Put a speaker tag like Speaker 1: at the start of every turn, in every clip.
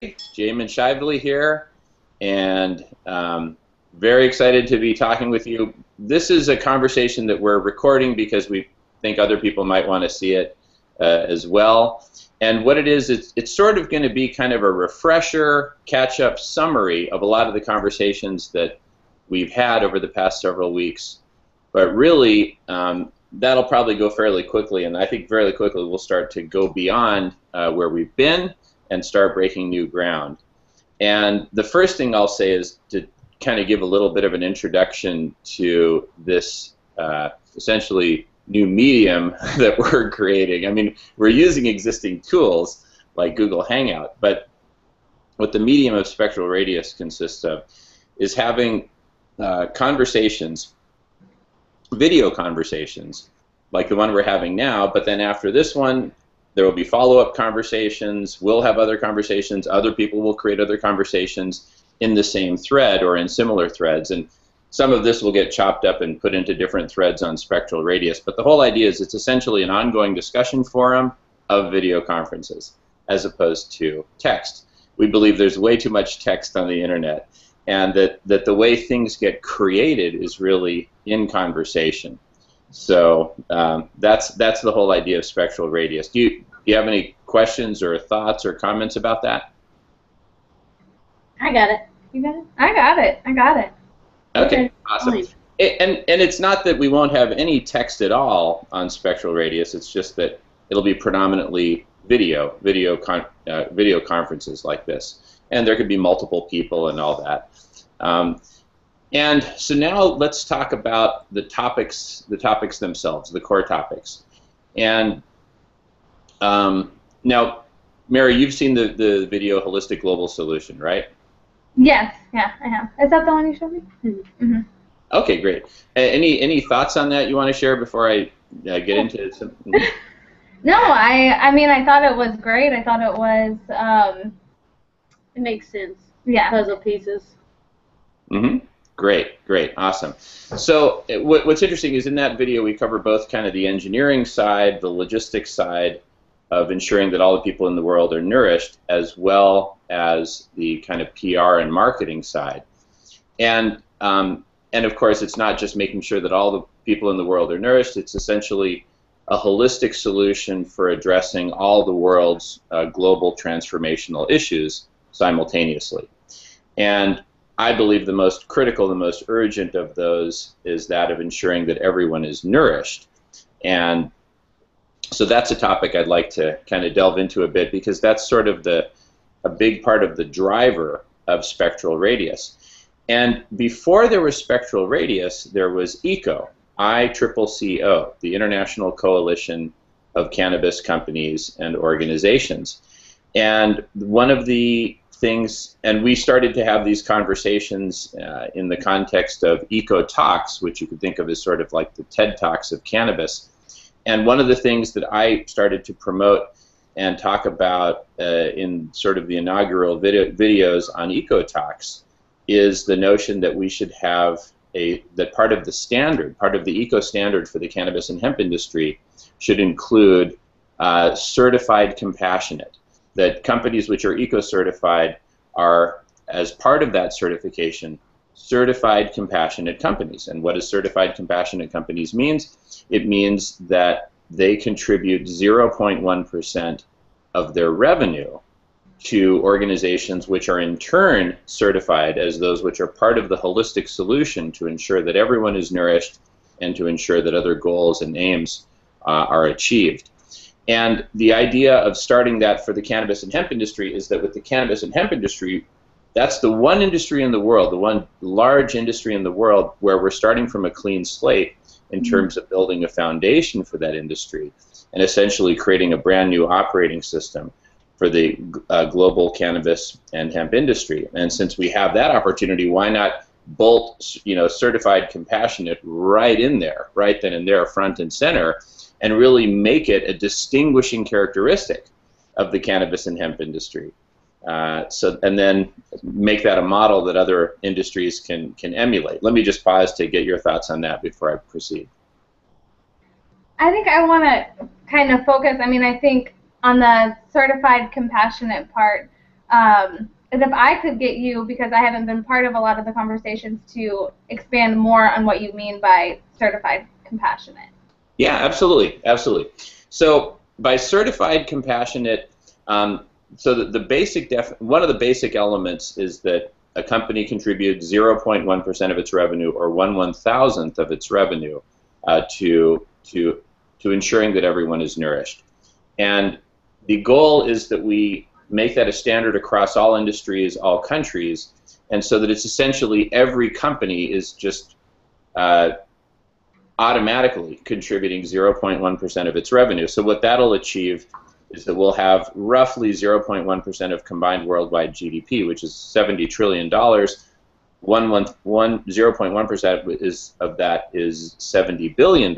Speaker 1: Jamin Shively here, and very excited to be talking with you. This is a conversation that we're recording because we think other people might want to see it as well. And what it is, it's sort of going to be kind of a refresher, catch-up summary of a lot of the conversations that we've had over the past several weeks. But really, that'll probably go fairly quickly, and I think fairly quickly we'll start to go beyond where we've been and start breaking new ground. And the first thing I'll say is to kind of give a little bit of an introduction to this essentially new medium that we're creating. I mean, we're using existing tools like Google Hangout, but what the medium of Spectral Radius consists of is having conversations, video conversations, like the one we're having now, but then after this one, there will be follow-up conversations, we'll have other conversations, other people will create other conversations in the same thread or in similar threads, and some of this will get chopped up and put into different threads on Spectral Radius, but the whole idea is it's essentially an ongoing discussion forum of video conferences as opposed to text. We believe there's way too much text on the internet, and that the way things get created is really in conversation. So that's the whole idea of Spectral Radius. Do you have any questions or thoughts or comments about that?
Speaker 2: I got it. You got it? I got it. I got it.
Speaker 1: Okay, awesome. And it's not that we won't have any text at all on Spectral Radius. It's just that it'll be predominantly video conferences like this, and there could be multiple people and all that. And so now let's talk about the topics themselves, the core topics. And now, Mary, you've seen the video Holistic Global Solution, right?
Speaker 2: Yes, yeah, I have. Is that the one you showed me? Mm-hmm.
Speaker 1: Okay, great. Any thoughts on that you want to share before I get into it?
Speaker 2: No, I mean, I thought it was great. I thought it was...
Speaker 3: it makes sense.
Speaker 2: Yeah.
Speaker 3: Puzzle pieces.
Speaker 1: Mm-hmm. Great, great, awesome. So what's interesting is in that video we cover both kind of the engineering side, the logistics side of ensuring that all the people in the world are nourished, as well as the kind of PR and marketing side. And of course, it's not just making sure that all the people in the world are nourished, it's essentially a holistic solution for addressing all the world's global transformational issues simultaneously. And I believe the most critical, the most urgent of those is that of ensuring that everyone is nourished. And so that's a topic I'd like to kind of delve into a bit, because that's sort of a big part of the driver of Spectral Radius. And before there was Spectral Radius, there was ECO, ICCO, the International Coalition of Cannabis Companies and Organizations. And one of the things, and we started to have these conversations in the context of Eco Talks, which you could think of as sort of like the TED Talks of cannabis. And one of the things that I started to promote and talk about in sort of the inaugural videos on Eco Talks is the notion that we should have that part of the standard, part of the eco standard for the cannabis and hemp industry should include certified compassionate. That companies which are eco-certified are, as part of that certification, certified compassionate companies. And what does certified compassionate companies means? It means that they contribute 0.1% of their revenue to organizations which are in turn certified as those which are part of the holistic solution to ensure that everyone is nourished and to ensure that other goals and aims are achieved. And the idea of starting that for the cannabis and hemp industry is that with the cannabis and hemp industry, that's the one industry in the world, the one large industry in the world where we're starting from a clean slate in terms of building a foundation for that industry and essentially creating a brand new operating system for the global cannabis and hemp industry. And since we have that opportunity, why not bolt, certified compassionate right in there, right then and there, front and center, and really make it a distinguishing characteristic of the cannabis and hemp industry. And then make that a model that other industries can emulate. Let me just pause to get your thoughts on that before I proceed.
Speaker 2: I think I want to kind of focus, I think on the certified compassionate part, And if I could get you, because I haven't been part of a lot of the conversations, to expand more on what you mean by certified compassionate.
Speaker 1: Yeah, absolutely, absolutely. So by certified compassionate, so the basic one of the basic elements is that a company contributes 0.1% of its revenue, or 1/1000th of its revenue, to ensuring that everyone is nourished. And the goal is that we make that a standard across all industries, all countries, and so that it's essentially every company is just automatically contributing 0.1% of its revenue. So what that'll achieve is that we'll have roughly 0.1% of combined worldwide GDP, which is $70 trillion. 0.1% of that is $70 billion,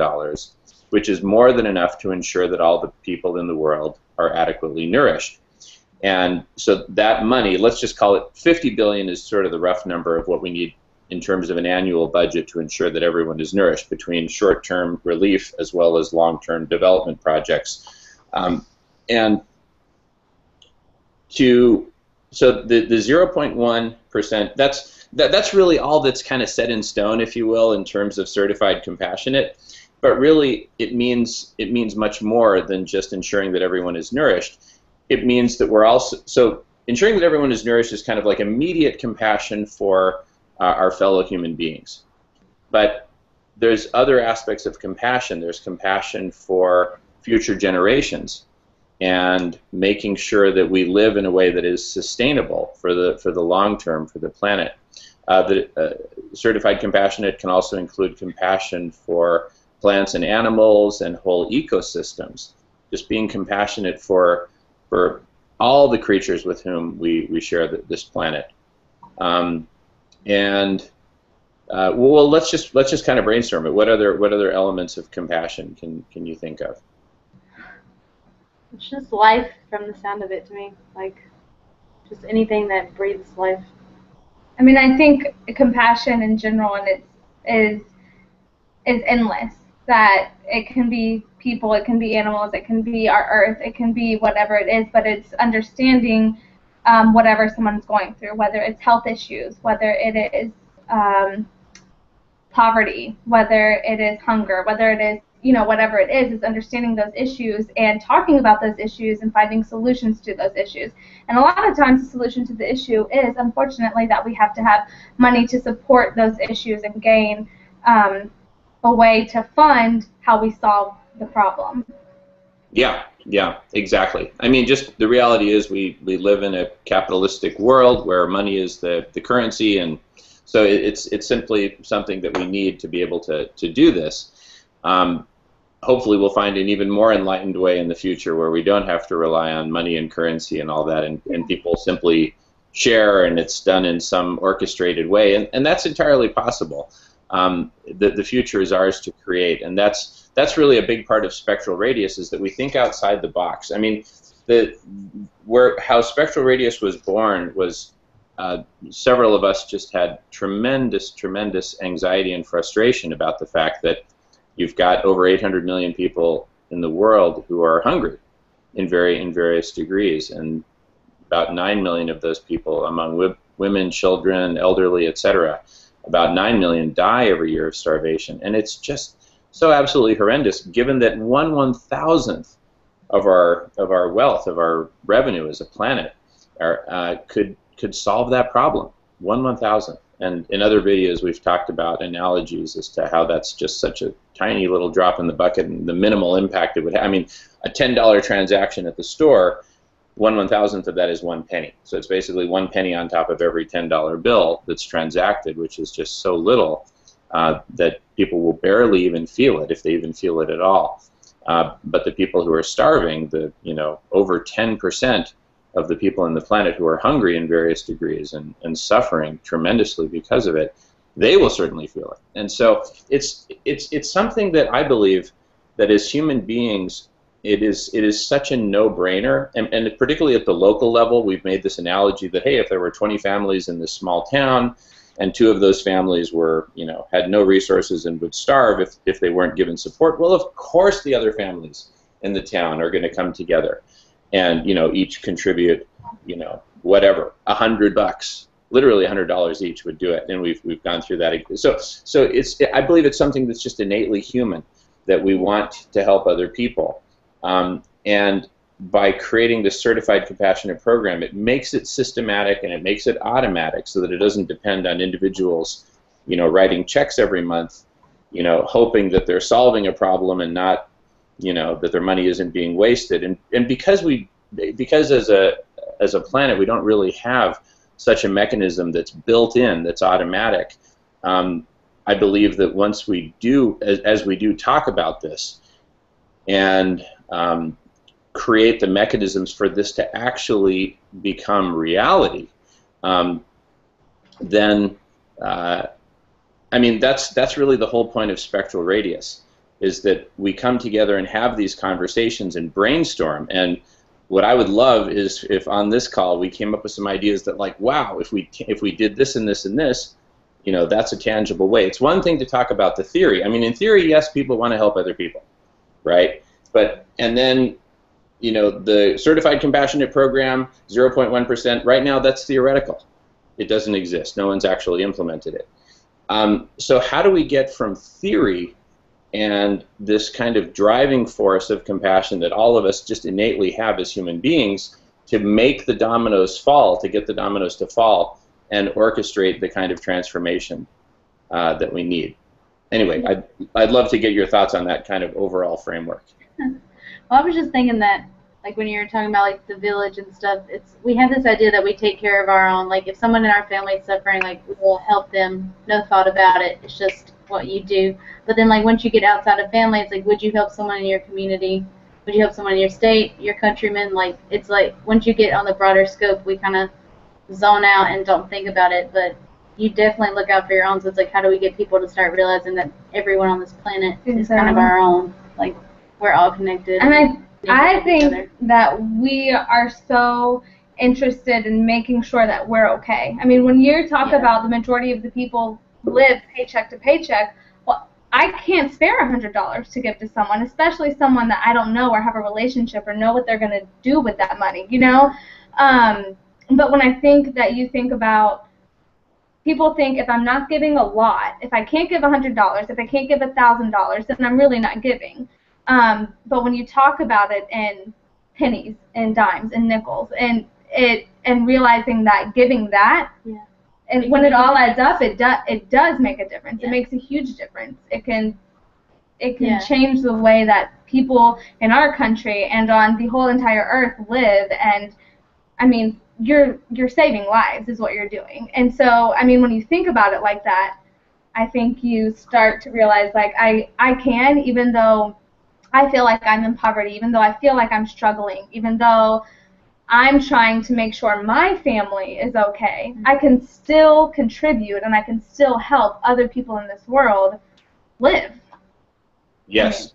Speaker 1: which is more than enough to ensure that all the people in the world are adequately nourished. And so that money, let's just call it 50 billion, is sort of the rough number of what we need in terms of an annual budget to ensure that everyone is nourished, between short-term relief as well as long-term development projects. So the 0.1%, that's really all that's kind of set in stone, if you will, in terms of certified compassionate. But really, it means much more than just ensuring that everyone is nourished. It means that we're also, so ensuring that everyone is nourished is kind of like immediate compassion for our fellow human beings. But there's other aspects of compassion. There's compassion for future generations, and making sure that we live in a way that is sustainable for the long term, for the planet. Certified compassionate can also include compassion for plants and animals and whole ecosystems. Just being compassionate for all the creatures with whom we share this planet. Well, let's just kind of brainstorm it. What other elements of compassion can you think of?
Speaker 3: It's just life, from the sound of it to me. Like, just anything that breathes life.
Speaker 2: I mean, I think compassion in general, and is endless. That it can be people, it can be animals, it can be our earth, it can be whatever it is, but it's understanding whatever someone's going through, whether it's health issues, whether it is poverty, whether it is hunger, whether it is, whatever it is understanding those issues and talking about those issues and finding solutions to those issues. And a lot of times the solution to the issue is, unfortunately, that we have to have money to support those issues and gain a way to fund how we solve the problem.
Speaker 1: Yeah, exactly. I mean, just the reality is we live in a capitalistic world where money is the currency, and so it's simply something that we need to be able to do this. Hopefully we'll find an even more enlightened way in the future where we don't have to rely on money and currency and all that, and people simply share, and it's done in some orchestrated way, and that's entirely possible. The future is ours to create, and that's really a big part of Spectral Radius, is that we think outside the box. I mean, how Spectral Radius was born was several of us just had tremendous anxiety and frustration about the fact that you've got over 800 million people in the world who are hungry in various degrees, and about 9 million of those people, among women, children, elderly, etc., about 9 million die every year of starvation. And it's just so absolutely horrendous, given that 1/1000th of our wealth, of our revenue as a planet, could solve that problem. 1/1000th. And in other videos we've talked about analogies as to how that's just such a tiny little drop in the bucket and the minimal impact it would have. I mean, a $10 transaction at the store, 1/1000th of that is 1 penny. So it's basically 1 penny on top of every $10 bill that's transacted, which is just so little that people will barely even feel it, if they even feel it at all. But the people who are starving, over 10% of the people on the planet who are hungry in various degrees and suffering tremendously because of it, they will certainly feel it. And so it's something that I believe that as human beings, it is such a no-brainer, and particularly at the local level, we've made this analogy that, hey, if there were 20 families in this small town, and 2 of those families were, had no resources and would starve if they weren't given support, well, of course the other families in the town are going to come together and, each contribute, whatever, $100, literally $100 each would do it, and we've gone through that. So I believe it's something that's just innately human, that we want to help other people, and by creating this certified compassionate program, it makes it systematic and it makes it automatic, so that it doesn't depend on individuals, writing checks every month, hoping that they're solving a problem and not, that their money isn't being wasted. And because as a planet we don't really have such a mechanism that's built in, that's automatic, I believe that once we do, as we do talk about this and create the mechanisms for this to actually become reality, then I mean, that's really the whole point of Spectral Radius, is that we come together and have these conversations and brainstorm. And what I would love is if on this call we came up with some ideas that, like, wow, if we did this and this and this, that's a tangible way. It's one thing to talk about the theory. I mean, in theory, yes, people want to help other people, right? And then, the Certified Compassionate Program, 0.1%, right now that's theoretical. It doesn't exist. No one's actually implemented it. So how do we get from theory and this kind of driving force of compassion that all of us just innately have as human beings to make the dominoes fall, to get the dominoes to fall and orchestrate the kind of transformation that we need? Anyway, I'd love to get your thoughts on that kind of overall framework.
Speaker 3: Well, I was just thinking that, like, when you were talking about, like, the village and stuff, we have this idea that we take care of our own. Like, if someone in our family is suffering, like, we'll help them, no thought about it. It's just what you do. But then, like, once you get outside of family, it's like, would you help someone in your community? Would you help someone in your state, your countrymen? Like, it's like, once you get on the broader scope, we kind of zone out and don't think about it. But you definitely look out for your own. So it's like, how do we get people to start realizing that everyone on this planet is kind of our own? Like, we're all connected.
Speaker 2: And I think that we are so interested in making sure that we're okay. I mean, when you talk about the majority of the people live paycheck to paycheck, well, I can't spare $100 to give to someone, especially someone that I don't know or have a relationship or know what they're going to do with that money, But when I think that you think about, people think if I'm not giving a lot, if I can't give $100, if I can't give $1,000, then I'm really not giving. But when you talk about it in pennies and dimes and nickels and realizing that giving that, and when it all adds up, it does make a difference. It makes a huge difference. It can change the way that people in our country and on the whole entire earth live. And I mean, you're saving lives is what you're doing. And so, I mean, when you think about it like that, I think you start to realize, like, I can, even though I feel like I'm in poverty, even though I feel like I'm struggling, even though I'm trying to make sure my family is okay, I can still contribute and I can still help other people in this world live.
Speaker 1: Yes,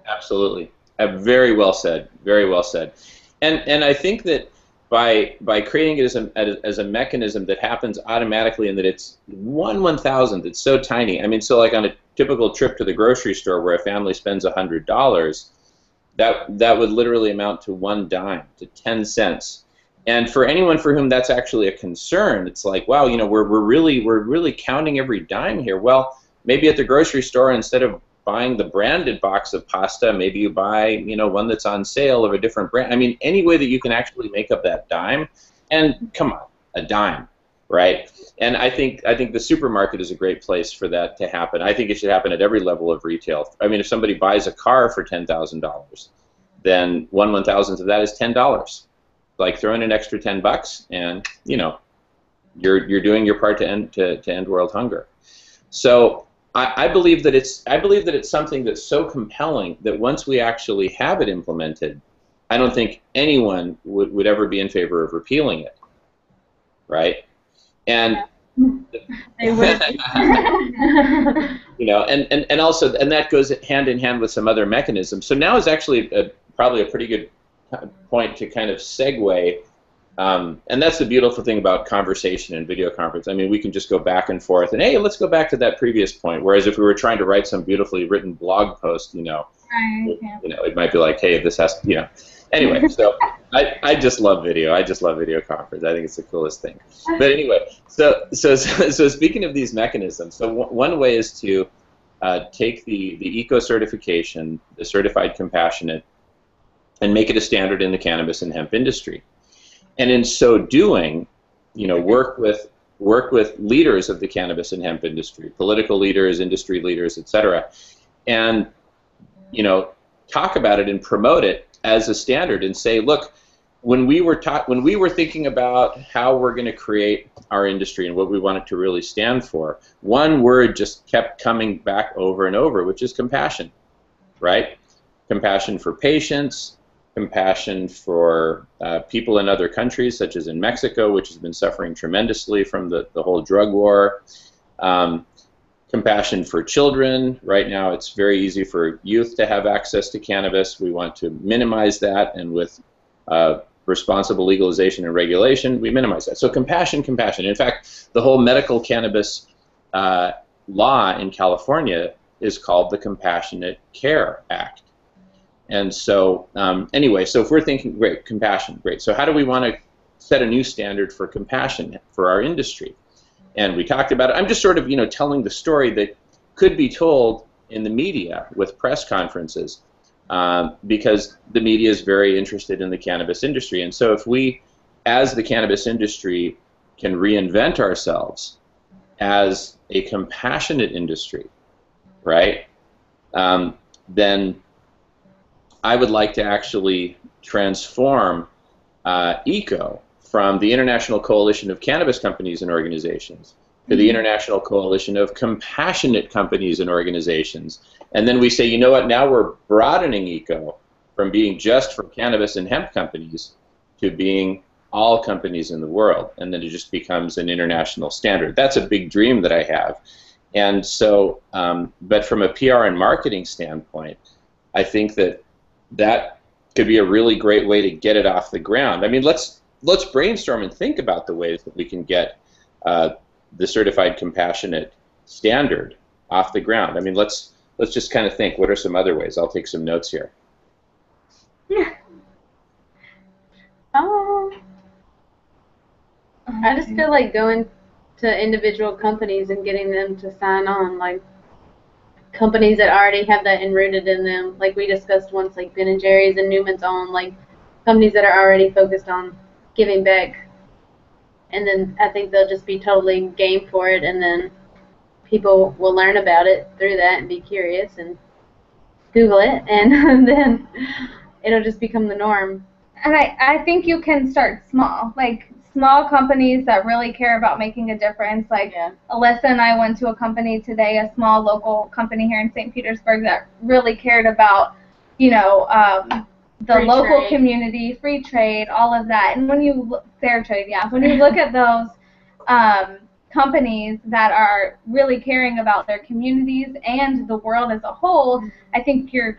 Speaker 1: absolutely. Very well said. Very well said. And I think that by creating it as a mechanism that happens automatically and that it's 1/1000th, it's so tiny. I mean, so like on a typical trip to the grocery store where a family spends $100, that would literally amount to 1 dime, to 10 cents. And for anyone for whom that's actually a concern, it's like, wow, we're really counting every dime here. Well, maybe at the grocery store, instead of buying the branded box of pasta, maybe you buy, one that's on sale of a different brand. I mean, any way that you can actually make up that dime, and come on, a dime, right? And I think the supermarket is a great place for that to happen. I think it should happen at every level of retail. I mean, if somebody buys a car for $10,000, then 1/1000th of that is $10. Like, throw in an extra $10, and you're doing your part to end world hunger. So I believe that it's something that's so compelling that once we actually have it implemented, I don't think anyone would ever be in favor of repealing it, right? And
Speaker 3: they would.
Speaker 1: and also, and that goes hand in hand with some other mechanisms. So now is actually probably a pretty good point to kind of segue. And that's the beautiful thing about conversation and video conference. I mean, we can just go back and forth, and hey, let's go back to that previous point. Whereas if we were trying to write some beautifully written blog post, it might be like, hey, this has, Anyway, so I just love video. I just love video conference. I think it's the coolest thing. But anyway, so speaking of these mechanisms, so one way is to take the eco certification, the certified compassionate, and make it a standard in the cannabis and hemp industry. And in so doing, you know, work with leaders of the cannabis and hemp industry, political leaders, industry leaders, etc., and you know, talk about it and promote it as a standard and say, look, when we were thinking about how we're going to create our industry and what we want it to really stand for, one word just kept coming back over and over, which is compassion, right? Compassion for patients, compassion for people in other countries, such as in Mexico, which has been suffering tremendously from the whole drug war. Compassion for children. Right now it's very easy for youth to have access to cannabis. We want to minimize that, and with responsible legalization and regulation, we minimize that. So compassion, compassion. In fact, the whole medical cannabis law in California is called the Compassionate Care Act. And so anyway, so if we're thinking, great, compassion, great. So how do we want to set a new standard for compassion for our industry? And we talked about it. I'm just sort of, you know, telling the story that could be told in the media with press conferences, because the media is very interested in the cannabis industry. And so if we, as the cannabis industry, can reinvent ourselves as a compassionate industry, right, then I would like to actually transform ECO from the International Coalition of Cannabis Companies and Organizations to the International Coalition of Compassionate Companies and Organizations. And then we say, you know what, now we're broadening ECO from being just for cannabis and hemp companies to being all companies in the world. And then it just becomes an international standard. That's a big dream that I have. And so, but from a PR and marketing standpoint, I think that that could be a really great way to get it off the ground. I mean, let's brainstorm and think about the ways that we can get the certified compassionate standard off the ground. I mean, let's just kind of think, what are some other ways? I'll take some notes here.
Speaker 3: Yeah. I just feel like going to individual companies and getting them to sign on, like companies that already have that enrooted in them, like we discussed once, like Ben & Jerry's and Newman's Own, like companies that are already focused on giving back. And then I think they'll just be totally game for it, and then people will learn about it through that and be curious and Google it, and then it'll just become the norm.
Speaker 2: And I think you can start small, like small companies that really care about making a difference. Like Alyssa and I went to a company today, a small local company here in St. Petersburg that really cared about, you know, the
Speaker 3: Free
Speaker 2: local
Speaker 3: trade.
Speaker 2: Community, free trade, all of that. And when you fair trade, yeah. When you look at those companies that are really caring about their communities and the world as a whole, I think you're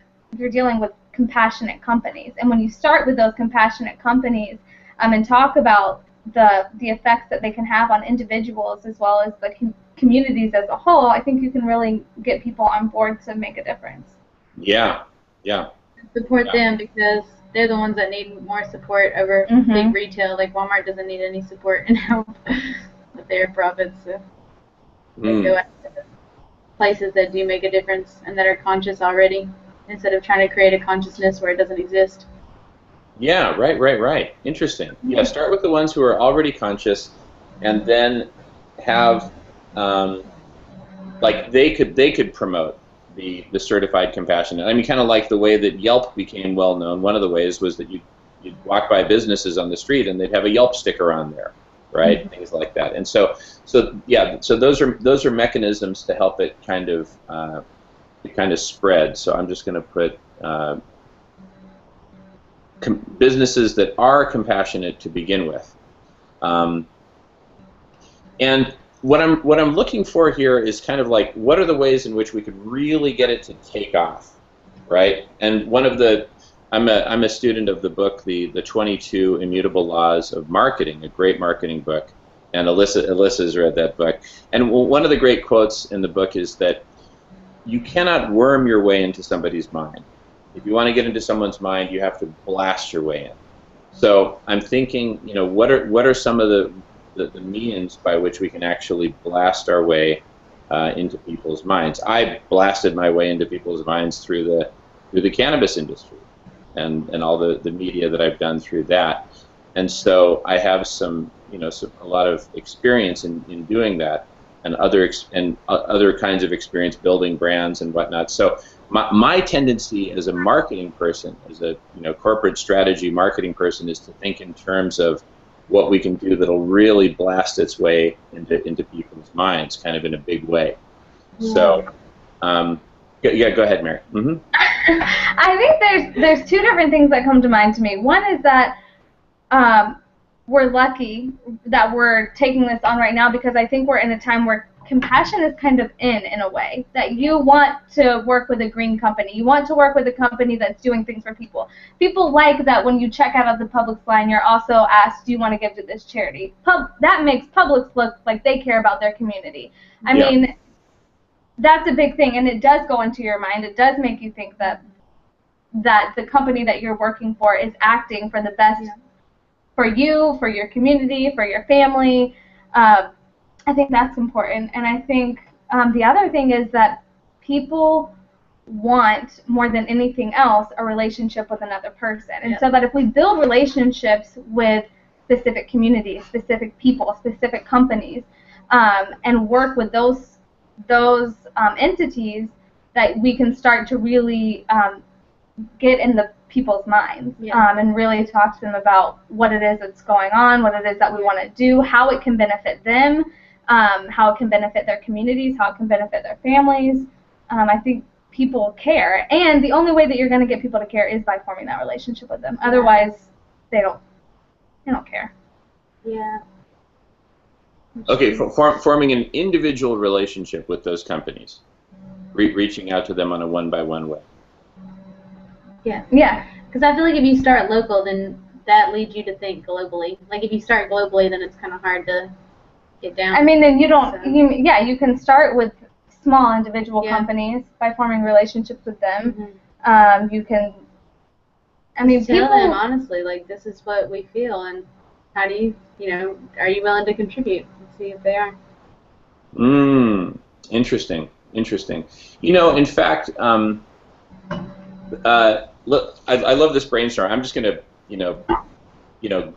Speaker 2: dealing with compassionate companies. And when you start with those compassionate companies and talk about the effects that they can have on individuals as well as the communities as a whole, I think you can really get people on board to make a difference.
Speaker 1: Yeah, yeah.
Speaker 3: Support them, because they're the ones that need more support over big retail. Like Walmart doesn't need any support and help with their profits. So they go after the places that do make a difference and that are conscious already, instead of trying to create a consciousness where it doesn't exist.
Speaker 1: Yeah, right. Interesting. Yeah, start with the ones who are already conscious, and then have like they could promote the certified compassionate. I mean, kind of like the way that Yelp became well known. One of the ways was that you'd walk by businesses on the street and they'd have a Yelp sticker on there, right? Things like that. And so yeah, so those are mechanisms to help it kind of spread. So I'm just going to put businesses that are compassionate to begin with. And what I'm looking for here is kind of like, what are the ways in which we could really get it to take off, right? And one of the, I'm a student of the book, the 22 Immutable Laws of Marketing, a great marketing book, and Alyssa's read that book. And one of the great quotes in the book is that you cannot worm your way into somebody's mind. If you want to get into someone's mind, you have to blast your way in. So I'm thinking, what are some of the means by which we can actually blast our way into people's minds? I blasted my way into people's minds through the cannabis industry and all the media that I've done through that. And so I have a lot of experience in doing that, and other kinds of experience building brands and whatnot. So my tendency as a marketing person, as a corporate strategy marketing person, is to think in terms of what we can do that'll really blast its way into people's minds, kind of in a big way. Yeah. So, yeah, go ahead, Mary. Mm-hmm.
Speaker 2: I think there's two different things that come to mind to me. One is that we're lucky that we're taking this on right now, because I think we're in a time where compassion is kind of in a way, that you want to work with a green company. You want to work with a company that's doing things for people. People like that when you check out of the Publix line, you're also asked, do you want to give to this charity? That makes Publix look like they care about their community. I mean, that's a big thing, and it does go into your mind. It does make you think that the company that you're working for is acting for the best for you, for your community, for your family. I think that's important. And I think the other thing is that people want, more than anything else, a relationship with another person. And so that if we build relationships with specific communities, specific people, specific companies, and work with those entities, that we can start to really get in the people's minds and really talk to them about what it is that's going on, what it is that we want to do, how it can benefit them, how it can benefit their communities, how it can benefit their families. I think people care, and the only way that you're going to get people to care is by forming that relationship with them. Otherwise, they don't care.
Speaker 3: Yeah.
Speaker 1: Okay, forming an individual relationship with those companies, reaching out to them on a one-by-one way.
Speaker 3: Yeah. Because I feel like if you start local, then that leads you to think globally. Like if you start globally, then it's kind of hard to get down.
Speaker 2: I mean, then you don't. So. You can start with small individual companies by forming relationships with them. Mm-hmm. You can. I mean,
Speaker 3: tell them honestly, like, this is what we feel, and how do you, are you willing to contribute? And see if they are.
Speaker 1: Interesting. In fact, look, I love this brainstorm. I'm just going to,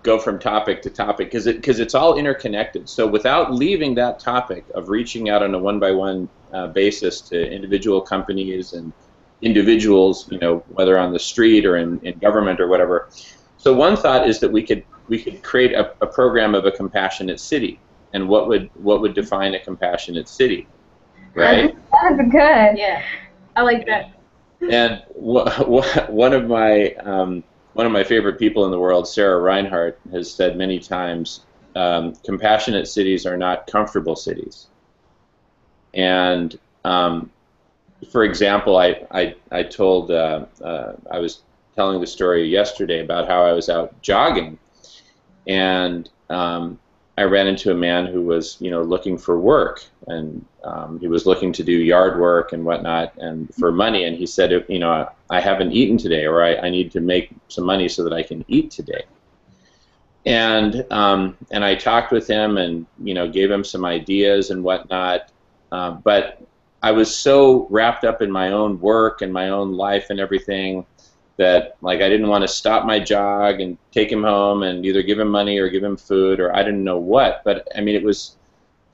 Speaker 1: go from topic to topic because it's all interconnected. So without leaving that topic of reaching out on a one-by-one basis to individual companies and individuals, whether on the street or in government or whatever. So one thought is that we could create a program of a compassionate city. And what would define a compassionate city, right?
Speaker 2: That's good.
Speaker 3: Yeah, I like that.
Speaker 1: And one of my favorite people in the world, Sarah Reinhardt, has said many times, compassionate cities are not comfortable cities. And for example, I was telling the story yesterday about how I was out jogging, and I ran into a man who was, looking for work, and he was looking to do yard work and whatnot, and for money. And he said, I haven't eaten today, or I need to make some money so that I can eat today. And I talked with him, and gave him some ideas and whatnot. But I was so wrapped up in my own work and my own life and everything that, like, I didn't want to stop my jog and take him home and either give him money or give him food, or I didn't know what. But I mean, it was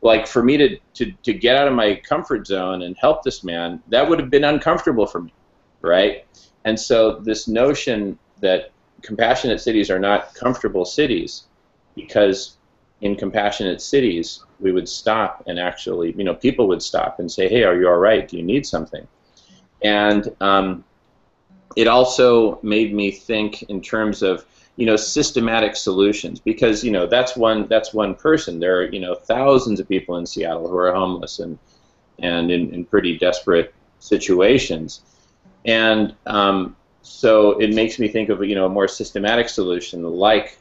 Speaker 1: like, for me to get out of my comfort zone and help this man, that would have been uncomfortable for me, right? And so this notion that compassionate cities are not comfortable cities, because in compassionate cities we would stop and actually, people would stop and say, hey, are you all right? Do you need something? And it also made me think in terms of, systematic solutions, because, that's one person. There are, thousands of people in Seattle who are homeless and in pretty desperate situations. And so it makes me think of, a more systematic solution, like,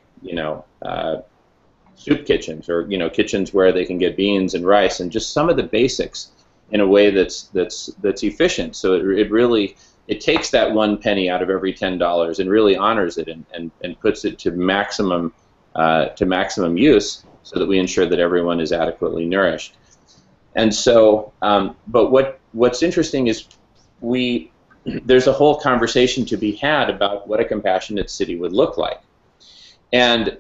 Speaker 1: soup kitchens, or, kitchens where they can get beans and rice and just some of the basics in a way that's efficient. So it really it takes that 1 penny out of every $10 and really honors it and puts it to maximum use so that we ensure that everyone is adequately nourished. And so, but what's interesting is there's a whole conversation to be had about what a compassionate city would look like. And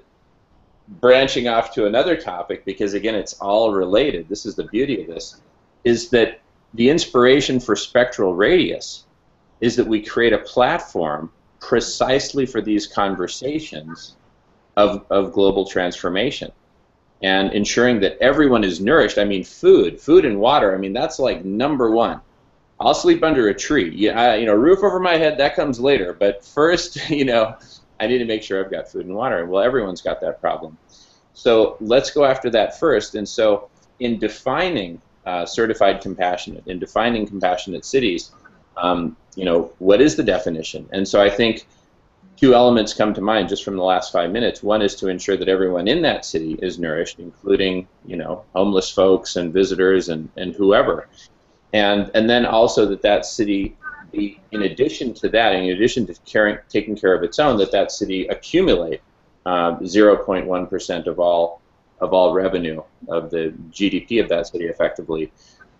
Speaker 1: branching off to another topic, because again, it's all related, this is the beauty of this, is that the inspiration for Spectral Radius is that we create a platform precisely for these conversations of global transformation and ensuring that everyone is nourished. I mean, food and water, I mean, that's like #1. I'll sleep under a tree. Yeah, roof over my head, that comes later. But first, I need to make sure I've got food and water. Well, everyone's got that problem. So let's go after that first. And so in defining certified compassionate, in defining compassionate cities, what is the definition? And so I think 2 elements come to mind just from the last 5 minutes. One is to ensure that everyone in that city is nourished, including, homeless folks and visitors and whoever. And then also that city, in addition to that, in addition to taking care of its own, that city accumulate 0.1% of all revenue of the GDP of that city effectively,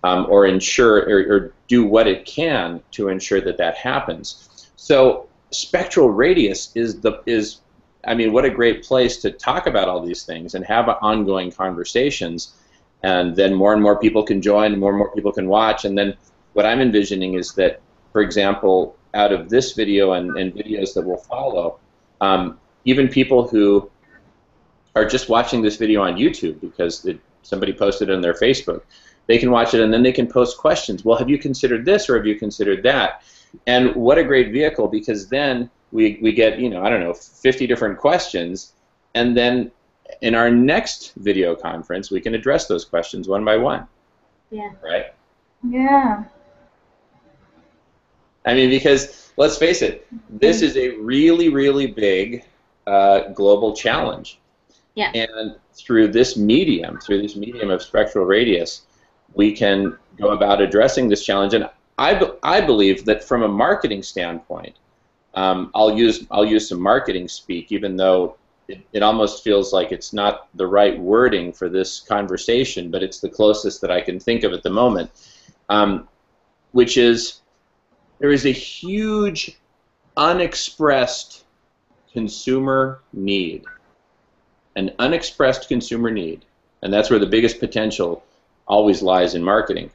Speaker 1: or ensure or do what it can to ensure that happens. So Spectral Radius is I mean, what a great place to talk about all these things and have ongoing conversations. And then more and more people can join, and more people can watch. And then what I'm envisioning is that, for example, out of this video and videos that will follow, even people who are just watching this video on YouTube because somebody posted it on their Facebook, they can watch it and then they can post questions. Well, have you considered this or have you considered that? And what a great vehicle, because then we get, I don't know, 50 different questions, and then in our next video conference, we can address those questions one by one.
Speaker 3: Yeah.
Speaker 1: Right?
Speaker 2: Yeah.
Speaker 1: I mean, because let's face it, this is a really, really big global challenge.
Speaker 3: Yeah.
Speaker 1: And through this medium of Spectral Radius, we can go about addressing this challenge. And I believe that from a marketing standpoint, I'll use some marketing speak, even though it almost feels like it's not the right wording for this conversation, but it's the closest that I can think of at the moment, which is there is a huge unexpressed consumer need, an unexpressed consumer need, and that's where the biggest potential always lies in marketing.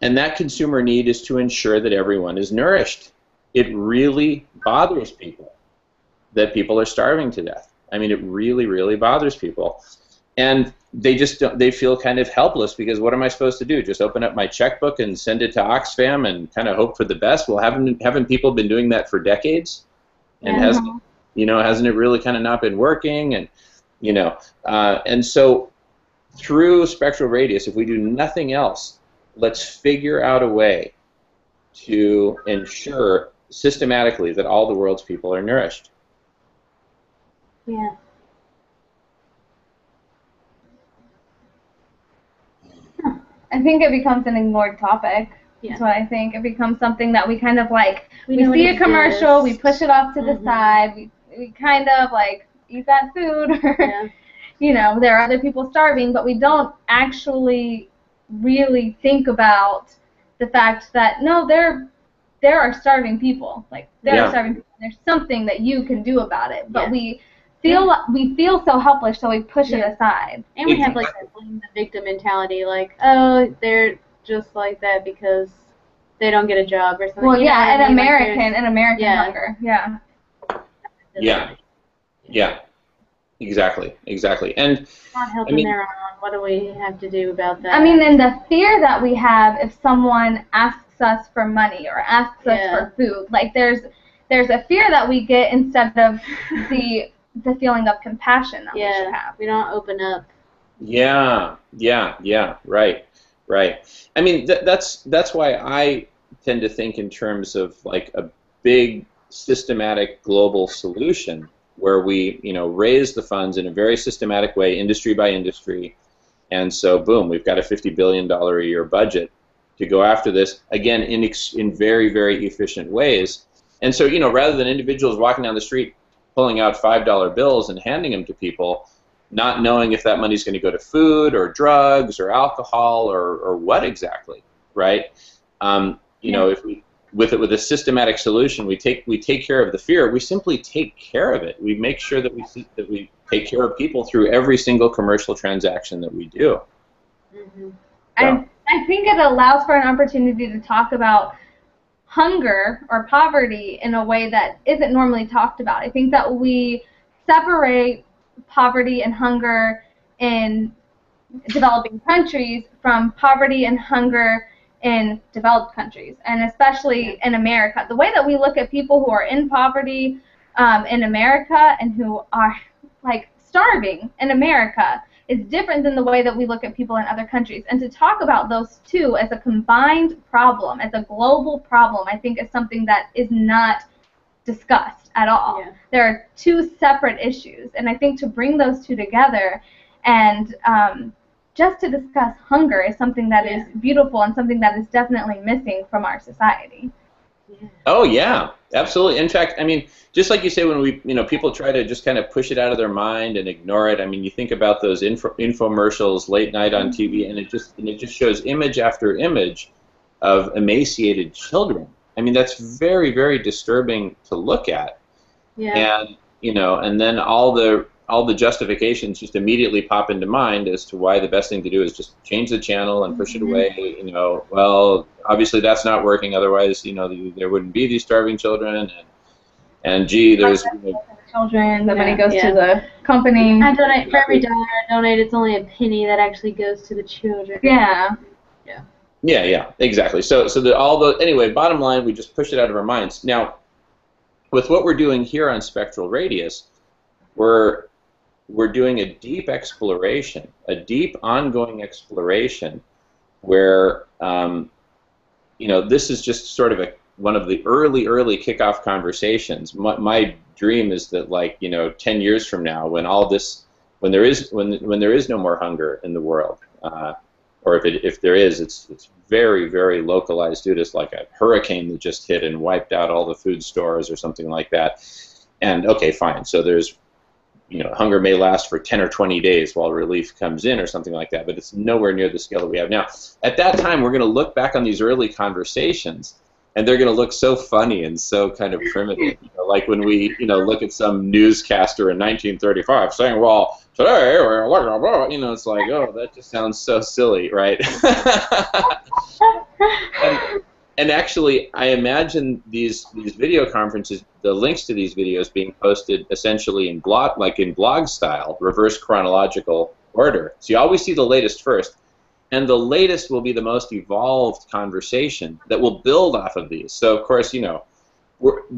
Speaker 1: And that consumer need is to ensure that everyone is nourished. It really bothers people that people are starving to death. I mean, it really, really bothers people. And they just they feel kind of helpless, because what am I supposed to do? Just open up my checkbook and send it to Oxfam and kind of hope for the best? Well, haven't people been doing that for decades? And hasn't it really kind of not been working? And and so through Spectral Radius, if we do nothing else, let's figure out a way to ensure systematically that all the world's people are nourished.
Speaker 3: Yeah.
Speaker 2: I think it becomes an ignored topic.
Speaker 3: Yeah.
Speaker 2: That's what I think. It becomes something that we kind of like, we
Speaker 3: know
Speaker 2: see
Speaker 3: it
Speaker 2: a commercial, we
Speaker 3: exists.
Speaker 2: push it off to the side, we kind of like eat that food, or,
Speaker 3: Yeah.
Speaker 2: there are other people starving, but we don't actually really think about the fact that, no, there are starving people. Like, there are starving people. There's something that you can do about it, but we feel so helpless, so we push it aside.
Speaker 3: And we have like that blame the victim mentality, like, oh, they're just like that because they don't get a job or something.
Speaker 2: Well, yeah,
Speaker 3: an
Speaker 2: American hunger. Yeah.
Speaker 1: Yeah. Exactly. And
Speaker 3: Not helping their own. What do we have to do about that?
Speaker 2: I mean, and the fear that we have if someone asks us for money or asks us for food, like there's a fear that we get instead of the feeling of compassion that we should have.
Speaker 3: We don't open up.
Speaker 1: Yeah, right. I mean, that's why I tend to think in terms of like a big systematic global solution where we, raise the funds in a very systematic way, industry by industry, and so boom, we've got a $50 billion a year budget, to go after this, again, in very, very efficient ways. And so, you know, rather than individuals walking down the street pulling out $5 bills and handing them to people, not knowing if that money is going to go to food or drugs or alcohol or what exactly, right? You know, if we with a systematic solution, we take care of the fear. We simply take care of it. We make sure that we take care of people through every single commercial transaction that we do.
Speaker 2: Mm-hmm. And I think it allows for an opportunity to talk about hunger or poverty in a way that isn't normally talked about. I think that we separate poverty and hunger in developing countries from poverty and hunger in developed countries, and especially in America. The way that we look at people who are in poverty in America and who are like starving in America is different than the way that we look at people in other countries. And to talk about those two as a combined problem, as a global problem, I think is something that is not discussed at all. Yeah. There are two separate issues, and I think to bring those two together and just to discuss hunger is something that is beautiful and something that is definitely missing from our society.
Speaker 1: Yeah. Oh yeah, absolutely. In fact, I mean, just like you say, when people try to just kind of push it out of their mind and ignore it. I mean, you think about those infomercials late night on TV, and it just shows image after image of emaciated children. I mean, that's very, very disturbing to look at. Yeah. And and then all the justifications just immediately pop into mind as to why the best thing to do is just change the channel and push it away. Well, obviously that's not working. Otherwise, there wouldn't be these starving children. And gee, there's
Speaker 2: children. The money goes to the company.
Speaker 3: I donate for every dollar I donate. It's only a penny that actually goes to the children.
Speaker 2: Yeah.
Speaker 3: Yeah.
Speaker 1: Yeah, exactly. So anyway, bottom line, we just push it out of our minds. Now, with what we're doing here on Spectral Radius, we're doing a deep exploration, a deep ongoing exploration where, this is just sort of one of the early kickoff conversations. My dream is that 10 years from now, when there is no more hunger in the world, or if there is, it's very, very localized due to like a hurricane that just hit and wiped out all the food stores or something like that. And okay, fine. So there's hunger may last for 10 or 20 days while relief comes in or something like that, but it's nowhere near the scale that we have now. At that time, we're going to look back on these early conversations, and they're going to look so funny and so kind of primitive. Like when we, look at some newscaster in 1935 saying, well, today, it's like, oh, that just sounds so silly, right? And actually, I imagine these video conferences, the links to these videos being posted essentially in blog style, reverse chronological order. So you always see the latest first, and the latest will be the most evolved conversation that will build off of these. So of course,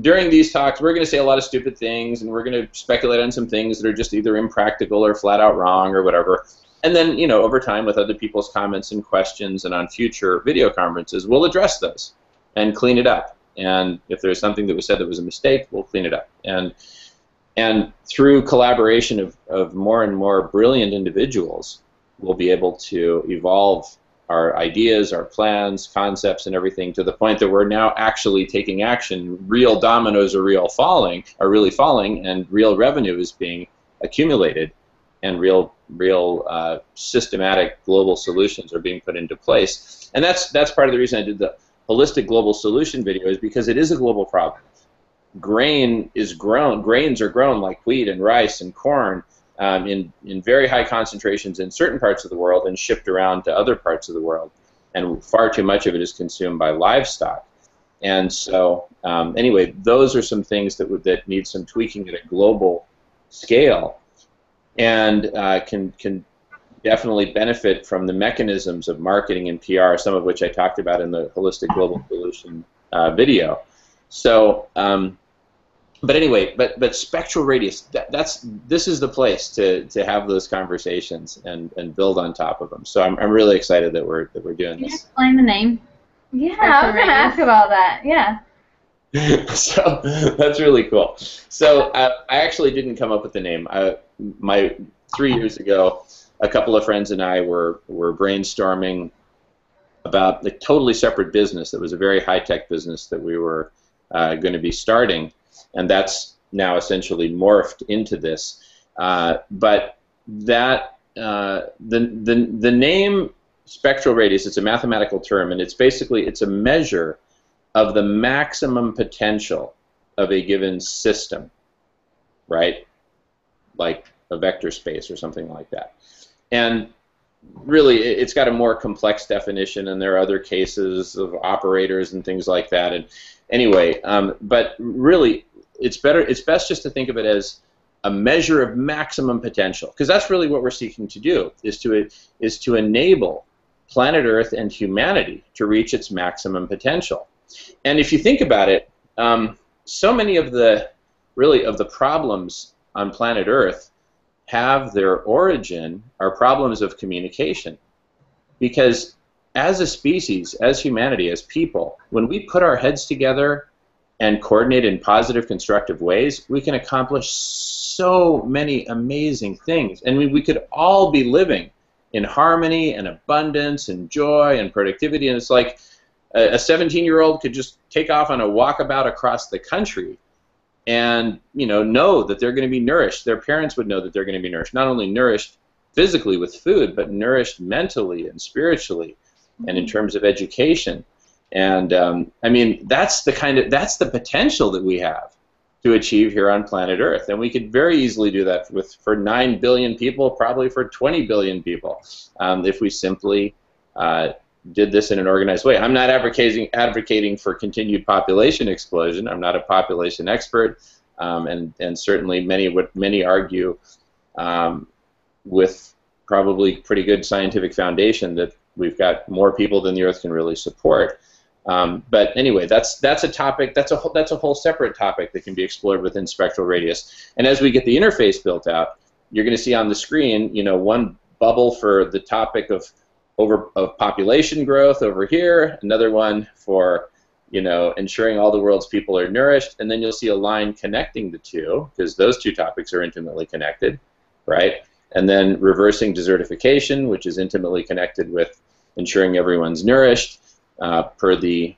Speaker 1: during these talks, we're going to say a lot of stupid things, and we're going to speculate on some things that are just either impractical or flat out wrong or whatever. And then, over time, with other people's comments and questions and on future video conferences, we'll address those and clean it up. And if there's something that was said that was a mistake, we'll clean it up. And through collaboration of more and more brilliant individuals, we'll be able to evolve our ideas, our plans, concepts, and everything to the point that we're now actually taking action. Real dominoes are really falling, and real revenue is being accumulated, and real systematic global solutions are being put into place. And that's part of the reason I did the holistic global solution video, is because it is a global problem. Grains are grown like wheat and rice and corn in very high concentrations in certain parts of the world and shipped around to other parts of the world. And far too much of it is consumed by livestock. And so anyway, those are some things that need some tweaking at a global scale, and can definitely benefit from the mechanisms of marketing and PR, some of which I talked about in the Holistic Global Solution video. So, but anyway, but Spectral Radius, this is the place to have those conversations and build on top of them. So I'm really excited that we're doing this.
Speaker 3: Can you explain the name?
Speaker 2: Yeah, I was going to ask about that. Yeah.
Speaker 1: So that's really cool. So I actually didn't come up with the name. 3 years ago, a couple of friends and I were brainstorming about a totally separate business that was a very high-tech business that we were going to be starting, and that's now essentially morphed into this. But that the name spectral radius, it's a mathematical term, and it's basically a measure of the maximum potential of a given system, right? Like a vector space or something like that. And really, it's got a more complex definition, and there are other cases of operators and things like that. And anyway, but really, it's best just to think of it as a measure of maximum potential, because that's really what we're seeking to do, is to enable planet Earth and humanity to reach its maximum potential. And if you think about it, so many of the problems on planet Earth have their origin are problems of communication. Because as a species, as humanity, as people, when we put our heads together and coordinate in positive, constructive ways, we can accomplish so many amazing things. And we could all be living in harmony and abundance and joy and productivity. And it's like a 17-year-old could just take off on a walkabout across the country and know that they're going to be nourished. Their parents would know that they're going to be nourished. Not only nourished physically with food, but nourished mentally and spiritually, and in terms of education. And I mean, that's the potential that we have to achieve here on planet Earth. And we could very easily do that for 9 billion people, probably for 20 billion people, if we simply did this in an organized way. I'm not advocating for continued population explosion. I'm not a population expert, and certainly many argue with probably pretty good scientific foundation that we've got more people than the Earth can really support. But anyway, that's a topic. That's a whole separate topic that can be explored within spectral radius. And as we get the interface built out, you're going to see on the screen, one bubble for the topic of population growth over here, another one for ensuring all the world's people are nourished, and then you'll see a line connecting the two, because those two topics are intimately connected, right? And then reversing desertification, which is intimately connected with ensuring everyone's nourished, per the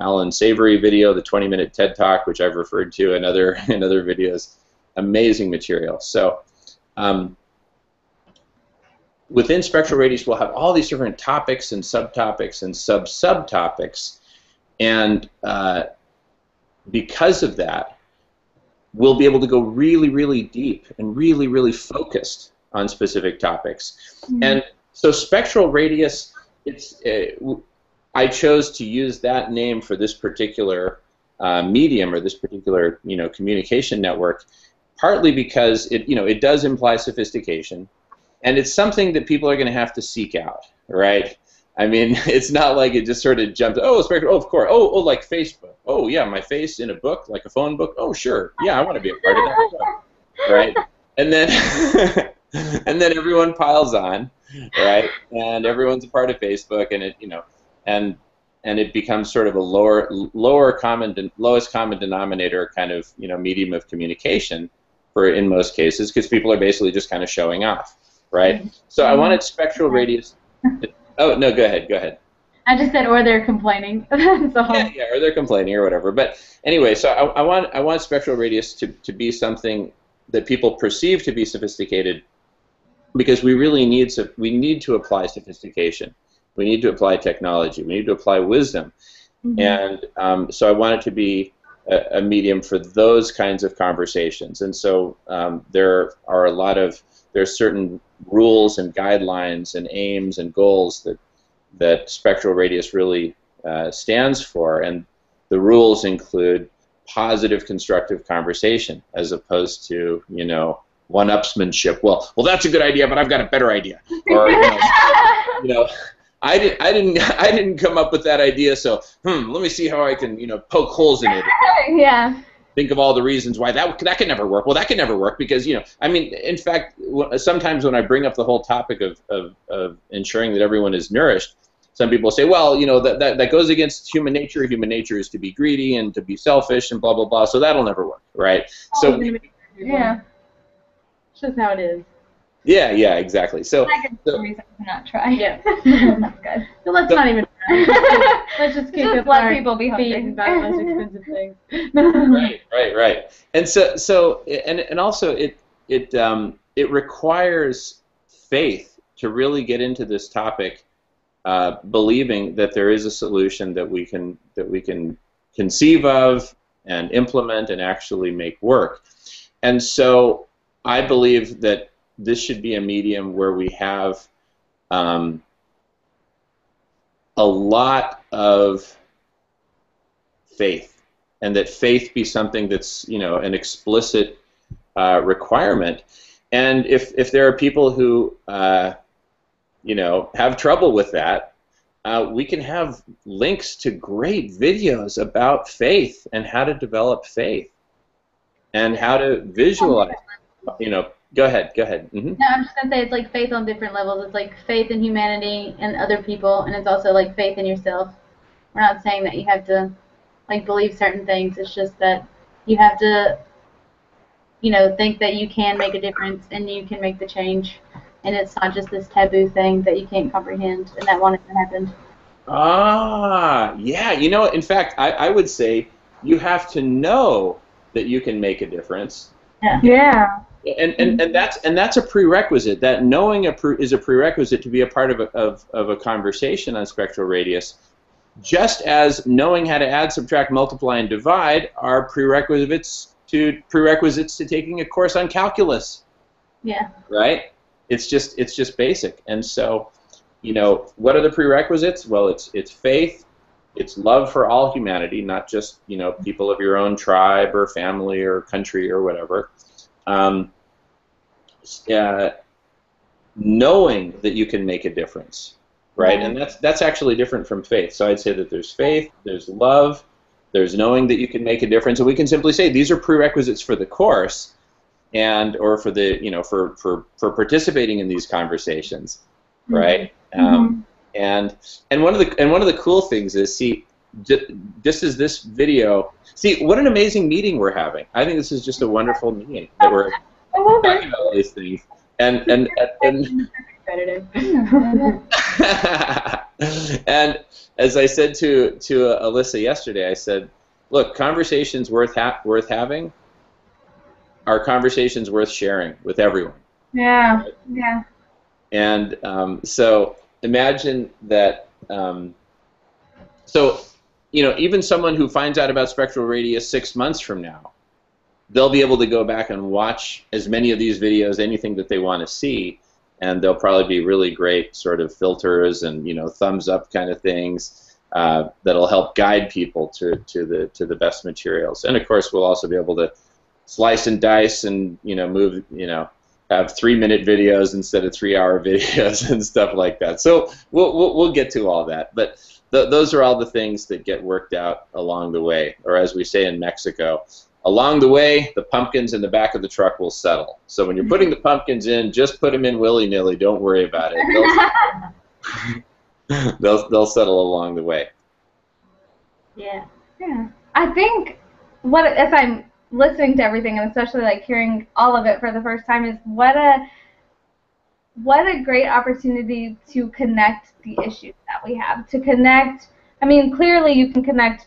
Speaker 1: Alan Savory video, the 20-minute TED Talk, which I've referred to in other videos. Amazing material. So within spectral radius, we'll have all these different topics and subtopics and sub-subtopics, and because of that, we'll be able to go really, really deep and really, really focused on specific topics. Mm-hmm. And so spectral radius, I chose to use that name for this particular medium, or this particular communication network, partly because it does imply sophistication, and it's something that people are going to have to seek out, right? I mean, it's not like it just sort of jumped, oh, spectral, oh, of course, oh, like Facebook, oh, yeah, my face in a book, like a phone book, oh, sure, yeah, I want to be a part of that, right? And then, and then everyone piles on, right? And everyone's a part of Facebook, and it, and it becomes sort of a lowest common denominator kind of medium of communication in most cases, because people are basically just kind of showing off, right? So I wanted spectral radius. Oh no, go ahead.
Speaker 3: I just said, or they're complaining. So.
Speaker 1: Yeah, or they're complaining or whatever. But anyway, so I want spectral radius to be something that people perceive to be sophisticated, because we really need to apply sophistication. We need to apply technology. We need to apply wisdom. Mm-hmm. And so I want it to be a medium for those kinds of conversations. And so there are certain rules and guidelines and aims and goals that spectral radius really stands for. And the rules include positive, constructive conversation, as opposed to one-upsmanship. Well, that's a good idea, but I've got a better idea. Or I didn't come up with that idea, so let me see how I can poke holes in it.
Speaker 2: Yeah.
Speaker 1: Think of all the reasons why that can never work. Well, that can never work because I mean, in fact, sometimes when I bring up the whole topic of ensuring that everyone is nourished, some people say, well, that goes against human nature. Human nature is to be greedy and to be selfish and blah blah blah. So that'll never work, right? So
Speaker 3: yeah, it's just how it is.
Speaker 1: Yeah, yeah, exactly. So,
Speaker 2: I can
Speaker 1: so
Speaker 2: reason to not try.
Speaker 3: Yeah.
Speaker 2: That's good.
Speaker 3: So let's not even try. Let's just kick
Speaker 2: Just
Speaker 3: up
Speaker 2: let
Speaker 3: our
Speaker 2: people be
Speaker 3: feet
Speaker 2: hungry.
Speaker 3: and buy the most expensive things.
Speaker 1: right. And and also it requires faith to really get into this topic, believing that there is a solution that we can conceive of and implement and actually make work. And so I believe that this should be a medium where we have a lot of faith, and that faith be something that's, an explicit requirement. And if there are people who have trouble with that, we can have links to great videos about faith and how to develop faith and how to visualize. Go ahead. Mm-hmm.
Speaker 3: No, I'm just gonna say it's like faith on different levels. It's like faith in humanity and other people, and it's also like faith in yourself. We're not saying that you have to like believe certain things. It's just that you have to, think that you can make a difference and you can make the change, and it's not just this taboo thing that you can't comprehend and that won't ever happen.
Speaker 1: Ah, yeah. In fact, I would say you have to know that you can make a difference.
Speaker 2: Yeah.
Speaker 1: And that's a prerequisite. That knowing is a prerequisite to be a part of a conversation on spectral radius. Just as knowing how to add, subtract, multiply, and divide are prerequisites to taking a course on calculus.
Speaker 3: Yeah.
Speaker 1: Right? It's just basic. And so, what are the prerequisites? Well, it's faith, it's love for all humanity, not just people of your own tribe or family or country or whatever. Knowing that you can make a difference, right? And that's actually different from faith. So I'd say that there's faith, there's love, there's knowing that you can make a difference, and we can simply say these are prerequisites for the course, or for the for participating in these conversations, right? And one of the cool things is, see, just as this video, see what an amazing meeting we're having. I think this is just a wonderful meeting that we're talking about all these things. And and as I said to Alyssa yesterday, I said, look, conversations worth having are conversations worth sharing with everyone.
Speaker 2: Yeah. Yeah.
Speaker 1: And so imagine that. Even someone who finds out about spectral radius 6 months from now, they'll be able to go back and watch as many of these videos, anything that they want to see, and they'll probably be really great sort of filters and thumbs up kind of things that'll help guide people to the best materials. And of course, we'll also be able to slice and dice and move have 3-minute videos instead of 3-hour videos and stuff like that. So we'll get to all that, but those are all the things that get worked out along the way, or as we say in Mexico, along the way, the pumpkins in the back of the truck will settle. So when you're putting the pumpkins in, just put them in willy-nilly. Don't worry about it. They'll settle along the way.
Speaker 2: Yeah. Yeah. I think as I'm listening to everything, and especially like hearing all of it for the first time, is what a great opportunity to connect the issues that we have. To connect, I mean, clearly you can connect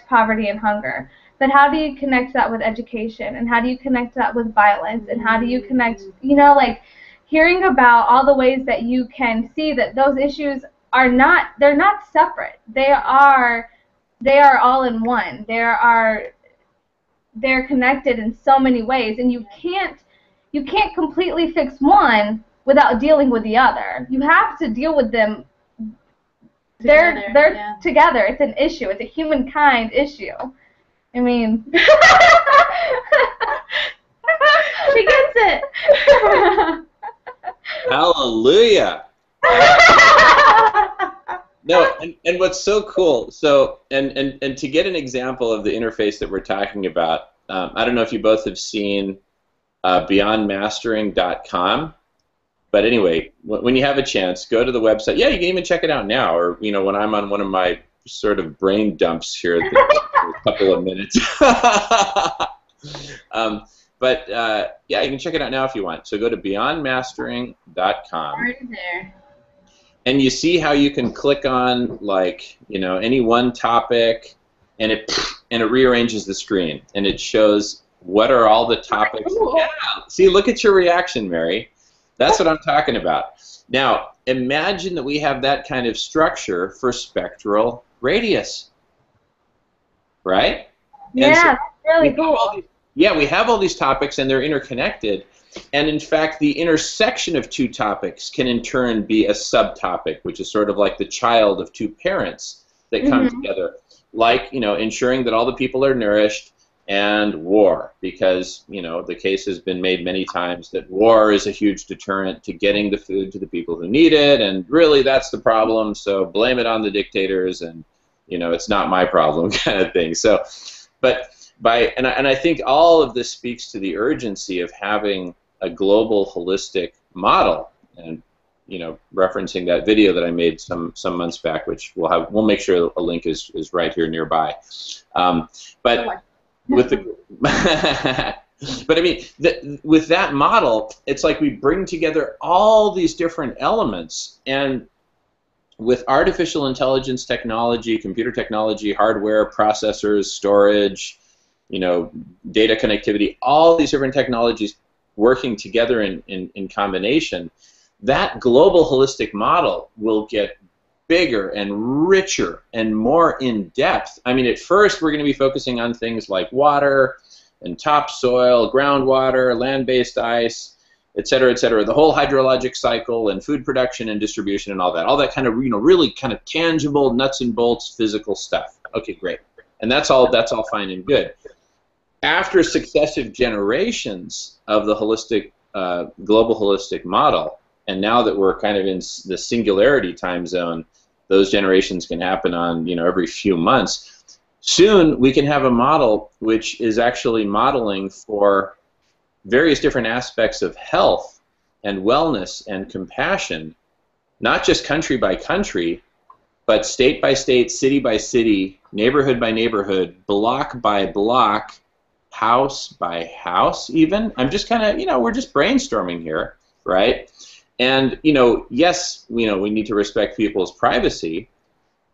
Speaker 2: poverty and hunger, but how do you connect that with education, and how do you connect that with violence, and how do you connect, like hearing about all the ways that you can see that those issues they're not separate. They are all in one. They're connected in so many ways, and you can't completely fix one without dealing with the other. You have to deal with them. They're together. It's an issue. It's a humankind issue. I mean,
Speaker 3: she gets it.
Speaker 1: Hallelujah. No, and what's so cool, and to get an example of the interface that we're talking about, I don't know if you both have seen beyondmastering.com, but anyway, when you have a chance, go to the website. Yeah, you can even check it out now, or when I'm on one of my sort of brain dumps here for a couple of minutes. But yeah, you can check it out now if you want. So go to beyondmastering.com.
Speaker 3: Already there.
Speaker 1: And you see how you can click on, like, any one topic, and it rearranges the screen, and it shows what are all the topics. Yeah. See, look at your reaction, Mary. That's what I'm talking about. Now, imagine that we have that kind of structure for spectral radius, right?
Speaker 2: Yeah,
Speaker 1: so
Speaker 2: that's really cool.
Speaker 1: Yeah, we have all these topics, and they're interconnected. And in fact, the intersection of two topics can in turn be a subtopic, which is sort of like the child of two parents that come together, like, ensuring that all the people are nourished, and war, because, the case has been made many times that war is a huge deterrent to getting the food to the people who need it, and really that's the problem, so blame it on the dictators, and, it's not my problem kind of thing. So, but and I think all of this speaks to the urgency of having a global holistic model, and referencing that video that I made some months back, which we'll make sure a link is right here nearby. But with the but I mean, with that model, it's like we bring together all these different elements, and with artificial intelligence technology, computer technology, hardware, processors, storage, data connectivity, all these different technologies working together in combination, that global holistic model will get bigger and richer and more in depth. I mean, at first we're going to be focusing on things like water and topsoil, groundwater, land-based ice, et cetera, the whole hydrologic cycle, and food production and distribution and all that kind of, really kind of tangible, nuts and bolts, physical stuff. Okay, great. And that's all fine and good. After successive generations of the holistic, global holistic model, and now that we're kind of in the singularity time zone, those generations can happen on, every few months. Soon we can have a model which is actually modeling for various different aspects of health and wellness and compassion, not just country by country, but state by state, city by city, neighborhood by neighborhood, block by block, house by house even. I'm just kind of, we're just brainstorming here, right? And, yes, we need to respect people's privacy,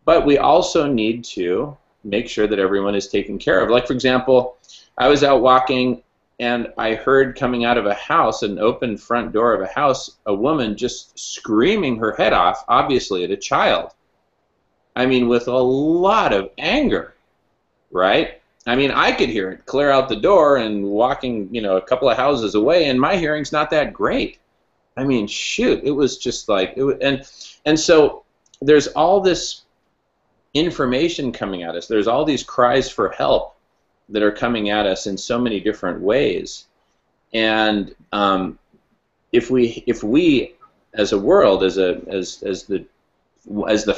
Speaker 1: but we also need to make sure that everyone is taken care of. Like, for example, I was out walking, and I heard coming out of a house, an open front door of a house, a woman just screaming her head off, obviously at a child. I mean, with a lot of anger, right? I mean, I could hear it clear out the door and walking, a couple of houses away, and my hearing's not that great. I mean, shoot, it was just like, and so there's all this information coming at us. There's all these cries for help that are coming at us in so many different ways. And if we as a world, as the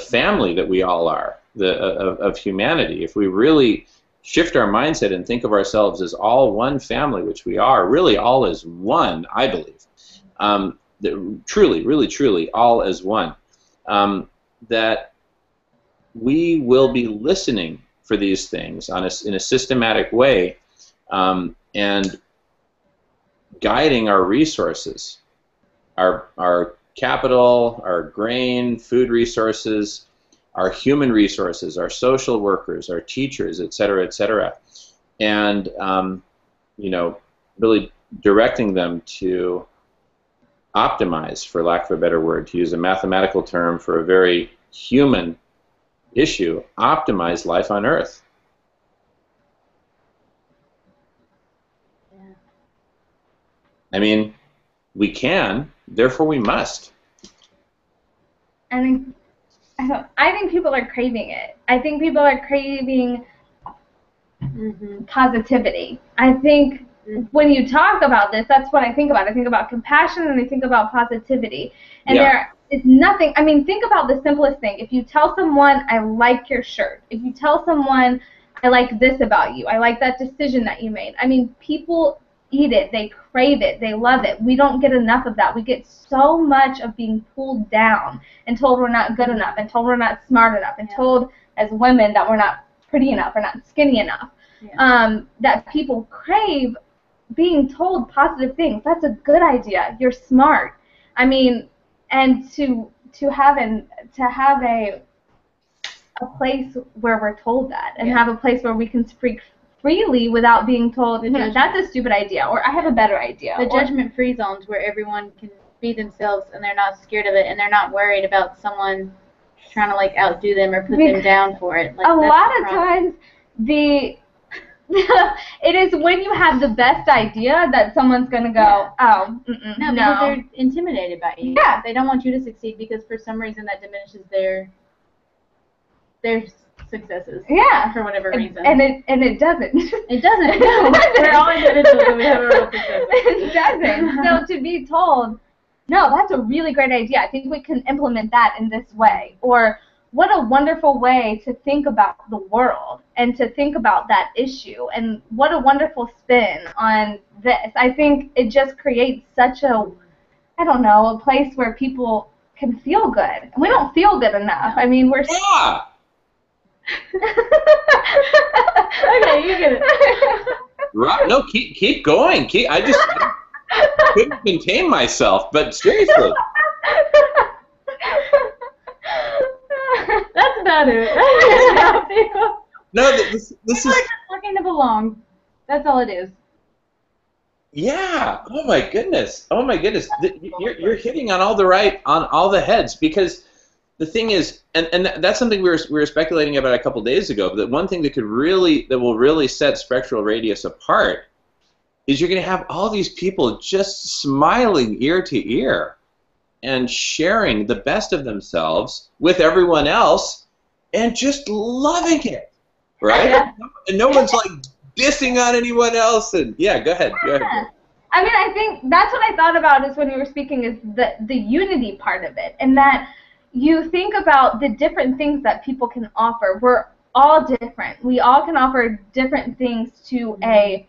Speaker 1: family that we all are, of humanity, if we really shift our mindset and think of ourselves as all one family, which we are, really all as one, I believe. Truly, really, truly, all as one, that we will be listening for these things in a systematic way, and guiding our resources, our capital, our grain, food resources, our human resources, our social workers, our teachers, et cetera, and really directing them to optimize, for lack of a better word, to use a mathematical term for a very human issue, optimize life on Earth.
Speaker 3: Yeah.
Speaker 1: I mean, we can, therefore we must.
Speaker 2: I think people are craving it. I think people are craving positivity. I think when you talk about this, that's what I think about. I think about compassion, and I think about positivity. And there is nothing, I mean, think about the simplest thing. If you tell someone, I like your shirt. If you tell someone, I like this about you. I like that decision that you made. I mean, people eat it. They crave it. They love it. We don't get enough of that. We get so much of being pulled down and told we're not good enough, and told we're not smart enough, and told as women that we're not pretty enough or not skinny enough, that people crave being told positive things. That's a good idea. You're smart. I mean, and to have a place where we're told that, and have a place where we can speak freely without being told, that's a stupid idea, or I have a better idea.
Speaker 3: The judgment-free zones where everyone can be themselves and they're not scared of it and they're not worried about someone trying to like outdo them or put them down for it. Like,
Speaker 2: a lot of times, it is when you have the best idea that someone's going to go, oh,
Speaker 3: no, because they're intimidated by you.
Speaker 2: Yeah.
Speaker 3: They don't want you to succeed because for some reason that diminishes their successes.
Speaker 2: Yeah.
Speaker 3: For whatever reason.
Speaker 2: And it doesn't.
Speaker 3: It doesn't. No. We're all individuals and we have our own successes.
Speaker 2: It doesn't. So to be told, no, that's a really great idea. I think we can implement that in this way. Or what a wonderful way to think about the world and to think about that issue. And what a wonderful spin on this. I think it just creates such a, I don't know, a place where people can feel good. We don't feel good enough. I mean, we're...
Speaker 1: Yeah.
Speaker 3: Okay, you get it.
Speaker 1: Right, no, keep going. I just couldn't contain myself, but seriously.
Speaker 3: That's about it.
Speaker 1: No, this is
Speaker 3: like looking to belong. That's all it is.
Speaker 1: Yeah. Oh my goodness. Oh my goodness. You're hitting on all the heads, because the thing is, and that's something we were speculating about a couple days ago. That one thing that will really set Spectral Radius apart is you're going to have all these people just smiling ear to ear and sharing the best of themselves with everyone else and just loving it, right?
Speaker 2: Yeah.
Speaker 1: And no one's like dissing on anyone else. And yeah, go ahead.
Speaker 2: I mean, I think that's what I thought about is when you were speaking is the unity part of it, and that you think about the different things that people can offer. We're all different. We all can offer different things to a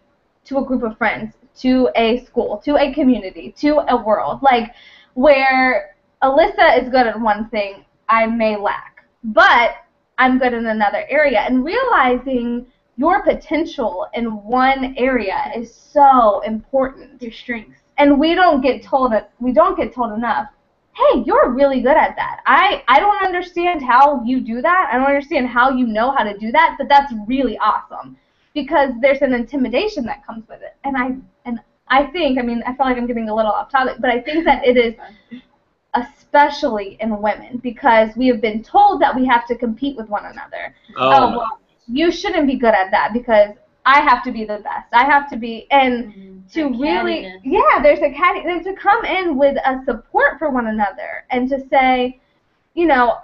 Speaker 2: group of friends, to a school, to a community, to a world. Like, where Alyssa is good at one thing, I may lack, but I'm good in another area. And realizing your potential in one area is so important.
Speaker 3: Your strengths.
Speaker 2: And we don't get told enough, hey, you're really good at that. I don't understand how you do that. I don't understand how you know how to do that, but that's really awesome. Because there's an intimidation that comes with it. And I think, I mean, I feel like I'm getting a little off topic, but I think that it is especially in women, because we have been told that we have to compete with one another.
Speaker 1: Oh,
Speaker 2: well, you shouldn't be good at that because I have to be the best. I have to be, and to really, there's to come in with a support for one another and to say, you know,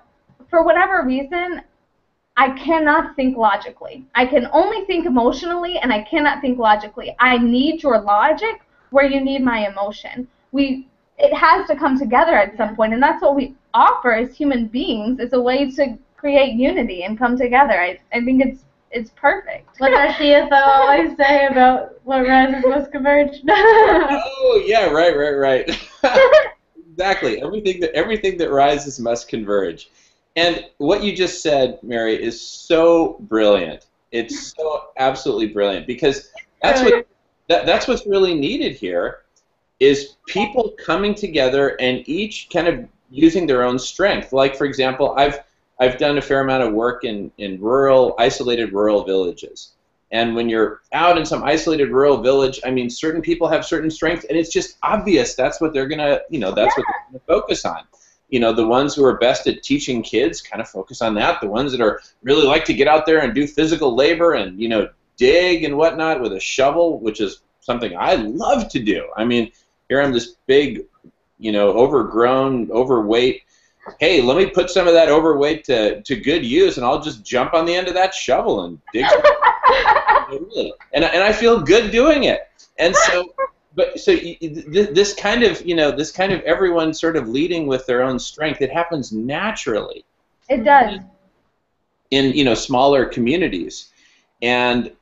Speaker 2: for whatever reason, I cannot think logically. I can only think emotionally, and I cannot think logically. I need your logic where you need my emotion. It has to come together at some point, and that's what we offer as human beings, is a way to create unity and come together. I think it's perfect.
Speaker 3: What's our CFO always say about what rises must converge?
Speaker 1: Oh yeah, right. Exactly. Everything that rises must converge. And what you just said, Mary, is so brilliant. It's so absolutely brilliant, because that's what's really needed here is people coming together and each kind of using their own strength. Like, for example, I've done a fair amount of work in isolated rural villages. And when you're out in some isolated rural village, I mean, certain people have certain strengths, and it's just obvious that's what they're gonna, what they're gonna focus on. The ones who are best at teaching kids kind of focus on that. The ones that are really like to get out there and do physical labor and, dig and whatnot with a shovel, which is something I love to do. I mean, here I'm this big, overgrown, overweight. Hey, let me put some of that overweight to good use, and I'll just jump on the end of that shovel and dig. And I feel good doing it. And so, this kind of everyone sort of leading with their own strength, it happens naturally.
Speaker 2: It does.
Speaker 1: In smaller communities, and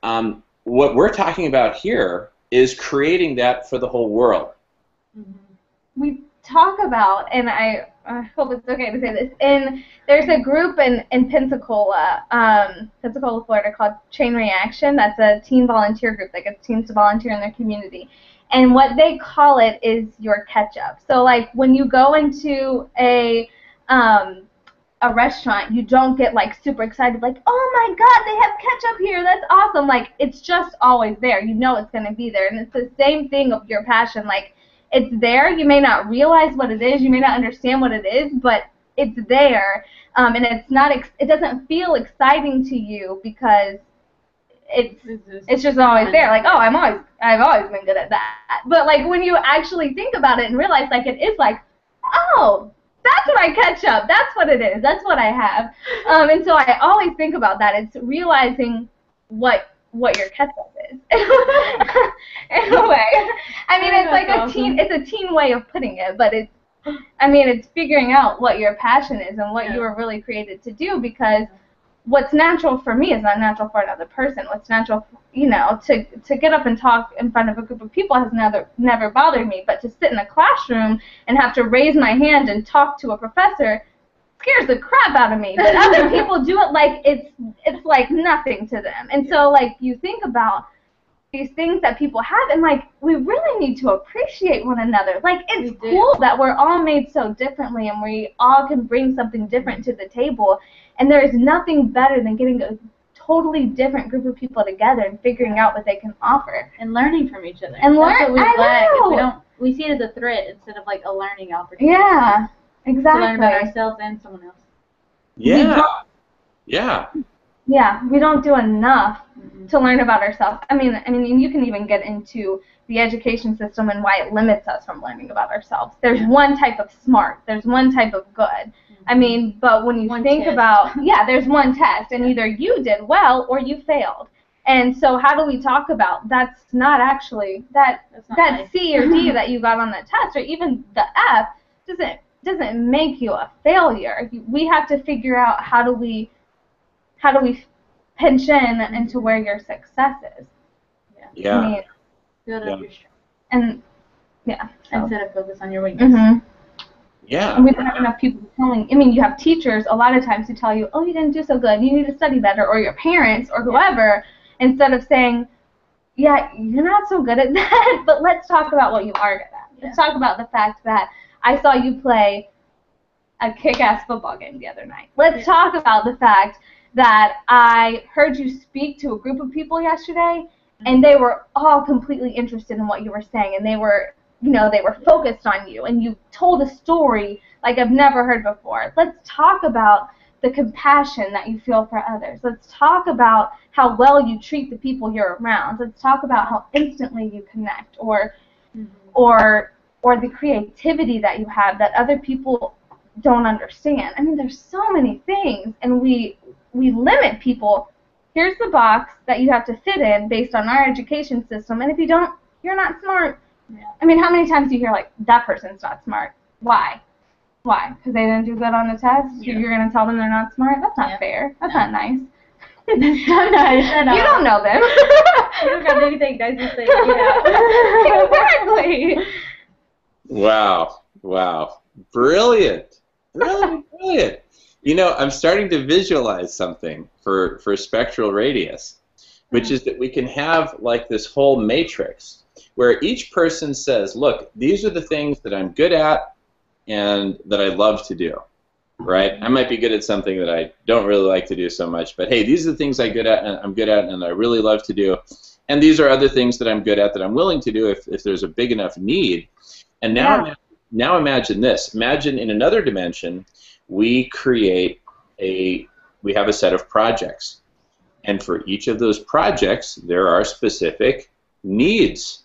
Speaker 1: what we're talking about here is creating that for the whole world.
Speaker 2: talk about, and I hope it's okay to say this, and there's a group in Pensacola, Florida, called Chain Reaction. That's a teen volunteer group that gets teens to volunteer in their community. And what they call it is your catch-up. So, like, when you go into a restaurant, you don't get, like, super excited, like, oh my God, they have ketchup here, that's awesome. Like, it's just always there. You know it's going to be there. And it's the same thing of your passion. Like, it's there. You may not realize what it is. You may not understand what it is, but it's there. And it's not. It doesn't feel exciting to you because it's just always there. Like, oh, I've always been good at that. But like when you actually think about it and realize, like, it is like, oh, that's my ketchup. That's what it is. That's what I have. And so I always think about that. It's realizing what your ketchup is. In a way. I mean, it's like it's a teen way of putting it, but it's figuring out what your passion is and what you were really created to do, because what's natural for me is not natural for another person. What's natural, to get up and talk in front of a group of people has never bothered me, but to sit in a classroom and have to raise my hand and talk to a professor scares the crap out of me. But other people do it like it's like nothing to them. And so, like, you think about these things that people have, and like, we really need to appreciate one another. Like, it's cool that we're all made so differently and we all can bring something different to the table, and there is nothing better than getting a totally different group of people together and figuring out what they can offer
Speaker 3: and learning from each other.
Speaker 2: And
Speaker 3: that's what we lack. We see it as a threat instead of like a learning opportunity.
Speaker 2: Yeah, exactly.
Speaker 3: To learn about ourselves and someone else.
Speaker 1: Yeah.
Speaker 2: Yeah, we don't do enough to learn about ourselves. I mean, you can even get into the education system and why it limits us from learning about ourselves. There's one type of smart. There's one type of good. I mean, but when you think about, there's one test, and either you did well or you failed. And so how do we talk about that's not actually that nice. C or D that you got on the test, or even the F doesn't make you a failure. We have to figure out how do we pinch in into where your success is.
Speaker 1: Yeah.
Speaker 2: I mean, and
Speaker 3: instead of focus on your weakness.
Speaker 1: Yeah.
Speaker 2: And we don't have enough people telling. I mean, you have teachers a lot of times who tell you, oh, you didn't do so good, you need to study better, or your parents or whoever, instead of saying, yeah, you're not so good at that, but let's talk about what you are good at. Let's talk about the fact that I saw you play a kick-ass football game the other night. Let's talk about the fact that I heard you speak to a group of people yesterday, and they were all completely interested in what you were saying, and they were focused on you, and you told a story like I've never heard before. Let's talk about the compassion that you feel for others. Let's talk about how well you treat the people you're around. Let's talk about how instantly you connect, or the creativity that you have that other people don't understand. I mean, there's so many things, and we limit people. Here's the box that you have to fit in based on our education system, and if you don't, you're not smart. Yeah. I mean, how many times do you hear, like, that person's not smart? Why? Because they didn't do good on the test? Yeah. You're going to tell them they're not smart? That's not fair. That's not nice. That's not nice. You don't know them.
Speaker 3: You don't got anything nice to say.
Speaker 2: Exactly.
Speaker 1: Wow. Brilliant. Brilliant. I'm starting to visualize something for Spectral Radius, which is that we can have, like, this whole matrix where each person says, look, these are the things that I'm good at and that I love to do, right? I might be good at something that I don't really like to do so much, but hey, these are the things I'm good at and I really love to do, and these are other things that I'm good at that I'm willing to do if there's a big enough need. And now imagine this. Imagine in another dimension, we have a set of projects, and for each of those projects, there are specific needs.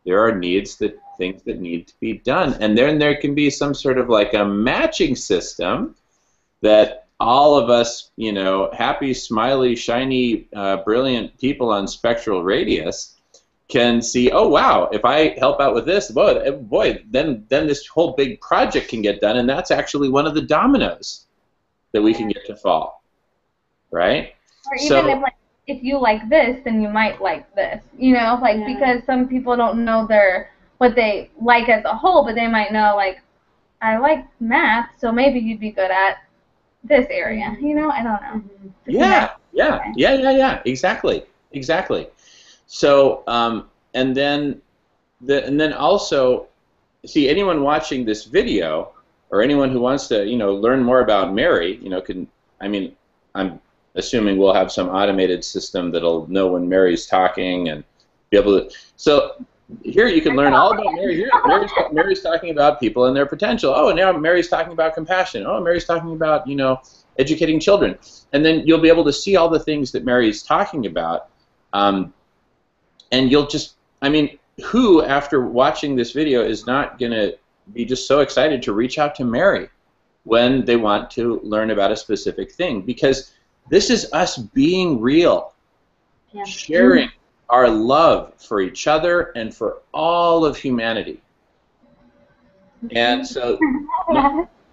Speaker 1: There are things that need to be done, and then there can be some sort of like a matching system that all of us, happy, smiley, shiny, brilliant people on Spectral Radius can see, oh wow, if I help out with this, boy, then this whole big project can get done, and that's actually one of the dominoes that we can get to fall, right?
Speaker 2: Or even if you like this, then you might like this, because some people don't know what they like as a whole, but they might know, like, I like math, so maybe you'd be good at this area. You know, I don't know.
Speaker 1: Yeah. Exactly. So, and then also, see, anyone watching this video, or anyone who wants to, learn more about Mary, I'm assuming we'll have some automated system that'll know when Mary's talking and be able to. So here you can learn all about Mary. Here, Mary's talking about people and their potential. Oh, and now Mary's talking about compassion. Oh, Mary's talking about, educating children. And then you'll be able to see all the things that Mary's talking about. And you'll just, who, after watching this video, is not going to be just so excited to reach out to Mary when they want to learn about a specific thing? Because this is us being real, sharing our love for each other and for all of humanity. And so,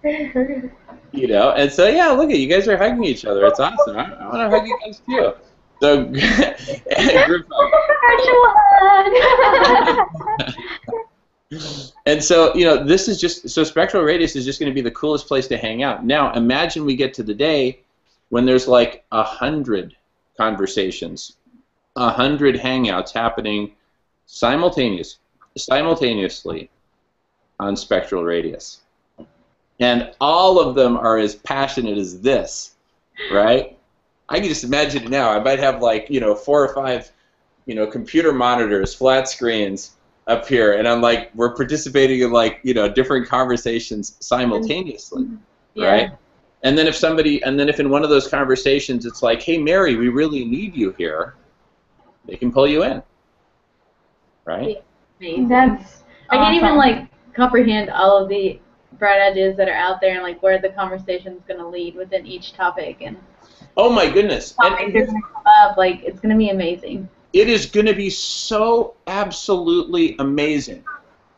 Speaker 1: and so, yeah, look at you guys are hugging each other. It's awesome. I want to hug you guys too. So, group hug. And so, this is just, so Spectral Radius is just going to be the coolest place to hang out. Now, imagine we get to the day when there's like 100 conversations, 100 hangouts happening simultaneously on Spectral Radius. And all of them are as passionate as this, right? I can just imagine it now. I might have like, 4 or 5, computer monitors, flat screens up here, and I'm like, we're participating in like, different conversations simultaneously, right? And then if in one of those conversations it's like, hey Mary, we really need you here, they can pull you in, right?
Speaker 3: That's I can't even like comprehend all of the bright ideas that are out there and like where the conversation is going to lead within each topic, and
Speaker 1: oh my goodness,
Speaker 3: and they're going to come up, like it's going to be amazing.
Speaker 1: It is going to be so absolutely amazing,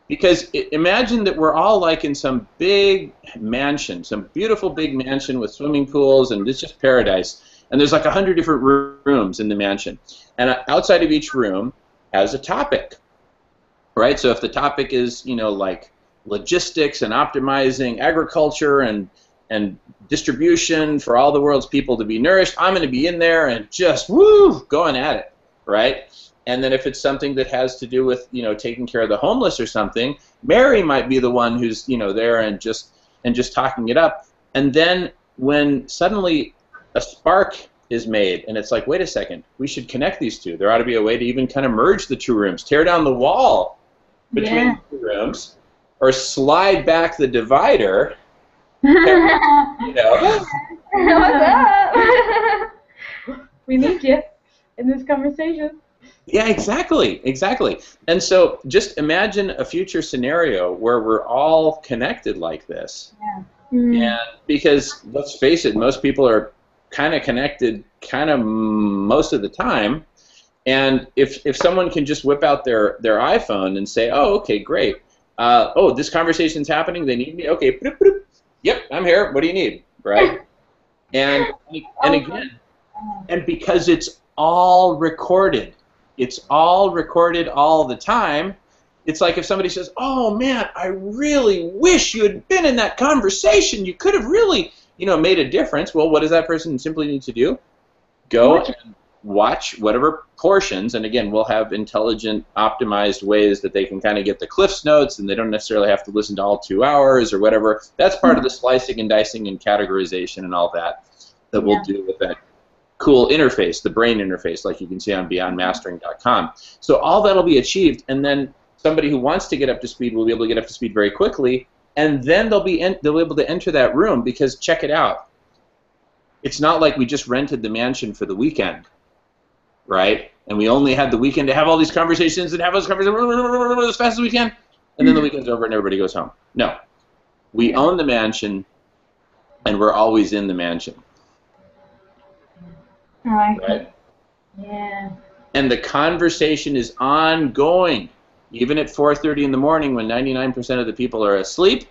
Speaker 1: because imagine that we're all like in some big mansion, some beautiful big mansion with swimming pools, and it's just paradise. And there's like 100 different rooms in the mansion, and outside of each room has a topic, right? So if the topic is, like logistics and optimizing agriculture and distribution for all the world's people to be nourished, I'm going to be in there and just going at it. Right? And then if it's something that has to do with, taking care of the homeless or something, Mary might be the one who's, there and just talking it up. And then when suddenly a spark is made and it's like, wait a second, we should connect these two. There ought to be a way to even kind of merge the two rooms, tear down the wall between the two rooms, or slide back the divider.
Speaker 2: What's up?
Speaker 3: We need you in this conversation.
Speaker 1: Yeah, exactly. And so just imagine a future scenario where we're all connected like this. And because let's face it, most people are kind of connected most of the time. And if someone can just whip out their iPhone and say, oh, okay, great. This conversation's happening, they need me. Okay, bloop, bloop. Yep, I'm here. What do you need? Right? And again, and because it's all recorded. It's all recorded all the time. It's like if somebody says, oh man, I really wish you had been in that conversation. You could have really, made a difference. Well, what does that person simply need to do? Go and watch whatever portions, and again, we'll have intelligent, optimized ways that they can kind of get the Cliff's Notes, and they don't necessarily have to listen to all 2 hours or whatever. That's part of the slicing and dicing and categorization and all that we'll do with that cool interface, the brain interface, like you can see on beyondmastering.com. So all that'll be achieved, and then somebody who wants to get up to speed will be able to get up to speed very quickly, and then they'll be able to enter that room, because check it out. It's not like we just rented the mansion for the weekend, right? And we only had the weekend to have all these conversations and have those conversations as fast as we can, and then the weekend's over and everybody goes home. No. We own the mansion, and we're always in the mansion. Right?
Speaker 3: Yeah.
Speaker 1: And the conversation is ongoing, even at 4:30 in the morning when 99% of the people are asleep.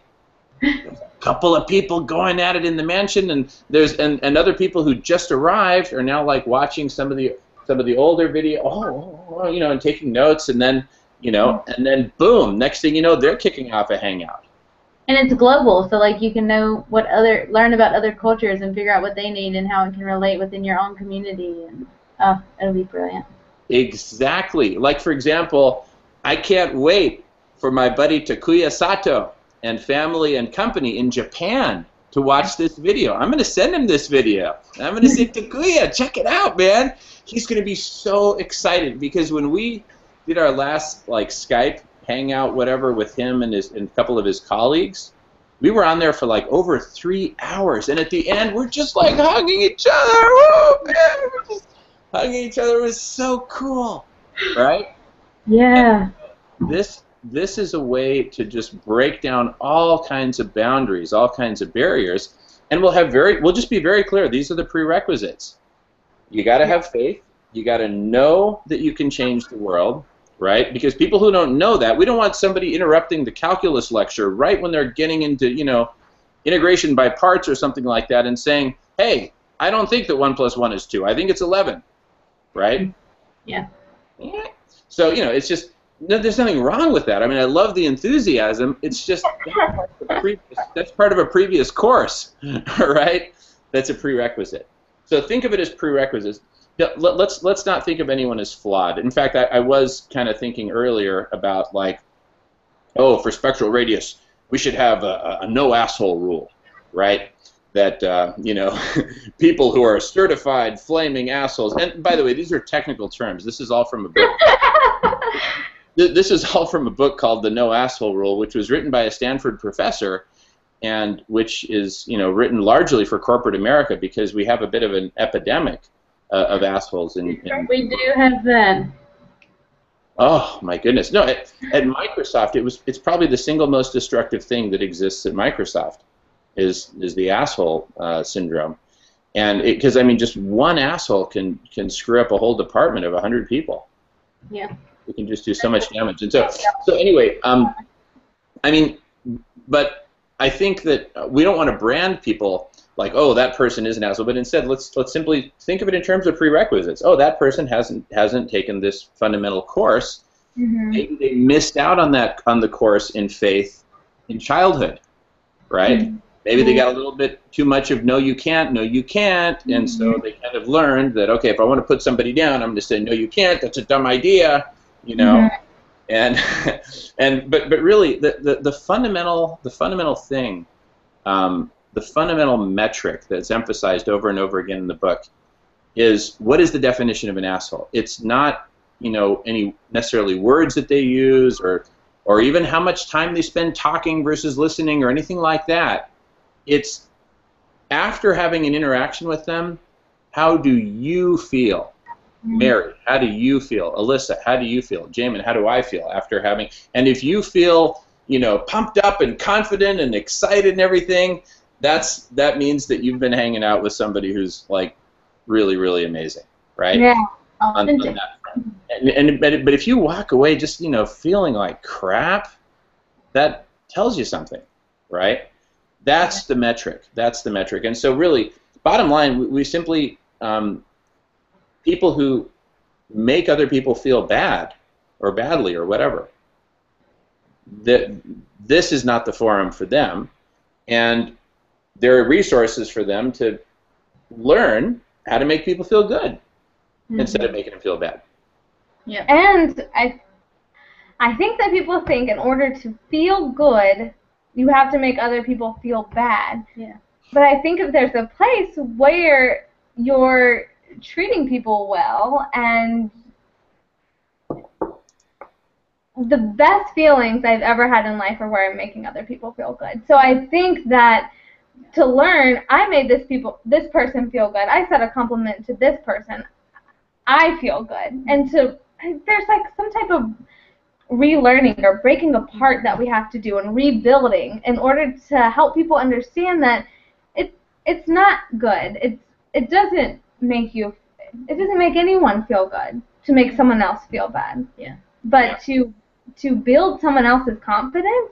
Speaker 1: There's a couple of people going at it in the mansion, and there's and other people who just arrived are now like watching some of the older video, and taking notes, and then and then boom, next thing you know, they're kicking off a hangout.
Speaker 3: And it's global, so like you can know learn about other cultures and figure out what they need and how it can relate within your own community, and it'll be brilliant.
Speaker 1: Exactly. Like, for example, I can't wait for my buddy Takuya Sato and family and company in Japan to watch this video. I'm going to send him this video. I'm going to say, Takuya, check it out, man. He's going to be so excited, because when we did our last like Skype hangout, whatever, with him and a couple of his colleagues, we were on there for like over 3 hours, and at the end we're just like hugging each other. Oh, man, we're just hugging each other. It was so cool, right?
Speaker 3: Yeah.
Speaker 1: And this is a way to just break down all kinds of boundaries, all kinds of barriers, and we'll just be very clear. These are the prerequisites. You got to have faith. You got to know that you can change the world, right? Because people who don't know that, we don't want somebody interrupting the calculus lecture right when they're getting into, integration by parts or something like that, and saying, hey, I don't think that 1 + 1 is 2. I think it's 11, right?
Speaker 3: Yeah.
Speaker 1: So, it's just, there's nothing wrong with that. I mean, I love the enthusiasm. It's just that's part of a previous course, right? That's a prerequisite. So think of it as prerequisites. Let's not think of anyone as flawed. In fact, I was kind of thinking earlier about, like, oh, for spectral radius, we should have a no asshole rule, right? That people who are certified flaming assholes. And by the way, these are technical terms. This is all from a book. This is all from a book called The No Asshole Rule, which was written by a Stanford professor, and which is written largely for corporate America, because we have a bit of an epidemic of assholes.
Speaker 3: We do have that.
Speaker 1: Oh my goodness! No, at Microsoft, it's probably the single most destructive thing that exists at Microsoft is the asshole syndrome, and because I mean, just one asshole can screw up a whole department of 100 people.
Speaker 3: Yeah.
Speaker 1: It can just do so much damage. And so anyway, I mean, but I think that we don't want to brand people like, oh, that person is an asshole, but instead let's simply think of it in terms of prerequisites. Oh, that person hasn't taken this fundamental course.
Speaker 2: Mm-hmm.
Speaker 1: Maybe they missed out on the course in faith in childhood, right?
Speaker 2: Mm-hmm.
Speaker 1: Maybe they got a little bit too much of no, you can't, and so they kind of learned that, okay, if I want to put somebody down, I'm going to say, no, you can't. That's a dumb idea. And but really the fundamental thing, the fundamental metric that's emphasized over and over again in the book is, what is the definition of an asshole? It's not any necessarily words that they use or even how much time they spend talking versus listening or anything like that. It's after having an interaction with them, how do you feel? Mary, how do you feel? Alyssa, how do you feel? Jamin, how do I feel after having? And if you feel, pumped up and confident and excited and everything, that means that you've been hanging out with somebody who's like really, really amazing, right?
Speaker 2: Yeah.
Speaker 1: On that front. But if you walk away just feeling like crap, that tells you something, right? That's the metric. That's the metric. And so really, bottom line, we simply people who make other people feel bad or badly or whatever, this is not the forum for them, and there are resources for them to learn how to make people feel good instead of making them feel bad.
Speaker 3: Yeah.
Speaker 2: And I think that people think in order to feel good, you have to make other people feel bad.
Speaker 3: Yeah.
Speaker 2: But I think if there's a place where you're treating people well, and the best feelings I've ever had in life are where I'm making other people feel good. So I think that to learn, I made this person feel good. I said a compliment to this person. I feel good. And there's like some type of relearning or breaking apart that we have to do and rebuilding in order to help people understand that it's not good. It doesn't make anyone feel good to make someone else feel bad.
Speaker 3: Yeah.
Speaker 2: But to build someone else's confidence,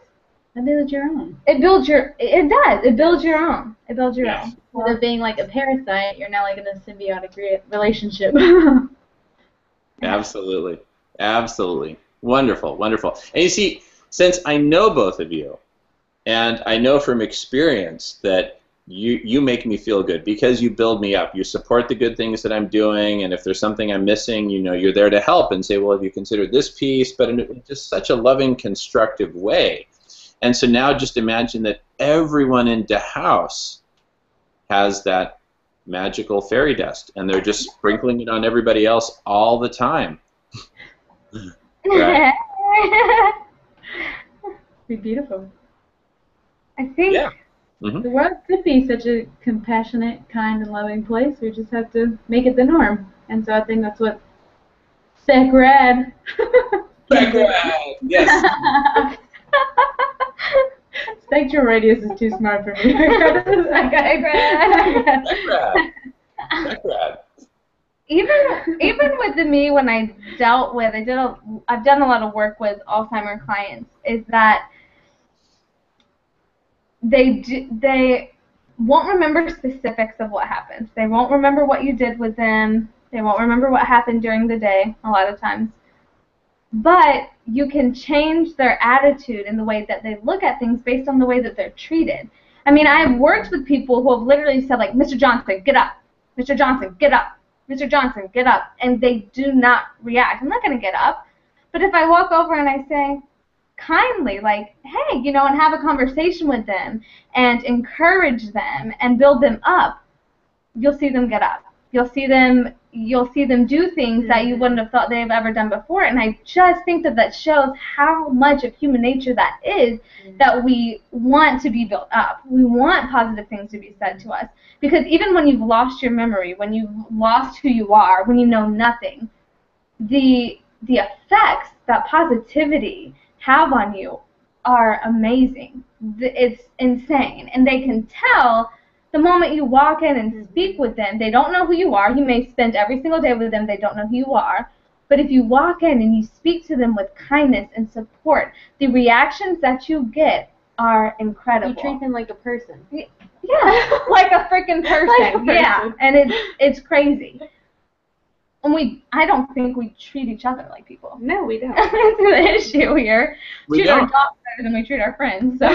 Speaker 3: and build your own.
Speaker 2: It does. It builds your own. It builds your own.
Speaker 3: Instead of being like a parasite, you're now like in a symbiotic relationship.
Speaker 1: Absolutely. Absolutely. Wonderful, wonderful. And you see, since I know both of you, And I know from experience that you make me feel good because you build me up. You support the good things that I'm doing, and if there's something I'm missing, you know, you're there to help and say, well, have you considered this piece? But in just such a loving, constructive way. And so now just imagine that everyone in the house has that magical fairy dust, and they're just sprinkling it on everybody else all the time. Right?
Speaker 3: Be beautiful.
Speaker 2: I think
Speaker 1: Yeah. Mm-hmm.
Speaker 3: The world could be such a compassionate, kind, and loving place. We just have to make it the norm. And so I think that's what Spectral.
Speaker 1: Spectral. Yes.
Speaker 3: Spectral radius is too smart for me.
Speaker 1: Spectral.
Speaker 2: Even with me, when I dealt with, I've done a lot of work with Alzheimer clients, is that they won't remember specifics of what happens. They won't remember what you did with them. They won't remember what happened during the day a lot of times. But you can change their attitude and the way that they look at things based on the way that they're treated. I mean, I've worked with people who have literally said, like, Mr. Johnson, get up. Mr. Johnson, get up. Mr. Johnson, get up. And they do not react. I'm not going to get up. But if I walk over and I say, kindly, like, hey, you know, and have a conversation with them and encourage them and build them up, you'll see them get up. You'll see them do things that you wouldn't have thought they've ever done before. And I just think that shows how much of human nature that is, that we want to be built up. We want positive things to be said to us. Because even when you've lost your memory, when you've lost who you are, when you know nothing, the effects that positivity have on you are amazing. It's insane. And they can tell the moment you walk in and speak with them. They don't know who you are. You may spend every single day with them. They don't know who you are. But if you walk in and you speak to them with kindness and support, the reactions that you get are incredible.
Speaker 3: You treat them like a person.
Speaker 2: Yeah, like a freaking person.
Speaker 3: Like a person.
Speaker 2: Yeah, and it's crazy. And I don't think we treat each other like people.
Speaker 3: No, we don't.
Speaker 2: That's the issue here.
Speaker 1: We
Speaker 2: treat
Speaker 1: don't.
Speaker 2: our dogs better than we treat our friends. So.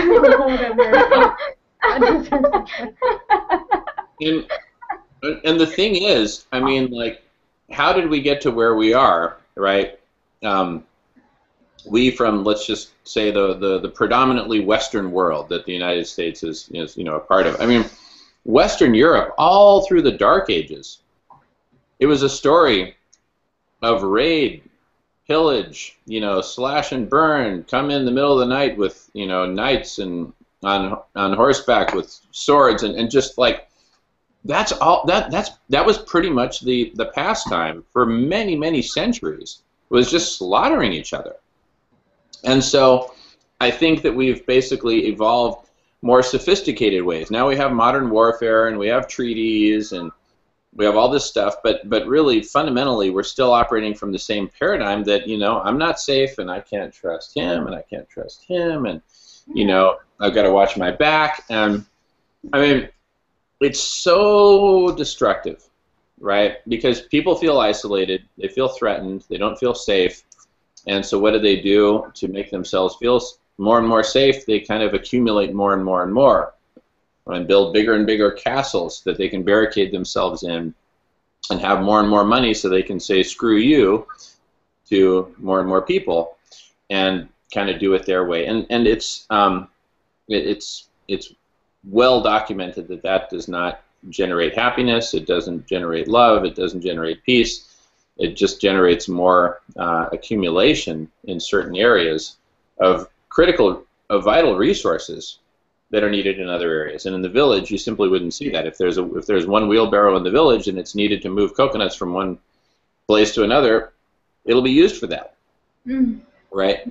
Speaker 1: And the thing is, I mean, like, how did we get to where we are, right? We from, let's just say, the predominantly Western world that the United States is you know, a part of. I mean, Western Europe, all through the Dark Ages, it was a story of raid, pillage, you know, slash and burn, come in the middle of the night with, you know, knights and on horseback with swords, and just like, that's all. That was pretty much the pastime for many centuries, was just slaughtering each other. And so I think that we've basically evolved more sophisticated ways. Now we have modern warfare and we have treaties and we have all this stuff, but really fundamentally we're still operating from the same paradigm that, you know, I'm not safe and I can't trust him and I can't trust him, and, you know, I've got to watch my back. And I mean, it's so destructive, right? Because people feel isolated, they feel threatened, they don't feel safe. And so what do to make themselves feel more and more safe? They kind of accumulate more and more and more, and build bigger and bigger castles that they can barricade themselves in, and have more and more money so they can say screw you to more and more people and kind of do it their way. And it's well documented that does not generate happiness, it doesn't generate love, it doesn't generate peace. It just generates more accumulation in certain areas of vital resources that are needed in other areas. And in the village, you simply wouldn't see that. If there's one wheelbarrow in the village and it's needed to move coconuts from one place to another, it'll be used for that, right?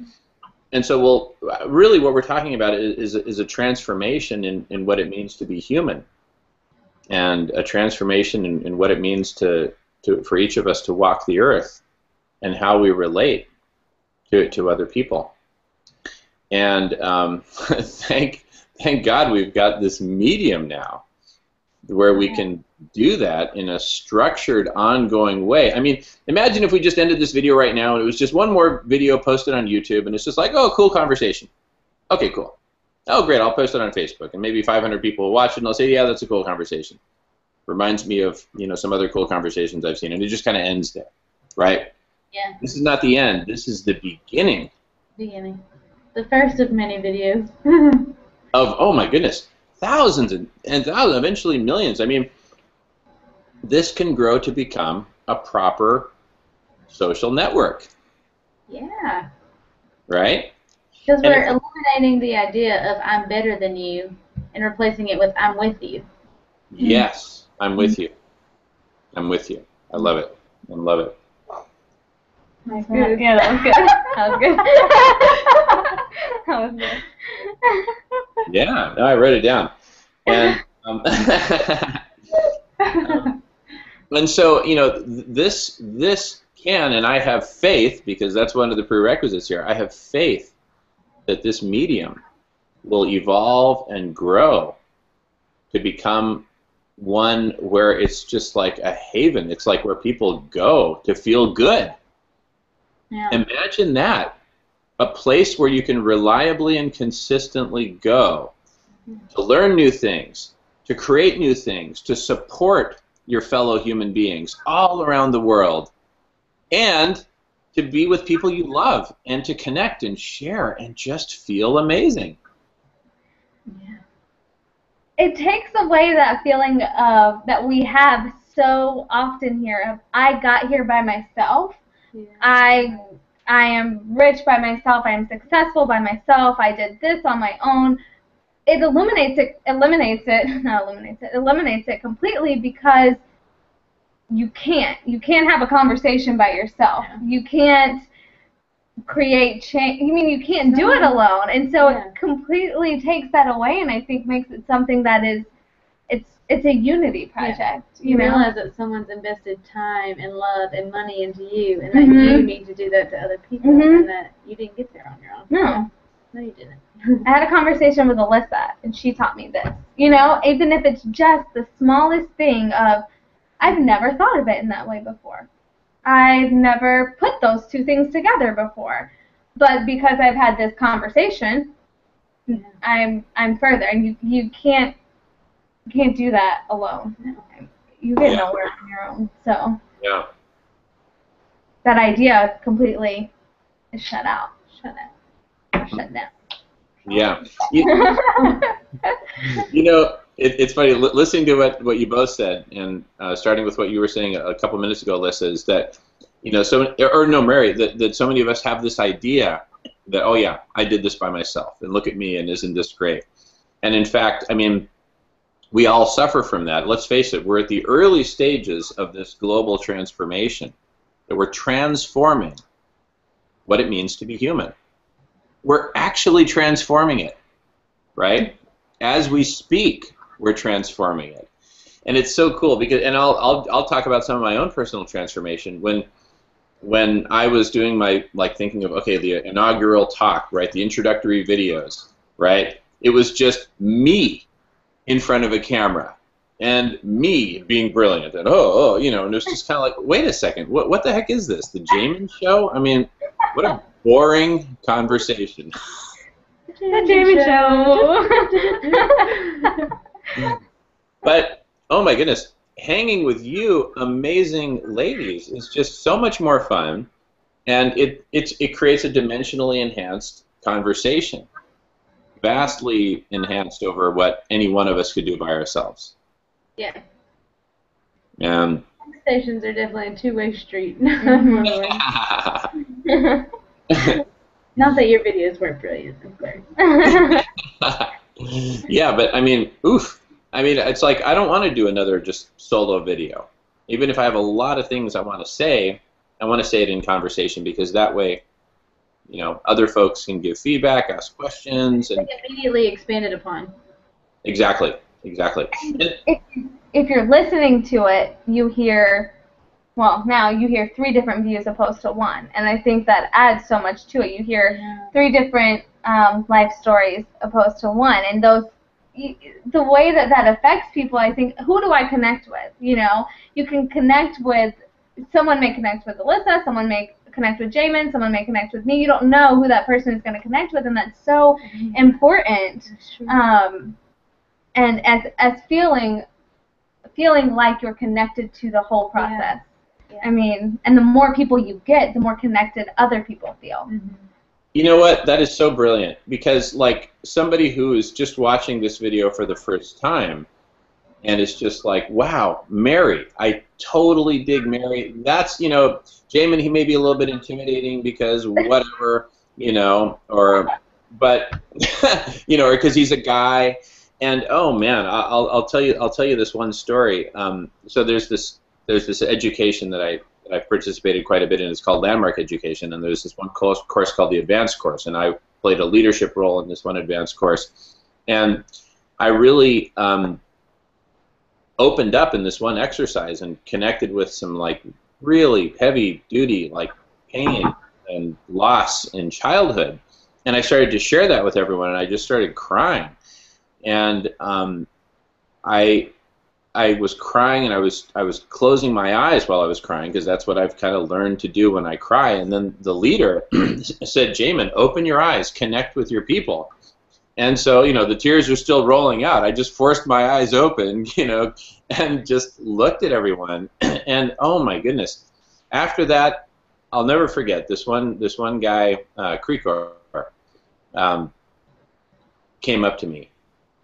Speaker 1: And so, well, really, what we're talking about is a transformation in what it means to be human, and a transformation in what it means for each of us to walk the earth, and how we relate to other people. And thank God we've got this medium now where we can do that in a structured, ongoing way. I mean, imagine if we just ended this video right now and it was just one more video posted on YouTube and it's just like, oh, cool conversation. Okay, cool. Oh, great, I'll post it on Facebook, and maybe 500 people will watch it, and they'll say, yeah, that's a cool conversation. Reminds me of, some other cool conversations I've seen, and it just kind of ends there, right?
Speaker 3: Yeah.
Speaker 1: This is not the end. This is the beginning.
Speaker 3: Beginning. The first of many videos.
Speaker 1: Of, oh my goodness, thousands and thousands, eventually millions. I mean, this can grow to become a proper social network.
Speaker 3: Yeah.
Speaker 1: Right?
Speaker 3: Because we're eliminating the idea of I'm better than you and replacing it with I'm with you.
Speaker 1: Yes, I'm with you. I'm with you. I love it. I love it.
Speaker 2: That's good. Yeah, that was good. That was good. That was good.
Speaker 1: Yeah, no, I wrote it down. And and so, this can, and I have faith, because that's one of the prerequisites here, I have faith that this medium will evolve and grow to become one where it's just like a haven. It's like where people go to feel good.
Speaker 3: Yeah.
Speaker 1: Imagine that. A place where you can reliably and consistently go to learn new things, to create new things, to support your fellow human beings all around the world, and to be with people you love and to connect and share and just feel amazing.
Speaker 3: Yeah.
Speaker 2: It takes away that feeling of that we have so often here of I got here by myself.
Speaker 3: Yeah.
Speaker 2: I am rich by myself. I am successful by myself. I did this on my own. It eliminates it completely, because you can't have a conversation by yourself.
Speaker 3: Yeah.
Speaker 2: You can't create change. You can't do it alone, and so it completely takes that away, and I think makes it something that is it's a unity project.
Speaker 3: Yeah.
Speaker 2: You know?
Speaker 3: Realize that someone's invested time and love and money into you, and that you need to do that to other people, and that you didn't get there on your own.
Speaker 2: No.
Speaker 3: No, you didn't.
Speaker 2: I had a conversation with Alyssa, and she taught me this. Even if it's just the smallest thing of, I've never thought of it in that way before. I've never put those two things together before. But because I've had this conversation, I'm further, and you can't do that alone. You get nowhere on your own. So that idea completely is shut out. Shut down.
Speaker 1: Yeah. It's funny, listening to what you both said, and starting with what you were saying a couple minutes ago, Alyssa, is that, Mary, that so many of us have this idea that, oh yeah, I did this by myself, and look at me, and isn't this great? And in fact, we all suffer from that. Let's face it, we're at the early stages of this global transformation, that we're transforming what it means to be human. We're actually transforming it, right? As we speak, we're transforming it, and it's so cool because, and I'll talk about some of my own personal transformation. When I was doing my thinking of the inaugural talk, right, the introductory videos, right, it was just me in front of a camera and me being brilliant, and and it was just kind of like, wait a second, what the heck is this? The Jamin Show? What a boring conversation.
Speaker 2: The Jamie Show.
Speaker 1: But, oh my goodness, hanging with you amazing ladies is just so much more fun, and it creates a dimensionally enhanced conversation, vastly enhanced over what any one of us could do by ourselves.
Speaker 3: Yeah.
Speaker 1: Conversations
Speaker 3: are definitely a two-way street. Not that your videos weren't brilliant, of course.
Speaker 1: Yeah, but oof. It's like I don't want to do another just solo video. Even if I have a lot of things I want to say it in conversation, because that way, other folks can give feedback, ask questions, and
Speaker 3: immediately expanded upon.
Speaker 1: Exactly.
Speaker 2: If you're listening to it, you hear. Well, now you hear 3 different views opposed to 1, and I think that adds so much to it. You hear 3 different life stories opposed to 1, and the way that affects people, I think, who do I connect with? You can connect with, someone may connect with Alyssa, someone may connect with Jamin, someone may connect with me. You don't know who that person is going to connect with, and that's so important. And as feeling like you're connected to the whole process.
Speaker 3: Yeah.
Speaker 2: I mean, and the more people you get, the more connected other people feel.
Speaker 1: You know what? That is so brilliant, because like somebody who is just watching this video for the first time and it's just like, wow, Mary, I totally dig Mary. That's, you know, Jamin, he may be a little bit intimidating because whatever, you know, or, but, you know, or because he's a guy. And oh man, I'll tell you this one story. So there's this education that I've participated quite a bit in. It's called Landmark Education, and there's this one course called the Advanced Course, and I played a leadership role in this one advanced course. And I really opened up in this one exercise and connected with some like really heavy duty like pain and loss in childhood, and I started to share that with everyone, and I just started crying. And I was crying, and I was closing my eyes while I was crying, because that's what I've kind of learned to do when I cry. And then the leader said, Jamin, open your eyes, connect with your people. And so, you know, the tears are still rolling out. I just forced my eyes open, you know, and just looked at everyone. And oh my goodness, after that, I'll never forget this one guy, Krikor, came up to me.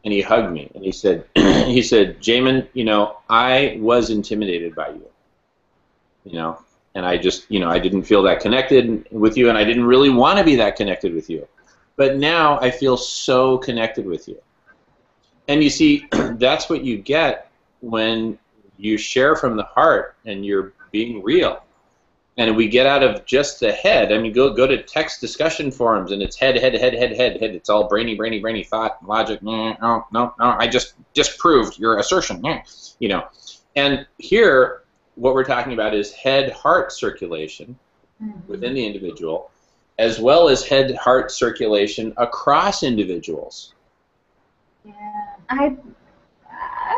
Speaker 1: And he hugged me, and he said, Jamin, you know, I was intimidated by you, you know, and I just, you know, I didn't feel that connected with you, and I didn't really want to be that connected with you. But now I feel so connected with you. And you see, that's what you get when you share from the heart and you're being real. And we get out of just the head. I mean, go to text discussion forums, and it's head. It's all brainy thought, logic. No, I just disproved your assertion. You know, and here, what we're talking about is head-heart circulation within the individual, as well as head-heart circulation across individuals.
Speaker 2: Yeah, I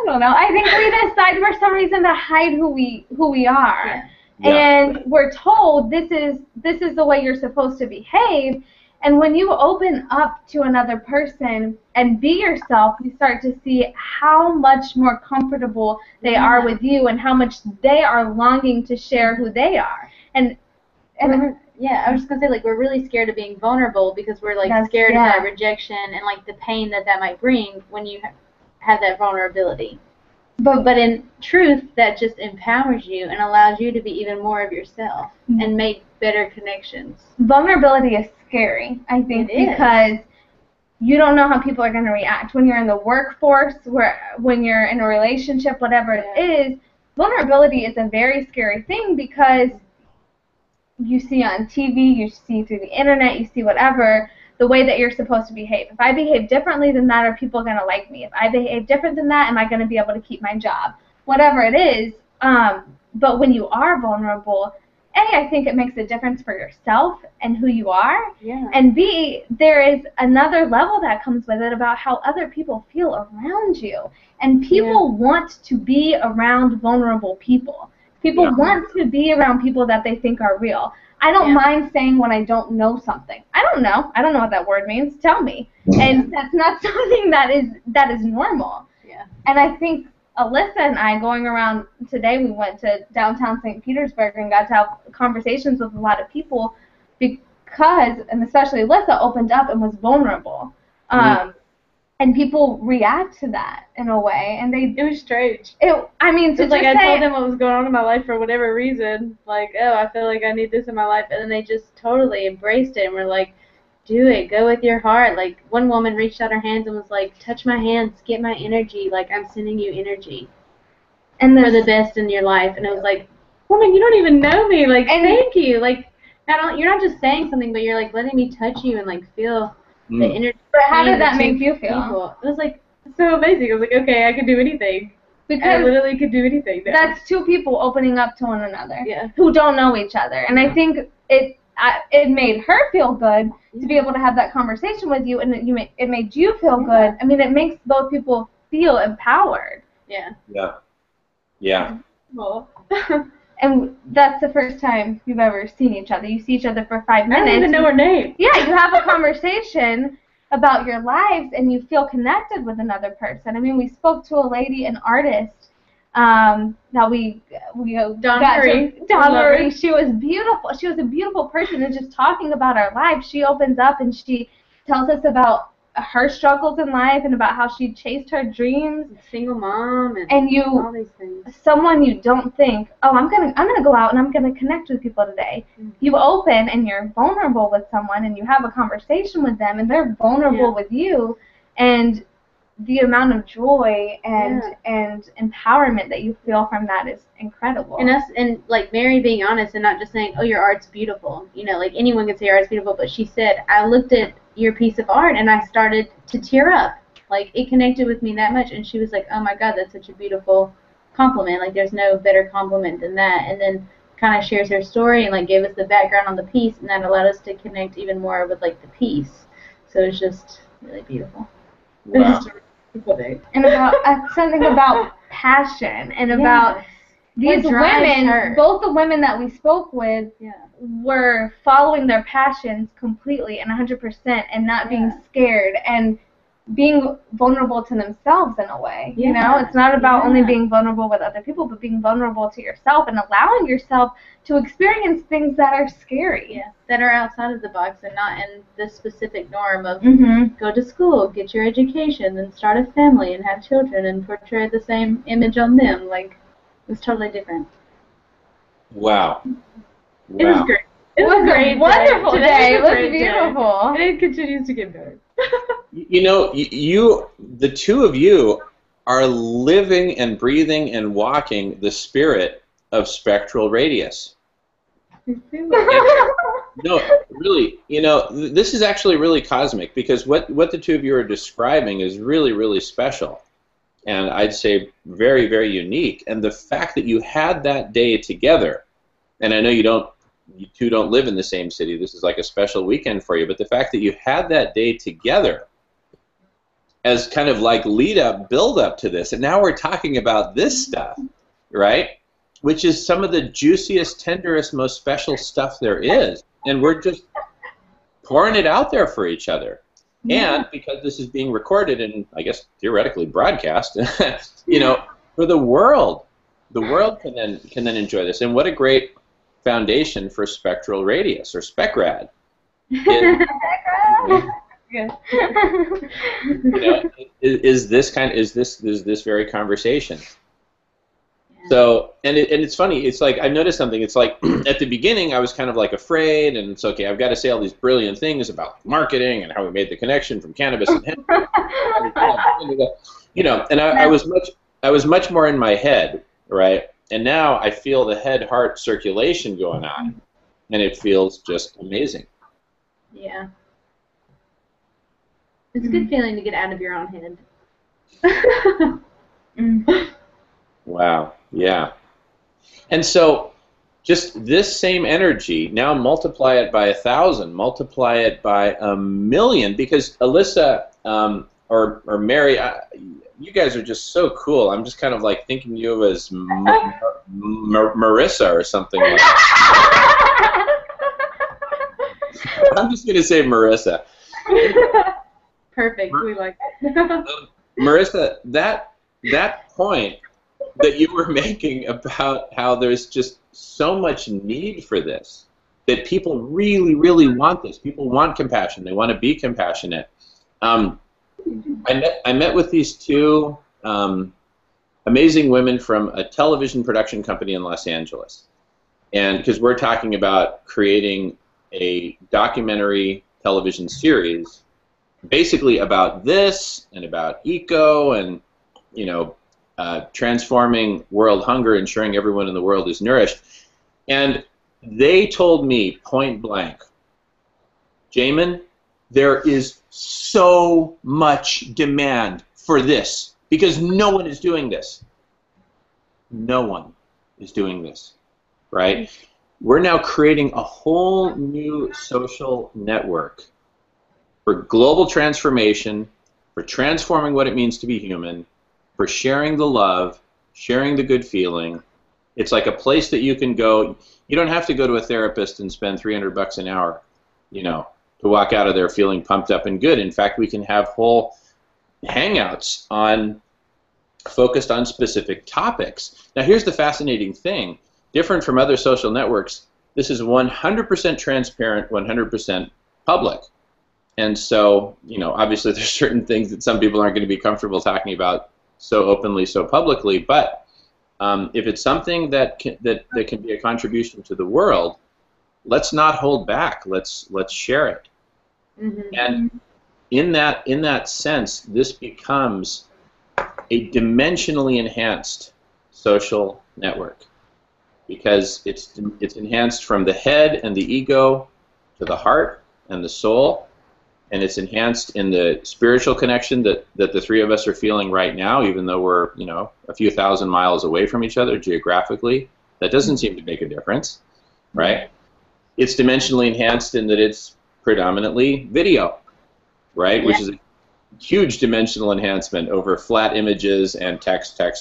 Speaker 2: don't know. I think we decide for some reason to hide who we are.
Speaker 3: Yeah.
Speaker 2: And we're told this is the way you're supposed to behave. And when you open up to another person and be yourself, you start to see how much more comfortable they are with you, and how much they are longing to share who they are. And
Speaker 3: yeah, I was just gonna say, like, we're really scared of being vulnerable because we're like scared of that rejection and like the pain that might bring when you have that vulnerability. But in truth, that just empowers you and allows you to be even more of yourself and make better connections.
Speaker 2: Vulnerability is scary, I think, because you don't know how people are going to react. When you're in the workforce, when you're in a relationship, whatever it is, vulnerability is a very scary thing, because you see on TV, you see through the internet, you see whatever, the way that you're supposed to behave. If I behave differently than that, are people going to like me? If I behave different than that, am I going to be able to keep my job? Whatever it is. But when you are vulnerable, A, I think it makes a difference for yourself and who you are.
Speaker 3: Yeah.
Speaker 2: And B, there is another level that comes with it about how other people feel around you. And people want to be around vulnerable people. People want to be around people that they think are real. I don't mind saying when I don't know something. I don't know what that word means. Tell me. And that's not something that is normal.
Speaker 3: Yeah.
Speaker 2: And I think Alyssa and I, going around today, we went to downtown St. Petersburg and got to have conversations with a lot of people because, and especially Alyssa, opened up and was vulnerable. And people react to that in a way, and
Speaker 3: it was strange.
Speaker 2: I mean, to
Speaker 3: it's like I told them what was going on in my life for whatever reason, like, oh, I feel like I need this in my life, and then they just totally embraced it and were like, do it, go with your heart. Like, one woman reached out her hands and was like, touch my hands, get my energy, like, I'm sending you energy, and for the best in your life. And it was like, woman, you don't even know me, like, thank you, like, you're not just saying something, but you're like letting me touch you and like feel the energy.
Speaker 2: But how did that make you feel?
Speaker 3: People. It was like so amazing. I was like, okay, I can do anything. Because I literally could do anything now.
Speaker 2: That's two people opening up to one another.
Speaker 3: Yeah.
Speaker 2: Who don't know each other. And I think it made her feel good to be able to have that conversation with you, and it made you feel good. I mean, it makes both people feel empowered.
Speaker 3: Yeah.
Speaker 1: Yeah. Yeah.
Speaker 3: Well.
Speaker 2: and that's the first time you've ever seen each other. You see each other for 5 minutes.
Speaker 3: I don't even know her name.
Speaker 2: Yeah, you have a conversation about your lives, and you feel connected with another person. I mean, we spoke to a lady, an artist, that we
Speaker 3: Dawn Marie.
Speaker 2: She was beautiful. She was a beautiful person, and just talking about our lives, she opens up and she tells us about her struggles in life and about how she chased her dreams.
Speaker 3: Single mom and all these things.
Speaker 2: Someone you don't think, oh, I'm gonna go out and I'm gonna connect with people today. Mm-hmm. You open and you're vulnerable with someone, and you have a conversation with them, and they're vulnerable with you, and the amount of joy and empowerment that you feel from that is incredible.
Speaker 3: And like Mary being honest and not just saying, oh, your art's beautiful. You know, like anyone can say your art's beautiful, but she said, I looked at your piece of art and I started to tear up. Like, it connected with me that much, and she was like, oh my God, that's such a beautiful compliment. Like, there's no better compliment than that. And then kind of shares her story and like gave us the background on the piece, and that allowed us to connect even more with like the piece. So it's just really beautiful.
Speaker 1: Wow.
Speaker 2: And about something about passion and about these women. Both the women that we spoke with were following their passions completely and 100%, and not being scared and being vulnerable to themselves in a way. You know, it's not about only being vulnerable with other people, but being vulnerable to yourself and allowing yourself to experience things that are scary.
Speaker 3: Yeah, that are outside of the box and not in the specific norm of go to school, get your education, then start a family and have children and portray the same image on them. Like, it was totally different.
Speaker 1: Wow.
Speaker 3: It was great. It was a great
Speaker 2: wonderful day. It was beautiful.
Speaker 3: And it continues to get better.
Speaker 1: You know, the two of you are living and breathing and walking the spirit of Spectral Radius. No, really, you know, this is actually really cosmic, because what the two of you are describing is really, really special. And I'd say very, very unique. And the fact that you had that day together, and I know you two don't live in the same city, this is like a special weekend for you, but the fact that you had that day together as kind of like build up to this, and now we're talking about this stuff, right? Which is some of the juiciest, tenderest, most special stuff there is. And we're just pouring it out there for each other. And because this is being recorded and, I guess, theoretically broadcast, you know, for the world can then enjoy this. And what a great foundation for Spectral Radius, or SpecRad. Is this very conversation. So, and it's funny, it's like, I've noticed something, it's like, at the beginning I was kind of like afraid, and it's okay, I've got to say all these brilliant things about marketing and how we made the connection from cannabis and hemp. You know, and I was much more in my head, right? And now I feel the head-heart circulation going on, and it feels just amazing.
Speaker 3: Yeah. It's a good feeling to get out of your own head.
Speaker 1: Wow, yeah. And so, just this same energy, now multiply it by 1,000, multiply it by 1,000,000, because Alyssa or Mary, you guys are just so cool. I'm just kind of like thinking you as Marissa or something like that. I'm just going to say Marissa.
Speaker 3: Perfect, we like it.
Speaker 1: Marissa, that point that you were making about how there's just so much need for this, that people really, really want this. People want compassion. They want to be compassionate. I met with these two amazing women from a television production company in Los Angeles, and because we're talking about creating a documentary television series basically about this and about eco and, you know, transforming world hunger, ensuring everyone in the world is nourished. And they told me point blank, Jamin, there is so much demand for this because no one is doing this. No one is doing this, right? We're now creating a whole new social network for global transformation, for transforming what it means to be human, for sharing the love, sharing the good feeling, It's like a place that you can go. You don't have to go to a therapist and spend $300 an hour, you know, to walk out of there feeling pumped up and good. In fact, we can have whole hangouts focused on specific topics. Now, here's the fascinating thing. Different from other social networks, this is 100% transparent, 100% public. And so, you know, obviously there's certain things that some people aren't going to be comfortable talking about so openly, so publicly, but if it's something that can be a contribution to the world, let's not hold back. Let's share it. Mm-hmm. And in that sense, this becomes a dimensionally enhanced social network, because it's enhanced from the head and the ego to the heart and the soul, and it's enhanced in the spiritual connection that the three of us are feeling right now, even though we're, you know, a few thousand miles away from each other geographically. That doesn't seem to make a difference, right? It's dimensionally enhanced in that it's predominantly video, right? Yeah. Which is a huge dimensional enhancement over flat images and text, right?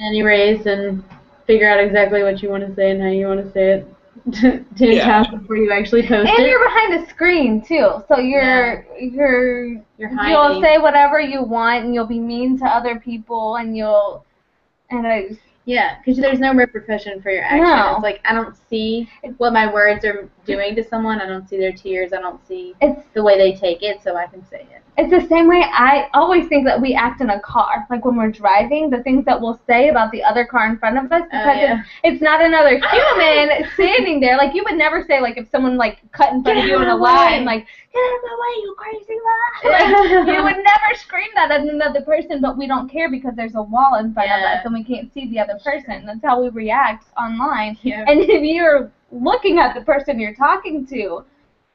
Speaker 3: And erase and figure out exactly what you want to say and how you want to say it. 10 times before you actually post it.
Speaker 2: And you're behind a screen too, so you'll say whatever you want, and you'll be mean to other people, and
Speaker 3: because there's no repercussion for your action. No. It's like I don't see what my words are doing to someone. I don't see their tears. I don't see the way they take it, so I can say it.
Speaker 2: It's the same way I always think that we act in a car. Like when we're driving, the things that we'll say about the other car in front of us, because it's not another human standing there. Like you would never say, like, if someone like cut in front of you in a line, like, get out of my way, you crazy line. Like, you would never scream that at another person, but we don't care because there's a wall in front of us and we can't see the other person. That's how we react online. Yeah. And if you're looking at the person you're talking to,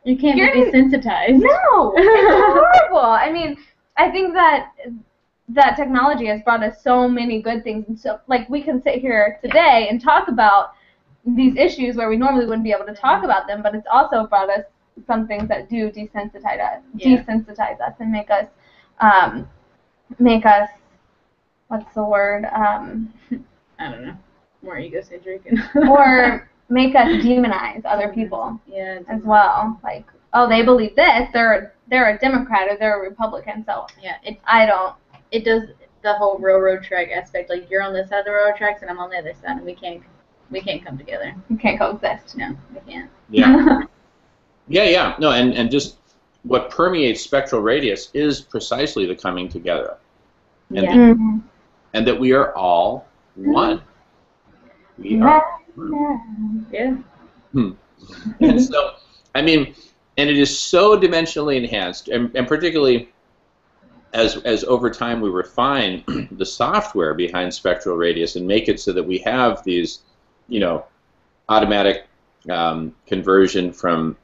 Speaker 3: you can't be desensitized.
Speaker 2: No, it's horrible. I mean, I think that technology has brought us so many good things, and so like we can sit here today and talk about these issues where we normally wouldn't be able to talk about them, but it's also brought us some things that do desensitize us and make us what's the word?
Speaker 3: I don't know. More egocentric.
Speaker 2: Or make us demonize other people as well. Like, oh, they believe this. They're a Democrat or they're a Republican. So
Speaker 3: it does the whole railroad track aspect. Like you're on this side of the railroad tracks and I'm on the other side, and we can't come together.
Speaker 2: We can't coexist.
Speaker 3: No, we can't.
Speaker 1: Yeah. Yeah. No, and just what permeates spectral radius is precisely the coming together, and that we are all one. We are.
Speaker 3: Yeah.
Speaker 1: And so, I mean, and it is so dimensionally enhanced, and particularly as over time we refine the software behind spectral radius and make it so that we have these, you know, automatic conversion from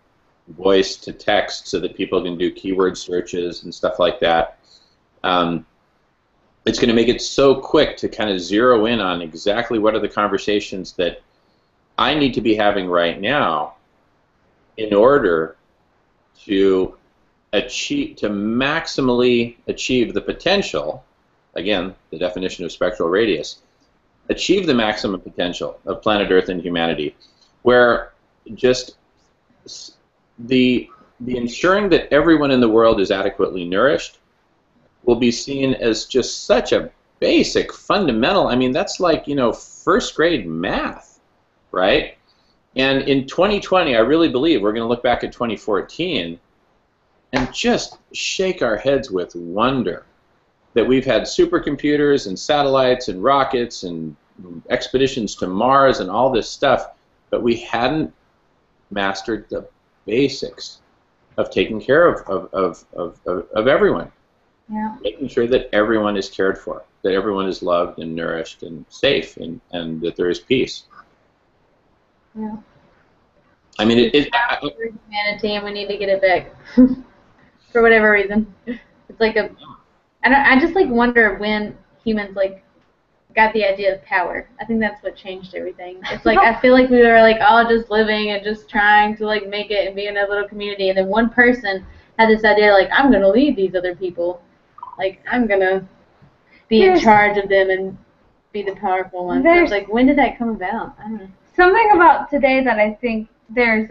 Speaker 1: voice to text so that people can do keyword searches and stuff like that. It's going to make it so quick to kind of zero in on exactly what are the conversations that I need to be having right now in order to maximally achieve the potential, again, the definition of spectral radius, achieve the maximum potential of planet Earth and humanity, where just the ensuring that everyone in the world is adequately nourished will be seen as just such a basic, fundamental, I mean, that's like, you know, first grade math, right? And in 2020, I really believe we're going to look back at 2014 and just shake our heads with wonder that we've had supercomputers and satellites and rockets and expeditions to Mars and all this stuff, but we hadn't mastered the basics of taking care of everyone.
Speaker 2: Yeah.
Speaker 1: Making sure that everyone is cared for, that everyone is loved and nourished and safe, and that there is peace.
Speaker 2: Yeah.
Speaker 3: I mean, humanity, and we need to get it back for whatever reason. It's like I just like wonder when humans like got the idea of power. I think that's what changed everything. It's like I feel like we were like all just living and just trying to like make it and be in a little community, and then one person had this idea like I'm gonna lead these other people. Like, I'm going to be in charge of them and be the powerful one. So
Speaker 2: There's
Speaker 3: it's like, when did that come about? I don't know.
Speaker 2: something about today that I think there is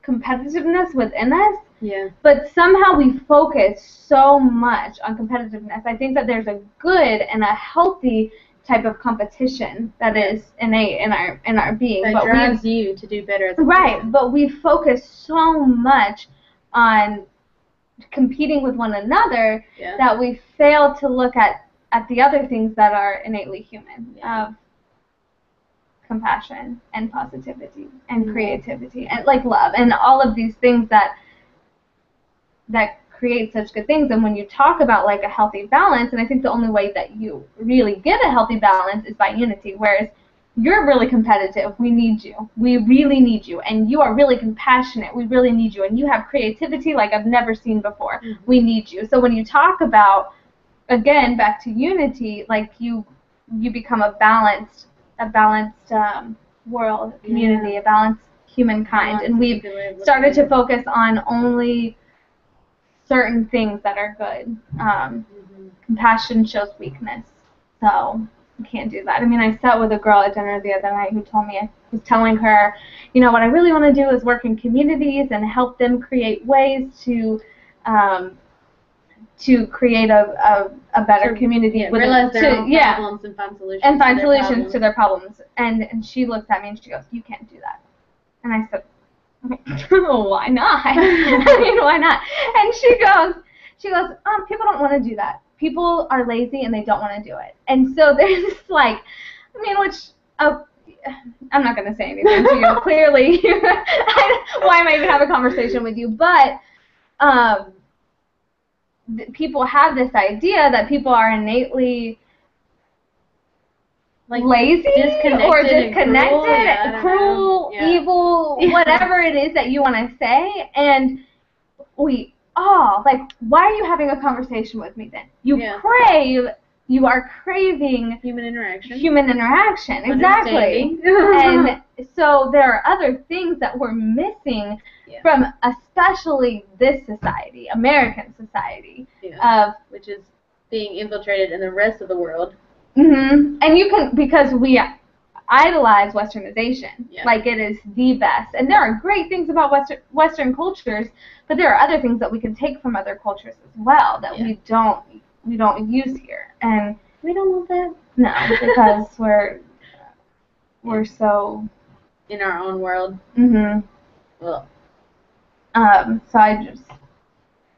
Speaker 2: competitiveness within us,
Speaker 3: Yeah.
Speaker 2: but somehow we focus so much on competitiveness. I think that there's a good and a healthy type of competition that is innate in our being.
Speaker 3: That
Speaker 2: but
Speaker 3: drives you to do better as a
Speaker 2: right,
Speaker 3: person.
Speaker 2: but we focus so much on competing with one another that we fail to look at the other things that are innately human, of compassion and positivity and creativity and like love and all of these things that create such good things. And when you talk about like a healthy balance, and I think the only way that you really get a healthy balance is by unity, whereas you're really competitive, we need you, we really need you, and you are really compassionate, we really need you, and you have creativity like I've never seen before, we need you. So when you talk about, again, back to unity, like you become a balanced world, community, a balanced humankind, and we've started to focus on only certain things that are good. Compassion shows weakness, so you can't do that. I mean, I sat with a girl at dinner the other night who told me, I was telling her, you know, what I really want to do is work in communities and help them create ways to create a better community.
Speaker 3: Realize their own problems and find solutions.
Speaker 2: And find solutions to their problems. And she looks at me and she goes, "You can't do that." And I said, "Why not?" I mean, why not? And she goes, people don't want to do that. People are lazy and they don't want to do it. And so there's this, like, I mean, I'm not going to say anything to you. Clearly, why am I even having a conversation with you? But people have this idea that people are innately like lazy or disconnected, cruel, evil, whatever it is that you want to say. And we all, like, why are you having a conversation with me then? You are craving
Speaker 3: human interaction.
Speaker 2: Exactly. And so there are other things that we're missing from especially this society, American society,
Speaker 3: which is being infiltrated in the rest of the world.
Speaker 2: And you can, because we idolize Westernization, like it is the best. And there are great things about Western cultures, but there are other things that we can take from other cultures as well that we don't use here. And
Speaker 3: we don't want that.
Speaker 2: No, because we're so
Speaker 3: in our own world.
Speaker 2: Well. So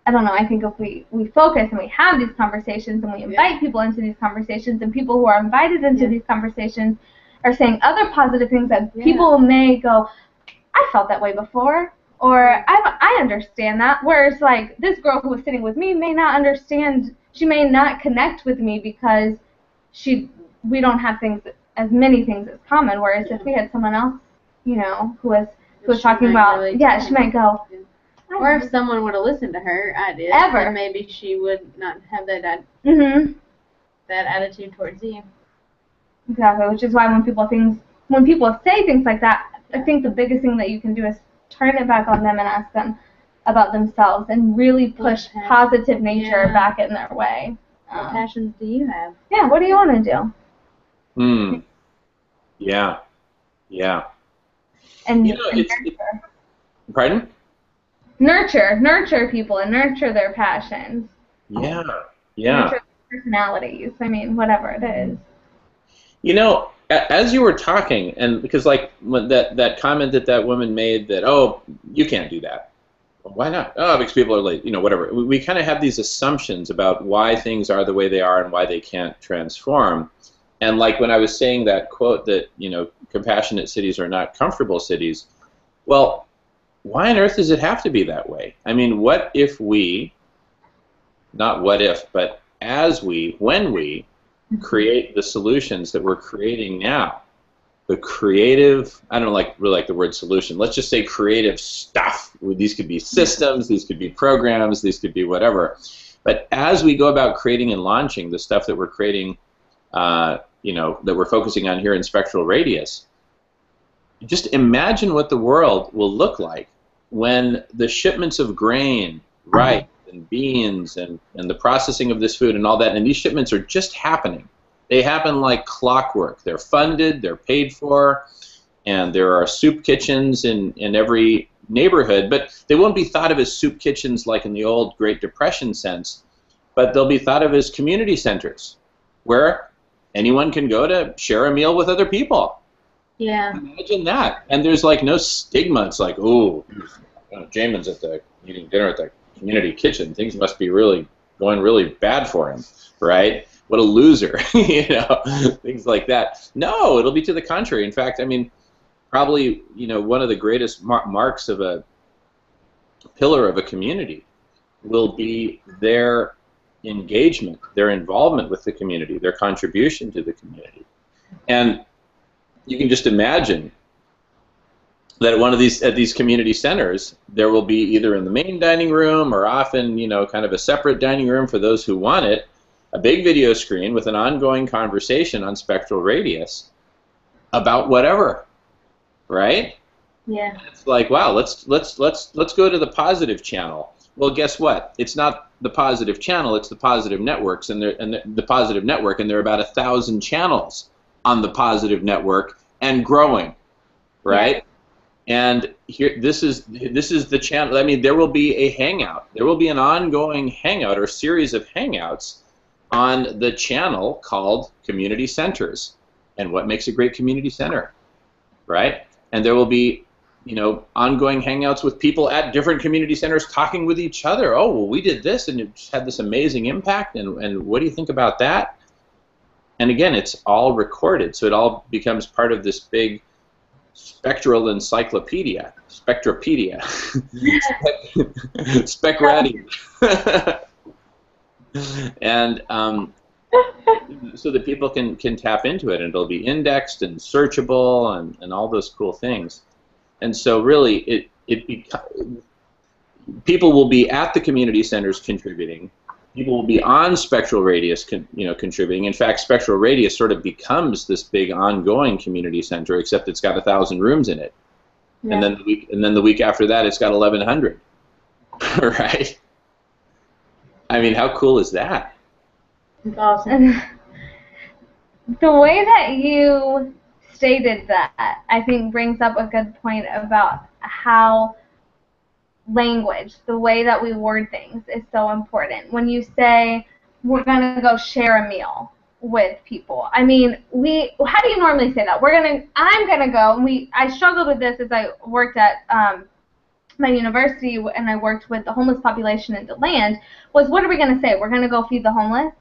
Speaker 2: I don't know, I think if we focus and we have these conversations and we invite people into these conversations, and people who are invited into these conversations are saying other positive things that people may go, I felt that way before, or I understand that, whereas like this girl who was sitting with me may not understand, she may not connect with me because we don't have as many things as common, whereas if we had someone else, you know, who was talking about, she might go,
Speaker 3: or if someone would have listened to her ideas, then maybe she would not have that that attitude towards you.
Speaker 2: Exactly, which is why when people say things like that, I think the biggest thing that you can do is turn it back on them and ask them about themselves and really push positive nature back in their way.
Speaker 3: What passions do you have?
Speaker 2: Yeah, what do you want to
Speaker 1: do? Yeah.
Speaker 2: And
Speaker 1: you know, pardon?
Speaker 2: Nurture people and nurture their passions.
Speaker 1: Yeah.
Speaker 2: Nurture their personalities. I mean, whatever it is.
Speaker 1: You know, as you were talking, and because like when that comment that woman made that, oh, you can't do that. Well, why not? Oh, because people are late. You know, whatever. We kind of have these assumptions about why things are the way they are and why they can't transform. And like when I was saying that quote that, you know, compassionate cities are not comfortable cities, well, why on earth does it have to be that way? I mean, what if we, not what if, but when we create the solutions that we're creating now, the creative, I don't really like the word solution, let's just say creative stuff. These could be systems, these could be programs, these could be whatever. But as we go about creating and launching the stuff that we're creating, you know, that we're focusing on here in Spectral Radius, just imagine what the world will look like when the shipments of grain, rice, and beans and the processing of this food and all that. And these shipments are just happening. They happen like clockwork. They're funded, they're paid for, and there are soup kitchens in every neighborhood. But they won't be thought of as soup kitchens like in the old Great Depression sense, but they'll be thought of as community centers where anyone can go to share a meal with other people.
Speaker 3: Yeah.
Speaker 1: Imagine that. And there's like no stigma. It's like, oh, Jamin's eating dinner at the community kitchen. Things must be going really bad for him, right? What a loser, you know, things like that. No, it'll be to the contrary. In fact, I mean, probably, you know, one of the greatest marks of a pillar of a community will be their engagement, their involvement with the community, their contribution to the community. And you can just imagine that at these community centers, there will be either in the main dining room or often, you know, kind of a separate dining room for those who want it, a big video screen with an ongoing conversation on Spectral Radius about whatever, right?
Speaker 3: Yeah.
Speaker 1: It's like, wow, let's go to the positive channel. Well, guess what? It's not the positive channel, it's the positive networks, and the positive network, and there are about 1,000 channels on the positive network and growing, right? Yeah. And here, this is the channel. I mean, there will be a hangout. There will be an ongoing hangout or series of hangouts on the channel called Community Centers. And what makes a great community center, right? And there will be, you know, ongoing hangouts with people at different community centers talking with each other. Oh, well, we did this, and it had this amazing impact, and what do you think about that? And again, it's all recorded, so it all becomes part of this big spectral encyclopedia, Spectropedia, Specradia. And so that people can tap into it, and it'll be indexed and searchable and all those cool things. And so really, people will be at the community centers contributing. People will be on Spectral Radius, contributing. In fact, Spectral Radius sort of becomes this big ongoing community center, except it's got 1,000 rooms in it. Yeah. And then the week after that, it's got 1,100. Right? I mean, how cool is that?
Speaker 3: It's awesome.
Speaker 2: The way that you stated that, I think, brings up a good point about how language, the way that we word things, is so important. When you say, we're going to go share a meal with people, I mean, how do you normally say that? I'm going to go, and I struggled with this as I worked at my university, and I worked with the homeless population in DeLand, was what are we going to say? We're going to go feed the homeless?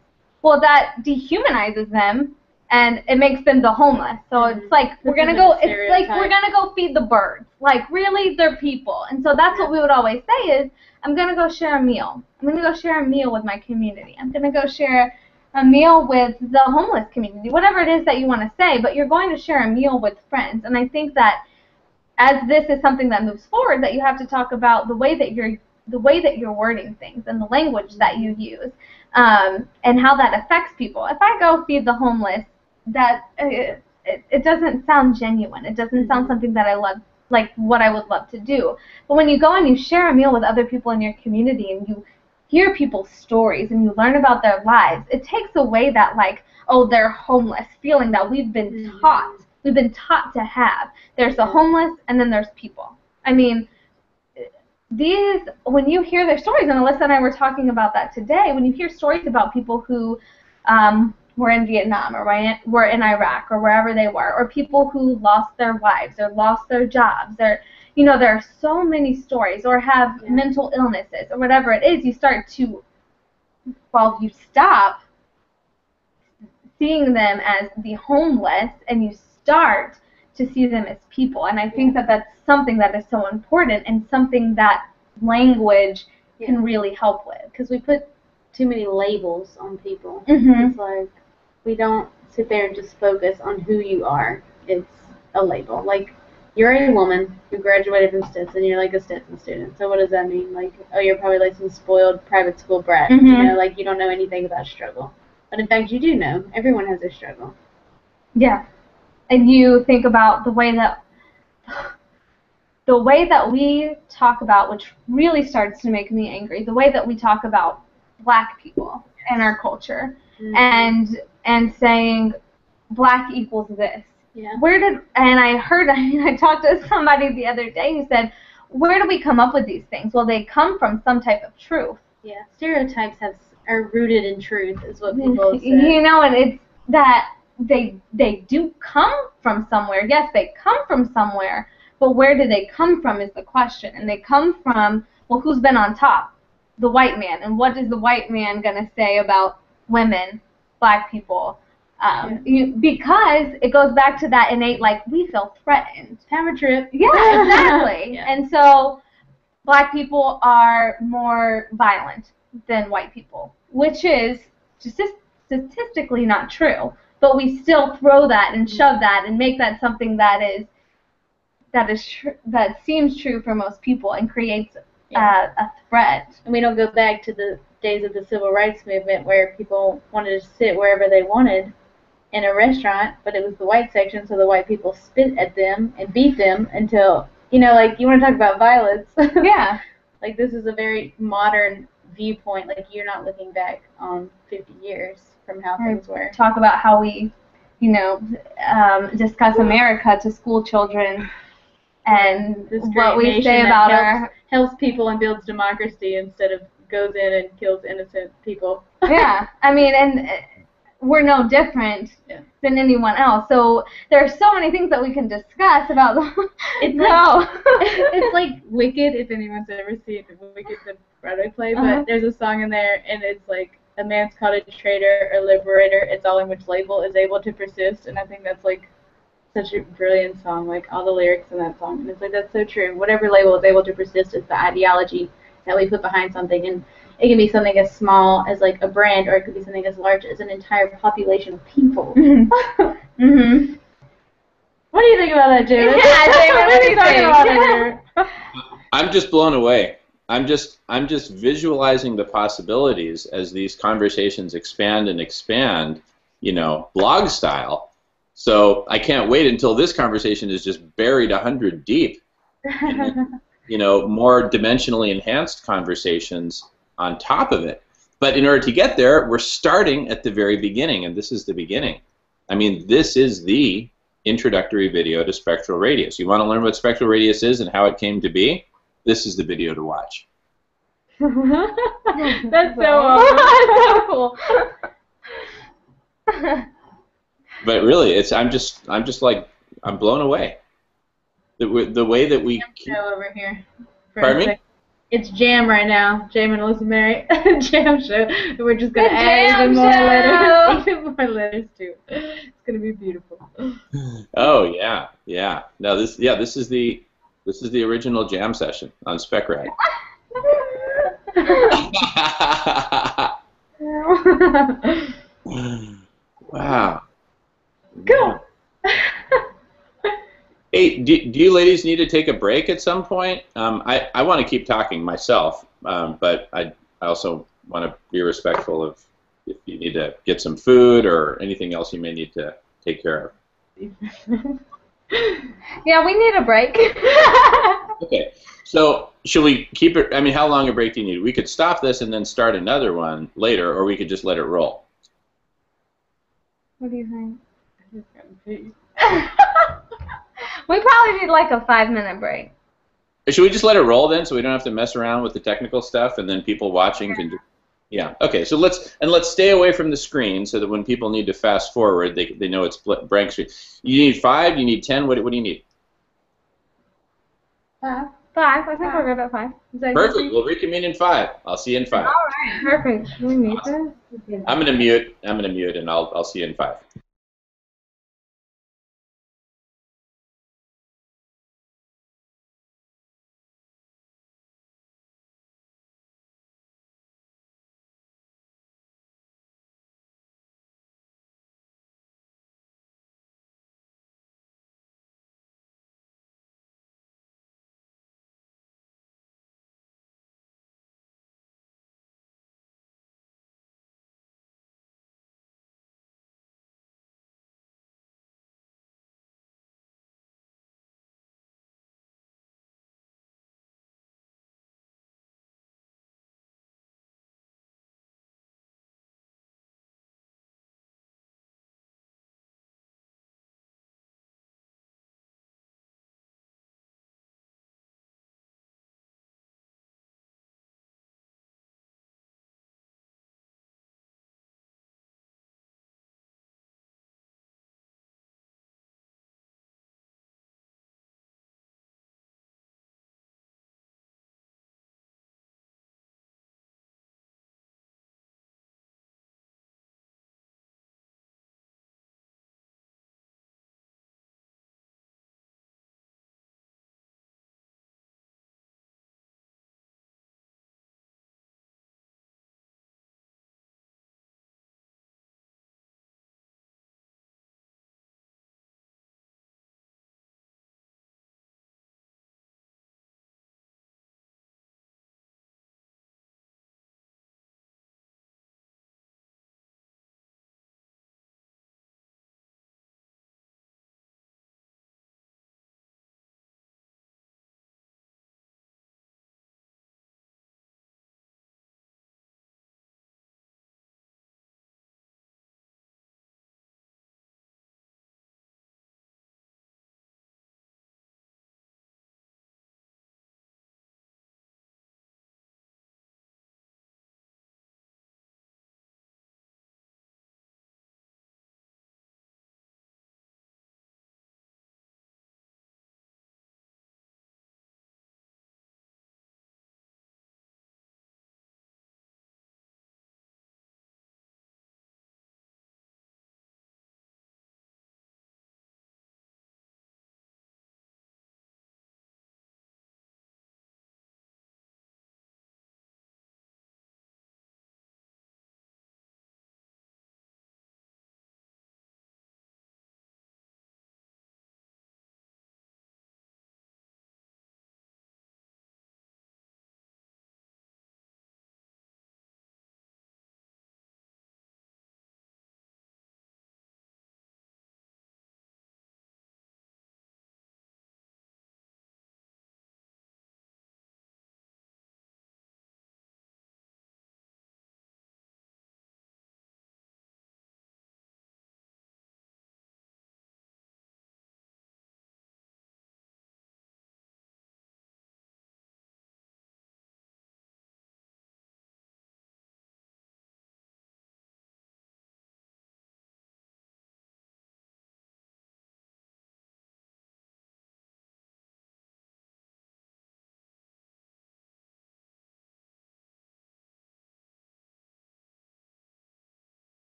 Speaker 2: Well, that dehumanizes them, and it makes them the homeless. So it's like we're gonna go feed the birds. Like, really, they're people. And so that's what we would always say is, I'm gonna go share a meal. I'm gonna go share a meal with my community. I'm gonna go share a meal with the homeless community. Whatever it is that you want to say, but you're going to share a meal with friends. And I think that as this is something that moves forward, that you have to talk about the way that you're wording things and the language that you use, and how that affects people. If I go feed the homeless, it doesn't sound genuine. It doesn't sound something that I love, like what I would love to do. But when you go and you share a meal with other people in your community and you hear people's stories and you learn about their lives, it takes away that, like, oh, they're homeless feeling that we've been taught. We've been taught to have. There's the homeless and then there's people. I mean, when you hear their stories, and Alyssa and I were talking about that today, when you hear stories about people who were in Vietnam or were in Iraq or wherever they were, or people who lost their wives or lost their jobs, there are so many stories, or have mental illnesses or whatever it is, you stop seeing them as the homeless and you start to see them as people. And I think that that's something that is so important and something that language can really help with.
Speaker 3: Because we put too many labels on people.
Speaker 2: Mm-hmm.
Speaker 3: It's like we don't sit there and just focus on who you are. It's a label. Like, you're a woman who graduated from Stetson, you're like a Stetson student. So what does that mean? Like, oh, you're probably like some spoiled private school brat.
Speaker 2: Mm-hmm.
Speaker 3: Like you don't know anything about struggle. But in fact, you do know. Everyone has a struggle.
Speaker 2: Yeah. And you think about the way that the way that we talk about, which really starts to make me angry, the way that we talk about black people in our culture, and saying black equals this.
Speaker 3: Yeah.
Speaker 2: And I talked to somebody the other day who said, where do we come up with these things? Well, they come from some type of truth.
Speaker 3: Yeah, stereotypes are rooted in truth, is what people say.
Speaker 2: You know, and it's that they do come from somewhere. Yes, they come from somewhere, but where do they come from is the question. And they come from, well, who's been on top? The white man. And what is the white man going to say about women, black people? Because it goes back to that innate, like, we feel threatened.
Speaker 3: Power trip.
Speaker 2: Yeah, exactly.
Speaker 3: Yeah.
Speaker 2: And so black people are more violent than white people, which is just statistically not true. But we still throw that and shove that and make that something that seems true for most people and creates a threat.
Speaker 3: And we don't go back to the days of the civil rights movement where people wanted to sit wherever they wanted in a restaurant, but it was the white section, so the white people spit at them and beat them until, like, you want to talk about violence.
Speaker 2: Yeah.
Speaker 3: Like, this is a very modern viewpoint. Like, you're not looking back on 50 years from how things were.
Speaker 2: Talk about how we, discuss America to school children and what we say about our...
Speaker 3: helps people and builds democracy instead of goes in and kills innocent people.
Speaker 2: Yeah. I mean, and we're no different than anyone else. So there are so many things that we can discuss about them.
Speaker 3: It's like Wicked, if anyone's ever seen Wicked, the Broadway play, but there's a song in there, and it's like, a man's called a traitor or liberator, it's all in which label is able to persist, and I think that's like such a brilliant song, like all the lyrics in that song, and it's like, that's so true. Whatever label is able to persist is the ideology that we put behind something, and it can be something as small as like a brand, or it could be something as large as an entire population of people.
Speaker 2: Mm-hmm.
Speaker 3: What do you think about that, Jared?
Speaker 2: Yeah, what are you talking about
Speaker 3: here?
Speaker 1: I'm just blown away. I'm just visualizing the possibilities as these conversations expand and expand, blog style. So I can't wait until this conversation is just buried 100 deep. And then, more dimensionally enhanced conversations on top of it. But in order to get there, we're starting at the very beginning, and this is the beginning. I mean, this is the introductory video to spectral radius. You want to learn what spectral radius is and how it came to be? This is the video to watch.
Speaker 3: That's so awesome.
Speaker 2: So cool.
Speaker 1: But really, I'm blown away. The way that we
Speaker 3: show over here.
Speaker 1: Pardon me?
Speaker 3: It's jam right now. Jam and Alyssa Mary jam show. We're just gonna add even more letters to it. It's gonna be beautiful.
Speaker 1: Oh yeah. No, this is the original jam session on Spectral. Wow.
Speaker 3: Go.
Speaker 1: Hey, do you ladies need to take a break at some point? I want to keep talking myself, but I also want to be respectful of if you need to get some food or anything else you may need to take care of.
Speaker 2: Yeah, we need a break.
Speaker 1: Okay, so should we keep it? I mean, how long a break do you need? We could stop this and then start another one later, or we could just let it roll.
Speaker 2: What do you think? We probably need like a 5-minute break.
Speaker 1: Should we just let it roll then, so we don't have to mess around with the technical stuff, and then people watching can do? Yeah. Okay. So let's stay away from the screen so that when people need to fast forward, they know it's blank screen. You need 5. You need 10. What do you need?
Speaker 2: 5. I think we're good at 5.
Speaker 1: Perfect. We'll reconvene in 5. I'll see you in 5.
Speaker 2: All right. Perfect. Should we mute this?
Speaker 1: I'm gonna mute, and I'll see you in 5.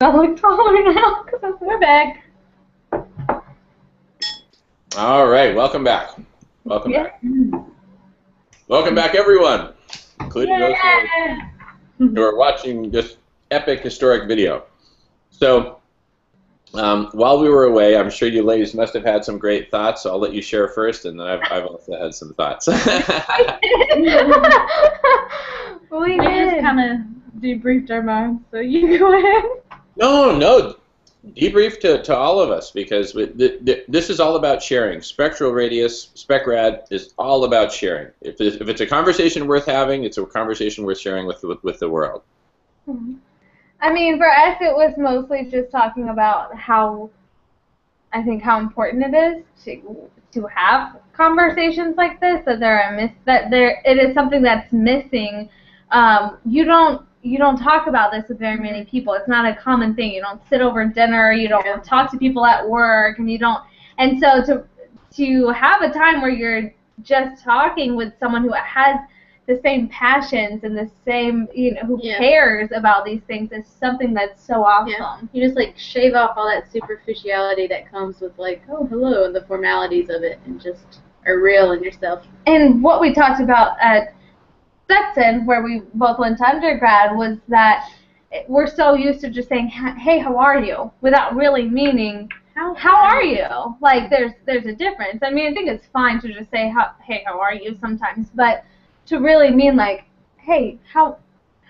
Speaker 2: I look taller now because we're back.
Speaker 1: All right, welcome back. Welcome back. Welcome back, everyone, including those who are watching this epic historic video. So, while we were away, I'm sure you ladies must have had some great thoughts, so I'll let you share first, and then I've also had some thoughts.
Speaker 2: We
Speaker 3: just kind of debriefed our minds, so you go ahead.
Speaker 1: No, debrief to all of us, because this is all about sharing. Spectral Radius, SpecRad is all about sharing. If it's a conversation worth having, it's a conversation worth sharing with the world.
Speaker 2: I mean, for us, it was mostly just talking about how important it is to have conversations like this. It is something that's missing. You don't talk about this with very many people. It's not a common thing. You don't sit over dinner. You don't talk to people at work, and so to have a time where you're just talking with someone who has the same passions and the same, who cares about these things is something that's so awesome.
Speaker 3: Yeah. You just like shave off all that superficiality that comes with like, oh, hello, and the formalities of it, and just are real in yourself.
Speaker 2: And what we talked about at Stetson, where we both went to undergrad, was that we're so used to just saying, hey, how are you? Without really meaning, how are you? Like, there's a difference. I mean, I think it's fine to just say, hey, how are you sometimes, but to really mean, like, hey, how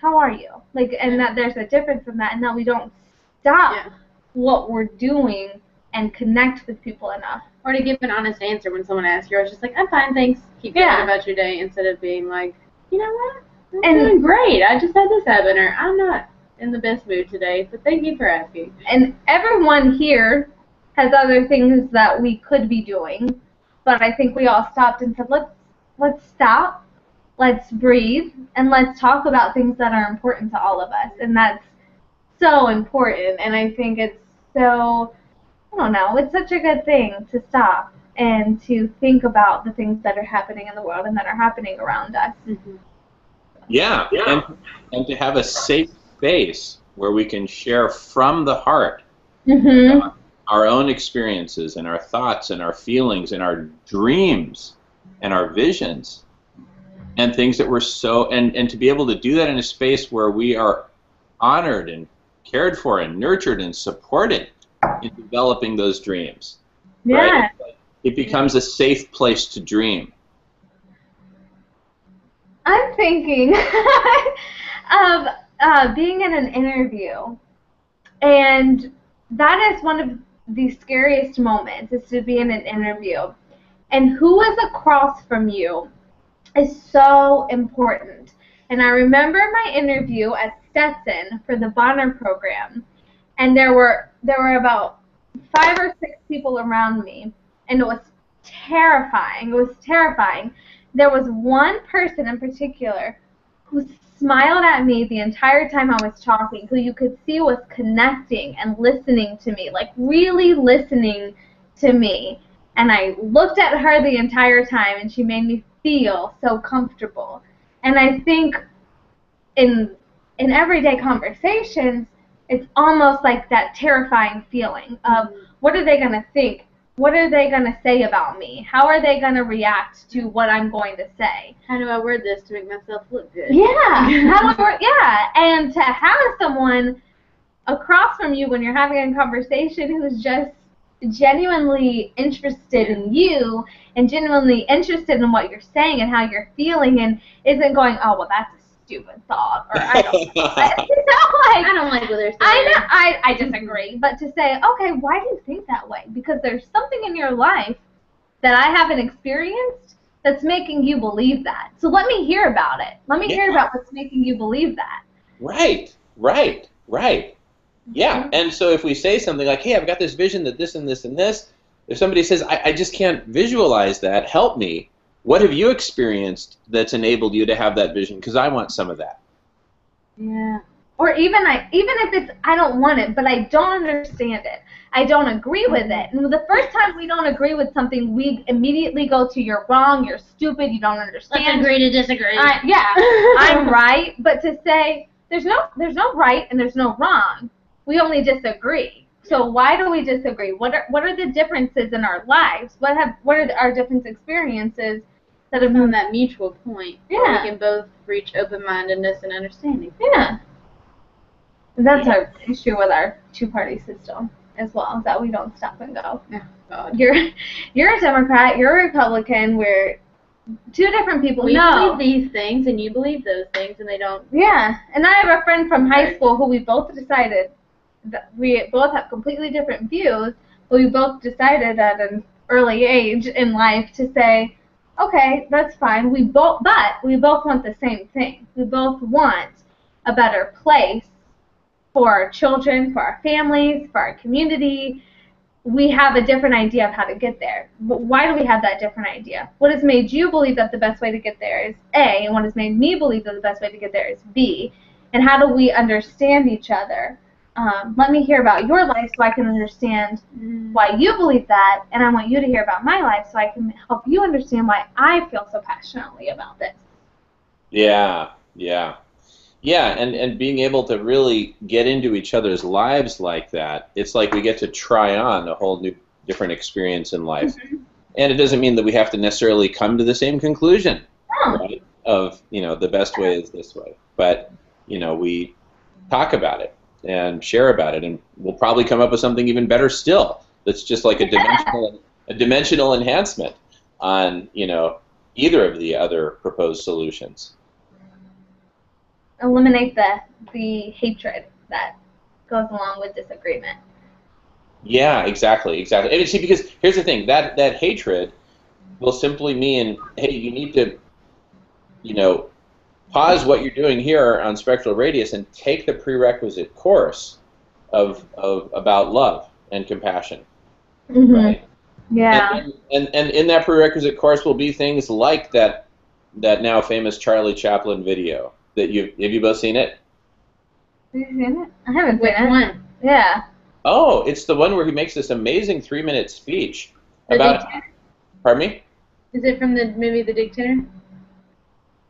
Speaker 2: are you? Like, and that there's a difference in that, and that we don't stop what we're doing and connect with people enough.
Speaker 3: Or to give an honest answer when someone asks you, I was just like, I'm fine, thanks. Keep going about your day, instead of being like, you know what? I'm doing great. I just had this happen, or I'm not in the best mood today, but thank you for asking.
Speaker 2: And everyone here has other things that we could be doing, but I think we all stopped and said, let's stop, let's breathe, and let's talk about things that are important to all of us. And that's so important, and I think it's so, I don't know, it's such a good thing to stop and to think about the things that are happening in the world and that are happening around us.
Speaker 3: Mm-hmm.
Speaker 1: Yeah. And to have a safe space where we can share from the heart our own experiences and our thoughts and our feelings and our dreams and our visions and things that we're and to be able to do that in a space where we are honored and cared for and nurtured and supported in developing those dreams.
Speaker 2: Yeah.
Speaker 1: Right? It becomes a safe place to dream.
Speaker 2: I'm thinking of being in an interview, and that is one of the scariest moments, is to be in an interview. And who is across from you is so important. And I remember my interview at Stetson for the Bonner program, and there were about 5 or 6 people around me, and it was terrifying. It was terrifying. There was one person in particular who smiled at me the entire time I was talking, who you could see was connecting and listening to me, like really listening to me. And I looked at her the entire time, and she made me feel so comfortable. And I think in everyday conversations, it's almost like that terrifying feeling of, what are they going to think? What are they going to say about me? How are they going to react to what I'm going to say?
Speaker 3: How do I word this to make myself look good?
Speaker 2: Yeah. And to have someone across from you when you're having a conversation who's just genuinely interested in you and genuinely interested in what you're saying and how you're feeling, and isn't going, oh, well, that's a stupid thought, or I don't
Speaker 3: I don't like what they're saying.
Speaker 2: I disagree. But to say, okay, why do you think that way? Because there's something in your life that I haven't experienced that's making you believe that. So let me hear about it. Let me hear about what's making you believe that.
Speaker 1: Right. Yeah, and so if we say something like, hey, I've got this vision that this and this and this, if somebody says, I just can't visualize that, help me, what have you experienced that's enabled you to have that vision? Because I want some of that.
Speaker 2: Yeah. Or even if it's, I don't want it, but I don't understand it. I don't agree with it. And the first time we don't agree with something, we immediately go to, you're wrong, you're stupid, you don't understand.
Speaker 3: Let's agree to disagree.
Speaker 2: Yeah, I'm right. But to say, there's no right and there's no wrong. we only disagree. So why do we disagree? What are the differences in our lives? What are our different experiences that have
Speaker 3: on that mutual point?
Speaker 2: Yeah.
Speaker 3: Where we can both reach open-mindedness and understanding.
Speaker 2: Yeah. That's our issue with our two-party system as well, is that we don't stop and go.
Speaker 3: Oh, God.
Speaker 2: You're a Democrat, you're a Republican, we're two different people.
Speaker 3: We believe these things and you believe those things, and they don't.
Speaker 2: Yeah, and I have a friend from high school who we both decided that we both have completely different views, but we both decided at an early age in life to say, okay, that's fine. But we both want the same thing. We both want a better place for our children, for our families, for our community. We have a different idea of how to get there. But why do we have that different idea? What has made you believe that the best way to get there is A, and what has made me believe that the best way to get there is B? And how do we understand each other? Let me hear about your life so I can understand why you believe that, and I want you to hear about my life so I can help you understand why I feel so passionately about this.
Speaker 1: Yeah, and being able to really get into each other's lives like that, it's like we get to try on a whole new, different experience in life. Mm-hmm. And it doesn't mean that we have to necessarily come to the same conclusion, right? Of, the best way is this way. But, we talk about it and share about it, and we'll probably come up with something even better still. That's just like a dimensional enhancement on, either of the other proposed solutions.
Speaker 2: Eliminate the hatred that goes along with disagreement.
Speaker 1: Yeah, exactly. And see, because here's the thing, that hatred will simply mean, hey, you need to, pause what you're doing here on Spectral Radius and take the prerequisite course of about love and compassion.
Speaker 2: Mm-hmm.
Speaker 1: Right?
Speaker 2: Yeah.
Speaker 1: And in that prerequisite course will be things like that now famous Charlie Chaplin video. Have you both seen it?
Speaker 2: Have you seen it? I haven't seen
Speaker 3: Which
Speaker 2: it.
Speaker 3: one?
Speaker 2: Yeah.
Speaker 1: Oh, it's the one where he makes this amazing 3-minute speech about. Pardon me?
Speaker 3: Is it from the movie The Dictator?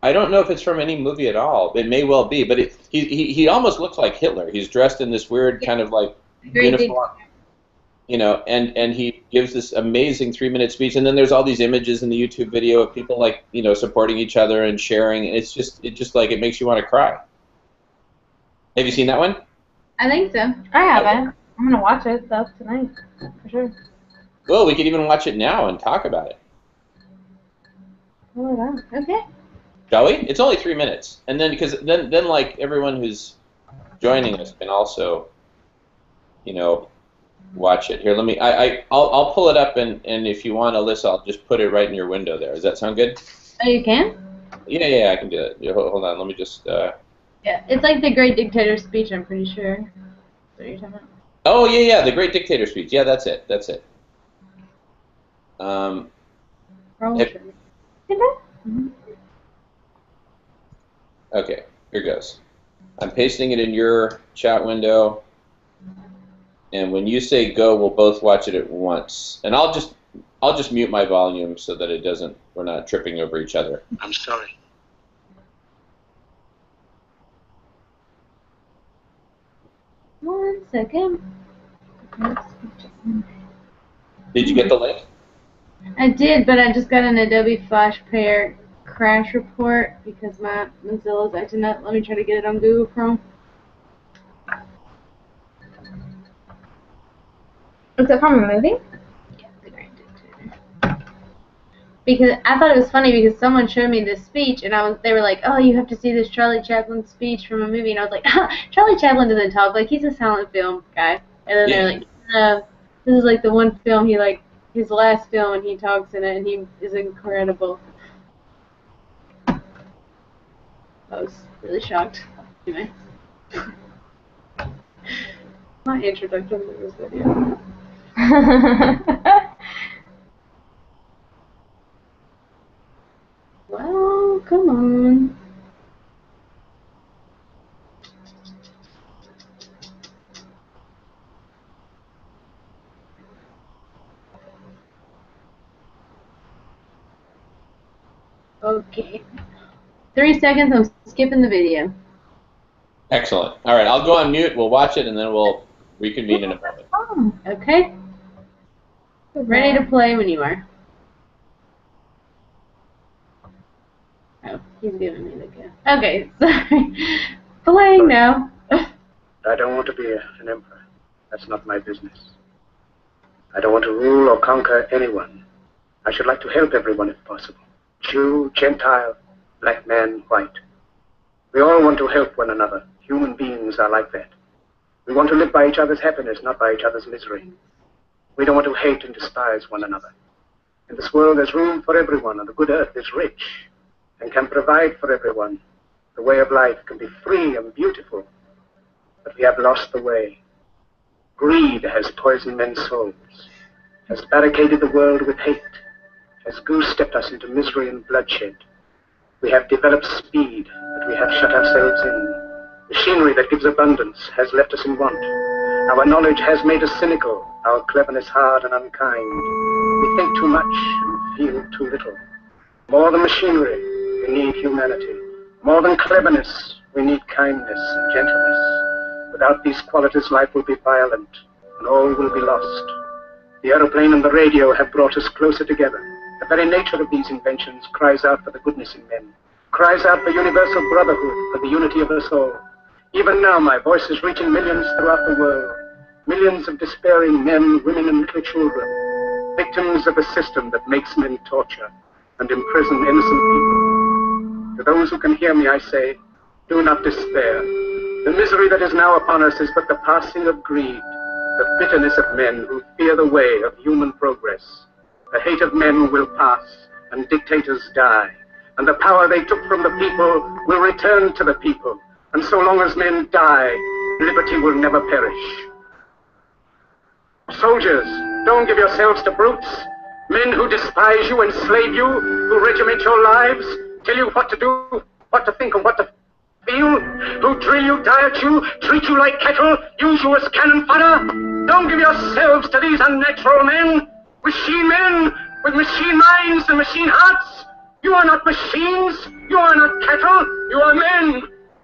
Speaker 1: I don't know if it's from any movie at all. It may well be, but he almost looks like Hitler. He's dressed in this weird kind of like uniform, and he gives this amazing 3-minute speech, and then there's all these images in the YouTube video of people like, supporting each other and sharing, and it just like, it makes you want to cry. Have you seen that one?
Speaker 3: I think so.
Speaker 2: I haven't. I'm going to watch it, though, tonight, for sure.
Speaker 1: Well, we could even watch it now and talk about it.
Speaker 2: Oh, wow. Okay.
Speaker 1: Shall we? It's only 3 minutes, and then because then like everyone who's joining us can also, watch it. Here, let me. I'll pull it up, and if you want, Alyssa, I'll just put it right in your window there. Does that sound good?
Speaker 3: Oh, you can?
Speaker 1: Yeah, I can do it. Hold on, let me just.
Speaker 3: Yeah, it's like the Great Dictator speech. I'm pretty sure. Is that what you're talking about?
Speaker 1: Oh yeah, the Great Dictator speech. Yeah, that's it. Okay, here goes. I'm pasting it in your chat window, and when you say go, we'll both watch it at once. And I'll just mute my volume so that we're not tripping over each other.
Speaker 4: I'm sorry.
Speaker 3: One second.
Speaker 1: Did you get the link?
Speaker 3: I did, but I just got an Adobe Flash Player crash report because my Mozilla's acting up. Let me try to get it on Google Chrome.
Speaker 2: Is it from a movie?
Speaker 3: Yeah, The Great Dictator. Because I thought it was funny because someone showed me this speech and they were like, oh, you have to see this Charlie Chaplin speech from a movie, and I was like, oh, Charlie Chaplin doesn't talk, like he's a silent film guy. And then they're like, no, this is like the one film his last film, and he talks in it, and he is incredible. I was really shocked. Anyway. My introduction to this video. Well, come on. Okay. 3 seconds, I'm skipping the video.
Speaker 1: Excellent. All right, I'll go on mute. We'll watch it, and then we'll Reconvene in a moment.
Speaker 3: Okay. Ready to play when you are. Oh, he's giving me the go. Okay, sorry. Playing now.
Speaker 4: I don't want to be an emperor. That's not my business. I don't want to rule or conquer anyone. I should like to help everyone if possible. Jew, Gentile, black man, white. We all want to help one another. Human beings are like that. We want to live by each other's happiness, not by each other's misery. We don't want to hate and despise one another. In this world, there's room for everyone, and the good earth is rich and can provide for everyone. The way of life can be free and beautiful, but we have lost the way. Greed has poisoned men's souls, has barricaded the world with hate, has goose-stepped us into misery and bloodshed. We have developed speed, but we have shut ourselves in. Machinery that gives abundance has left us in want. Our knowledge has made us cynical, our cleverness hard and unkind. We think too much and feel too little. More than machinery, we need humanity. More than cleverness, we need kindness and gentleness. Without these qualities, life will be violent, and all will be lost. The aeroplane and the radio have brought us closer together. The very nature of these inventions cries out for the goodness in men, cries out for universal brotherhood, for the unity of us all. Even now, my voice is reaching millions throughout the world. Millions of despairing men, women, and little children, victims of a system that makes men torture and imprison innocent people. To those who can hear me, I say, do not despair. The misery that is now upon us is but the passing of greed, the bitterness of men who fear the way of human progress. The hate of men will pass, and dictators die, and the power they took from the people will return to the people. And so long as men die, liberty will never perish. Soldiers, don't give yourselves to brutes, men who despise you, enslave you, who regiment your lives, tell you what to do, what to think, and what to feel, who drill you, diet you, treat you like cattle, use you as cannon fodder. Don't give yourselves to these unnatural men with machine minds and machine hearts. You are not machines, you are not cattle, you are men.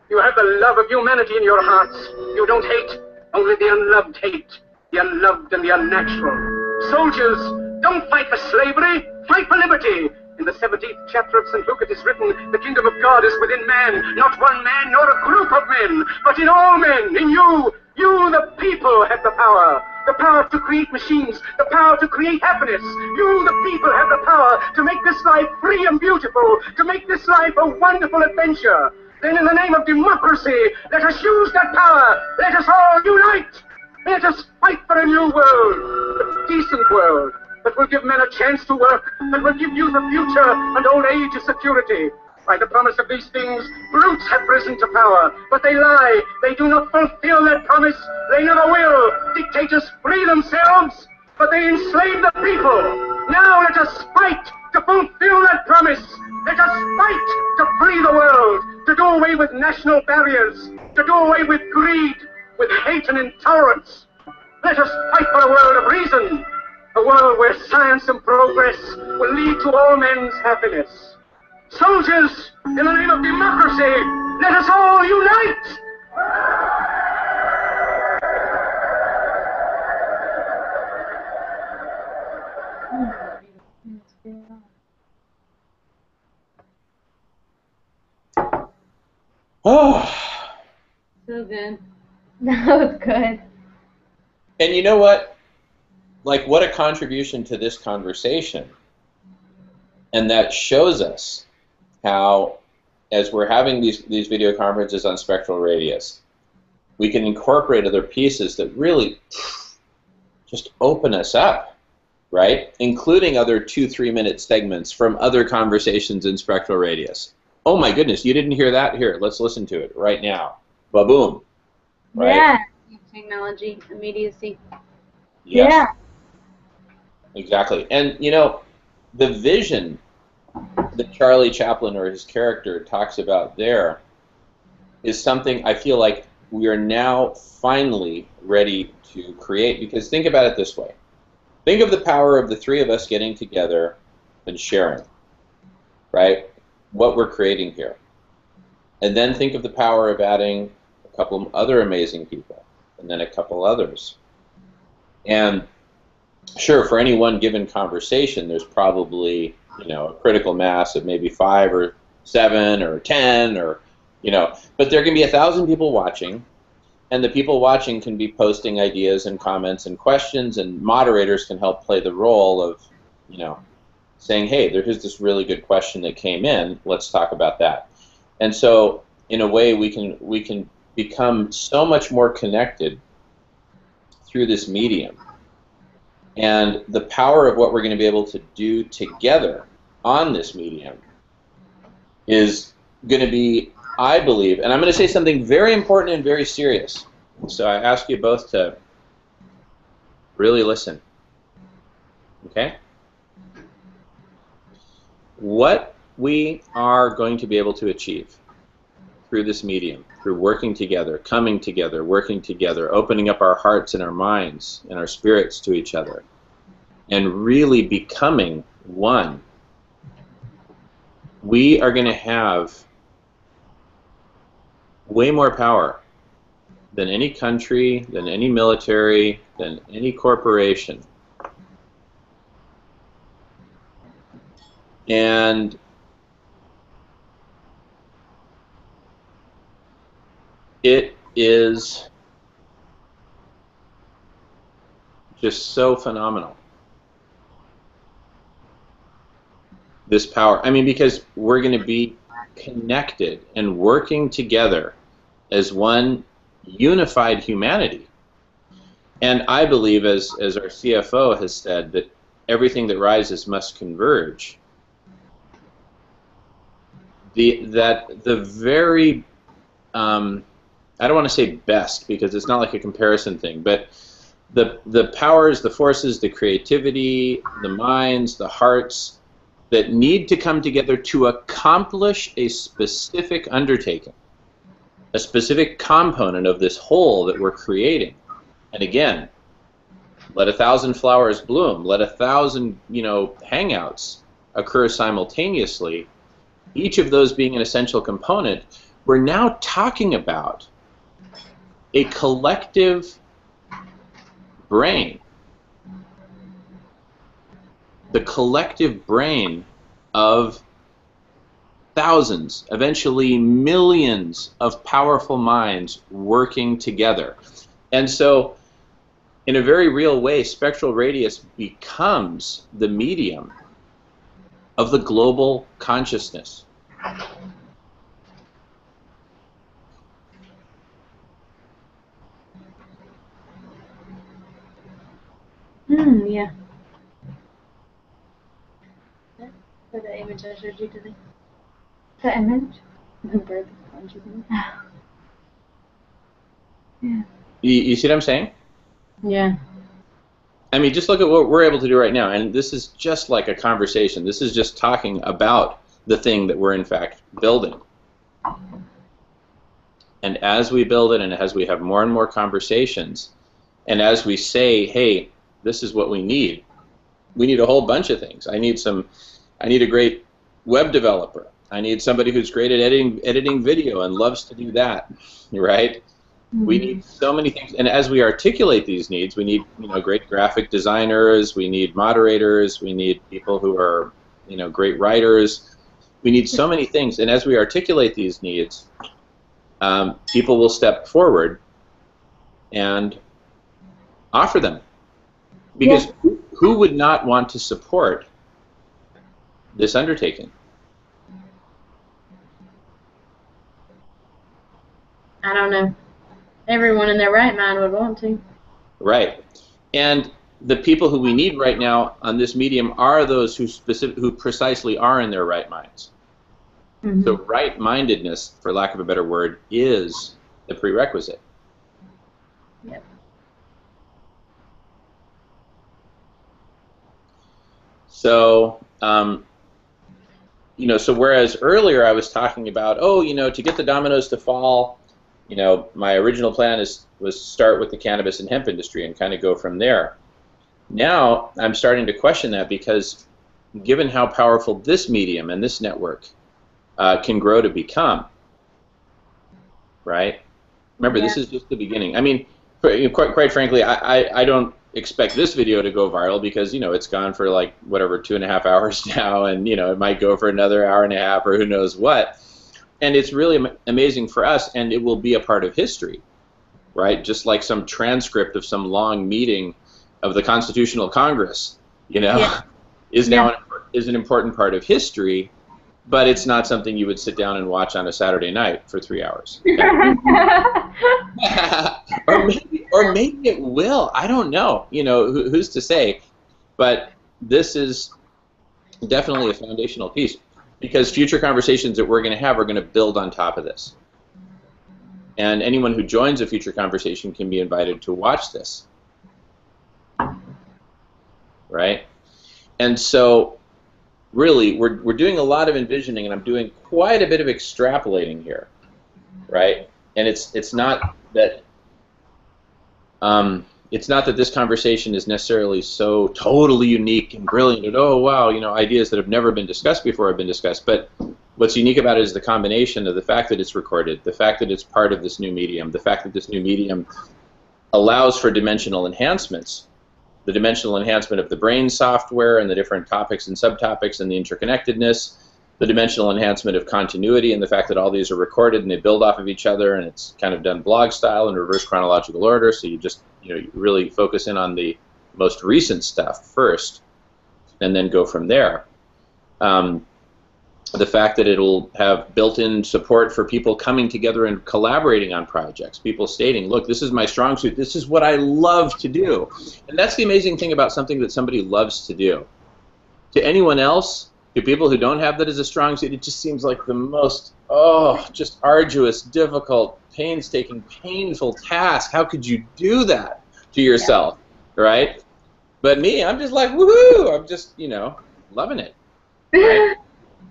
Speaker 4: You have the love of humanity in your hearts. You don't hate, only the unloved hate, the unloved and the unnatural. Soldiers, don't fight for slavery, fight for liberty. In the 17th chapter of St. Luke it is written, the kingdom of God is within man, not one man nor a group of men, but in all men, in you. You, the people, have the power to create machines, the power to create happiness. You, the people, have the power to make this life free and beautiful, to make this life a wonderful adventure. Then in the name of democracy, let us use that power. Let us all unite. Let us fight for a new world, a decent world, that will give men a chance to work, that will give youth a future and old age a security. By the promise of these things, brutes have risen to power, but they lie. They do not fulfill that promise. They never will. Dictators free themselves, but they enslave the people. Now let us fight to fulfill that promise. Let us fight to free the world, to do away with national barriers, to do away with greed, with hate and intolerance. Let us fight for a world of reason, a world where science and progress will lead to all men's happiness. Soldiers, in the name of democracy, let us all unite!
Speaker 1: Oh.
Speaker 3: So good.
Speaker 2: That was good.
Speaker 1: And you know what? Like, what a contribution to this conversation. And that shows us how, as we're having these video conferences on Spectral Radius, we can incorporate other pieces that really just open us up, right? Including other 2-3 minute segments from other conversations in Spectral Radius. Oh my goodness, you didn't hear that? Here, let's listen to it right now. Ba-boom. Right?
Speaker 2: Yeah.
Speaker 3: Technology, immediacy.
Speaker 1: Yes.
Speaker 2: Yeah.
Speaker 1: Exactly. And, you know, the vision that Charlie Chaplin, or his character, talks about there is something I feel like we are now finally ready to create. Because think about it this way. Think of the power of the three of us getting together and sharing, right, what we're creating here. And then think of the power of adding a couple of other amazing people. and then a couple others. And sure, for any one given conversation, there's probably, a critical mass of maybe 5 or 7 or 10 or, but there can be 1,000 people watching, and the people watching can be posting ideas and comments and questions, and moderators can help play the role of, saying, hey, there's this really good question that came in, let's talk about that. And so, in a way, we can become so much more connected through this medium. And the power of what we're going to be able to do together on this medium is going to be, I believe, and I'm going to say something very important and very serious. So I ask you both to really listen. Okay? What we are going to be able to achieve through this medium, through working together, coming together, working together, opening up our hearts and our minds and our spirits to each other, and really becoming one, we are going to have way more power than any country, than any military, than any corporation. And it is just so phenomenal, this power. I mean, because we're going to be connected and working together as one unified humanity. And I believe, as our CFO has said, that everything that rises must converge. The very, I don't want to say best, because it's not like a comparison thing, but the powers, the forces, the creativity, the minds, the hearts that need to come together to accomplish a specific undertaking, a specific component of this whole that we're creating. And again, let 1,000 flowers bloom, let 1,000, hangouts occur simultaneously, each of those being an essential component. We're now talking about a collective brain, the collective brain of thousands, eventually millions of powerful minds working together. And so, in a very real way, Spectral Radius becomes the medium of the global consciousness.
Speaker 3: Yeah. For the image I showed you today.
Speaker 2: The image?
Speaker 3: The bird punches me.
Speaker 2: Yeah.
Speaker 1: You see what I'm saying?
Speaker 3: Yeah.
Speaker 1: I mean, just look at what we're able to do right now, and this is just like a conversation. This is just talking about the thing that we're in fact building. And as we build it, and as we have more and more conversations, and as we say, hey, this is what we need a whole bunch of things. I need a great web developer. I need somebody who's great at editing video and loves to do that, right? Mm-hmm. We need so many things, and as we articulate these needs, we need great graphic designers, we need moderators, we need people who are great writers. We need so many things, and as we articulate these needs, people will step forward and offer them, because who would not want to support this undertaking?
Speaker 3: I don't know. Everyone in their right mind would want to.
Speaker 1: Right. And the people who we need right now on this medium are those who precisely are in their right minds. Mm-hmm. So right-mindedness, for lack of a better word, is the prerequisite.
Speaker 3: Yep.
Speaker 1: So, so whereas earlier I was talking about, to get the dominoes to fall, my original plan was to start with the cannabis and hemp industry and kind of go from there. Now I'm starting to question that, because given how powerful this medium and this network can grow to become, right? Remember, this is just the beginning. I mean, quite frankly, I don't expect this video to go viral because, you know, it's gone for like whatever 2.5 hours now, and, you know, it might go for another hour and a half or who knows what. And it's really amazing for us, and it will be a part of history, right? Just like some transcript of some long meeting of the Constitutional Congress, you know,
Speaker 3: Yeah.
Speaker 1: is now is an important part of history, but it's not something you would sit down and watch on a Saturday night for 3 hours. or maybe it will. I don't know. You know, who's to say? But this is definitely a foundational piece, because future conversations that we're going to have are going to build on top of this. And anyone who joins a future conversation can be invited to watch this. Right? And so, really, we're doing a lot of envisioning, and I'm doing quite a bit of extrapolating here. Right? And it's not that this conversation is necessarily so totally unique and brilliant, and oh wow, you know, ideas that have never been discussed before have been discussed. But what's unique about it is the combination of the fact that it's recorded, the fact that it's part of this new medium, the fact that this new medium allows for dimensional enhancements, the dimensional enhancement of the brain software and the different topics and subtopics and the interconnectedness, the dimensional enhancement of continuity and the fact that all these are recorded and they build off of each other, and it's kind of done blog style in reverse chronological order, so you just, you know, you really focus in on the most recent stuff first and then go from there. The fact that it'll have built-in support for people coming together and collaborating on projects, people stating, look, this is my strong suit, this is what I love to do. And that's the amazing thing about something that somebody loves to do. To anyone else, to people who don't have that as a strong suit, it just seems like the most, just arduous, difficult, painstaking, painful task. How could you do that to yourself, right? But me, I'm just like, woohoo! I'm just, you know, loving it, right?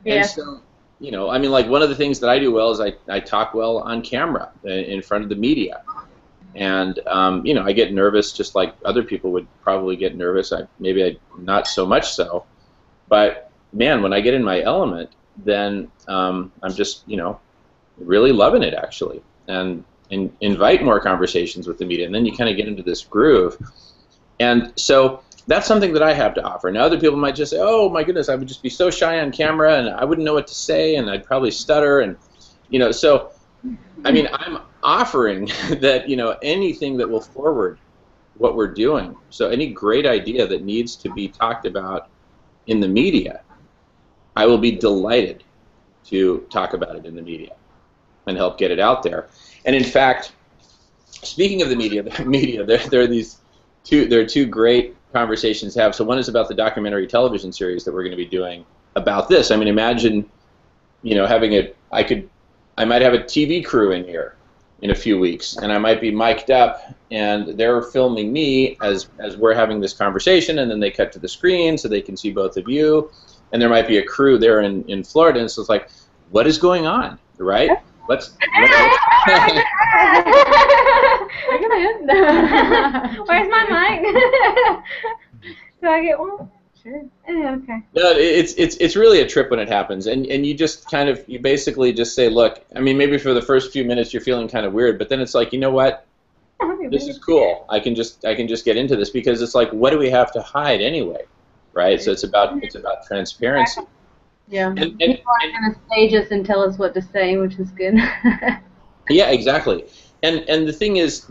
Speaker 3: Yeah.
Speaker 1: And so, you know, I mean, like, one of the things that I do well is I talk well on camera in front of the media. And, you know, I get nervous just like other people would probably get nervous. Maybe not so much so. But, man, when I get in my element, then I'm just, you know, really loving it, actually. And invite more conversations with the media. And then you kind of get into this groove. And so that's something that I have to offer. Now, other people might just say, oh, my goodness, I would just be so shy on camera, and I wouldn't know what to say, and I'd probably stutter. And, you know, so, I mean, I'm offering that, you know, anything that will forward what we're doing. So any great idea that needs to be talked about in the media, I will be delighted to talk about it in the media and help get it out there. And in fact, speaking of the media, there are two great conversations to have. So one is about the documentary television series that we're going to be doing about this. I mean, imagine, you know, having I might have a TV crew in here in a few weeks, and I might be mic'd up, and they're filming me as we're having this conversation, and then they cut to the screen so they can see both of you, and there might be a crew there in Florida, and so it's like, what is going on, right? Where's
Speaker 2: my mic? Do I get one? Sure. Okay.
Speaker 1: No, it's really a trip when it happens, and you just kind of, you basically just say, look, I mean, maybe for the first few minutes you're feeling kind of weird, but then it's like, you know what? This is cool. I can just get into this, because it's like, what do we have to hide anyway, right? So it's about transparency.
Speaker 3: Yeah. People aren't going to stage us and tell us what to say, which is good.
Speaker 1: Yeah, exactly. And the thing is,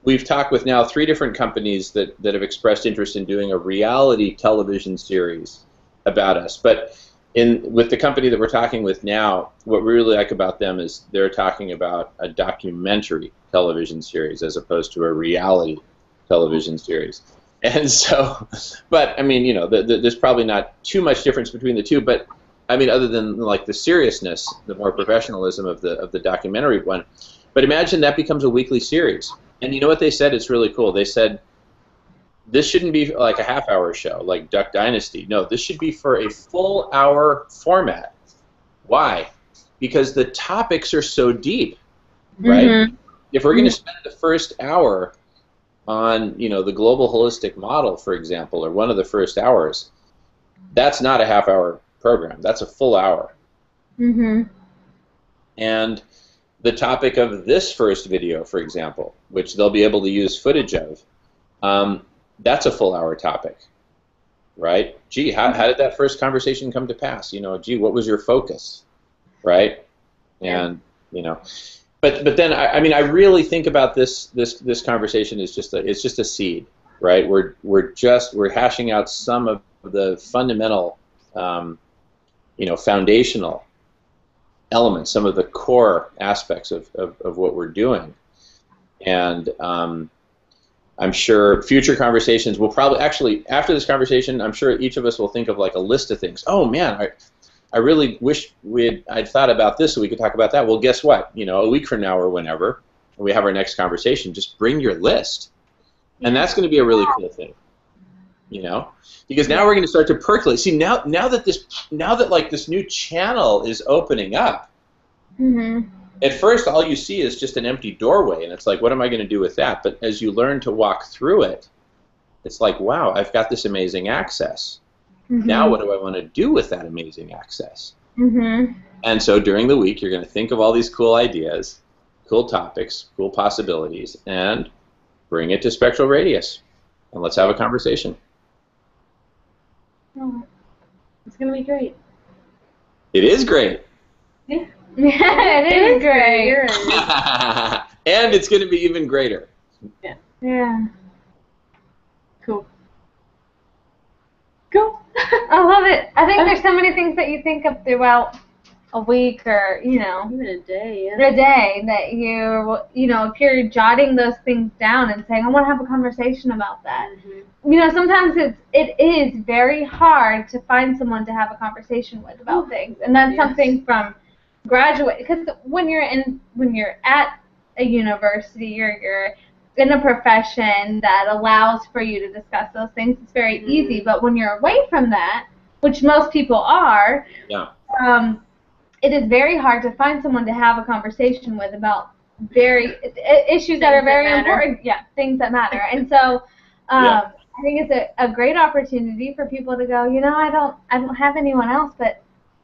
Speaker 1: we've talked with now 3 different companies that have expressed interest in doing a reality television series about us. But with the company that we're talking with now, what we really like about them is they're talking about a documentary television series as opposed to a reality television series. And so, but I mean, you know, there's probably not too much difference between the two, but I mean, other than like the seriousness, the more professionalism of the documentary one. But imagine that becomes a weekly series. And you know what they said? It's really cool. They said, this shouldn't be like a half-hour show like Duck Dynasty. No, this should be for a full-hour format. Why? Because the topics are so deep, right? Mm-hmm. If we're going to spend the first hour on, you know, the global holistic model, for example, or one of the first hours, that's not a half-hour program. That's a full hour.
Speaker 3: Mm-hmm.
Speaker 1: And the topic of this first video, for example, which they'll be able to use footage of, that's a full hour topic, right? Gee, how did that first conversation come to pass? You know, gee, what was your focus, right? And you know, but then I mean, I really think about this conversation is just it's just a seed, right? We're hashing out some of the fundamental, you know, foundational elements, some of the core aspects of what we're doing, and I'm sure future conversations will probably, actually, after this conversation, I'm sure each of us will think of like a list of things. Oh man, I really wish I'd thought about this so we could talk about that. Well, guess what? You know, a week from now or whenever we have our next conversation, just bring your list. And that's going to be a really cool thing. You know? Because now we're going to start to percolate. See, now that like this new channel is opening up, at first all you see is just an empty doorway, and it's like, what am I going to do with that? But as you learn to walk through it, it's like, wow, I've got this amazing access. Now what do I want to do with that amazing access? And so during the week, you're going to think of all these cool ideas, cool topics, cool possibilities, and bring it to Spectral Radius, and let's have a conversation.
Speaker 3: Oh, it's going to be great.
Speaker 1: It is great.
Speaker 3: Yeah.
Speaker 2: It is great.
Speaker 1: And it's going to be even greater.
Speaker 2: Yeah.
Speaker 3: Cool. Cool.
Speaker 2: I love it. I think there's so many things that you think of throughout a week, or you know,
Speaker 3: Even a day.
Speaker 2: a day, that you know, if you're jotting those things down and saying, I want to have a conversation about that. You know, sometimes it is very hard to find someone to have a conversation with about things, and that's something from graduate, because when you're at a university, you're in a profession that allows for you to discuss those things, it's very easy. But when you're away from that, which most people are, it is very hard to find someone to have a conversation with about issues that are very important. Yeah, things that matter. And so I think it's a great opportunity for people to go, you know, I don't have anyone else, but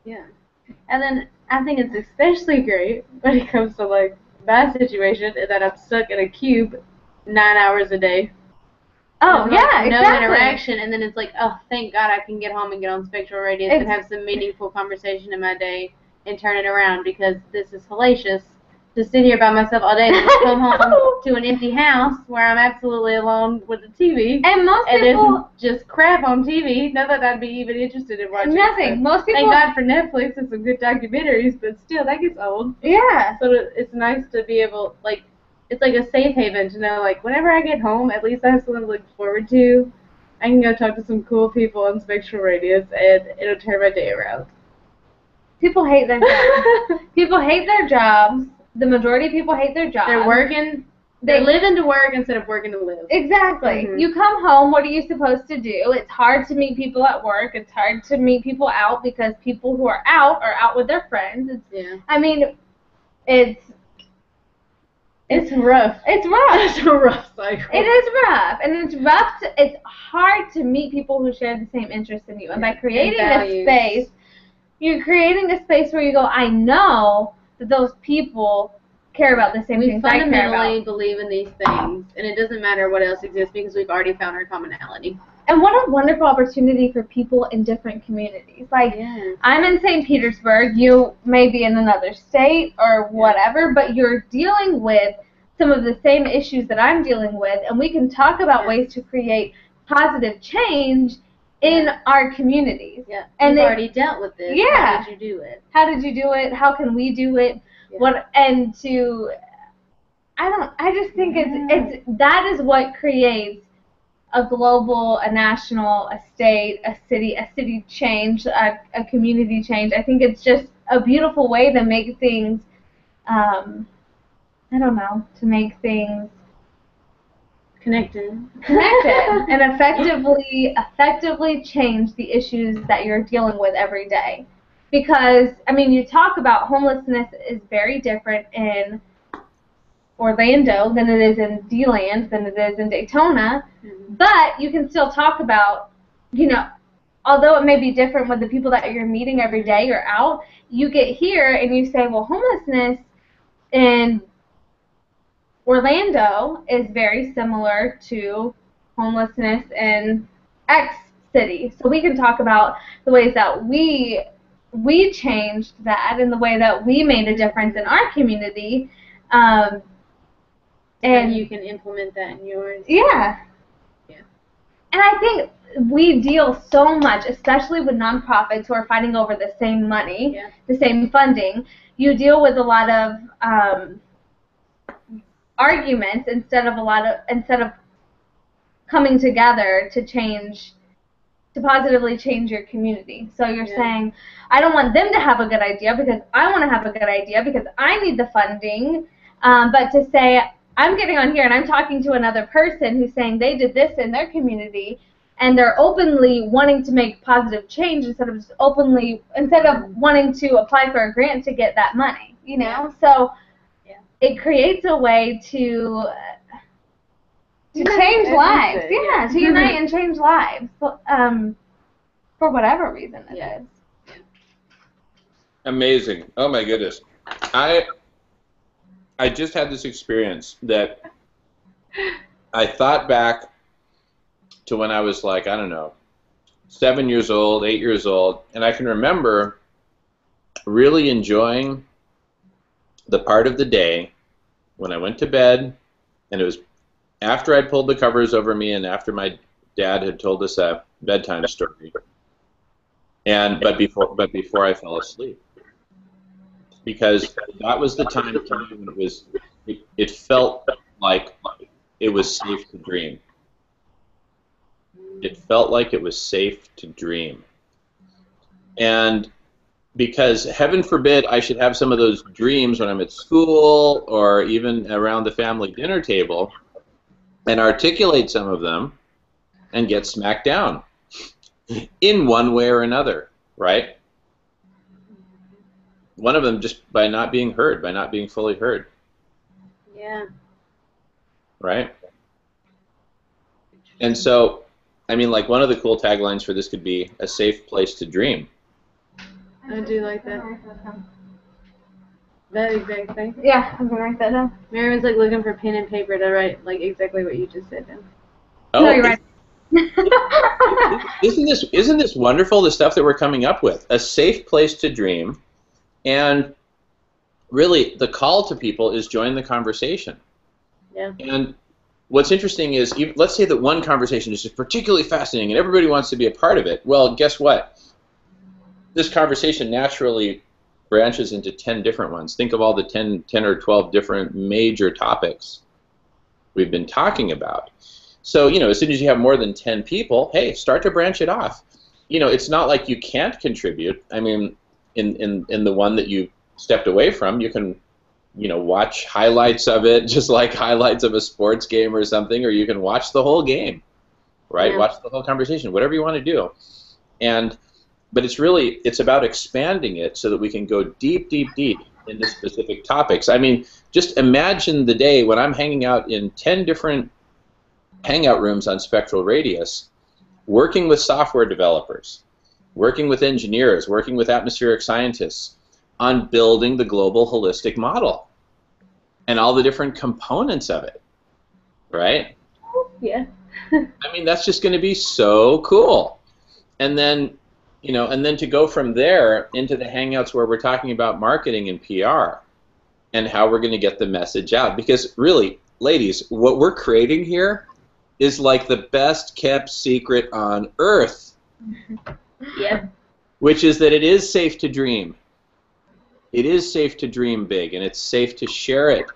Speaker 3: and then I think it's especially great when it comes to like my situation, that I'm stuck in a cube 9 hours a day.
Speaker 2: Oh, yeah,
Speaker 3: no
Speaker 2: exactly.
Speaker 3: interaction, and then it's like, oh, thank God I can get home and get on Spectral Radius and have some meaningful conversation in my day and turn it around, because this is hellacious to sit here by myself all day and just come home to an empty house where I'm absolutely alone with the TV.
Speaker 2: And most people...
Speaker 3: there's just crap on TV. Not that I'd be even interested in watching
Speaker 2: nothing.
Speaker 3: it.
Speaker 2: Most people...
Speaker 3: Thank God for Netflix and some good documentaries, but still, that gets old.
Speaker 2: Yeah.
Speaker 3: So it's nice to be able, like, it's like a safe haven to know, like, whenever I get home, at least I have something to look forward to. I can go talk to some cool people on Spectral Radius, and it'll turn my day around.
Speaker 2: People hate their jobs. People hate their jobs. The majority of people hate their jobs.
Speaker 3: They're working. They're living to work instead of working to live.
Speaker 2: Exactly. You come home, what are you supposed to do? It's hard to meet people at work. It's hard to meet people out, because people who are out with their friends. I mean, it's
Speaker 3: rough.
Speaker 2: It's rough.
Speaker 3: It's a rough cycle.
Speaker 2: It is rough, and it's rough. It's hard to meet people who share the same interests in you. And by creating a space, you're creating a space where you go, I know that those people care about the same things I care about.
Speaker 3: We fundamentally believe in these things, and it doesn't matter what else exists, because we've already found our commonality.
Speaker 2: And what a wonderful opportunity for people in different communities. Like, I'm in St. Petersburg, you may be in another state or whatever, but you're dealing with some of the same issues that I'm dealing with, and we can talk about ways to create positive change in our communities.
Speaker 3: And you've already dealt with this. How did you do it?
Speaker 2: How did you do it? How can we do it? I just think it's that is what creates a global, a national, a state, a city change, a community change. I think it's just a beautiful way to make things, to make things
Speaker 3: connected
Speaker 2: and effectively change the issues that you're dealing with every day. Because, I mean, you talk about homelessness is very different in Orlando than it is in D-Land, than it is in Daytona, but you can still talk about, you know, although it may be different with the people that you're meeting every day or out, you get here and you say, well, homelessness in Orlando is very similar to homelessness in X city. So we can talk about the ways that we changed that and the way that we made a difference in our community.
Speaker 3: And you can implement that in yours.
Speaker 2: Yeah.
Speaker 3: Yeah.
Speaker 2: And I think we deal so much, especially with nonprofits who are fighting over the same money, the same funding. You deal with a lot of arguments instead of coming together to positively change your community. So you're saying, I don't want them to have a good idea because I want to have a good idea because I need the funding. But to say, I'm getting on here and I'm talking to another person who's saying they did this in their community and they're openly wanting to make positive change instead of wanting to apply for a grant to get that money, you know? So it creates a way to change lives. Yeah, to unite and change lives. For whatever reason it is.
Speaker 1: Amazing. Oh my goodness. I just had this experience that I thought back to when I was like, I don't know, 7 years old, 8 years old, and I can remember really enjoying the part of the day when I went to bed, and it was after I'd pulled the covers over me and after my dad had told us a bedtime story, but before I fell asleep, because that was the time when it felt like it was safe to dream. It felt like it was safe to dream. And because heaven forbid I should have some of those dreams when I'm at school or even around the family dinner table and articulate some of them and get smacked down in one way or another, right? One of them just by not being heard, by not being fully heard.
Speaker 3: Yeah.
Speaker 1: Right? And so, I mean, like one of the cool taglines for this could be a safe place to dream.
Speaker 3: I do like that. That exact thing.
Speaker 2: Yeah, I'm going to write that down.
Speaker 3: Mary was like looking for pen and paper to write like exactly what you just said down.
Speaker 1: Oh,
Speaker 2: no, you're right.
Speaker 1: Isn't this wonderful, the stuff that we're coming up with? A safe place to dream. And really, the call to people is join the conversation.
Speaker 3: Yeah.
Speaker 1: And what's interesting is, let's say that one conversation is just particularly fascinating and everybody wants to be a part of it. Well, guess what? This conversation naturally branches into 10 different ones. Think of all the 10 or 12 different major topics we've been talking about. So, you know, as soon as you have more than 10 people, hey, start to branch it off. You know, it's not like you can't contribute. I mean, in the one that you stepped away from, you can, you know, watch highlights of it, just like highlights of a sports game or something, or you can watch the whole game, right? Yeah. Watch the whole conversation, whatever you want to do. But it's about expanding it so that we can go deep, deep, deep into specific topics. I mean, just imagine the day when I'm hanging out in 10 different hangout rooms on Spectral Radius, working with software developers, working with engineers, working with atmospheric scientists on building the global holistic model and all the different components of it, right?
Speaker 3: Yeah.
Speaker 1: I mean, that's just going to be so cool. And then, you know, and then to go from there into the hangouts where we're talking about marketing and PR and how we're going to get the message out. Because really, ladies, what we're creating here is like the best kept secret on earth.
Speaker 3: Yeah.
Speaker 1: Which is that it is safe to dream. It is safe to dream big, and it's safe to share it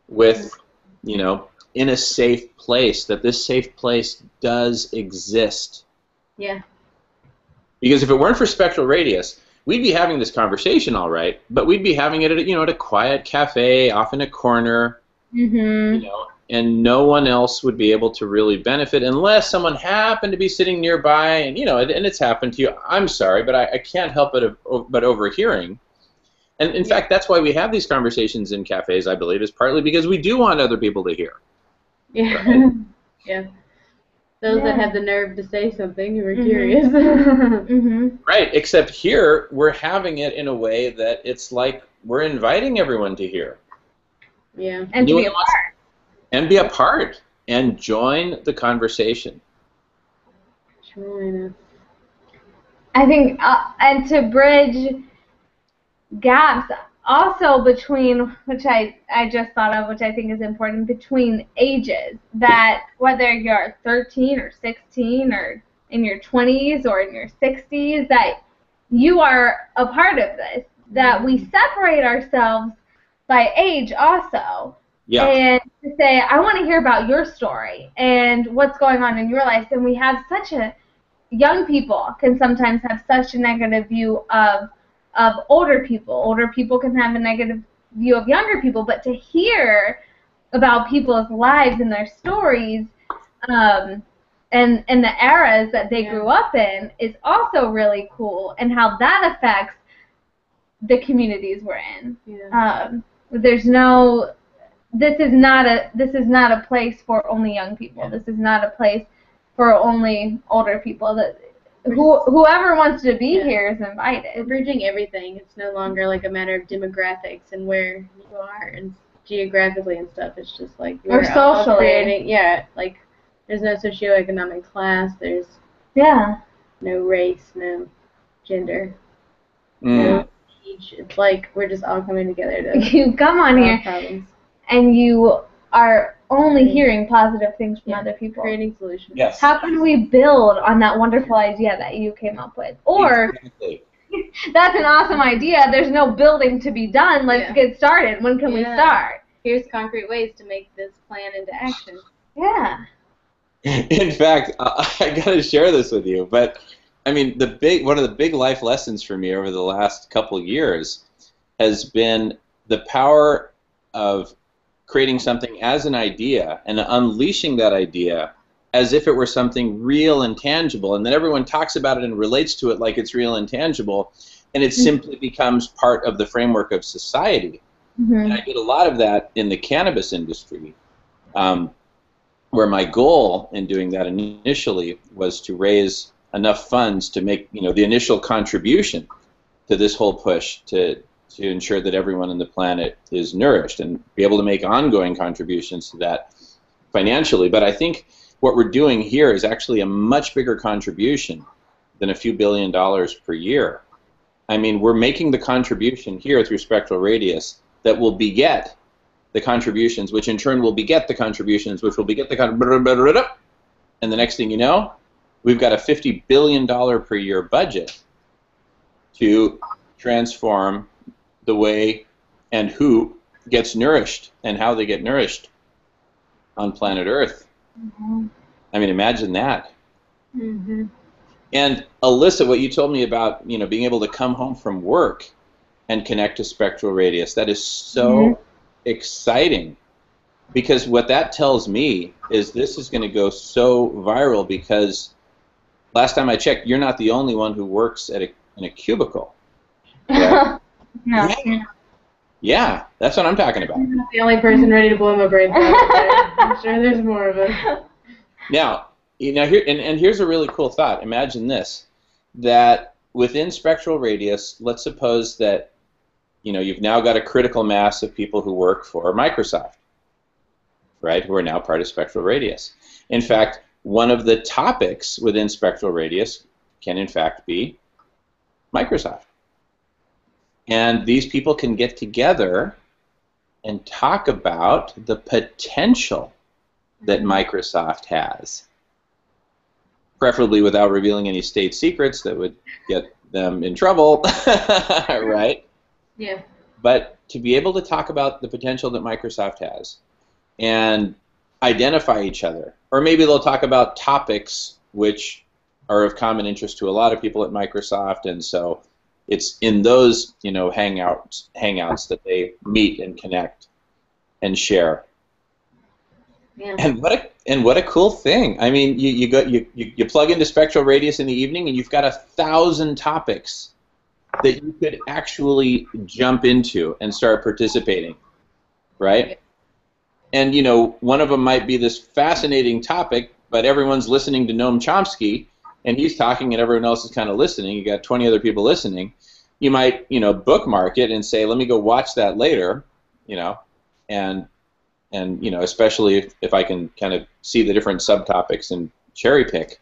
Speaker 1: with, you know, in a safe place, that this safe place does exist.
Speaker 3: Yeah.
Speaker 1: Because if it weren't for Spectral Radius, we'd be having this conversation all right, but we'd be having it at, you know, at a quiet cafe off in a corner, you know, and no one else would be able to really benefit unless someone happened to be sitting nearby, and, you know, and it's happened to you. I'm sorry, but I can't help but overhearing. And in fact, that's why we have these conversations in cafes, I believe, is partly because we do want other people to hear.
Speaker 3: Yeah.
Speaker 1: Right?
Speaker 3: Yeah. Those that have the nerve to say something who are curious.
Speaker 1: Right, except here we're having it in a way that it's like we're inviting everyone to hear.
Speaker 3: Yeah.
Speaker 2: And to be a
Speaker 1: Anyone wants-
Speaker 2: part.
Speaker 1: And be a part and join the conversation.
Speaker 3: Join.
Speaker 2: I think, and to bridge gaps also between, which I just thought of, which I think is important, between ages, that whether you're 13 or 16 or in your 20s or in your 60s, that you are a part of this, that we separate ourselves by age also.
Speaker 1: Yeah.
Speaker 2: And to say, I want to hear about your story and what's going on in your life. And we have such a, young people can sometimes have such a negative view of older people. Older people can have a negative view of younger people, but to hear about people's lives and their stories and the eras that they grew up in is also really cool, and how that affects the communities we're in.
Speaker 3: Yeah.
Speaker 2: There's no, this is not a place for only young people. This is not a place for only older people. That whoever wants to be here is invited.
Speaker 3: We're bridging everything. It's no longer like a matter of demographics and where you are and geographically and stuff. It's just like
Speaker 2: Or socially.
Speaker 3: creating, like there's no socioeconomic class. There's no race, no gender, no age. It's like we're just all coming together to
Speaker 2: You come on here
Speaker 3: problems.
Speaker 2: and you are only hearing positive things from other people.
Speaker 3: Creating solutions.
Speaker 1: Yes.
Speaker 2: How can we build on that wonderful idea that you came up with? Or,
Speaker 1: Exactly.
Speaker 2: that's an awesome idea, there's no building to be done, let's get started. When can we start?
Speaker 3: Here's concrete ways to make this plan into action.
Speaker 2: Yeah.
Speaker 1: In fact, I got to share this with you, but I mean, one of the big life lessons for me over the last couple of years has been the power of creating something as an idea and unleashing that idea as if it were something real and tangible, and then everyone talks about it and relates to it like it's real and tangible, and it simply becomes part of the framework of society. And I did a lot of that in the cannabis industry, where my goal in doing that initially was to raise enough funds to make the initial contribution to this whole push to ensure that everyone on the planet is nourished and be able to make ongoing contributions to that financially. But I think what we're doing here is actually a much bigger contribution than a few $1 billion per year. I mean, we're making the contribution here through Spectral Radius that will beget the contributions, which in turn will beget the contributions, which will beget the and the next thing you know, we've got a $50 billion per year budget to transform the way and who gets nourished and how they get nourished on planet Earth. I mean, imagine that. And Alyssa, what you told me about, being able to come home from work and connect to Spectral Radius, that is so exciting, because what that tells me is this is going to go so viral, because last time I checked, you're not the only one who works in a cubicle. Right?
Speaker 2: No.
Speaker 1: Yeah, that's what I'm talking about.
Speaker 3: I'm not the only person ready to blow my brains out there. I'm sure there's more of us.
Speaker 1: Now, here's a really cool thought. Imagine this, that within Spectral Radius, let's suppose that you've now got a critical mass of people who work for Microsoft, right, who are now part of Spectral Radius. In fact, one of the topics within Spectral Radius can in fact be Microsoft. And these people can get together and talk about the potential that Microsoft has, preferably without revealing any state secrets that would get them in trouble, right?
Speaker 3: Yeah.
Speaker 1: But to be able to talk about the potential that Microsoft has and identify each other, or maybe they'll talk about topics which are of common interest to a lot of people at Microsoft, and so it's in those hangouts that they meet and connect and share.
Speaker 3: Yeah.
Speaker 1: And what a cool thing! I mean, you plug into Spectral Radius in the evening, and you've got 1,000 topics that you could actually jump into and start participating, right? And one of them might be this fascinating topic, but everyone's listening to Noam Chomsky, and he's talking, and everyone else is kind of listening. You got 20 other people listening. You might bookmark it and say, "Let me go watch that later," and especially if I can kind of see the different subtopics and cherry pick.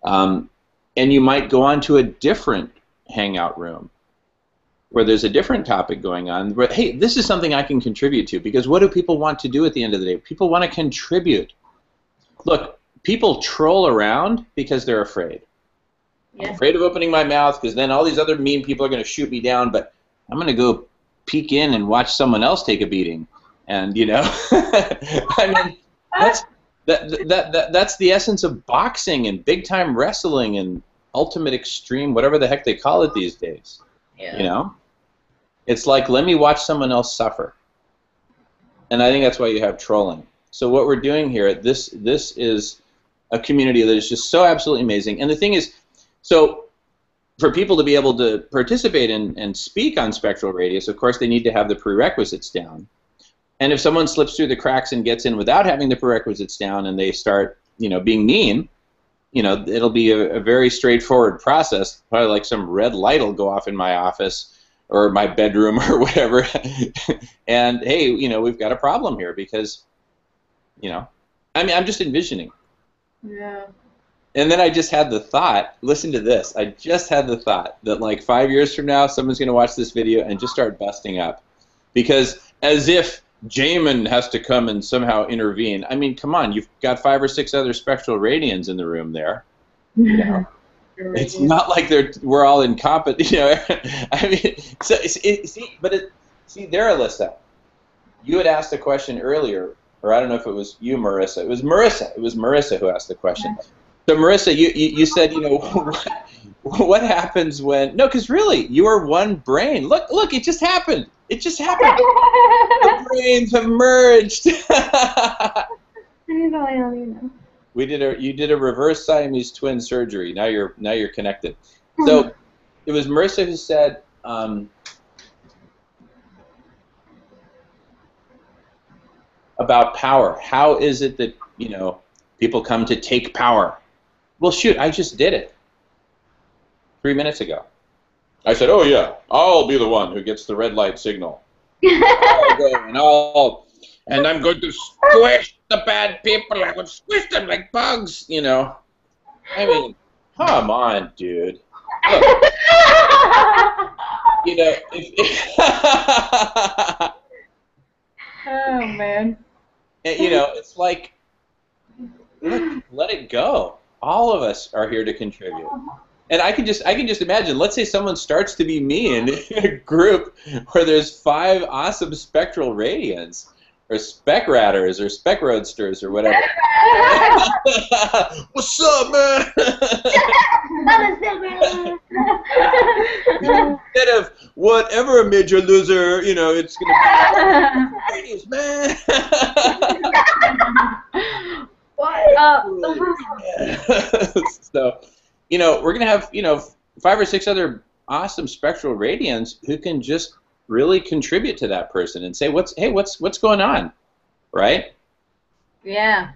Speaker 1: And you might go on to a different hangout room where there's a different topic going on, where, hey, this is something I can contribute to, because what do people want to do at the end of the day? People want to contribute. Look, people troll around because they're afraid.
Speaker 3: Yeah.
Speaker 1: I'm afraid of opening my mouth because then all these other mean people are going to shoot me down, but I'm going to go peek in and watch someone else take a beating. And, I mean, that's the essence of boxing and big-time wrestling and ultimate extreme, whatever the heck they call it these days.
Speaker 3: Yeah.
Speaker 1: It's like, let me watch someone else suffer. And I think that's why you have trolling. So what we're doing here, this is a community that is just so absolutely amazing. And the thing is, so for people to be able to participate and speak on Spectral Radius, of course, they need to have the prerequisites down. And if someone slips through the cracks and gets in without having the prerequisites down and they start, being mean, it'll be a very straightforward process. Probably like some red light will go off in my office or my bedroom or whatever. And, hey, we've got a problem here because, I'm just envisioning.
Speaker 3: Yeah.
Speaker 1: And then I just had the thought, listen to this, I just had the thought that like 5 years from now, someone's going to watch this video and just start busting up. Because as if Jamin has to come and somehow intervene. I mean, come on, you've got 5 or 6 other Spectral Radians in the room there. It's not like we're all incompetent, I mean, see there, Alyssa, you had asked a question earlier, or I don't know if it was you, Marissa. It was Marissa who asked the question. So Marissa, you said, what happens when? No, because really, you are one brain. Look, it just happened. It just happened. The brains have merged. You did a reverse Siamese twin surgery. Now you're connected. So it was Marissa who said, about power. How is it that people come to take power? Well, shoot, I just did it 3 minutes ago. I said, oh yeah, I'll be the one who gets the red light signal. I'll go and I'm going to squish the bad people. I would squish them like bugs, I mean, come on, dude. Look,
Speaker 3: Oh man.
Speaker 1: It's like, look, let it go. All of us are here to contribute. And I can just imagine, let's say someone starts to be mean in a group where there's 5 awesome Spectral Radians, or Spec Ratters, or Spec Roadsters, or whatever. What's up, man? Instead of whatever major loser, it's going to be Radius, man. What? So, we're going to have, 5 or 6 other awesome Spectral Radians who can just really contribute to that person and say, what's going on, right?
Speaker 3: Yeah.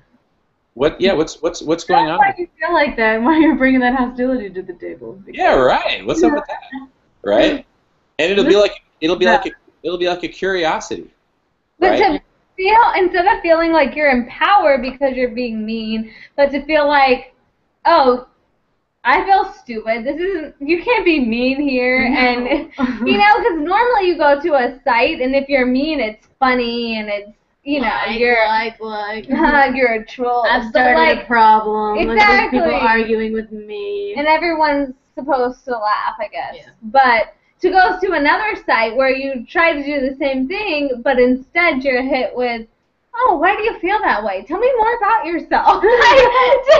Speaker 1: What's going on?
Speaker 3: Why do you feel like that? Why you're bringing that hostility to the table?
Speaker 1: Yeah, right. What's up with that? Right? And it'll be like a curiosity.
Speaker 2: But
Speaker 1: right?
Speaker 2: to feel, instead of feeling like you're in power because you're being mean, but to feel like, oh, I feel stupid. This isn't. You can't be mean here, and because normally you go to a site, and if you're mean, it's funny, and it's you're you're a troll.
Speaker 3: I've started a problem.
Speaker 2: Exactly.
Speaker 3: Look at these people arguing with me,
Speaker 2: and everyone's supposed to laugh, I guess.
Speaker 3: Yeah.
Speaker 2: But to go to another site where you try to do the same thing, but instead you're hit with, oh, why do you feel that way? Tell me more about yourself. To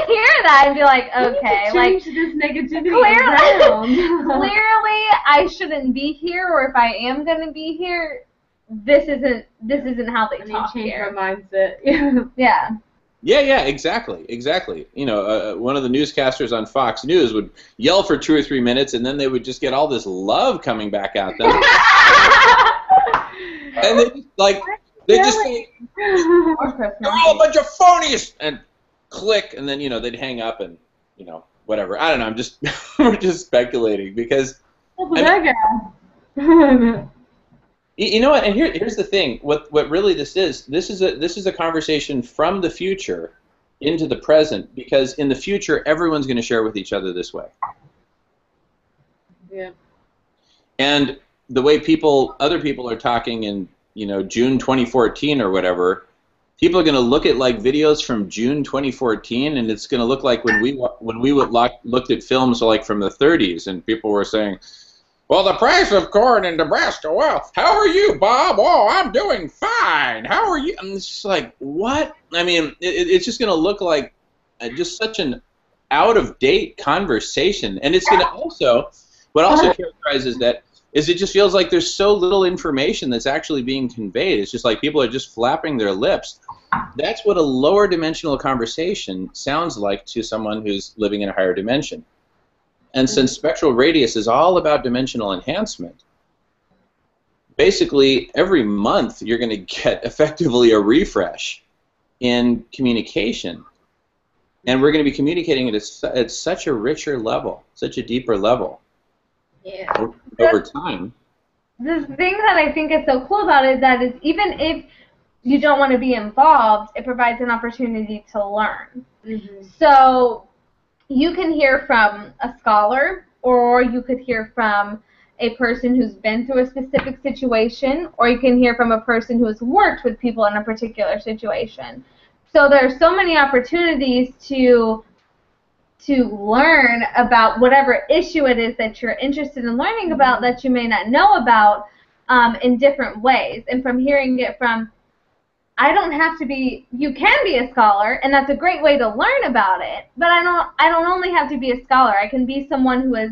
Speaker 2: hear that and be like, okay,
Speaker 3: change this negativity
Speaker 2: clearly I shouldn't be here, or if I am gonna be here, this isn't how they talk
Speaker 3: change
Speaker 2: here.
Speaker 3: our mindset.
Speaker 2: Yeah.
Speaker 1: Yeah, exactly. One of the newscasters on Fox News would yell for 2 or 3 minutes, and then they would just get all this love coming back at them. And they just say, they're all a bunch of phonies, and click, and then they'd hang up and whatever. I don't know. I'm just we're just speculating because
Speaker 3: that guy.
Speaker 1: You know what? And here's the thing. What really this is a conversation from the future into the present, because in the future everyone's going to share with each other this way.
Speaker 3: Yeah.
Speaker 1: And the way other people are talking in, June 2014 or whatever, people are going to look at like videos from June 2014, and it's going to look like when we looked at films like from the 30s, and people were saying, well, the price of corn in Nebraska. Well, how are you, Bob? Oh, I'm doing fine. How are you? And it's just like, what? I mean, it's just going to look like just such an out-of-date conversation. And it's going to also, what also characterizes that is it just feels like there's so little information that's actually being conveyed. It's just like people are just flapping their lips. That's what a lower dimensional conversation sounds like to someone who's living in a higher dimension. And since spectral radius is all about dimensional enhancement, basically every month you're going to get effectively a refresh in communication. And we're going to be communicating at such a richer level, such a deeper level.
Speaker 3: Yeah.
Speaker 1: Over time.
Speaker 2: The thing that I think is so cool about it is that even if you don't want to be involved, it provides an opportunity to learn.
Speaker 3: Mm-hmm.
Speaker 2: So you can hear from a scholar, or you could hear from a person who's been through a specific situation, or you can hear from a person who has worked with people in a particular situation. So there are so many opportunities to learn about whatever issue it is that you're interested in learning about that you may not know about in different ways. And from hearing it from, I don't have to be, you can be a scholar, and that's a great way to learn about it, but I don't only have to be a scholar. I can be someone who has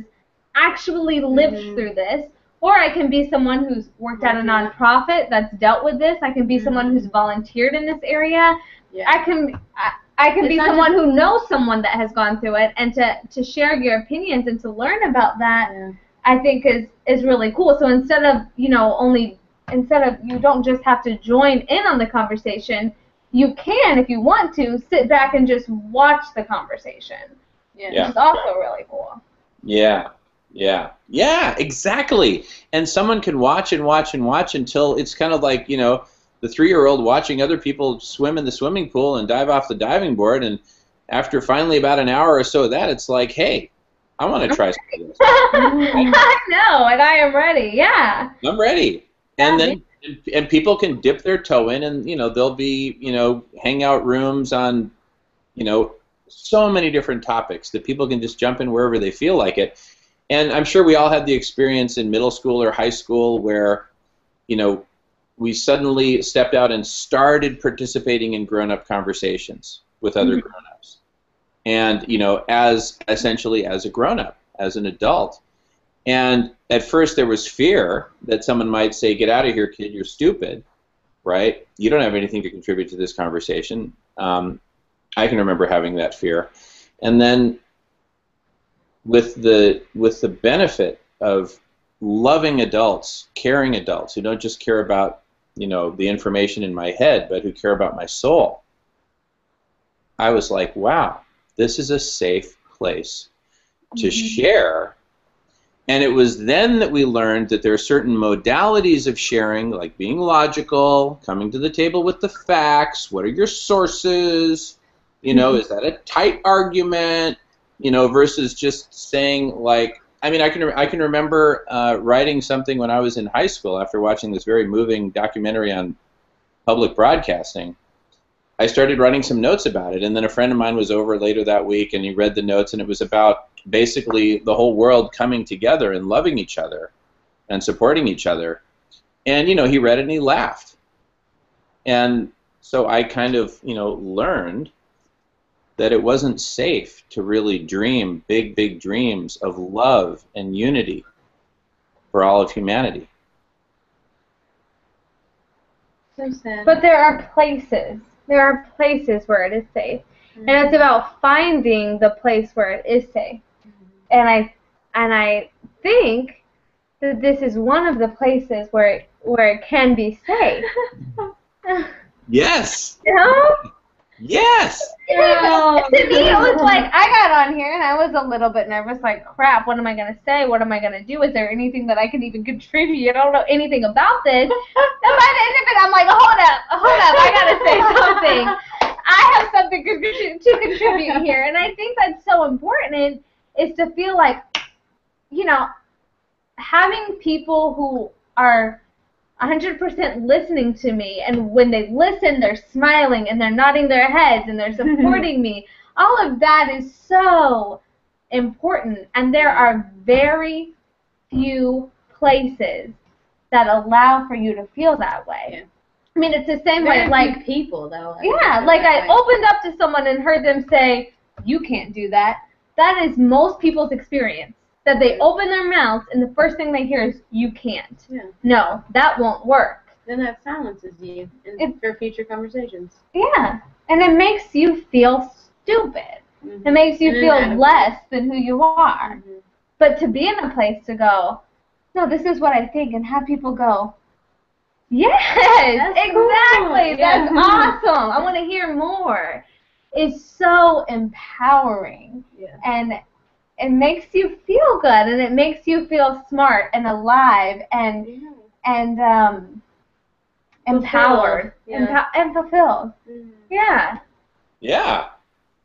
Speaker 2: actually lived through this, or I can be someone who's worked at a nonprofit that's dealt with this. I can be someone who's volunteered in this area. Yeah. I can be someone who knows someone that has gone through it, and to share your opinions and to learn about that, I think is really cool. So instead of you don't just have to join in on the conversation, you can, if you want to, sit back and just watch the conversation. Yeah. Which is also really cool.
Speaker 1: Yeah, exactly. And someone can watch and watch and watch until it's kind of like, the 3-year-old watching other people swim in the swimming pool and dive off the diving board, and after finally about an hour or so of that, it's like, hey, I want to try some of this.
Speaker 2: I know, and I am ready, yeah.
Speaker 1: I'm ready. And then people can dip their toe in, and there'll be hangout rooms on so many different topics that people can just jump in wherever they feel like it. And I'm sure we all had the experience in middle school or high school where we suddenly stepped out and started participating in grown-up conversations with other grown-ups, and essentially as a grown-up, as an adult. And at first there was fear that someone might say, get out of here, kid, you're stupid, right? You don't have anything to contribute to this conversation. I can remember having that fear. And then with the benefit of loving adults, caring adults, who don't just care about, the information in my head, but who care about my soul, I was like, wow, this is a safe place to share. And it was then that we learned that there are certain modalities of sharing, like being logical, coming to the table with the facts, what are your sources, is that a tight argument, versus just saying like, I mean, I can remember writing something when I was in high school after watching this very moving documentary on public broadcasting. I started writing some notes about it, and then a friend of mine was over later that week, and he read the notes, and it was about basically the whole world coming together and loving each other and supporting each other. And, he read it and he laughed. And so I kind of, learned that it wasn't safe to really dream big, big dreams of love and unity for all of humanity.
Speaker 3: So sad.
Speaker 2: But there are places. There are places where it is safe. And it's about finding the place where it is safe. And I think that this is one of the places where it can be safe.
Speaker 1: Yes.
Speaker 2: You know?
Speaker 1: Yes.
Speaker 2: To me, it was like, I got on here and I was a little bit nervous, like, crap, what am I going to say? What am I going to do? Is there anything that I can even contribute? I don't know anything about this. And by the end of it, I'm like, hold up, I got to say something. I have something to contribute here. And I think that's so important is to feel like, you know, having people who are 100% listening to me, and when they listen, they're smiling and they're nodding their heads and they're supporting me. All of that is so important, and there are very few places that allow for you to feel that way.
Speaker 3: Yeah.
Speaker 2: I mean, it's the same
Speaker 3: Very
Speaker 2: way, like,
Speaker 3: few people, though.
Speaker 2: yeah, like I opened up to someone and heard them say, you can't do that. That is most people's experience. That they open their mouths and the first thing they hear is, you can't.
Speaker 3: Yeah.
Speaker 2: No, that won't work.
Speaker 3: Then that silences you for future conversations.
Speaker 2: Yeah, and it makes you feel stupid.
Speaker 3: Mm-hmm.
Speaker 2: It makes you feel
Speaker 3: inadequate.
Speaker 2: less than who you are.
Speaker 3: Mm-hmm.
Speaker 2: But to be in a place to go, no, this is what I think, and have people go, yes,
Speaker 3: That's
Speaker 2: exactly,
Speaker 3: cool.
Speaker 2: that's
Speaker 3: Yeah.
Speaker 2: awesome, I want to hear more, is so empowering.
Speaker 3: Yeah.
Speaker 2: And it makes you feel good, and it makes you feel smart and alive and empowered and fulfilled.
Speaker 3: Mm-hmm.
Speaker 2: Yeah.
Speaker 1: Yeah.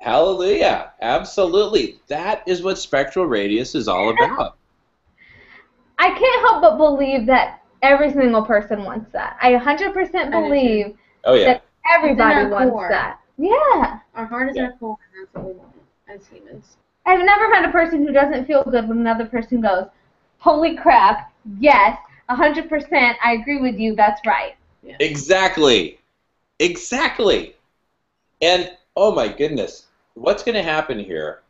Speaker 1: Hallelujah. Absolutely. That is what Spectral Radius is all about.
Speaker 2: I can't help but believe that every single person wants that. I 100% believe
Speaker 1: Oh, yeah.
Speaker 2: that everybody
Speaker 3: It's in our
Speaker 2: wants
Speaker 3: core.
Speaker 2: that. Yeah.
Speaker 3: Our heart is our core, and that's what we want as humans.
Speaker 2: I've never met a person who doesn't feel good when another person goes, holy crap, yes, 100%, I agree with you, that's right.
Speaker 3: Yeah.
Speaker 1: Exactly. Exactly. And, oh my goodness, what's going to happen here?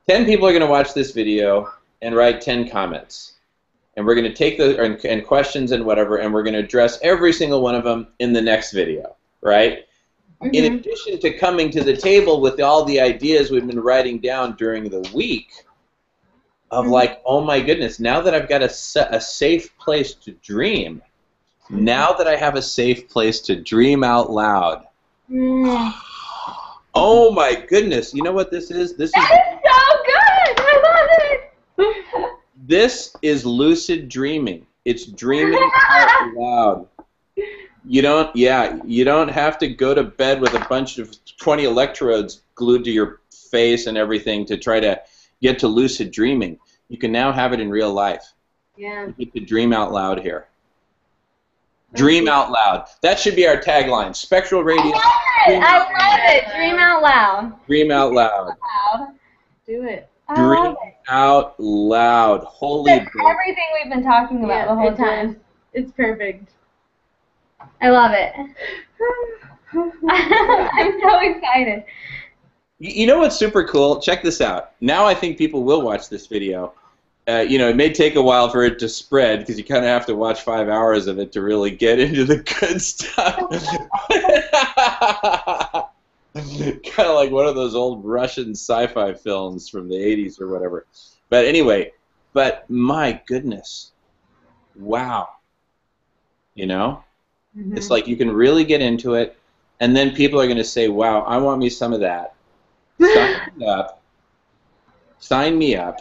Speaker 1: 10 people are going to watch this video and write 10 comments. And we're going to take the and questions and whatever, and we're going to address every single one of them in the next video, right?
Speaker 2: Mm-hmm.
Speaker 1: In addition to coming to the table with all the ideas we've been writing down during the week of like, oh my goodness, now that I've got a safe place to dream, now that I have a safe place to dream out loud, oh my goodness, you know what this is? This is
Speaker 2: so good! I love it!
Speaker 1: This is lucid dreaming. It's dreaming out loud. You don't have to go to bed with a bunch of 20 electrodes glued to your face and everything to try to get to lucid dreaming. You can now have it in real life.
Speaker 3: Yeah.
Speaker 1: You get to dream out loud here. Dream out loud. That should be our tagline. Spectral Radio.
Speaker 2: I love it. Dream out loud.
Speaker 1: Dream out loud.
Speaker 3: Do it.
Speaker 2: I
Speaker 1: Dream
Speaker 2: love it.
Speaker 1: out loud. Holy
Speaker 2: It's everything we've been talking about the whole
Speaker 3: it
Speaker 2: time.
Speaker 3: does. It's perfect.
Speaker 2: I love it. I'm so excited.
Speaker 1: You know what's super cool? Check this out. Now I think people will watch this video. You know, it may take a while for it to spread because you kind of have to watch 5 hours of it to really get into the good stuff. Kind of like one of those old Russian sci-fi films from the 80s or whatever. But anyway, my goodness. Wow. You know?
Speaker 3: Mm-hmm.
Speaker 1: It's like you can really get into it, and then people are going to say, wow, I want me some of that. Sign me up. Sign me up.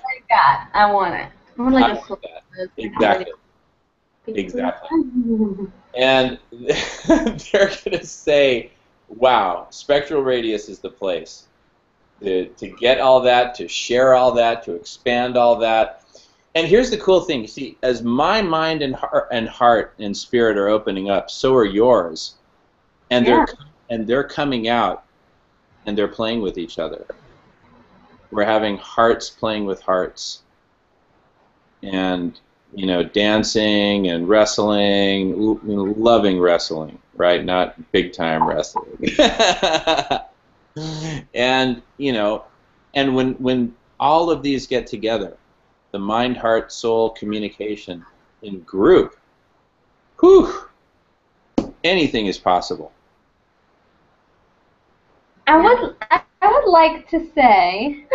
Speaker 2: I want it.
Speaker 3: I want like
Speaker 1: I
Speaker 3: a
Speaker 1: want
Speaker 3: full
Speaker 1: that. Exactly. Exactly. And they're going to say, wow, Spectral Radius is the place to get all that, to share all that, to expand all that. And here's the cool thing. You see, as my mind and heart and spirit are opening up, so are yours. And they're coming out, and they're playing with each other. We're having hearts playing with hearts. And, you know, dancing and wrestling, loving wrestling, right? Not big-time wrestling. And, you know, and when all of these get together, the mind, heart, soul communication in group, whew, anything is possible.
Speaker 2: I would like to say,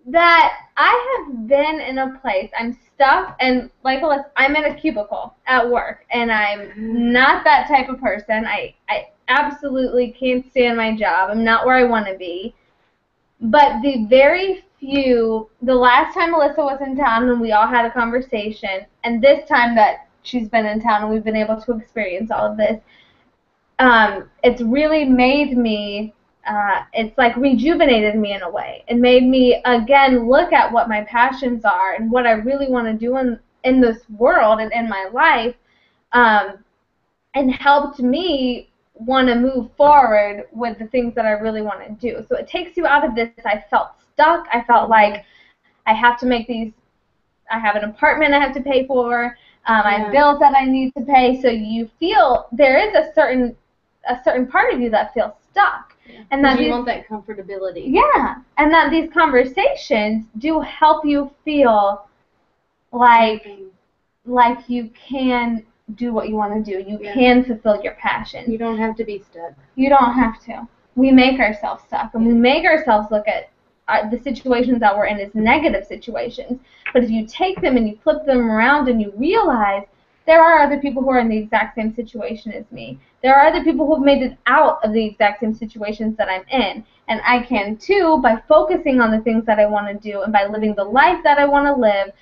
Speaker 2: that I have been in a place, I'm stuck, and like I'm in a cubicle at work, and I'm not that type of person. I absolutely can't stand my job. I'm not where I want to be. But the last time Melissa was in town and we all had a conversation, and this time that she's been in town and we've been able to experience all of this, it's really made me, it's like rejuvenated me in a way. It made me, again, look at what my passions are and what I really want to do in this world and in my life, and helped me want to move forward with the things that I really want to do. So it takes you out of this, I felt stuck, I felt like I have to make these, I have an apartment I have to pay for, I have bills that I need to pay, so you feel there is a certain part of you that feels stuck.
Speaker 3: Yeah.
Speaker 2: And that
Speaker 3: you want that comfortability.
Speaker 2: Yeah, and that these conversations do help you feel like you can do what you want to do. You can fulfill your passion.
Speaker 3: You don't have to be stuck.
Speaker 2: You don't have to. We make ourselves stuck, and we make ourselves look at the situations that we're in as negative situations. But if you take them and you flip them around and you realize there are other people who are in the exact same situation as me. There are other people who have made it out of the exact same situations that I'm in. And I can too by focusing on the things that I want to do and by living the life that I want to live.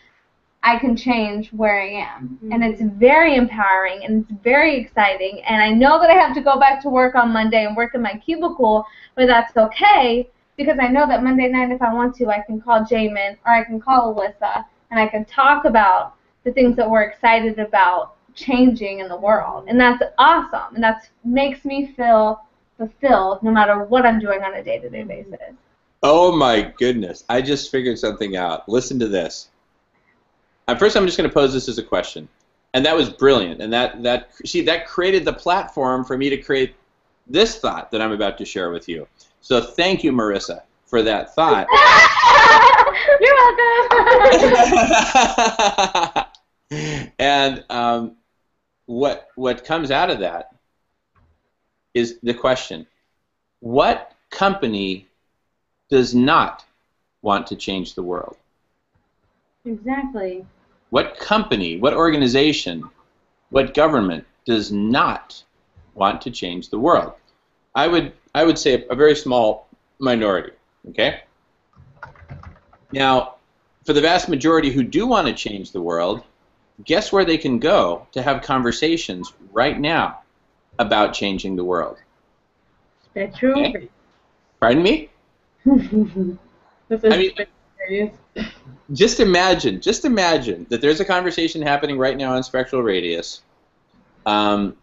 Speaker 2: I can change where I am. Mm-hmm. And it's very empowering and it's very exciting. And I know that I have to go back to work on Monday and work in my cubicle, but that's okay because I know that Monday night if I want to, I can call Jamin or I can call Alyssa and I can talk about the things that we're excited about changing in the world. And that's awesome. And that makes me feel fulfilled no matter what I'm doing on a day-to-day basis.
Speaker 1: Oh my goodness. I just figured something out. Listen to this. First, I'm just going to pose this as a question, and that was brilliant. And that created the platform for me to create this thought that I'm about to share with you. So thank you, Marissa, for that thought.
Speaker 2: You're welcome.
Speaker 1: And what comes out of that is the question: what company does not want to change the world?
Speaker 3: Exactly.
Speaker 1: What company, what organization, what government does not want to change the world? I would say a very small minority, okay? Now, for the vast majority who do want to change the world, guess where they can go to have conversations right now about changing the world?
Speaker 3: Spectral.
Speaker 1: Okay? Pardon me? Just imagine that there's a conversation happening right now on Spectral Radius, and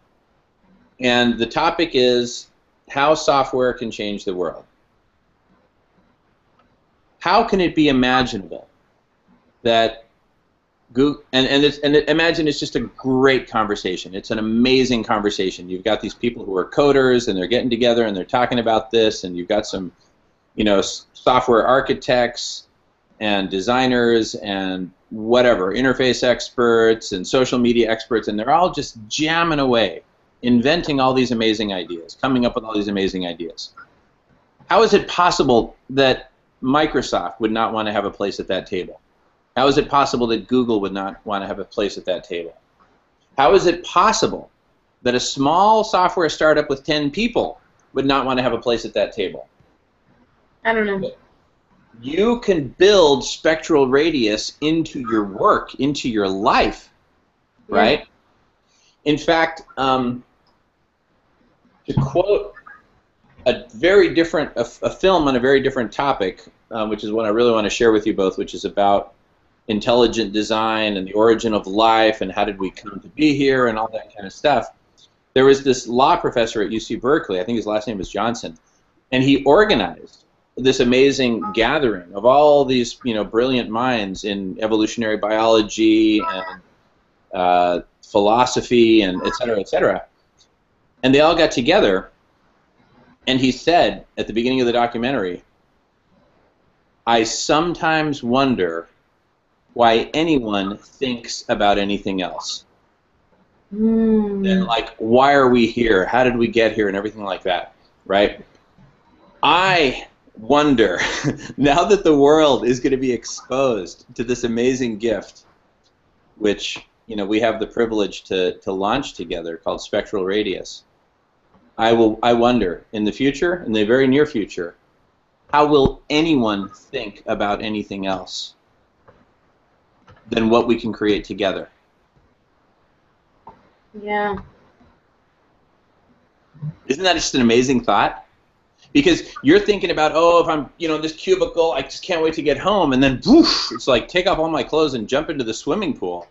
Speaker 1: the topic is how software can change the world. How can it be imaginable that Google, imagine it's just a great conversation. It's an amazing conversation. You've got these people who are coders, and they're getting together, and they're talking about this, and you've got some, software architects, and designers and whatever, interface experts and social media experts, and they're all just jamming away, inventing all these amazing ideas, coming up with all these amazing ideas. How is it possible that Microsoft would not want to have a place at that table? How is it possible that Google would not want to have a place at that table? How is it possible that a small software startup with 10 people would not want to have a place at that table?
Speaker 3: I don't know.
Speaker 1: You can build Spectral Radius into your work, into your life, right? In fact, to quote a film on a very different topic, which is what I really want to share with you both, which is about intelligent design and the origin of life and how did we come to be here and all that kind of stuff. There was this law professor at UC Berkeley, I think his last name was Johnson, and he organized this amazing gathering of all these, brilliant minds in evolutionary biology and philosophy and et cetera, et cetera. And they all got together, and he said at the beginning of the documentary, I sometimes wonder why anyone thinks about anything else. And like, why are we here? How did we get here? And everything like that, right? I wonder, now that the world is going to be exposed to this amazing gift, which we have the privilege to launch together, called Spectral Radius, I wonder, in the future, in the very near future, how will anyone think about anything else than what we can create together?
Speaker 3: Yeah.
Speaker 1: Isn't that just an amazing thought? Because you're thinking about, oh, if I'm, in this cubicle, I just can't wait to get home, and then, whoosh, it's like take off all my clothes and jump into the swimming pool,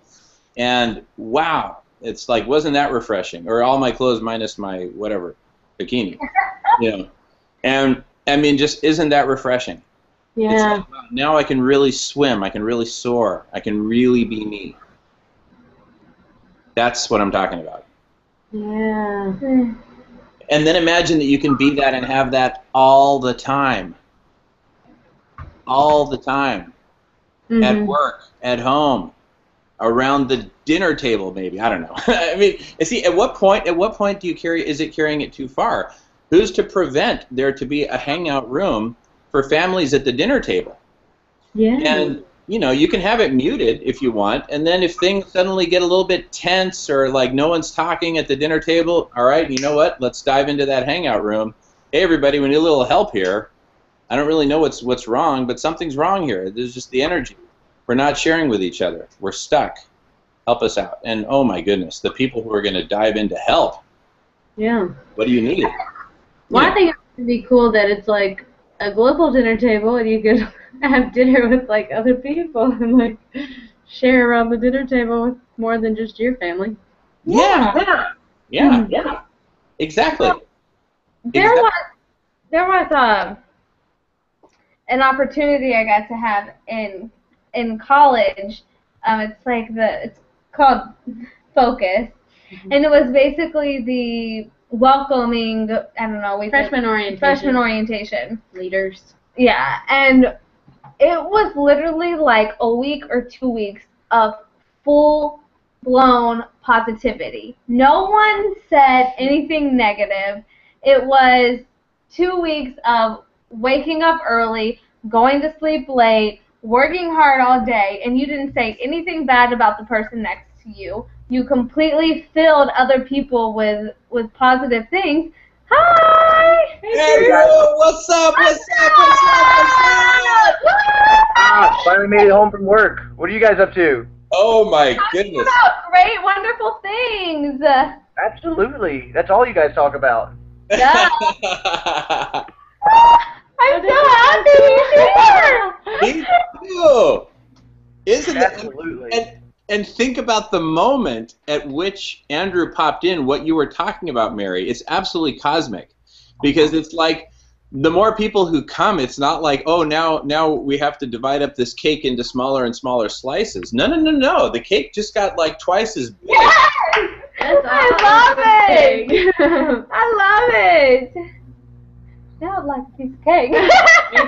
Speaker 1: and wow, it's like, wasn't that refreshing? Or all my clothes minus my whatever bikini, and I mean, just isn't that refreshing?
Speaker 3: Yeah.
Speaker 1: It's like, wow, now I can really swim, I can really soar, I can really be me. That's what I'm talking about.
Speaker 3: Yeah.
Speaker 1: And then imagine that you can be that and have that all the time. All the time.
Speaker 3: Mm-hmm.
Speaker 1: At work, at home, around the dinner table maybe. I don't know. I mean, see, at what point do you is it carrying it too far? Who's to prevent there to be a hangout room for families at the dinner table?
Speaker 3: Yeah.
Speaker 1: And you can have it muted if you want, and then if things suddenly get a little bit tense or like no one's talking at the dinner table, all right, you know what? Let's dive into that hangout room. Hey, everybody, we need a little help here. I don't really know what's wrong, but something's wrong here. There's just the energy. We're not sharing with each other. We're stuck. Help us out. And oh my goodness, the people who are going to dive into help.
Speaker 3: Yeah.
Speaker 1: What do you need?
Speaker 3: Well, I think it would be cool that it's like a global dinner table, and you could have dinner with like other people and like share around the dinner table with more than just your family.
Speaker 1: Yeah. Exactly.
Speaker 2: There was an opportunity I got to have in college. It's called Focus, and it was basically the welcoming. I don't know.
Speaker 3: Freshman orientation.
Speaker 2: Freshman orientation.
Speaker 3: Leaders.
Speaker 2: Yeah, and it was literally like a week or 2 weeks of full-blown positivity. No one said anything negative. It was 2 weeks of waking up early, going to sleep late, working hard all day, and you didn't say anything bad about the person next to you. You completely filled other people with positive things. Hi!
Speaker 1: Hey, what's up?
Speaker 5: Finally made it home from work. What are you guys up to?
Speaker 1: Oh my goodness.
Speaker 2: About great, wonderful things.
Speaker 5: Absolutely. That's all you guys talk about.
Speaker 2: Yeah. I'm so happy you're here.
Speaker 1: Me too. Isn't it?
Speaker 5: Absolutely.
Speaker 1: And think about the moment at which Andrew popped in, what you were talking about, Mary. It's absolutely cosmic. Because it's like the more people who come, it's not like, oh, now we have to divide up this cake into smaller and smaller slices. No. The cake just got like twice as big.
Speaker 2: Yes! I love it. I love it. Now I'd like a piece of cake.
Speaker 3: Me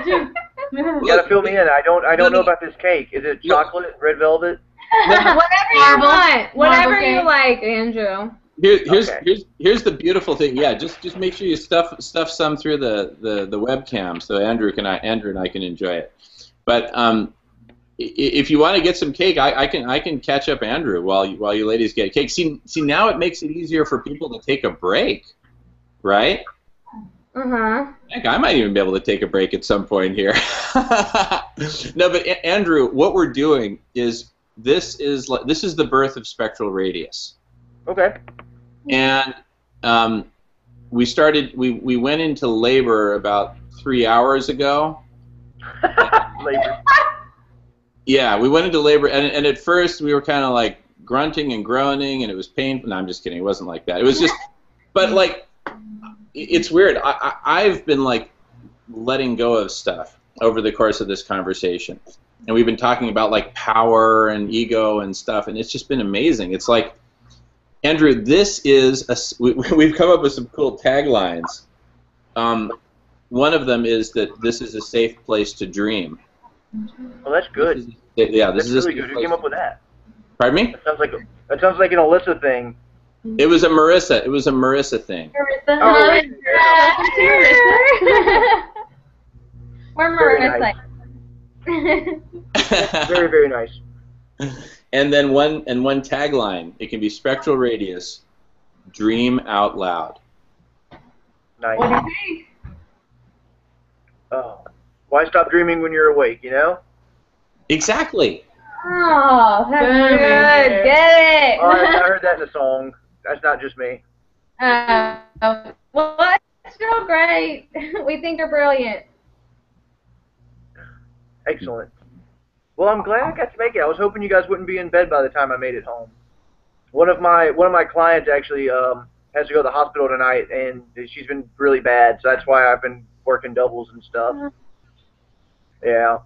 Speaker 3: too.
Speaker 5: You gotta fill me in. I don't know about this cake. Is it chocolate, red velvet?
Speaker 2: Whatever you want. Whatever
Speaker 3: Marble
Speaker 2: you
Speaker 3: cake.
Speaker 2: like, Andrew.
Speaker 1: Here's the beautiful thing. Yeah, just make sure you stuff some through the webcam so Andrew and I can enjoy it. But if you want to get some cake, I can catch up Andrew while you ladies get cake. See now it makes it easier for people to take a break, right? Heck, I might even be able to take a break at some point here. No, but Andrew, what we're doing is this is the birth of Spectral Radius.
Speaker 5: Okay.
Speaker 1: And we went into labor about 3 hours ago.
Speaker 5: Labor.
Speaker 1: Yeah, we went into labor, and at first we were kind of like grunting and groaning, and it was painful. No, I'm just kidding. It wasn't like that. It was just, but like, it's weird. I've been like letting go of stuff over the course of this conversation, and we've been talking about like power and ego and stuff, and it's just been amazing. It's like, Andrew, we've come up with some cool taglines. One of them is that this is a safe place to dream.
Speaker 5: Well, that's good.
Speaker 1: This
Speaker 5: That's
Speaker 1: is
Speaker 5: really good. Who came up with that?
Speaker 1: Pardon me?
Speaker 5: That sounds like an Alyssa thing.
Speaker 1: It was a Marissa thing.
Speaker 5: Oh,
Speaker 2: We're
Speaker 5: Very
Speaker 2: Marissa.
Speaker 5: Very, very nice.
Speaker 1: And then one tagline. It can be Spectral Radius, dream out loud.
Speaker 5: Nice.
Speaker 2: What do you think?
Speaker 5: Oh, why stop dreaming when you're awake? You know.
Speaker 1: Exactly.
Speaker 2: Oh, that's
Speaker 3: Boom,
Speaker 2: good.
Speaker 3: man.
Speaker 2: Get it.
Speaker 5: Oh, I heard that in a song. That's not just me.
Speaker 2: Well, it's still great. We think you're brilliant.
Speaker 5: Excellent. Well, I'm glad I got to make it. I was hoping you guys wouldn't be in bed by the time I made it home. One of my clients actually has to go to the hospital tonight, and she's been really bad, so that's why I've been working doubles and stuff. Yeah.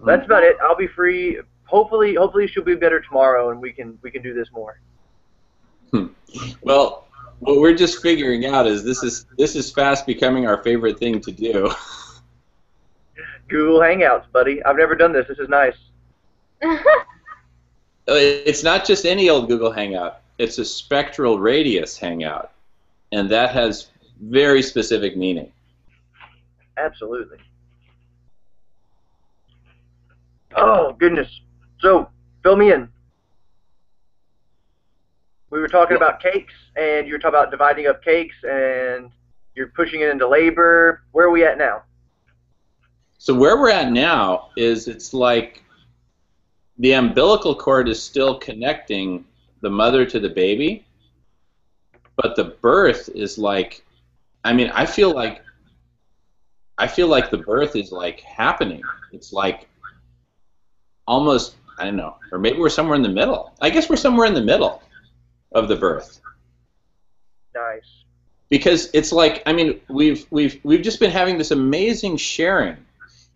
Speaker 5: That's about it. I'll be free. Hopefully she'll be better tomorrow, and we can do this more.
Speaker 1: Well, what we're just figuring out is this is fast becoming our favorite thing to do.
Speaker 5: Google Hangouts, buddy. I've never done this. This is nice.
Speaker 1: It's not just any old Google Hangout. It's a spectral radius hangout, and that has very specific meaning.
Speaker 5: Absolutely. Oh, goodness. So, fill me in. We were talking about cakes, and you were talking about dividing up cakes, and you're pushing it into labor. Where are we at now?
Speaker 1: So where we're at now is it's like the umbilical cord is still connecting the mother to the baby, but the birth is like, I mean, I feel like the birth is like happening. It's like almost, I don't know, or maybe we're somewhere in the middle. I guess we're somewhere in the middle of the birth.
Speaker 5: Nice.
Speaker 1: Because it's like, I mean, we've just been having this amazing sharing.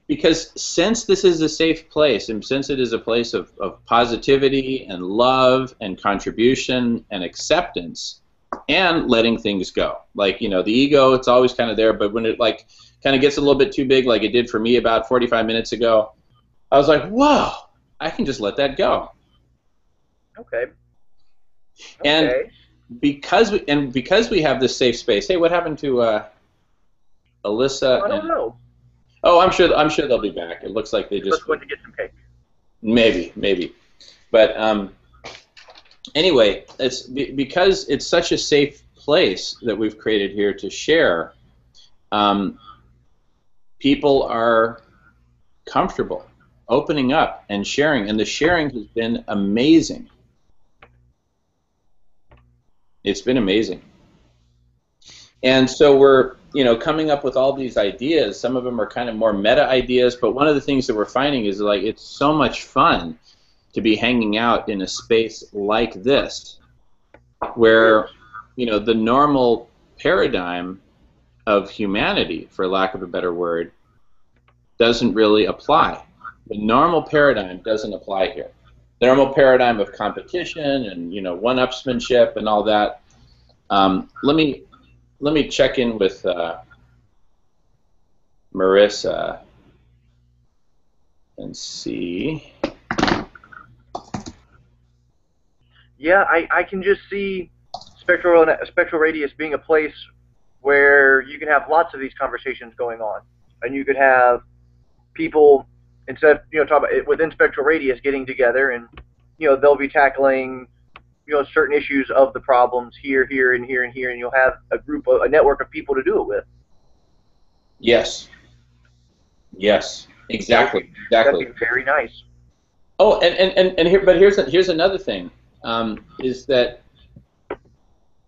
Speaker 1: Because since this is a safe place, and since it is a place of positivity and love and contribution and acceptance and letting things go. Like, you know, the ego, it's always kind of there, but when it like kind of gets a little bit too big, like it did for me about 45 minutes ago, I was like, whoa, I can just let that go.
Speaker 5: Okay.
Speaker 1: And because we have this safe space, hey, what happened to Alyssa?
Speaker 5: I don't know.
Speaker 1: Oh, I'm sure they'll be back. It looks like they just
Speaker 5: went to get some cake.
Speaker 1: Maybe, but anyway, it's because it's such a safe place that we've created here to share. People are comfortable opening up and sharing, and the sharing has been amazing. It's been amazing. And so we're, you know, coming up with all these ideas. Some of them are kind of more meta ideas, but one of the things that we're finding is like it's so much fun to be hanging out in a space like this, where, you know, the normal paradigm of humanity, for lack of a better word, doesn't really apply. The normal paradigm doesn't apply here. The normal paradigm of competition and, you know, one-upsmanship and all that. Let me check in with Marissa and see.
Speaker 5: Yeah, I can just see spectral radius being a place where you can have lots of these conversations going on, and you could have people, instead of, you know, talk about it within spectral radius, getting together, and, you know, they'll be tackling, you know, certain issues of the problems here, and here, and here, and you'll have a network of people to do it with.
Speaker 1: Yes. Yes. Exactly. Exactly.
Speaker 5: That'd be very nice.
Speaker 1: Oh, and here, but here's another thing, is that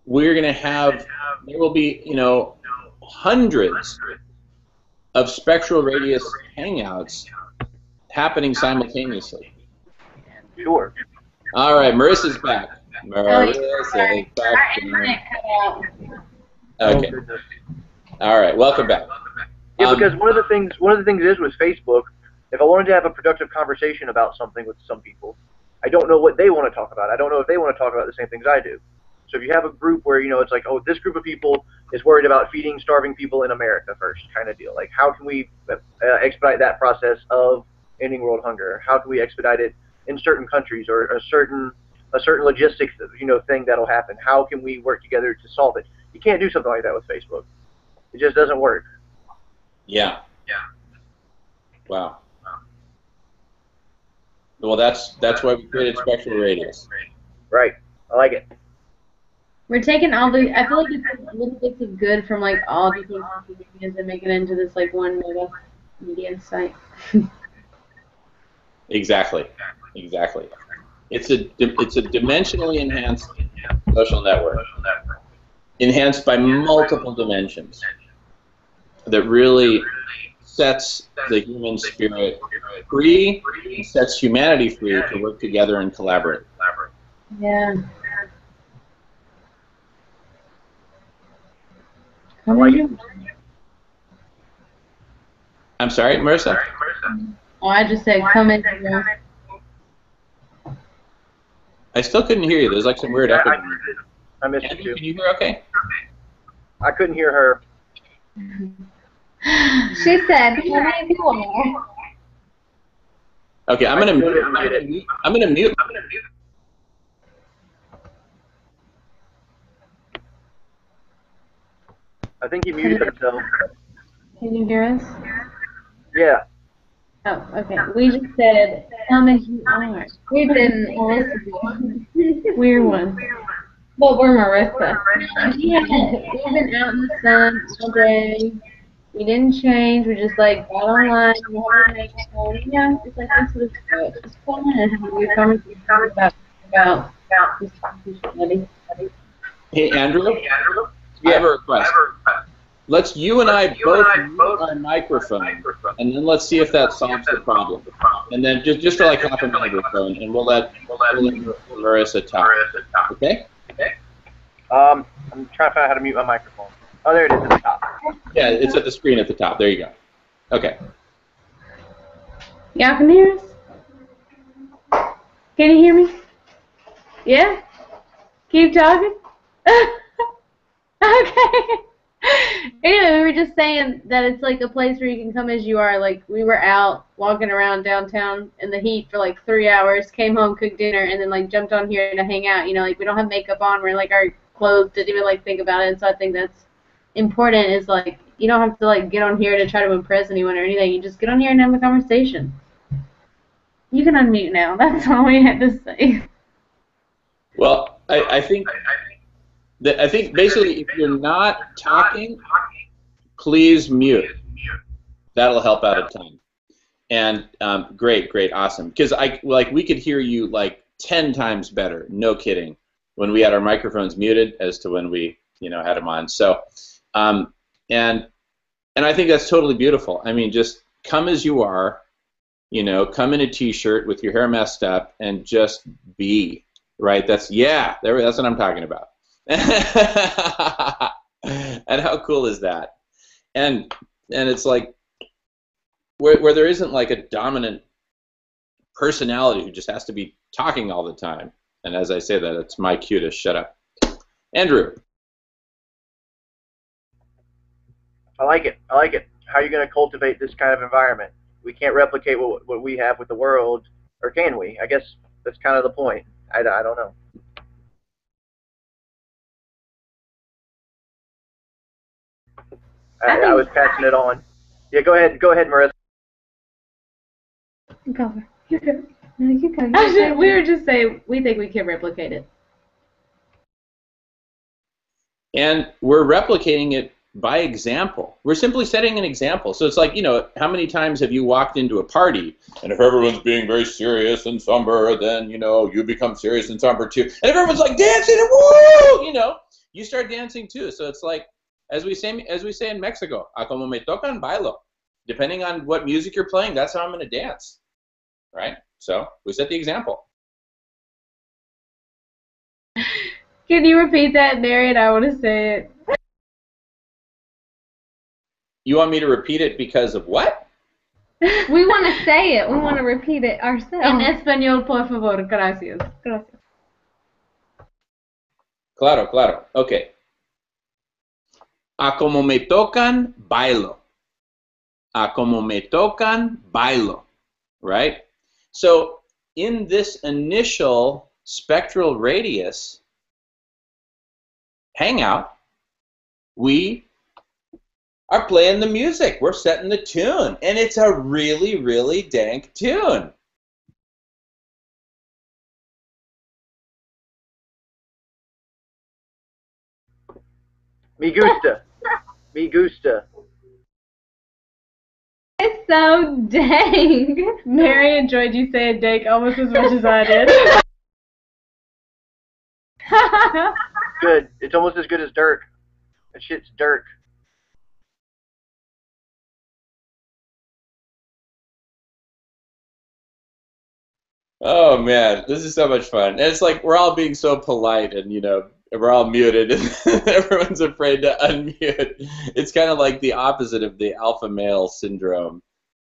Speaker 1: we're going to have, there will be, you know, hundreds of spectral radius hangouts happening simultaneously.
Speaker 5: Sure.
Speaker 1: All right, Marissa's back. Marissa's back. Okay. All right, welcome back.
Speaker 5: Yeah, because one of the things is with Facebook, if I wanted to have a productive conversation about something with some people, I don't know what they want to talk about. I don't know if they want to talk about the same things I do. So if you have a group where, you know, it's like, oh, this group of people is worried about feeding starving people in America first, kind of deal. Like, how can we expedite that process of ending world hunger? How can we expedite it in certain countries, or a certain logistics, you know, thing that'll happen? How can we work together to solve it? You can't do something like that with Facebook. It just doesn't work.
Speaker 1: Yeah. Wow. Well, that's why we created Spectral Radius.
Speaker 5: Right. I like it.
Speaker 3: We're taking all the. I feel like it's little bits of good from like all different social medias and making it into this like one mega media site.
Speaker 1: Exactly. Exactly. It's a dimensionally enhanced social network, enhanced by multiple dimensions, that really sets the human spirit free and sets humanity free to work together and collaborate.
Speaker 3: Yeah.
Speaker 1: I'm sorry, Marissa?
Speaker 3: Oh, I just said come in.
Speaker 1: I still couldn't hear you. There's like some weird echo.
Speaker 5: I missed it too.
Speaker 1: Can you hear okay?
Speaker 5: I couldn't hear her.
Speaker 2: She said, "Come in if you are."
Speaker 1: Okay, I'm gonna mute.
Speaker 5: I think he muted himself.
Speaker 3: Can you hear us?
Speaker 5: Yeah.
Speaker 3: Oh, okay. We just said come as you are.
Speaker 2: We didn't listen.
Speaker 3: We're one.
Speaker 2: But we're Marissa.
Speaker 3: Yeah, we've been out in the sun all day. We didn't change. We just like got online. We had makeup on. Yeah, it's like this was good. It's fun and have a good conversation about this topic.
Speaker 1: Hey, Andrew? I have a request. Let's you and I both mute our microphone, and then let's see if that solves the problem. And then just for like half a minute or so, and we'll let Marissa talk. Okay?
Speaker 5: I'm trying to find out how to mute my microphone. Oh, there it is at the top.
Speaker 1: Yeah, it's at the screen at the top. There you go. Okay.
Speaker 3: Y'all can hear us? Can you hear me? Yeah? Keep talking? Okay. Anyway, we were just saying that it's like a place where you can come as you are. Like, we were out walking around downtown in the heat for like 3 hours, came home, cooked dinner, and then like jumped on here to hang out. You know, like we don't have makeup on. We're like our clothes didn't even like think about it. And so I think that's important. Is like you don't have to like get on here to try to impress anyone or anything. You just get on here and have a conversation. You can unmute now. That's all we had to say.
Speaker 1: Well, I think basically if you're not talking, please mute. That'll help out a ton. And great, awesome. Because we could hear you like 10 times better. No kidding. When we had our microphones muted as to when we had them on. So, and I think that's totally beautiful. I mean, just come as you are. Come in a t-shirt with your hair messed up and just be. Right? That's what I'm talking about. And how cool is that? And it's like where there isn't like a dominant personality who just has to be talking all the time. And as I say that, it's my cue to shut up. Andrew.
Speaker 5: I like it. How are you going to cultivate this kind of environment? We can't replicate what we have with the world, or can we? I guess that's kind of the point. I don't know. I was passing it on. Yeah, go ahead, Marissa.
Speaker 3: Go. We were just saying we think we can replicate it.
Speaker 1: And we're replicating it by example. We're simply setting an example. So it's like, how many times have you walked into a party, and if everyone's being very serious and somber, then, you become serious and somber too. And if everyone's like dancing and woo, you start dancing too. So it's like, as we say in Mexico, a como me tocan, bailo. Depending on what music you're playing, that's how I'm going to dance. Right? So we set the example.
Speaker 3: Can you repeat that, Marion? I want to say it.
Speaker 1: You want me to repeat it because of what?
Speaker 2: We want to say it. We want to repeat it ourselves.
Speaker 3: En español, por favor. Gracias.
Speaker 1: Claro. Okay. A como me tocan, bailo. A como me tocan, bailo. Right? So in this initial spectral radius hangout, we are playing the music. We're setting the tune. And it's a really, really dank tune.
Speaker 5: Me gusta. Me gusta.
Speaker 3: It's so dang.
Speaker 6: Mary enjoyed you saying dank almost as much as I did.
Speaker 5: Good. It's almost as good as Dirk. That shit's Dirk.
Speaker 1: Oh man, this is so much fun. And it's like we're all being so polite, and we're all muted, and everyone's afraid to unmute. It's kind of like the opposite of the alpha male syndrome,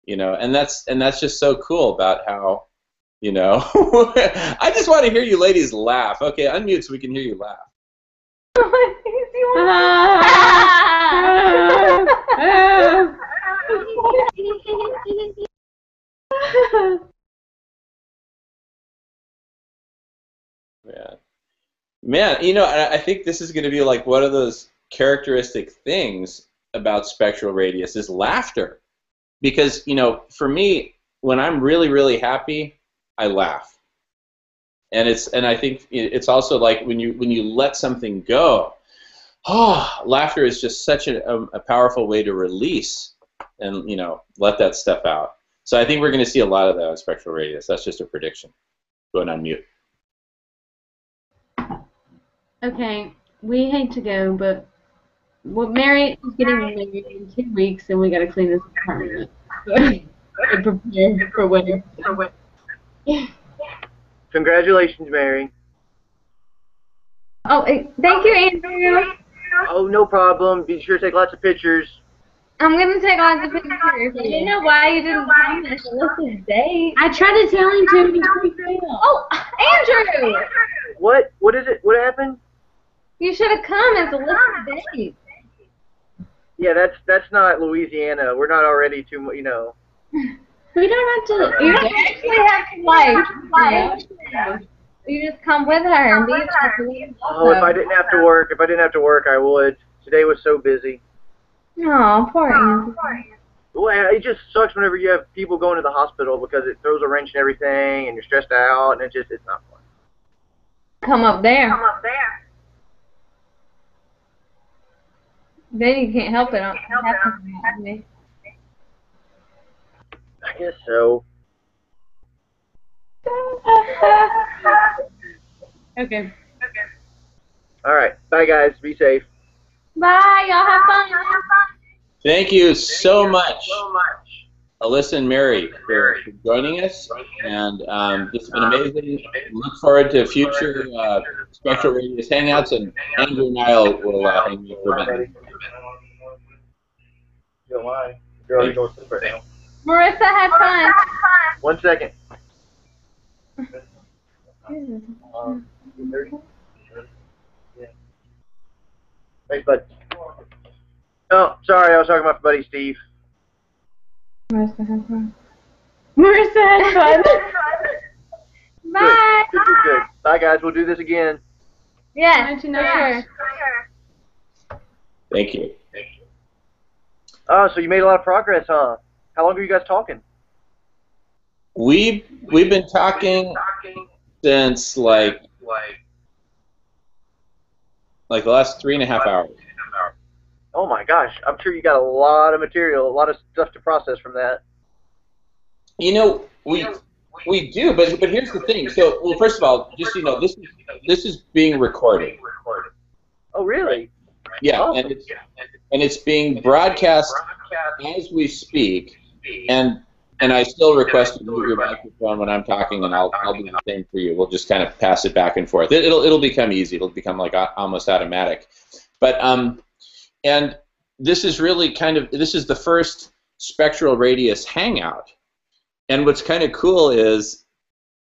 Speaker 1: and that's just so cool about how, I just want to hear you ladies laugh. Okay, unmute so we can hear you laugh. Man, I think this is going to be like one of those characteristic things about spectral radius is laughter. Because, for me, when I'm really, really happy, I laugh. And I think it's also like when you let something go, laughter is just such a powerful way to release and, let that stuff out. So I think we're going to see a lot of that on spectral radius. That's just a prediction. Going on mute.
Speaker 3: Okay, we hate to go, but Mary is getting married in 2 weeks, and we got to clean this apartment up and prepare for winter.
Speaker 5: Congratulations, Mary.
Speaker 2: Oh, thank you, Andrew.
Speaker 5: Oh, no problem. Be sure to take lots of pictures.
Speaker 2: I'm going to take lots of pictures. I didn't know why you didn't promise a list of dates.
Speaker 3: I tried to tell him to, but he failed.
Speaker 2: Oh, Andrew!
Speaker 5: What? What is it? What happened?
Speaker 2: You should have come as a list of dates.
Speaker 5: Yeah, that's not Louisiana. We're not already too much,
Speaker 3: We don't have to.
Speaker 2: You don't actually have to like. You just come with her and be with her.
Speaker 5: Oh, if I didn't have to work, I would. Today was so busy.
Speaker 2: Oh, poor Andrew.
Speaker 5: Well, it just sucks whenever you have people going to the hospital because it throws a wrench in everything and you're stressed out and it's not fun.
Speaker 2: Come up there. Then you can't help it.
Speaker 5: I guess so.
Speaker 6: Okay.
Speaker 5: All right. Bye, guys. Be safe.
Speaker 2: Bye. Y'all have fun.
Speaker 1: Thank you so much, Alyssa and Mary, for joining us. And this has been amazing. Look forward to future Spectral Radius Hangouts, and Andrew and I will hang you for a minute.
Speaker 2: Marissa, have fun.
Speaker 5: 1 second. Thanks, bud. Oh, sorry, I was talking about my buddy Steve.
Speaker 2: Marissa, have fun.
Speaker 6: Marissa had fun.
Speaker 2: Bye.
Speaker 5: Good. Bye, guys. We'll do this again.
Speaker 2: Yes, for sure.
Speaker 1: Thank you.
Speaker 5: Oh, so you made a lot of progress, huh? How long are you guys talking?
Speaker 1: We've been talking since like the last 3.5 hours.
Speaker 5: Oh my gosh, I'm sure you got a lot of material, a lot of stuff to process from that.
Speaker 1: We do, but here's the thing. So, well, first of all, just this is being recorded.
Speaker 5: Oh, really?
Speaker 1: Yeah,
Speaker 5: Awesome.
Speaker 1: and it's being broadcast as we speak, and I still request you mute your microphone when I'm talking, and I'll do the same for you. We'll just kind of pass it back and forth. It'll become easy. It'll become like almost automatic. But and this is really this is the first Spectral Radius Hangout. And what's kind of cool is,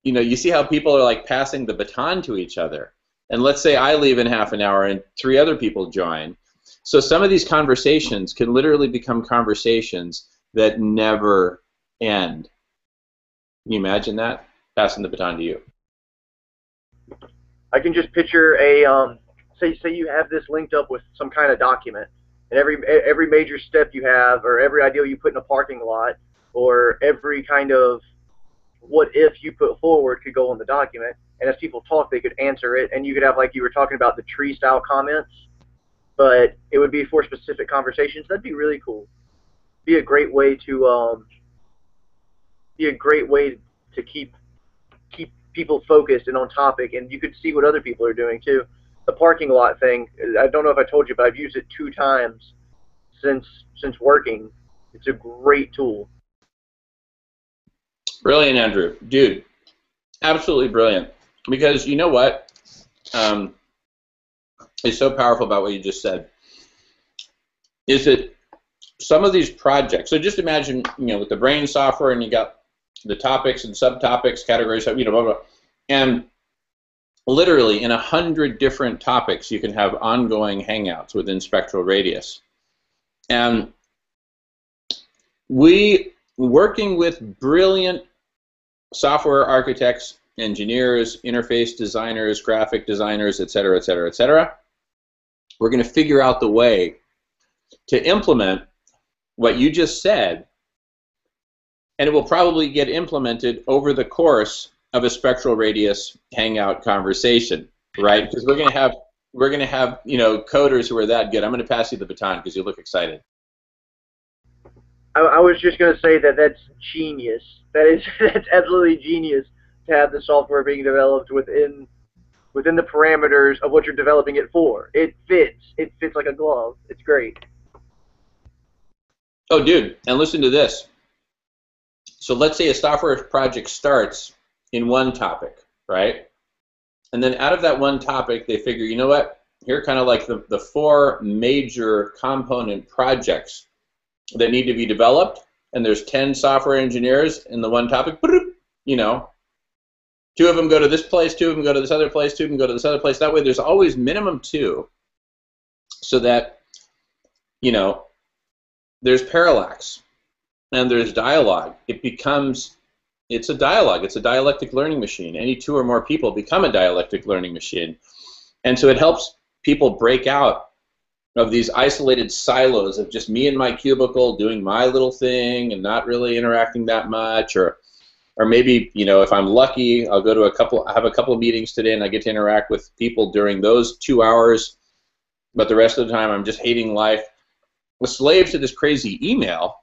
Speaker 1: you see how people are like passing the baton to each other. And let's say I leave in half an hour and 3 other people join. So some of these conversations can literally become conversations that never end. Can you imagine that? Passing the baton to you.
Speaker 5: I can just picture a say you have this linked up with some kind of document, and every major step you have, or every idea you put in a parking lot, or every kind of what if you put forward could go on the document, and as people talk they could answer it, and you could have, like you were talking about, the tree style comments. but it would be for specific conversations. That'd be really cool. Be a great way to keep people focused and on topic, and you could see what other people are doing too. The parking lot thing, I don't know if I told you, but I've used it 2 times since working. It's a great tool.
Speaker 1: Brilliant, Andrew. Dude, absolutely brilliant. Because you know what is so powerful about what you just said is that some of these projects, so just imagine, with the brain software, and you got the topics and subtopics, categories, blah, blah, and literally in 100 different topics you can have ongoing hangouts within Spectral Radius. And we, working with brilliant software architects, engineers, interface designers, graphic designers, et cetera, et cetera, et cetera, we're going to figure out the way to implement what you just said, and it will probably get implemented over the course of a Spectral Radius hangout conversation, right? Because we're going to have coders who are that good. I'm going to pass you the baton because you look excited.
Speaker 5: I was just going to say that that's genius. That's absolutely genius to have the software being developed within the parameters of what you're developing it for. It fits like a glove. It's great.
Speaker 1: Oh, dude, and listen to this. So let's say a software project starts in one topic, right? And then out of that one topic, they figure, you know what? Here are kind of like the 4 major component projects that need to be developed, and there's 10 software engineers in the one topic. 2 of them go to this place, 2 of them go to this other place, 2 of them go to this other place. That way there's always minimum 2, so that, there's parallax and there's dialogue. It's a dialogue. It's a dialectic learning machine. Any 2 or more people become a dialectic learning machine. And so it helps people break out of these isolated silos of just me in my cubicle doing my little thing and not really interacting that much, or maybe, if I'm lucky, I'll go to I have a couple of meetings today and I get to interact with people during those 2 hours, but the rest of the time I'm just hating life. We're slaves to this crazy email.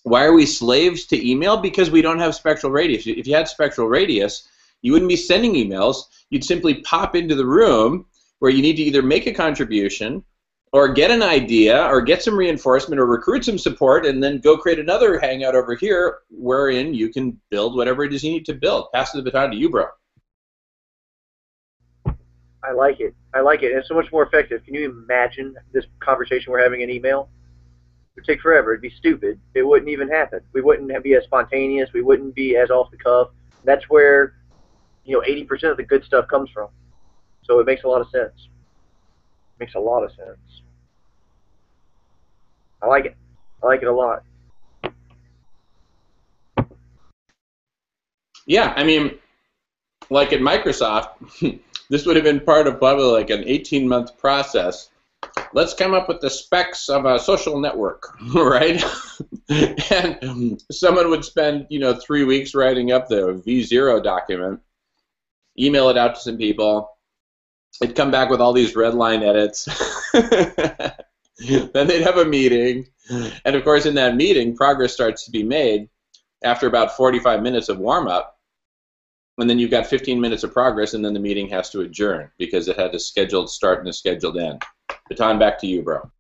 Speaker 1: Why are we slaves to email? Because we don't have Spectral Radius. If you had Spectral Radius, you wouldn't be sending emails. You'd simply pop into the room where you need to either make a contribution or get an idea or get some reinforcement or recruit some support, and then go create another hangout over here wherein you can build whatever it is you need to build. Pass the baton to you, bro.
Speaker 5: I like it. It's so much more effective. Can you imagine this conversation we're having in email? It would take forever. It'd be stupid. It wouldn't even happen. We wouldn't be as spontaneous. We wouldn't be as off the cuff. That's where 80% of the good stuff comes from. So it makes a lot of sense. I like it. I like it a lot.
Speaker 1: Yeah, I mean, like at Microsoft, this would have been part of probably like an 18-month process. Let's come up with the specs of a social network, right? And someone would spend, 3 weeks writing up the V0 document, email it out to some people. It'd come back with all these red line edits. Then they'd have a meeting. And of course, in that meeting, progress starts to be made after about 45 minutes of warm-up. And then you've got 15 minutes of progress, and then the meeting has to adjourn because it had a scheduled start and a scheduled end. Baton back to you, bro.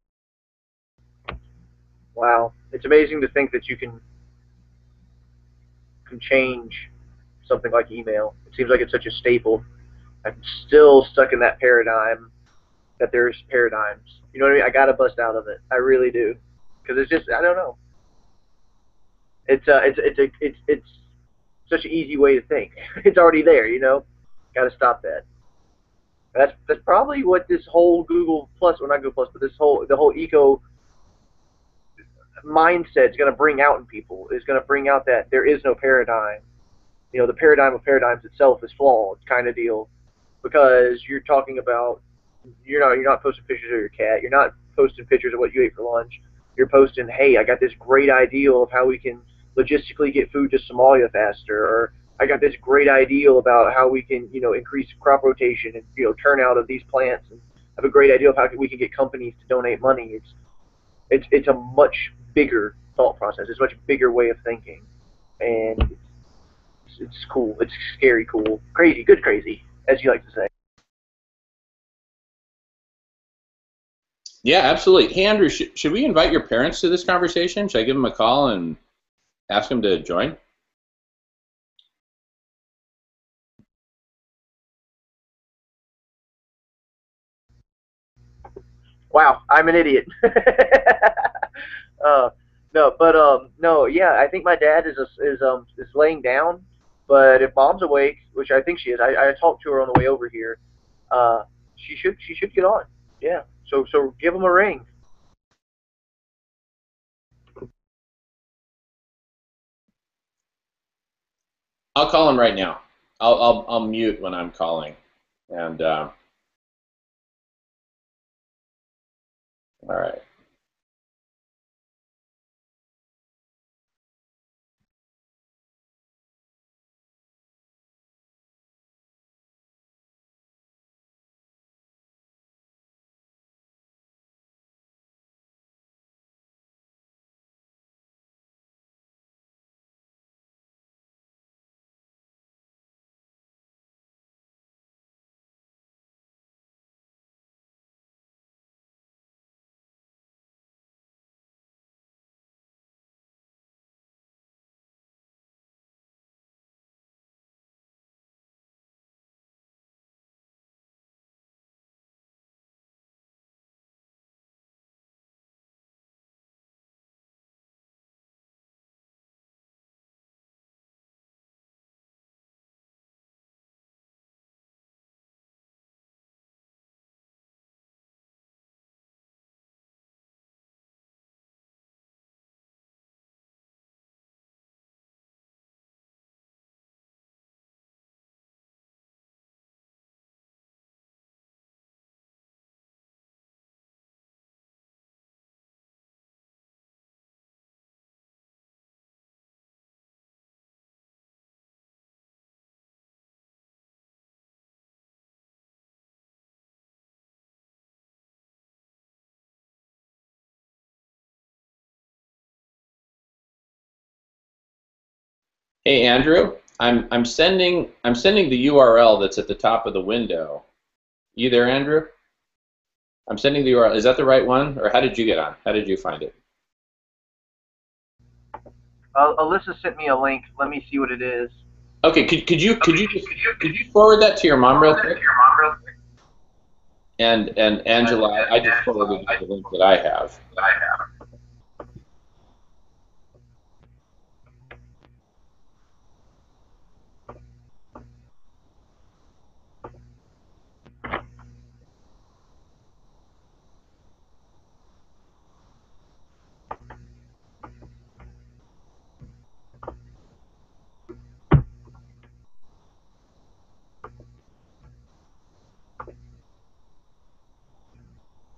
Speaker 5: Wow. It's amazing to think that you can change something like email. It seems like it's such a staple. I'm still stuck in that paradigm that there's paradigms. You know what I mean? I got to bust out of it. I really do. Because it's just, I don't know. It's such an easy way to think. It's already there, Got to stop that. That's probably what this whole Google Plus, well not Google Plus, but the whole eco mindset is going to bring out in people. Is going to bring out that there is no paradigm. The paradigm of paradigms itself is flawed, kind of deal, because you're talking about you're not posting pictures of your cat. You're not posting pictures of what you ate for lunch. You're posting, hey, I got this great ideal of how we can logistically get food to Somalia faster, or I got this great ideal about how we can, increase crop rotation and, turnout of these plants. And have a great idea of how we can get companies to donate money. It's a much bigger thought process. It's a much bigger way of thinking, and it's cool. It's scary cool, crazy, good crazy, as you like to say.
Speaker 1: Yeah, absolutely. Hey, Andrew, should we invite your parents to this conversation? Should I give them a call and ask them to join?
Speaker 5: Wow, I'm an idiot. No, yeah, I think my dad is laying down, but if mom's awake, which I think she is, I talked to her on the way over here. She should get on. Yeah. So give him a ring.
Speaker 1: I'll call him right now. I'll mute when I'm calling, and all right. Hey, Andrew, I'm sending the URL that's at the top of the window. You there, Andrew? I'm sending the URL. Is that the right one, or how did you get on? How did you find it?
Speaker 5: Alyssa sent me a link. Let me see what it is.
Speaker 1: Okay, could you forward that to your mom real quick? And Angela, I just forwarded the link that I have.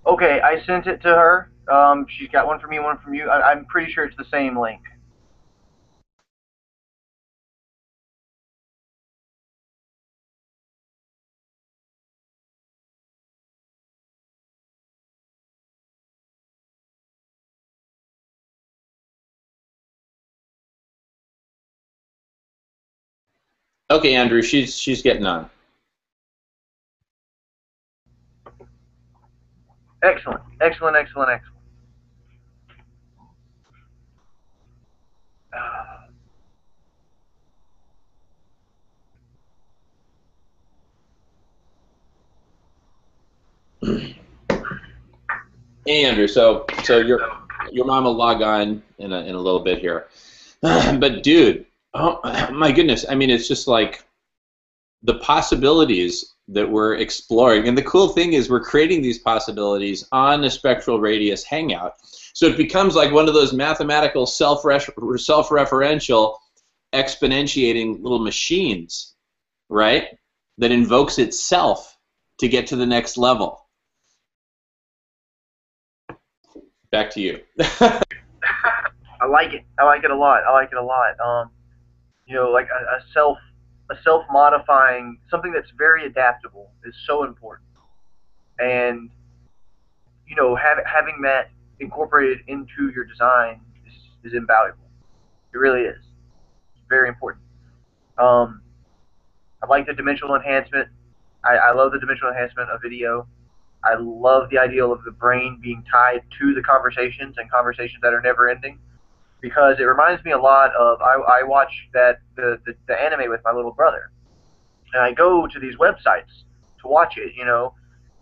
Speaker 5: Okay, I sent it to her. She's got one from me, one from you. I'm pretty sure it's the same link.
Speaker 1: Okay, Andrew, she's getting on.
Speaker 5: Excellent, excellent, excellent, excellent.
Speaker 1: Hey, Andrew. So your mom will log on in a little bit here, but dude, oh my goodness! I mean, it's just like the possibilities that we're exploring. And the cool thing is we're creating these possibilities on the Spectral Radius Hangout. So it becomes like one of those mathematical self-referential exponentiating little machines, right? That invokes itself to get to the next level. Back to you.
Speaker 5: I like it. I like it a lot. I like it a lot. You know, like a self-modifying, something that's very adaptable is so important. And you know, having that incorporated into your design is invaluable. It really is. It's very important. I like the dimensional enhancement. I love the dimensional enhancement of video. I love the ideal of the brain being tied to the conversations and conversations that are never ending, because it reminds me a lot of I watch the anime with my little brother, and I go to these websites to watch it, you know,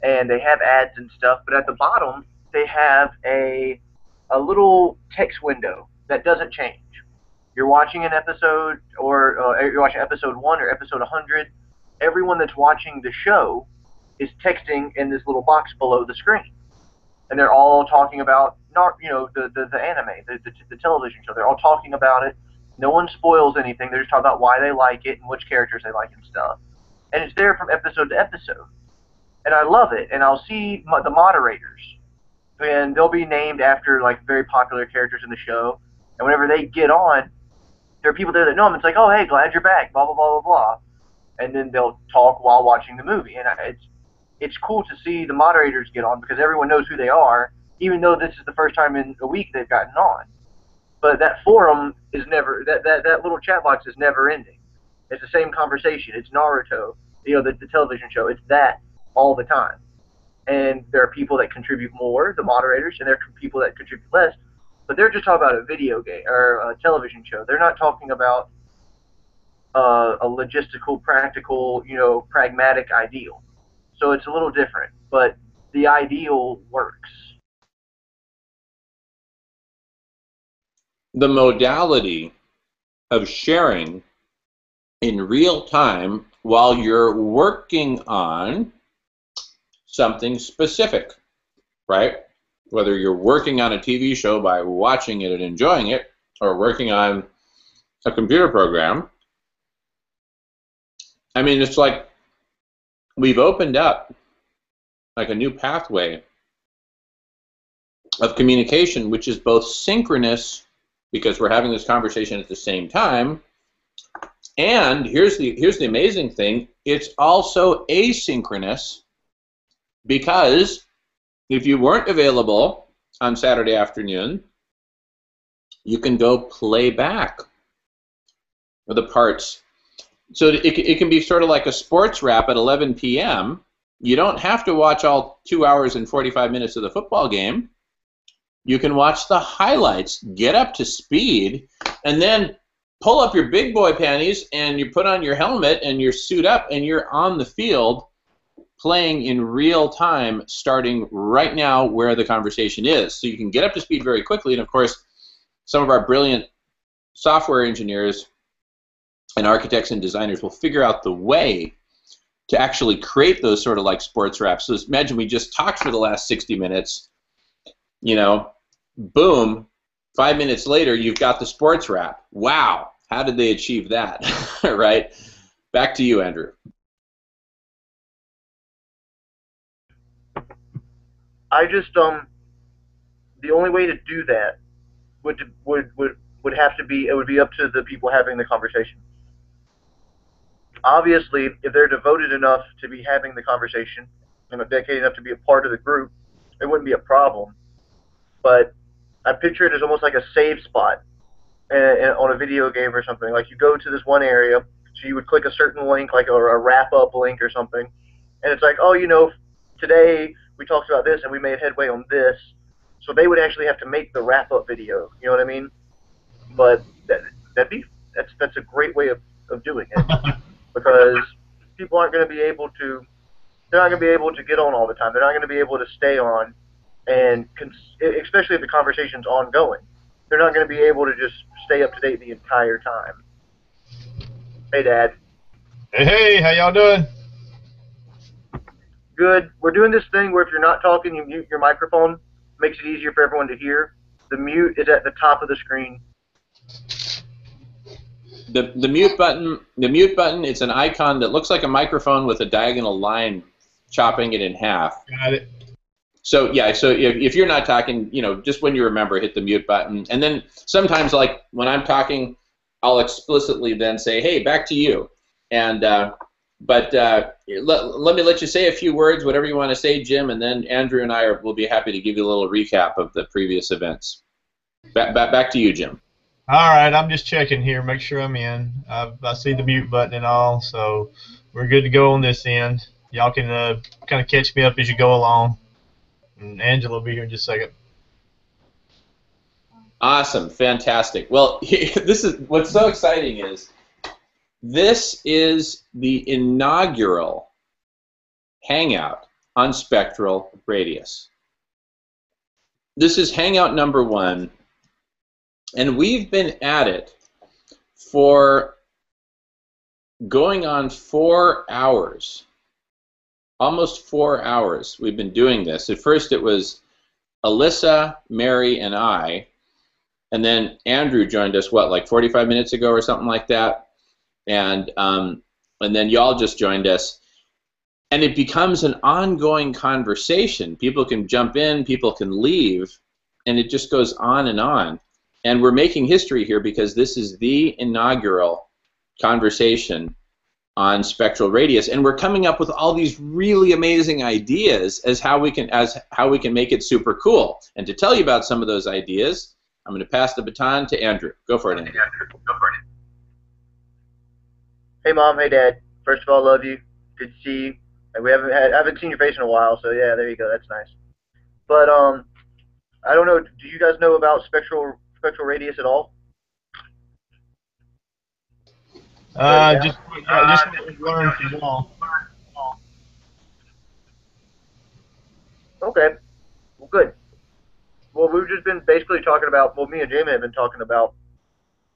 Speaker 5: and they have ads and stuff, but at the bottom they have a little text window that doesn't change. You're watching an episode, or you're watching episode 1 or episode 100. Everyone that's watching the show is texting in this little box below the screen, and they're all talking about, not, you know, the anime, the television show. They're all talking about it. No one spoils anything. They're just talking about why they like it and which characters they like and stuff. And it's there from episode to episode, and I love it. And I'll see the moderators, and they'll be named after like very popular characters in the show. And whenever they get on, there are people there that know them. It's like, oh, hey, glad you're back, blah blah blah blah blah. And then they'll talk while watching the movie, and it's cool to see the moderators get on, because everyone knows who they are, even though this is the first time in a week they've gotten on. But that forum is never, that little chat box is never ending. It's the same conversation. It's Naruto, you know, the television show. It's that all the time. And there are people that contribute more, the moderators, and there are people that contribute less. But they're just talking about a video game or a television show. They're not talking about a logistical, practical, you know, pragmatic ideal. So it's a little different, but the ideal works.
Speaker 1: The modality of sharing in real time while you're working on something specific, right? Whether you're working on a TV show by watching it and enjoying it, or working on a computer program. I mean, it's like we've opened up like a new pathway of communication, which is both synchronous, because we're having this conversation at the same time, and here's the amazing thing, it's also asynchronous, because if you weren't available on Saturday afternoon, you can go play back the parts. So it can be sort of like a sports wrap at 11 p.m. You don't have to watch all 2 hours and 45 minutes of the football game. You can watch the highlights, get up to speed, and then pull up your big boy panties and you put on your helmet and your suit up, and you're on the field playing in real time, starting right now where the conversation is. So you can get up to speed very quickly, and of course, some of our brilliant software engineers and architects and designers will figure out the way to actually create those sort of like sports wraps. So imagine we just talked for the last 60 minutes, you know, boom, 5 minutes later, you've got the sports wrap. Wow, how did they achieve that, right? Back to you, Andrew.
Speaker 5: I just the only way to do that would have to be, it would be up to the people having the conversation. Obviously, if they're devoted enough to be having the conversation and dedicated enough to be a part of the group, it wouldn't be a problem. But I picture it as almost like a save spot on a video game or something. Like you go to this one area, so you would click a certain link, like a wrap-up link or something, and it's like, oh, you know, today we talked about this and we made headway on this. So they would actually have to make the wrap-up video. You know what I mean? But that's a great way of doing it, because people aren't going to be able to. They're not going to be able to get on all the time. They're not going to be able to stay on, and especially if the conversation's ongoing, they're not going to be able to just stay up to date the entire time. Hey, Dad.
Speaker 7: Hey, how y'all doing?
Speaker 5: Good. We're doing this thing where if you're not talking, you mute your microphone. Makes it easier for everyone to hear. The mute is at the top of the screen.
Speaker 1: The mute button. The mute button. It's an icon that looks like a microphone with a diagonal line chopping it in half.
Speaker 7: Got it.
Speaker 1: So yeah. So if you're not talking, you know, just when you remember, hit the mute button. And then sometimes, like when I'm talking, I'll explicitly then say, "Hey, back to you," and But let me let you say a few words, whatever you want to say, Jim, and then Andrew and I will be happy to give you a little recap of the previous events. Back to you, Jim.
Speaker 7: All right, I'm just checking here, make sure I'm in. I see the mute button and all, so we're good to go on this end. Y'all can kind of catch me up as you go along. And Angela will be here in just a second.
Speaker 1: Awesome, fantastic. Well, this is what's so exciting is this is the inaugural Hangout on Spectral Radius. This is Hangout number 1, and we've been at it for going on 4 hours, almost 4 hours. We've been doing this. At first it was Alyssa, Mary, and I, and then Andrew joined us, what, like 45 minutes ago or something like that, and then y'all just joined us. And it becomes an ongoing conversation. People can jump in, people can leave, and it just goes on and on. And we're making history here because this is the inaugural conversation on Spectral Radius, and we're coming up with all these really amazing ideas as how we can make it super cool. And to tell you about some of those ideas, I'm going to pass the baton to Andrew. Go for it, Andrew.
Speaker 5: Hey, Mom. Hey, Dad. First of all, love you. Good to see you. I haven't seen your face in a while, so yeah, there you go. That's nice. But I don't know. Do you guys know about Spectral Radius at all?
Speaker 7: Just learn from y'all.
Speaker 5: Okay. Well, good. Well, we've just been basically talking about. Well, me and Jamie have been talking about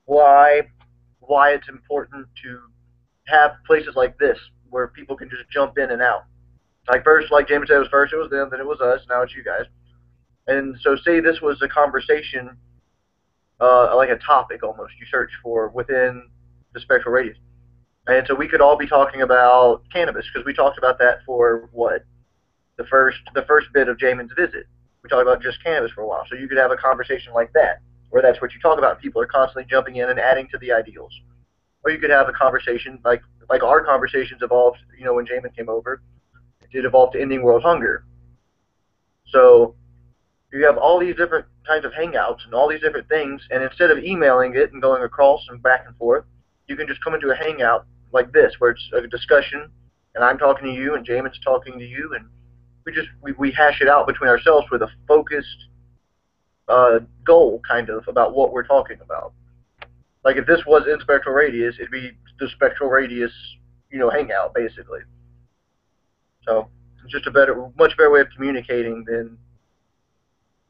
Speaker 5: why it's important to have places like this where people can just jump in and out. Like first, like Jamie said, it was them, then it was us, now it's you guys. And so say this was a conversation, like a topic almost, you search for within the Spectral Radius. And so we could all be talking about cannabis, because we talked about that for, what, the first bit of Jamin's visit. We talked about just cannabis for a while. So you could have a conversation like that, where that's what you talk about. People are constantly jumping in and adding to the ideals. Or you could have a conversation like our conversations evolved, you know, when Jamin came over. It did evolve to ending world hunger. So you have all these different kinds of hangouts and all these different things, and instead of emailing it and going across and back and forth, you can just come into a hangout like this, where it's a discussion, and I'm talking to you, and Jamin's talking to you, and we hash it out between ourselves with a focused goal, kind of, about what we're talking about. Like if this was in Spectral Radius, it'd be the Spectral Radius, you know, hangout, basically. So it's just a much better way of communicating than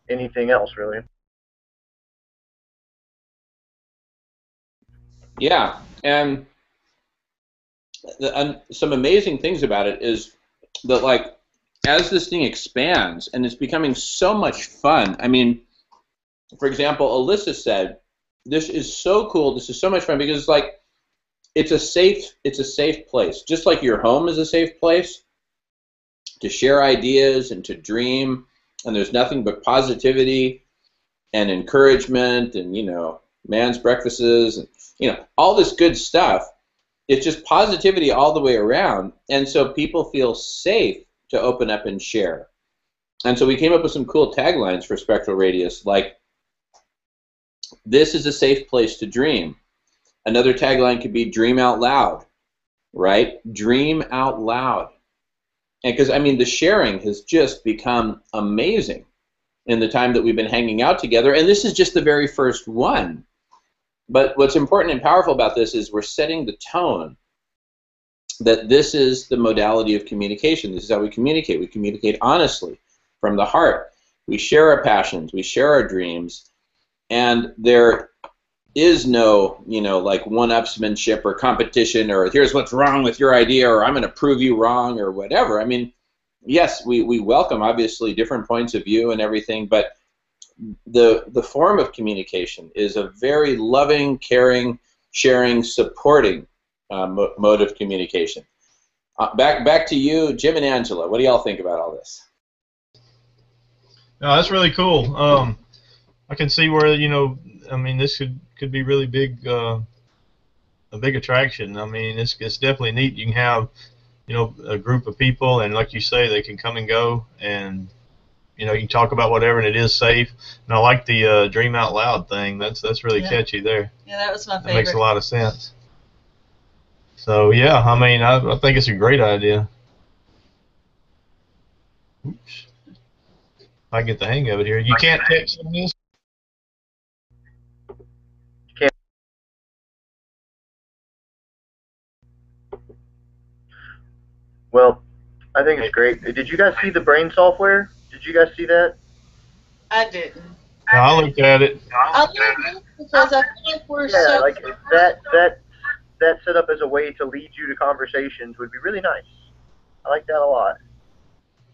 Speaker 5: anything else, really.
Speaker 1: Yeah, and some amazing things about it is that, like, as this thing expands and it's becoming so much fun. I mean, for example, Alyssa said, "This is so cool. This is so much fun because it's like it's a safe place, just like your home is a safe place to share ideas and to dream. And there's nothing but positivity and encouragement, and man's breakfasts, and all this good stuff. It's just positivity all the way around, and so people feel safe to open up and share. And so we came up with some cool taglines for Spectral Radius, like, "This is a safe place to dream." Another tagline could be "Dream out loud," right? Dream out loud. And because, I mean, the sharing has just become amazing in the time that we've been hanging out together, and this is just the very first one. But what's important and powerful about this is we're setting the tone that this is the modality of communication. This is how we communicate. We communicate honestly, from the heart. We share our passions. We share our dreams. And there is no, like one-upsmanship or competition or here's what's wrong with your idea or I'm going to prove you wrong or whatever. I mean, yes, we welcome, obviously, different points of view and everything, but the form of communication is a very loving, caring, sharing, supporting mode of communication. Back to you, Jim and Angela. What do y'all think about all this?
Speaker 7: No, that's really cool. I can see where, I mean, this could be really big a big attraction. I mean, it's definitely neat. You can have, you know, a group of people, and like you say, they can come and go, and you know, you can talk about whatever, and it is safe. And I like the dream out loud thing. That's really catchy there.
Speaker 8: Yeah, that was my favorite.
Speaker 7: That makes a lot of sense. So yeah, I mean, I think it's a great idea. Oops. I get the hang of it here. You can't text on this.
Speaker 5: Well, I think it's great. Did you guys see the brain software? Did you guys see that?
Speaker 8: I didn't.
Speaker 7: No, I looked at it.
Speaker 8: I love it because I feel like we're
Speaker 5: Yeah,
Speaker 8: so.
Speaker 5: like that set up as a way to lead you to conversations would be really nice. I like that a lot.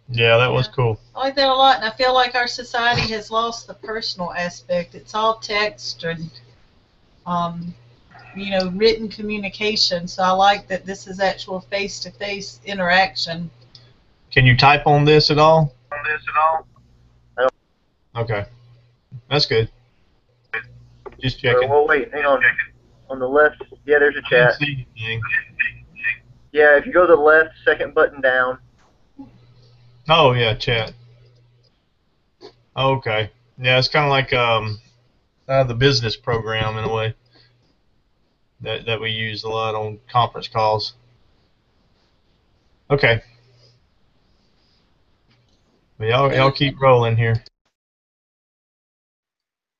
Speaker 7: Yeah, that was cool.
Speaker 8: I like that a lot, and I feel like our society has lost the personal aspect. It's all text and, you know, written communication. So I like that this is actual face-to-face interaction.
Speaker 7: Can you type on this at all?
Speaker 5: No.
Speaker 7: Okay, that's good. Just checking.
Speaker 5: Well, wait, hang on. On the left, yeah, there's a
Speaker 7: I didn't
Speaker 5: chat.
Speaker 7: see anything.
Speaker 5: Yeah, if you go to the left, second button down.
Speaker 7: Oh yeah, chat. Okay. Yeah, it's kind of like the business program in a way that we use a lot on conference calls. Okay. Well, y'all keep rolling here.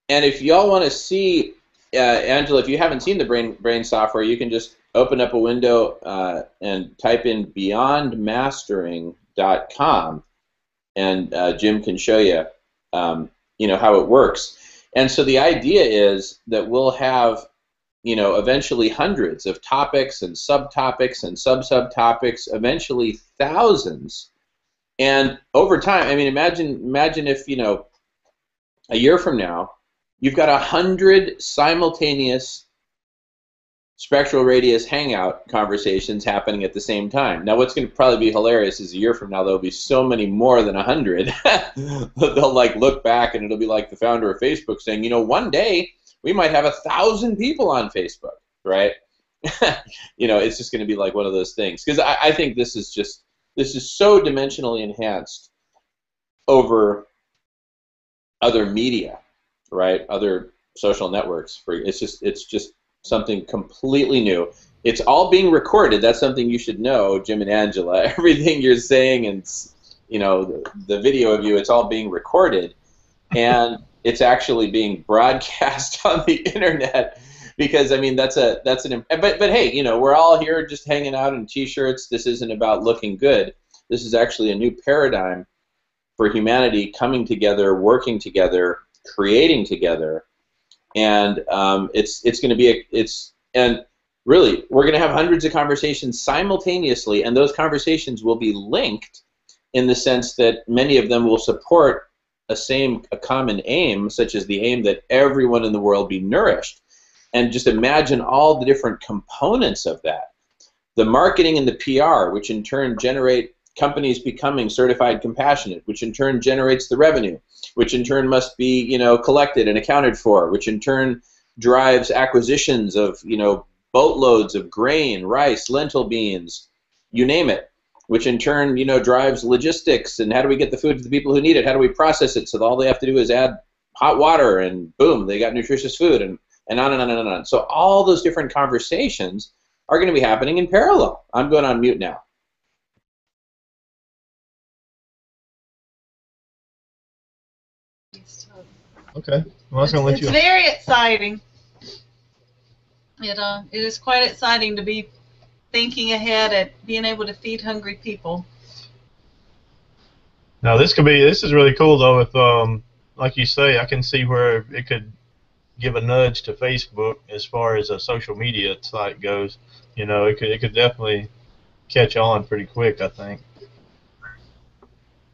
Speaker 1: And if y'all want to see, Angela, if you haven't seen the brain software, you can just open up a window and type in beyondmastering.com, and Jim can show you, you know, how it works. And so the idea is that we'll have, you know, eventually hundreds of topics and subtopics and sub-subtopics, eventually thousands. And over time, I mean, imagine if, you know, a year from now, you've got 100 simultaneous spectral radius hangout conversations happening at the same time. Now, what's going to probably be hilarious is a year from now there'll be so many more than 100 they'll like look back and it'll be like the founder of Facebook saying, you know, one day we might have 1,000 people on Facebook, right? You know, it's just going to be like one of those things, because I think this is so dimensionally enhanced over other media, right? Other social networks. It's just something completely new. It's all being recorded. That's something you should know, Jim and Angela. Everything you're saying and, you know, the video of you, it's all being recorded, and it's actually being broadcast on the internet. Because I mean, but hey, you know, we're all here just hanging out in t-shirts. This isn't about looking good. This is actually a new paradigm for humanity coming together, working together, creating together, and it's going to be and really we're going to have hundreds of conversations simultaneously, and those conversations will be linked in the sense that many of them will support a common aim, such as the aim that everyone in the world be nourished. And just imagine all the different components of that. The marketing and the PR, which in turn generate companies becoming certified compassionate, which in turn generates the revenue, which in turn must be, you know, collected and accounted for, which in turn drives acquisitions of, you know, boatloads of grain, rice, lentil beans, you name it, which in turn, you know, drives logistics and how do we get the food to the people who need it, how do we process it so that all they have to do is add hot water and boom, they got nutritious food, and on and on and on and on. So all those different conversations are going to be happening in parallel. I'm going on mute now.
Speaker 7: Okay. Well, I was going to let you.
Speaker 8: It's very exciting. It is quite exciting to be thinking ahead at being able to feed hungry people.
Speaker 7: Now this is really cool though. If like you say, I can see where it could give a nudge to Facebook as far as a social media site goes. You know, it could definitely catch on pretty quick, I think.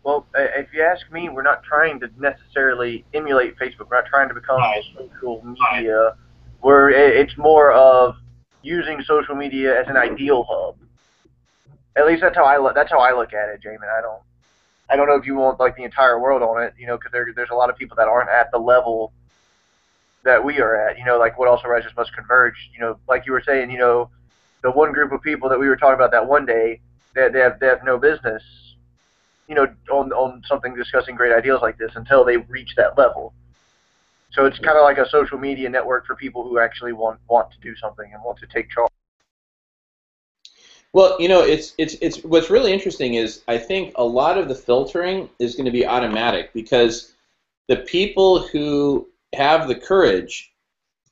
Speaker 5: Well, if you ask me, we're not trying to necessarily emulate Facebook. We're not trying to become social media. It's more of using social media as an ideal hub. At least that's how I look at it, Jamin. I don't know if you want like the entire world on it, you know, because there's a lot of people that aren't at the level that we are at. Like what also rises must converge. Like you were saying, the one group of people that we were talking about that one day, they have no business, on something discussing great ideals like this until they reach that level. So it's kind of like a social media network for people who actually want to do something and want to take charge.
Speaker 1: Well, it's what's really interesting is I think a lot of the filtering is going to be automatic because the people who have the courage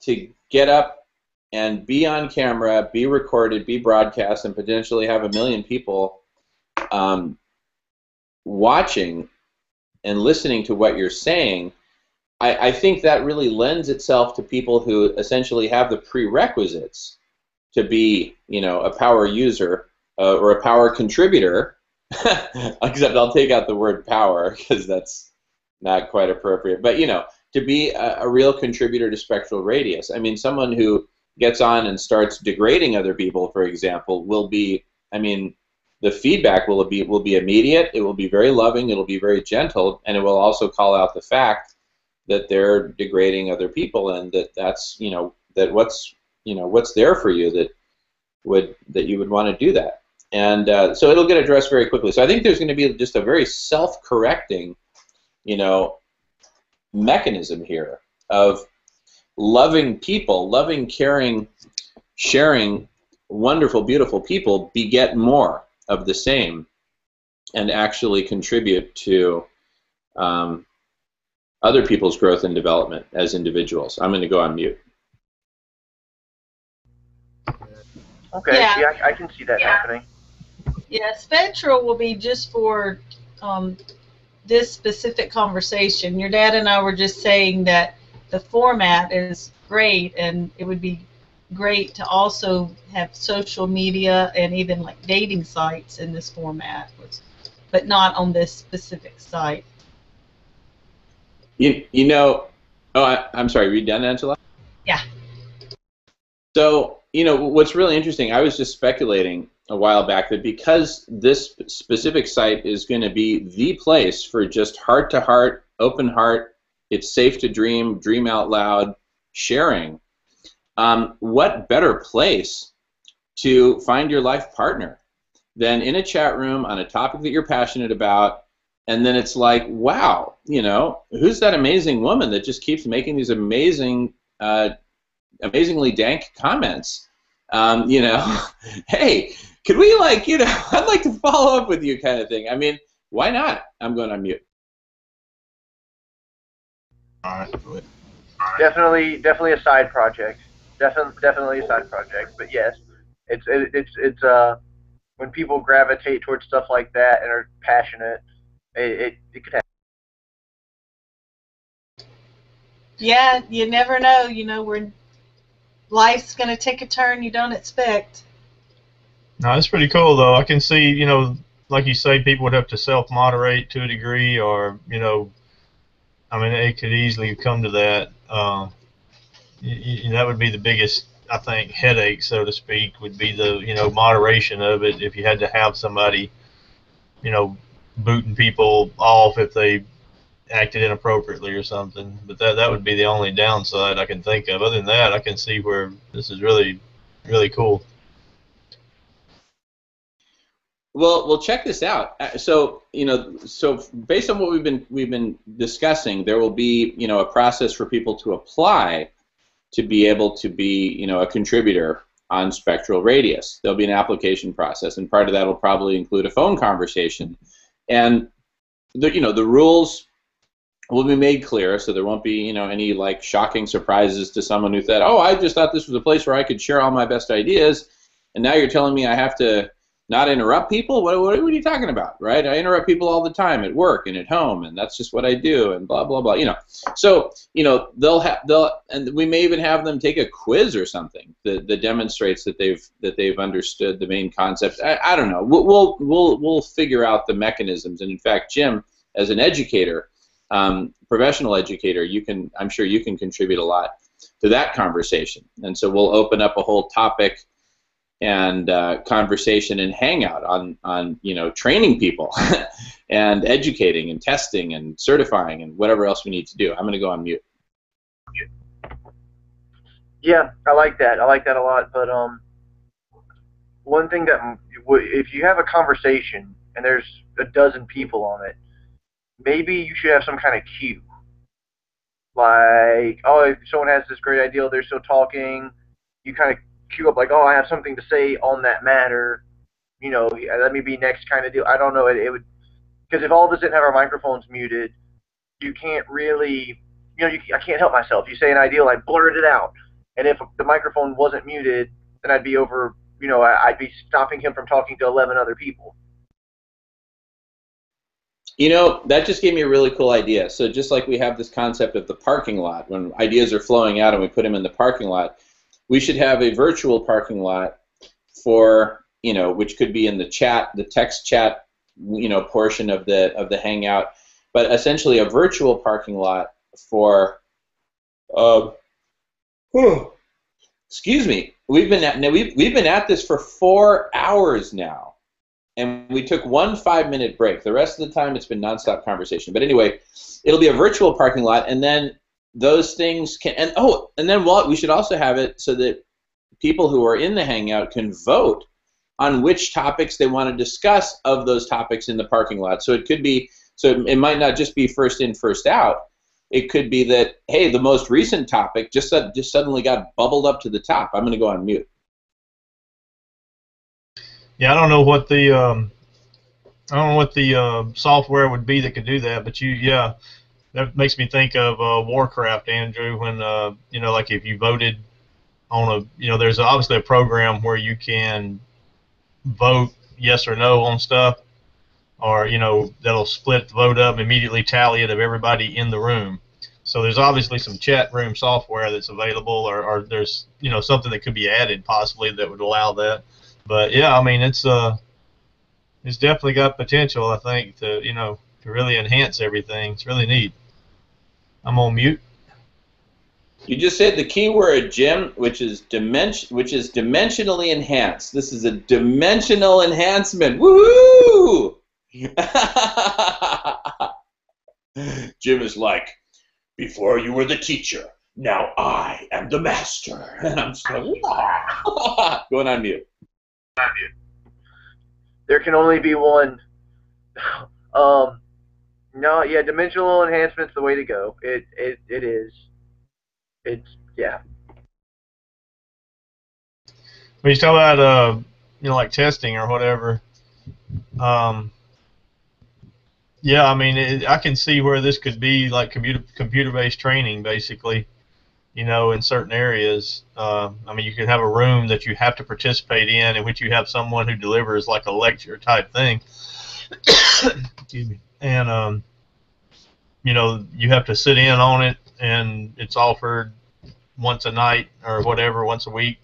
Speaker 1: to get up and be on camera, be recorded, be broadcast, and potentially have 1 million people watching and listening to what you're saying, I think that really lends itself to people who essentially have the prerequisites to be, a power user or a power contributor, except I'll take out the word power because that's not quite appropriate, but, to be a real contributor to Spectral Radius. I mean, someone who gets on and starts degrading other people, for example, will be, the feedback will be immediate, it will be very loving, it will be very gentle, and it will also call out the fact that they're degrading other people, and that's that what's there for you that you would want to do that, and so it'll get addressed very quickly. So I think there's going to be just a very self-correcting, mechanism here of loving people, loving, caring, sharing, wonderful, beautiful people beget more of the same, and actually contribute to other people's growth and development as individuals. I'm going to go on mute.
Speaker 5: Okay, yeah, I can see that happening.
Speaker 8: Yeah, Spectral will be just for this specific conversation. Your dad and I were just saying that the format is great, and it would be great to also have social media and even like dating sites in this format, but not on this specific site.
Speaker 1: I'm sorry, were you done, Angela?
Speaker 8: Yeah.
Speaker 1: So, what's really interesting, I was just speculating a while back that because this specific site is going to be the place for just heart-to-heart, open heart, it's safe to dream, dream out loud, sharing, what better place to find your life partner than in a chat room on a topic that you're passionate about, and then it's like, wow, who's that amazing woman that just keeps making these amazingly dank comments? Hey, could we I'd like to follow up with you kind of thing. Why not? I'm going on mute.
Speaker 7: All right.
Speaker 5: Definitely a side project. Definitely a side project. But yes, it's when people gravitate towards stuff like that and are passionate, it could happen.
Speaker 8: Yeah, you never know. Where life's going to take a turn you don't expect.
Speaker 7: No, that's pretty cool, though. I can see, like you say, people would have to self-moderate to a degree, or, it could easily come to that. That would be the biggest, I think, headache, so to speak, would be the, moderation of it. If you had to have somebody, booting people off if they acted inappropriately or something. But that would be the only downside I can think of. Other than that, I can see where this is really, really cool.
Speaker 1: Well, check this out. So based on what we've been discussing, there will be a process for people to apply to be able to be a contributor on Spectral Radius. There'll be an application process, and part of that will probably include a phone conversation, and the rules will be made clear, so there won't be any shocking surprises to someone who thought, oh, I just thought this was a place where I could share all my best ideas, and now you're telling me I have to not interrupt people? What are you talking about, right? I interrupt people all the time at work and at home, and that's just what I do, and blah blah blah. So and we may even have them take a quiz or something that demonstrates that they've understood the main concepts. I don't know. We'll figure out the mechanisms, and in fact, Jim, as an educator, professional educator, I'm sure you can contribute a lot to that conversation, and so we'll open up a whole topic and conversation and hangout on training people and educating and testing and certifying and whatever else we need to do. I'm going to go on mute.
Speaker 5: Yeah, I like that. I like that a lot. But one thing that if you have a conversation and there's a dozen people on it, maybe you should have some kind of cue. Like, oh, if someone has this great idea, they're still talking, you kind of cue up like, oh, I have something to say on that matter. You know, let me be next kind of deal. I don't know. It would, because if all of us didn't have our microphones muted, you can't really, I can't help myself. You say an idea, I blurt it out. And if the microphone wasn't muted, then I'd be over, I'd be stopping him from talking to 11 other people.
Speaker 1: You know, that just gave me a really cool idea. So just like we have this concept of the parking lot, when ideas are flowing out and we put them in the parking lot, we should have a virtual parking lot for, which could be in the chat, the text chat, portion of the Hangout, but essentially a virtual parking lot for, excuse me, we've been at this for 4 hours now. And we took one 5-minute break. The rest of the time, it's been nonstop conversation. But anyway, it'll be a virtual parking lot, and then those things can. And then we should also have it so that people who are in the Hangout can vote on which topics they want to discuss of those topics in the parking lot. So it could be. So it might not just be first in, first out. It could be that, hey, the most recent topic just suddenly got bubbled up to the top. I'm going to go on mute.
Speaker 7: Yeah, I don't know what the software would be that could do that, but that makes me think of Warcraft, Andrew. When like if you voted on there's obviously a program where you can vote yes or no on stuff, or that'll split the vote up, immediately tally it of everybody in the room. So there's obviously some chat room software that's available, or there's something that could be added possibly that would allow that. But yeah, I mean it's definitely got potential, I think, to really enhance everything. It's really neat. I'm on mute.
Speaker 1: You just said the key word, Jim, which is dimensionally enhanced. This is a dimensional enhancement. Woohoo! Jim is like, before you were the teacher, now I am the master. And I'm just like, going on mute.
Speaker 5: There can only be one. No, yeah, dimensional enhancement's the way to go. It is. It's, yeah.
Speaker 7: When you talk about like testing or whatever, yeah, I mean I can see where this could be like computer-based training, basically. In certain areas. I mean, you can have a room that you have to participate in which you have someone who delivers like a lecture type thing. Excuse me. And, you have to sit in on it, and it's offered once a night or whatever, once a week,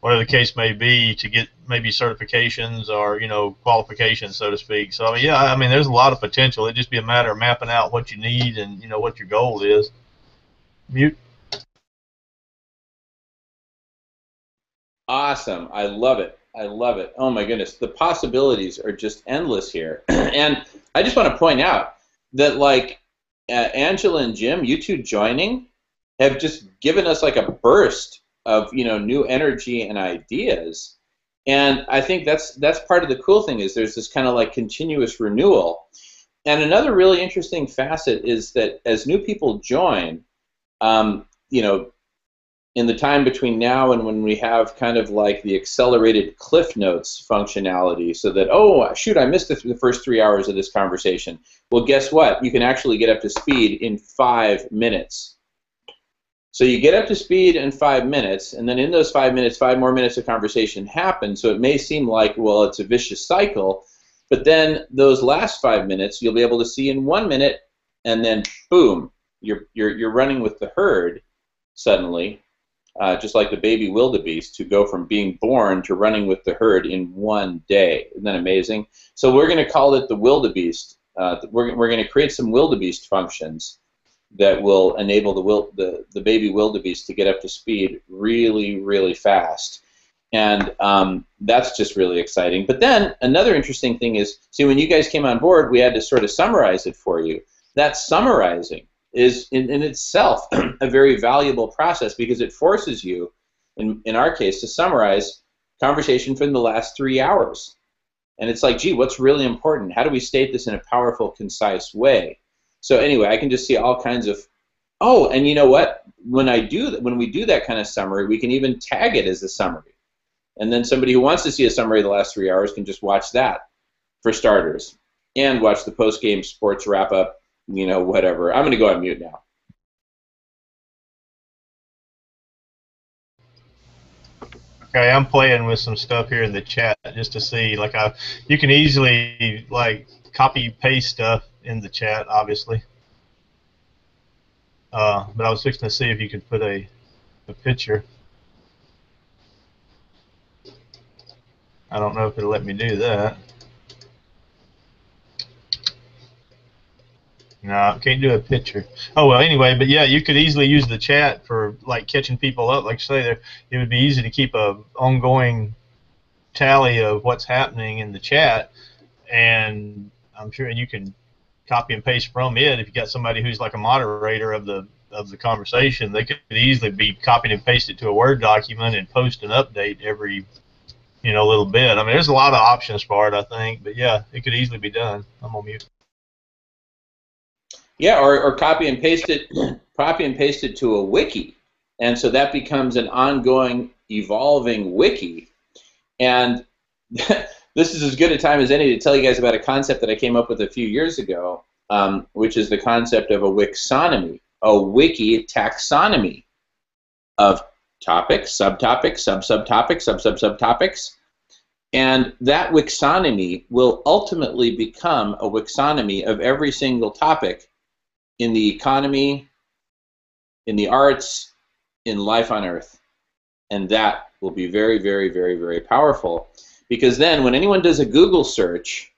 Speaker 7: whatever the case may be, to get maybe certifications or, qualifications, so to speak. So, I mean, yeah, I mean, there's a lot of potential. It'd just be a matter of mapping out what you need and, what your goal is. Mute.
Speaker 1: Awesome. I love it. I love it. Oh my goodness. The possibilities are just endless here. And I just want to point out that like Angela and Jim, you two joining, have just given us like a burst of new energy and ideas. And I think that's part of the cool thing is there's this kind of like continuous renewal. And another really interesting facet is that as new people join, in the time between now and when we have kind of like the accelerated Cliff Notes functionality so that, oh, shoot, I missed the first 3 hours of this conversation. Well, guess what? You can actually get up to speed in 5 minutes. So you get up to speed in 5 minutes, and then in those 5 minutes, 5 more minutes of conversation happen. So it may seem like, well, it's a vicious cycle, but then those last 5 minutes you'll be able to see in 1 minute, and then boom, you're running with the herd suddenly. Just like the baby wildebeest, to go from being born to running with the herd in 1 day. Isn't that amazing? So we're going to call it the wildebeest. We're going to create some wildebeest functions that will enable the baby wildebeest to get up to speed really, really fast. And that's just really exciting. But then another interesting thing is, see, when you guys came on board, we had to sort of summarize it for you. That summarizing is in itself a very valuable process because it forces you, in our case, to summarize conversation from the last 3 hours. And it's like, gee, what's really important? How do we state this in a powerful, concise way? So anyway, I can just see all kinds of, oh, and you know what? When we do that kind of summary, we can even tag it as a summary. And then somebody who wants to see a summary of the last 3 hours can just watch that, for starters, and watch the post-game sports wrap-up, you know, whatever. I'm going to go on mute now.
Speaker 7: Okay, I'm playing with some stuff here in the chat just to see, like, you can easily, like, copy paste stuff in the chat, obviously. But I was fixing to see if you could put a picture. I don't know if it'll let me do that. No, can't do a picture. Oh, well, anyway, but yeah, you could easily use the chat for, like, catching people up. Like I say, there, it would be easy to keep a ongoing tally of what's happening in the chat, and I'm sure you can copy and paste from it. If you got somebody who's like a moderator of the conversation, they could easily be copied and pasted to a Word document and post an update every, you know, little bit. I mean, there's a lot of options for it, I think, but yeah, it could easily be done. I'm on mute.
Speaker 1: Yeah, or copy and paste it to a wiki, and so that becomes an ongoing, evolving wiki. And this is as good a time as any to tell you guys about a concept that I came up with a few years ago, which is the concept of a wixonomy, a wiki taxonomy of topics, subtopics, sub-subtopics, sub-sub-subtopics. And that wixonomy will ultimately become a wixonomy of every single topic in the economy, in the arts, in life on Earth. And that will be very, very, very, very powerful. Because then when anyone does a Google search,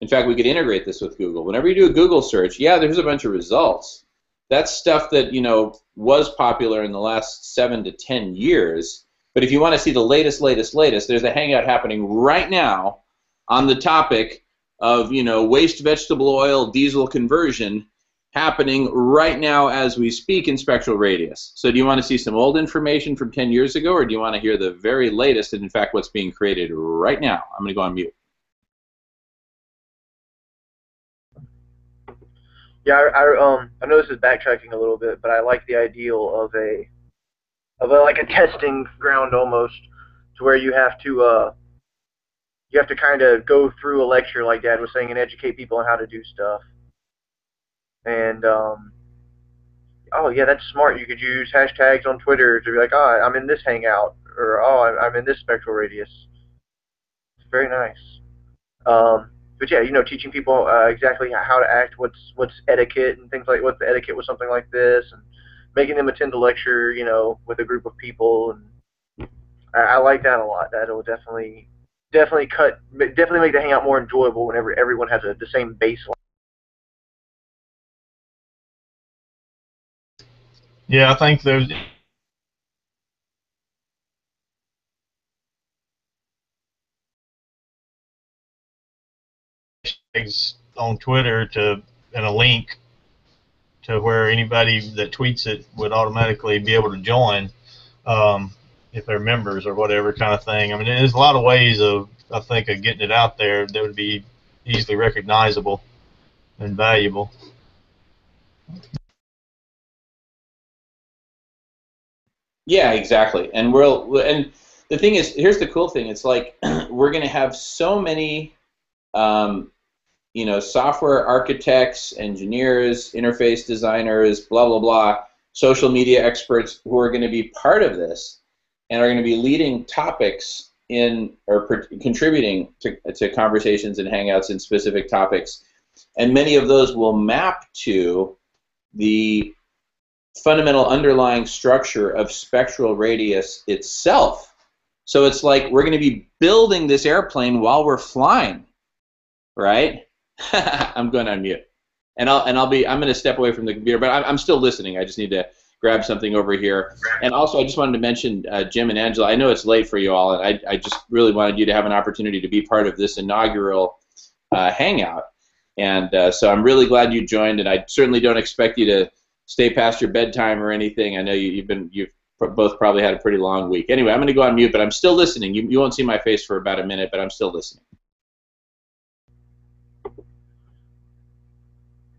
Speaker 1: in fact, we could integrate this with Google. Whenever you do a Google search, yeah, there's a bunch of results. That's stuff that, you know, was popular in the last 7 to 10 years. But if you want to see the latest, there's a hangout happening right now on the topic of, you know, waste vegetable oil diesel conversion, happening right now as we speak in Spectral Radius. So do you want to see some old information from 10 years ago, or do you want to hear the very latest and, in fact, what's being created right now? I'm going to go on mute.
Speaker 5: Yeah, I know this is backtracking a little bit, but I like the ideal of like a testing ground almost, to where you have to kind of go through a lecture, like Dad was saying, and educate people on how to do stuff. And oh yeah, that's smart. You could use hashtags on Twitter to be like, oh, I'm in this hangout, or oh, I'm in this Spectral Radius. It's very nice. But yeah, you know, teaching people exactly how to act, what's etiquette and things like what's the etiquette with something like this, and making them attend a lecture, you know, with a group of people. And I like that a lot. That'll definitely make the hangout more enjoyable whenever everyone has the same baseline.
Speaker 7: Yeah, I think there's hashtags on Twitter and a link to where anybody that tweets it would automatically be able to join if they're members or whatever kind of thing. I mean, there's a lot of ways of, I think, of getting it out there that would be easily recognizable and valuable.
Speaker 1: Yeah, exactly. And the thing is, here's the cool thing. It's like we're going to have so many, you know, software architects, engineers, interface designers, blah, blah, blah, social media experts who are going to be part of this and are going to be leading topics in or contributing to conversations and hangouts in specific topics. And many of those will map to the fundamental underlying structure of Spectral Radius itself. So it's like we're going to be building this airplane while we're flying, right? I'm going on mute, and I'm going to step away from the computer, but I'm still listening. I just need to grab something over here. And also, I just wanted to mention Jim and Angela. I know it's late for you all, and I just really wanted you to have an opportunity to be part of this inaugural hangout. And so I'm really glad you joined, and I certainly don't expect you to stay past your bedtime or anything. I know you've both probably had a pretty long week. Anyway, I'm going to go on mute, but I'm still listening. You won't see my face for about a minute, but I'm still listening.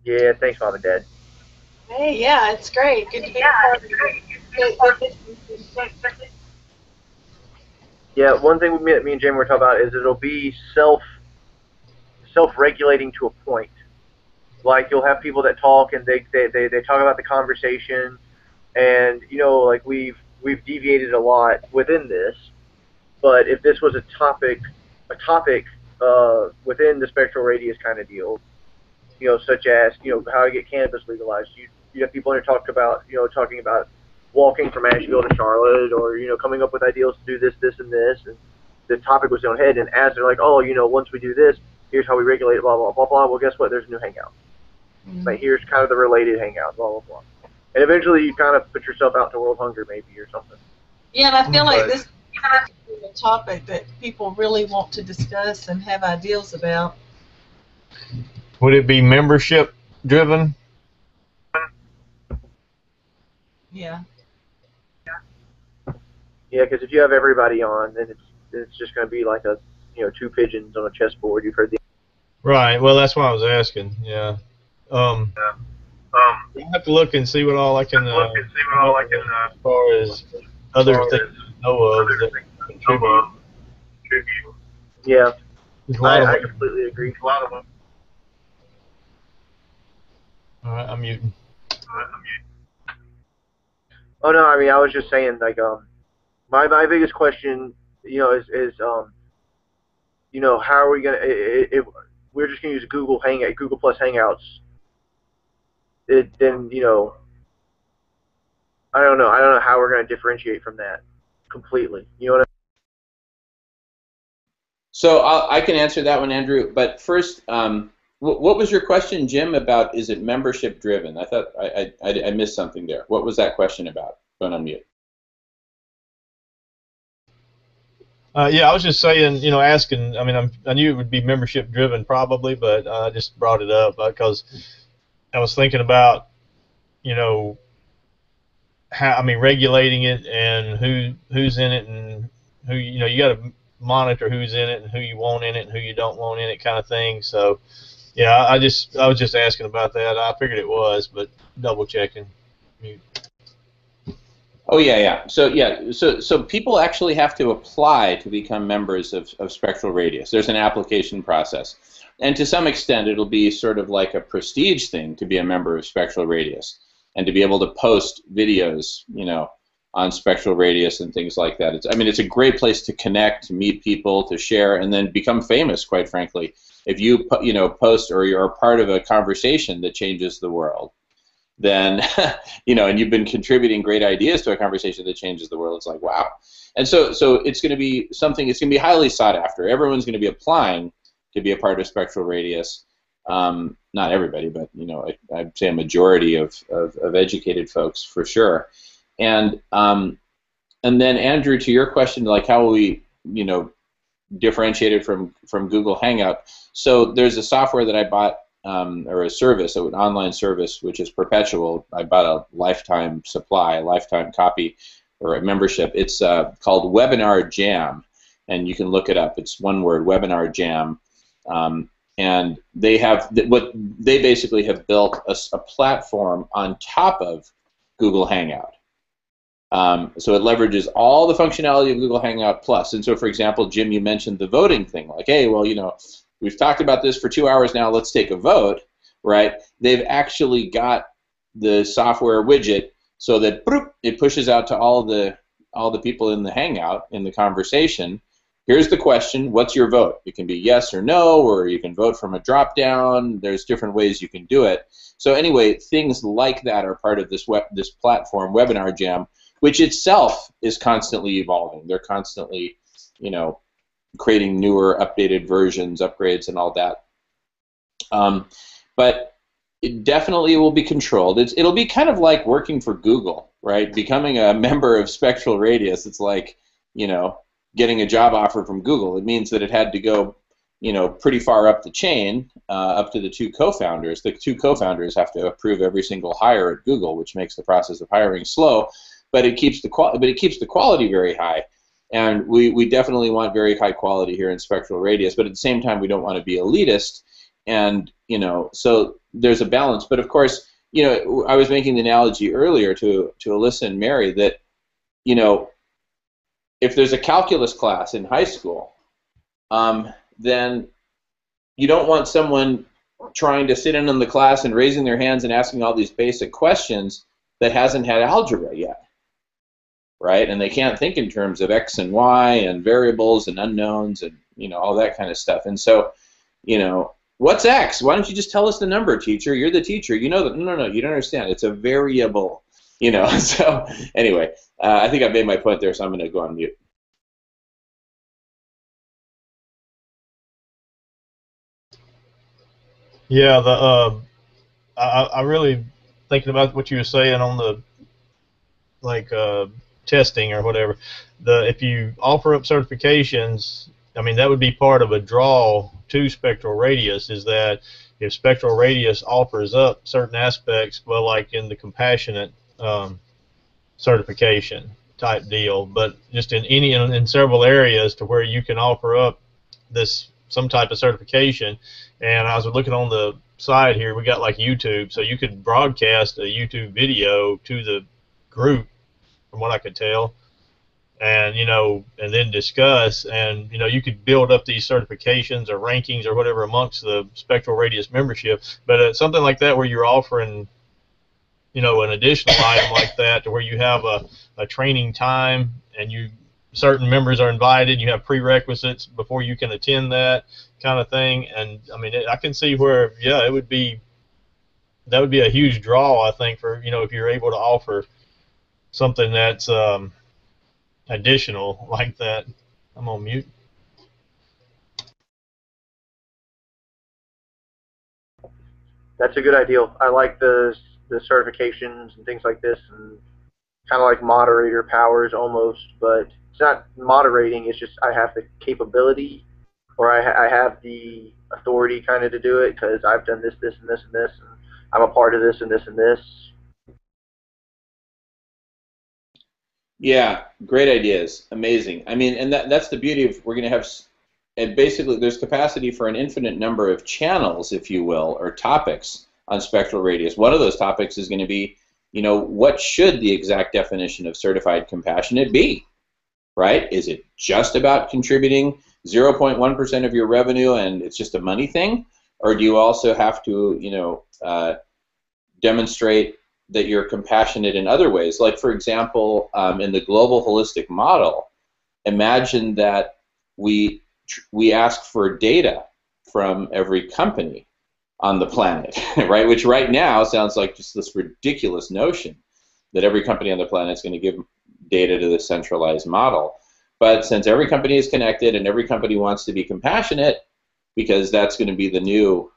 Speaker 5: Yeah, thanks, Mom and Dad.
Speaker 8: Hey, yeah, it's great. Good to be part of it.
Speaker 5: Yeah, one thing me and Jamie were talking about is it'll be self-regulating to a point. Like, you'll have people that talk and they talk about the conversation, and like we've deviated a lot within this. But if this was a topic within the spectral radius kind of deal, such as how to get cannabis legalized, you have people that talking about walking from Asheville to Charlotte, or coming up with ideas to do this, and this, and the topic was on head. And as they're like, oh, once we do this, here's how we regulate it, blah blah blah blah. Well, guess what? There's a new hangout. Like, here's kind of the related hangout, blah blah blah. And eventually, you kind of put yourself out to world hunger, maybe, or something.
Speaker 8: Yeah, and I feel like this is a topic that people really want to discuss and have ideas about.
Speaker 7: Would it be membership driven?
Speaker 8: Yeah.
Speaker 5: Yeah, because if you have everybody on, then it's just going to be like two pigeons on a chessboard. You've heard the.
Speaker 7: Right. Well, that's why I was asking. Yeah. I have to look and see what all I can. As far as other things I know of that contribute.
Speaker 5: Yeah.
Speaker 7: I
Speaker 5: completely agree. A lot of them.
Speaker 7: All right, I'm muting.
Speaker 5: Oh no, I mean, I was just saying, like, my biggest question, is how are we gonna? If we're just gonna use Google Plus Hangouts, then I don't know how we're gonna differentiate from that completely. You know what I mean?
Speaker 1: So I can answer that one, Andrew. But first, what was your question, Jim, about is it membership driven? I thought I missed something there. What was that question about? Going on mute.
Speaker 7: Yeah, I was just saying, asking. I mean, I knew it would be membership driven probably, but I just brought it up because I was thinking about, regulating it and who's in it and who, you got to monitor who's in it and who you want in it and who you don't want in it, kind of thing. So, yeah, I was just asking about that. I figured it was, but double checking.
Speaker 1: Oh yeah. So people actually have to apply to become members of Spectral Radius. There's an application process, and to some extent, it'll be sort of like a prestige thing to be a member of Spectral Radius and to be able to post videos, on Spectral Radius and things like that. It's a great place to connect, to meet people, to share, and then become famous. Quite frankly, if you post or you're a part of a conversation that changes the world, then and you've been contributing great ideas to a conversation that changes the world. It's like, wow. And so it's going to be something. It's going to be highly sought after. Everyone's going to be applying to be a part of Spectral Radius. Not everybody, but I'd say a majority of educated folks for sure. And then Andrew, to your question, like how will we differentiate it from Google Hangout? So there's a software that I bought. Or a service, an online service, which is perpetual. I bought a lifetime supply, a lifetime copy, or a membership. It's called Webinar Jam, and you can look it up. It's one word, Webinar Jam. And they basically have built a platform on top of Google Hangout. So it leverages all the functionality of Google Hangout Plus. And so, for example, Jim, you mentioned the voting thing. Like, hey, well, we've talked about this for 2 hours now. Let's take a vote, right? They've actually got the software widget so that it pushes out to all the people in the Hangout in the conversation. Here's the question: what's your vote? It can be yes or no, or you can vote from a drop down. There's different ways you can do it. So anyway, things like that are part of this platform, Webinar Jam, which itself is constantly evolving. They're constantly, creating newer, updated versions, upgrades, and all that. But it definitely will be controlled. It'll be kind of like working for Google, right? Becoming a member of Spectral Radius, it's like, getting a job offer from Google. It means that it had to go, pretty far up the chain, up to the two co-founders. The two co-founders have to approve every single hire at Google, which makes the process of hiring slow, but it keeps the quality very high. And we definitely want very high quality here in Spectral Radius, but at the same time, we don't want to be elitist. And so there's a balance. But of course, I was making the analogy earlier to Alyssa and Mary that, if there's a calculus class in high school, then you don't want someone trying to sit in the class and raising their hands and asking all these basic questions that hasn't had algebra yet, right? And they can't think in terms of X and Y and variables and unknowns and all that kind of stuff. And so, what's X? Why don't you just tell us the number, teacher? You're the teacher. You know that. No, you don't understand. It's a variable. So anyway, I think I made my point there, so I'm going to go on mute.
Speaker 7: Yeah, I really thinking about what you were saying on the testing or whatever. If you offer up certifications, I mean that would be part of a draw to Spectral Radius. Is that if Spectral Radius offers up certain aspects, well, like in the compassionate certification type deal, but just in several areas to where you can offer up some type of certification. And I was looking on the side here, we got like YouTube, so you could broadcast a YouTube video to the group, from what I could tell, and and then discuss, and you could build up these certifications or rankings or whatever amongst the Spectral Radius membership. But something like that where you're offering an additional item like that, to where you have a training time and certain members are invited, you have prerequisites before you can attend that kind of thing. And I mean, I can see where, yeah, that would be a huge draw, I think, for if you're able to offer something that's additional like that. I'm on mute.
Speaker 5: That's a good idea. I like the certifications and things like this, and kind of like moderator powers almost, but it's not moderating. It's just I have the capability, or I have the authority kind of to do it because I've done this, this, and this, and this, and I'm a part of this and this and this.
Speaker 1: Yeah, great ideas, amazing. I mean, and that's the beauty of we're going to have. And basically, there's capacity for an infinite number of channels, if you will, or topics on Spectral Radius. One of those topics is going to be, what should the exact definition of certified compassionate be, right? Is it just about contributing 0.1% of your revenue and it's just a money thing? Or do you also have to, demonstrate that you're compassionate in other ways? Like, for example, in the global holistic model, imagine that we ask for data from every company on the planet, right? Which right now sounds like just this ridiculous notion that every company on the planet is going to give data to the centralized model. But since every company is connected and every company wants to be compassionate, because that's going to be the new,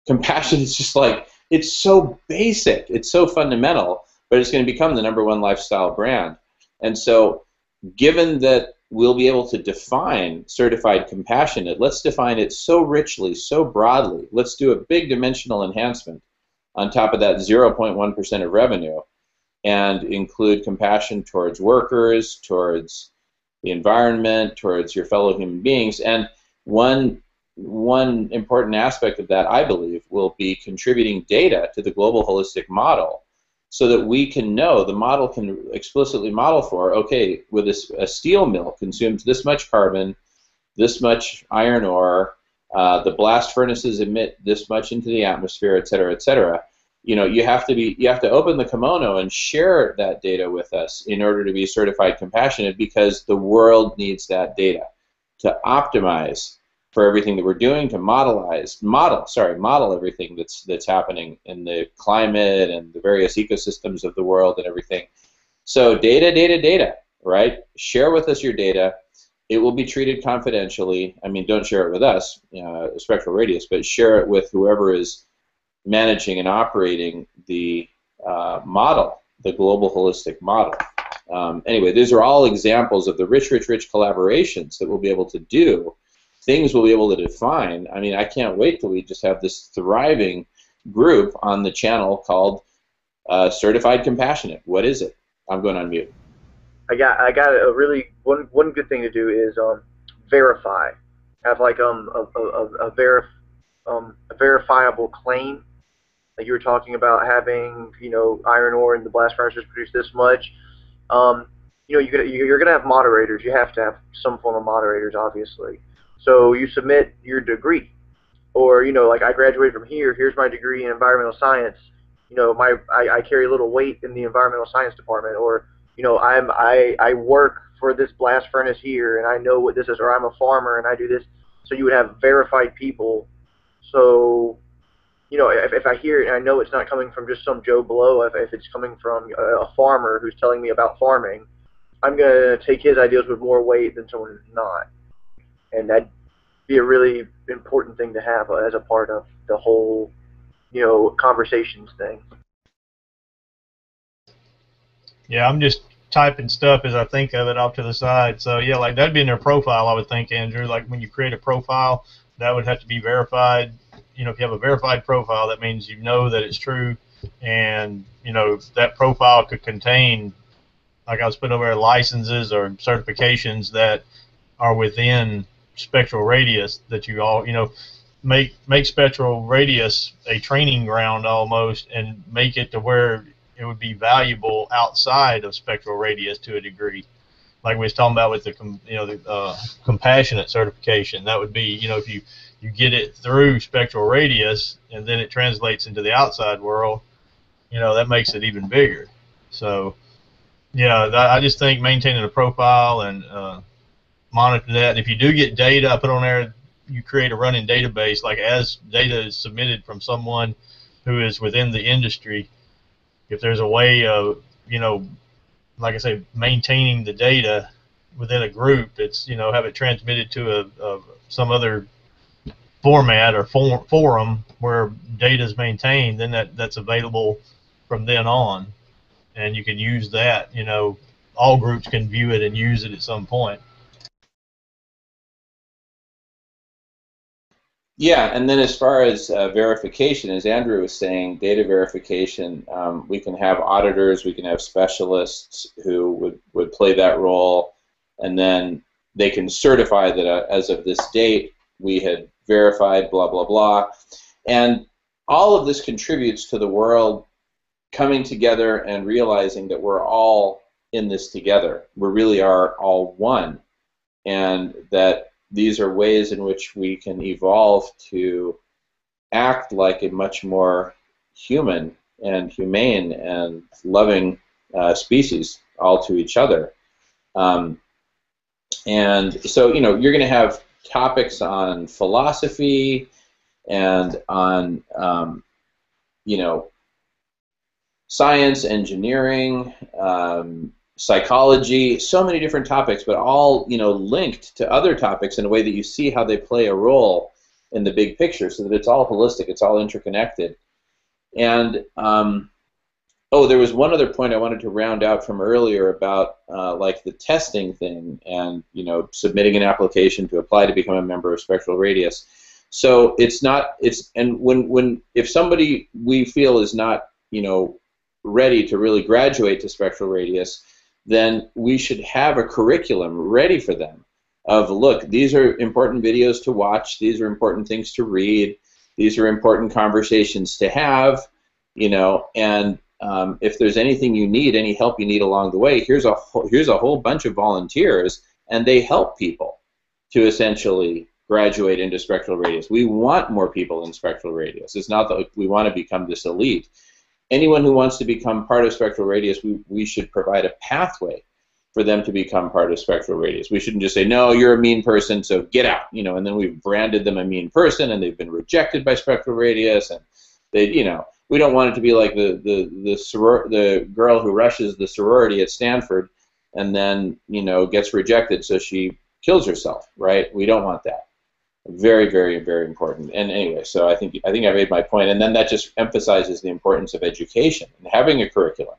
Speaker 1: compassion is just like, it's so basic, it's so fundamental, but it's going to become the #1 lifestyle brand. And so given that we'll be able to define certified compassionate, let's define it so richly, so broadly. Let's do a big dimensional enhancement on top of that 0.1% of revenue and include compassion towards workers, towards the environment, towards your fellow human beings. And one important aspect of that, I believe, will be contributing data to the global holistic model, so that we can know, the model can explicitly model for, okay, with a steel mill consumes this much carbon, this much iron ore, the blast furnaces emit this much into the atmosphere, et cetera, et cetera. You have to open the kimono and share that data with us in order to be certified compassionate, because the world needs that data to optimize for everything that we're doing, to model everything that's happening in the climate and the various ecosystems of the world and everything. So data, right? Share with us your data. It will be treated confidentially. Don't share it with us, Spectral Radius, but share it with whoever is managing and operating the model, the global holistic model. Anyway, these are all examples of the rich collaborations that we'll be able to do things we'll be able to define. I mean, I can't wait till we just have this thriving group on the channel called Certified Compassionate. What is it? I'm going on mute.
Speaker 5: I got a really one good thing to do is verify. Have like a verifiable claim. Like you were talking about having, you know, iron ore in the blast furnaces produce this much. You know, you're gonna have moderators. You have to have some form of moderators, obviously. So you submit your degree, or, you know, like I graduated from here. Here's my degree in environmental science. You know, I carry little weight in the environmental science department, or, you know, I work for this blast furnace here, and I know what this is, or I'm a farmer and I do this. So you would have verified people. So, you know, if I hear it and I know it's not coming from just some Joe Blow, if it's coming from a farmer who's telling me about farming, I'm going to take his ideas with more weight than someone who's not. And that'd be a really important thing to have as a part of the whole, you know, conversations thing.
Speaker 7: Yeah, I'm just typing stuff as I think of it off to the side. So yeah, like that'd be in their profile, I would think, Andrew. Like when you create a profile, that would have to be verified. You know, if you have a verified profile, that means you know that it's true, and you know that profile could contain, like I was putting over there, licenses or certifications that are within Spectral Radius that you all, you know, make Spectral Radius a training ground almost, and make it to where it would be valuable outside of Spectral Radius to a degree. Like we was talking about with the, you know, the compassionate certification, that would be, you know, if you get it through Spectral Radius and then it translates into the outside world, you know, that makes it even bigger. So yeah, I just think maintaining a profile and monitor that. And if you do get data, I put on there, you create a running database, like as data is submitted from someone who is within the industry, if there's a way of, you know, like I say, maintaining the data within a group, it's, you know, have it transmitted to some other format or forum where data is maintained, then that's available from then on. And you can use that, you know, all groups can view it and use it at some point.
Speaker 1: Yeah, and then as far as verification, as Andrew was saying, data verification, we can have auditors, we can have specialists who would play that role, and then they can certify that as of this date, we had verified blah, blah, blah. And all of this contributes to the world coming together and realizing that we're all in this together. We really are all one, and that these are ways in which we can evolve to act like a much more human and humane and loving species, all to each other. And so, you know, you're going to have topics on philosophy and on, you know, science, engineering, psychology, so many different topics, but all, you know, linked to other topics in a way that you see how they play a role in the big picture, so that it's all holistic, it's all interconnected. And oh, there was one other point I wanted to round out from earlier about like the testing thing, and, you know, submitting an application to apply to become a member of Spectral Radius. So it's not, and if somebody we feel is not, you know, ready to really graduate to Spectral Radius, then we should have a curriculum ready for them of, look, these are important videos to watch, these are important things to read, these are important conversations to have, you know, and if there's anything you need, any help you need along the way, here's a whole bunch of volunteers, and they help people to essentially graduate into Spectral Radius. We want more people in Spectral Radius. It's not that we want to become this elite. Anyone who wants to become part of Spectral Radius, we should provide a pathway for them to become part of Spectral Radius. We shouldn't just say, no, you're a mean person, so get out, you know, and then we've branded them a mean person, and they've been rejected by Spectral Radius, and they, you know, we don't want it to be like the girl who rushes the sorority at Stanford and then, you know, gets rejected, so she kills herself, right? We don't want that. Very, very, very important. And anyway, so I think I made my point, and then that just emphasizes the importance of education and having a curriculum,